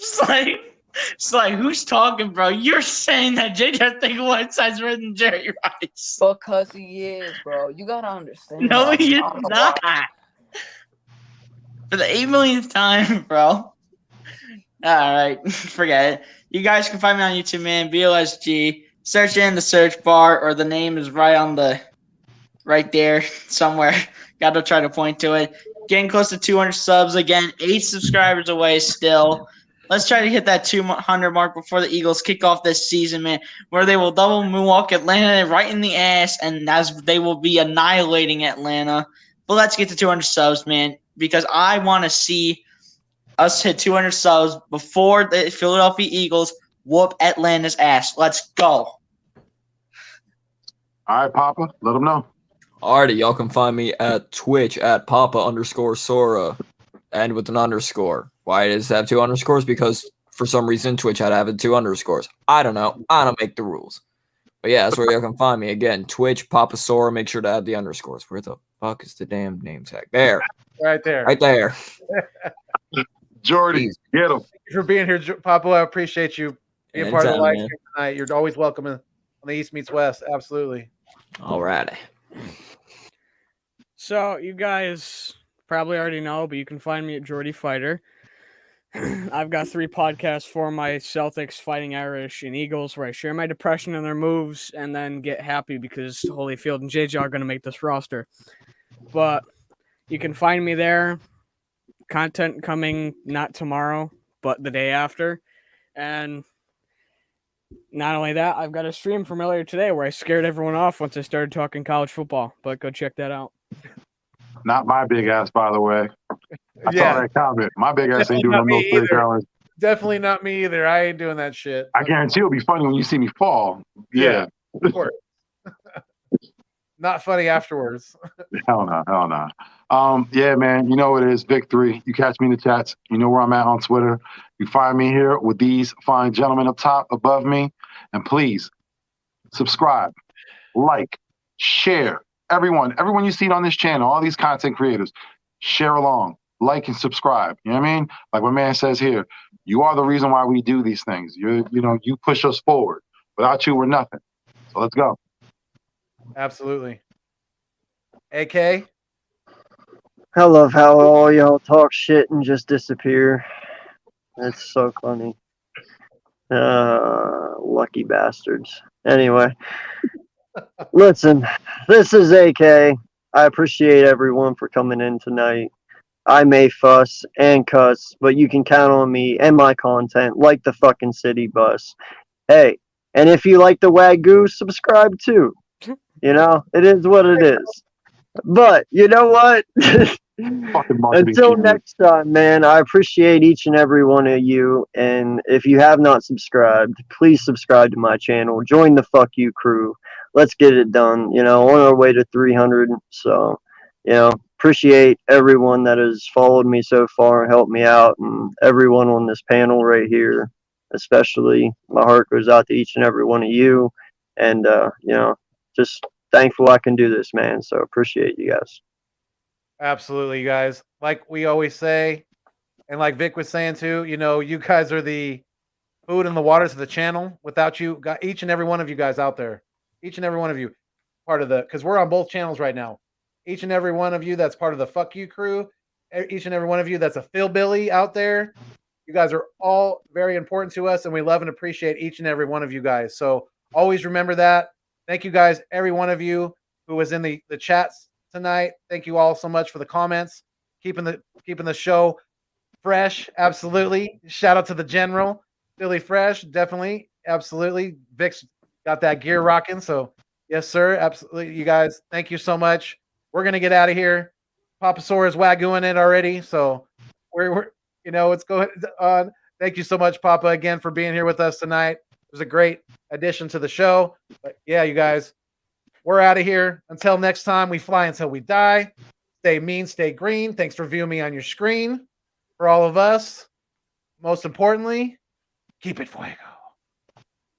It's like, who's talking, bro? You're saying that JJ Arcega-Whiteside's better than Jerry Rice. Because he is, bro. You gotta understand. No, that. he is I don't know not. why. For the 8 millionth time, bro. All right, forget it. You guys can find me on YouTube, man. BLSG. Search in the search bar, or the name is right there somewhere. Got to try to point to it. Getting close to 200 subs again. 8 subscribers away still. Let's try to hit that 200 mark before the Eagles kick off this season, man, where they will double Milwaukee, Atlanta right in the ass, and as they will be annihilating Atlanta. But let's get to 200 subs, man, because I want to see us hit 200 subs before the Philadelphia Eagles whoop Atlanta's ass. Let's go. All right, Papa, let them know. Alrighty, y'all can find me at Twitch at Papa_Sora and with an underscore. Why does it have 2 underscores? Because for some reason Twitch had to have 2 underscores. I don't know. I don't make the rules. But yeah, that's where y'all can find me. Again, Twitch, Papa Sora. Make sure to add the underscores. Where the fuck is the damn name tag? There. Right there. Right there. Jordy, get him. Thank you for being here, Papa. I appreciate you being part of the Anytime, live man. stream tonight. You're always welcome on the East Meets West. Absolutely. Alrighty. So you guys probably already know, but you can find me at Jordy Fighter. I've got 3 podcasts for my Celtics, Fighting Irish, and Eagles, where I share my depression and their moves, and then get happy because Holyfield and JJ are going to make this roster. But you can find me there. Content coming not tomorrow, but the day after. And not only that, I've got a stream from earlier today where I scared everyone off once I started talking college football. But go check that out. Not my big ass, by the way. I saw that comment. My big ass ain't doing Not no me straight either. college. Definitely not me either. I ain't doing that shit. I guarantee it'll be funny when you see me fall. Yeah. Of course. Not funny afterwards. Hell no, hell no. Yeah, man, you know what it is, Vic3. You catch me in the chats. You know where I'm at on Twitter. You find me here with these fine gentlemen up top above me. And please subscribe, like, share. Everyone you see on this channel, all these content creators, share along, like and subscribe. You know what I mean? Like my man says here, you are the reason why we do these things. You push us forward. Without you, we're nothing. So let's go. Absolutely. AK? I love how all y'all talk shit and just disappear. It's so funny. Lucky bastards. Anyway, listen, this is AK. I appreciate everyone for coming in tonight. I may fuss and cuss, but you can count on me and my content like the fucking city bus. Hey, and if you like the Wagyu, subscribe too. You know, it is what it is. But you know what? Until next time, man, I appreciate each and every one of you. And if you have not subscribed, please subscribe to my channel. Join the Fuck You crew. Let's get it done. You know, on our way to 300. So, you know, appreciate everyone that has followed me so far and helped me out, and everyone on this panel right here. Especially, my heart goes out to each and every one of you. And, you know, just thankful I can do this, man. So appreciate you guys. Absolutely, you guys. Like we always say, and like Vic was saying too, you know, you guys are the food and the waters of the channel. Without you, each and every one of you guys out there, each and every one of you, part of the, because we're on both channels right now. Each and every one of you that's part of the Fuck You crew, each and every one of you that's a Philbilly out there, you guys are all very important to us, and we love and appreciate each and every one of you guys. So always remember that. Thank you guys, every one of you who was in the chats tonight. Thank you all so much for the comments, keeping the show fresh. Absolutely. Shout out to the general, Philly Fresh. Definitely, absolutely. Vic's got that gear rocking. So yes, sir. Absolutely. You guys, thank you so much. We're gonna get out of here. Papa Sora's waggooing it already. So we're you know what's going on. Thank you so much, Papa, again for being here with us tonight. It was a great addition to the show. But yeah, you guys, we're out of here. Until next time, we fly until we die. Stay mean, stay green. Thanks for viewing me on your screen. For all of us, most importantly, keep it fuego.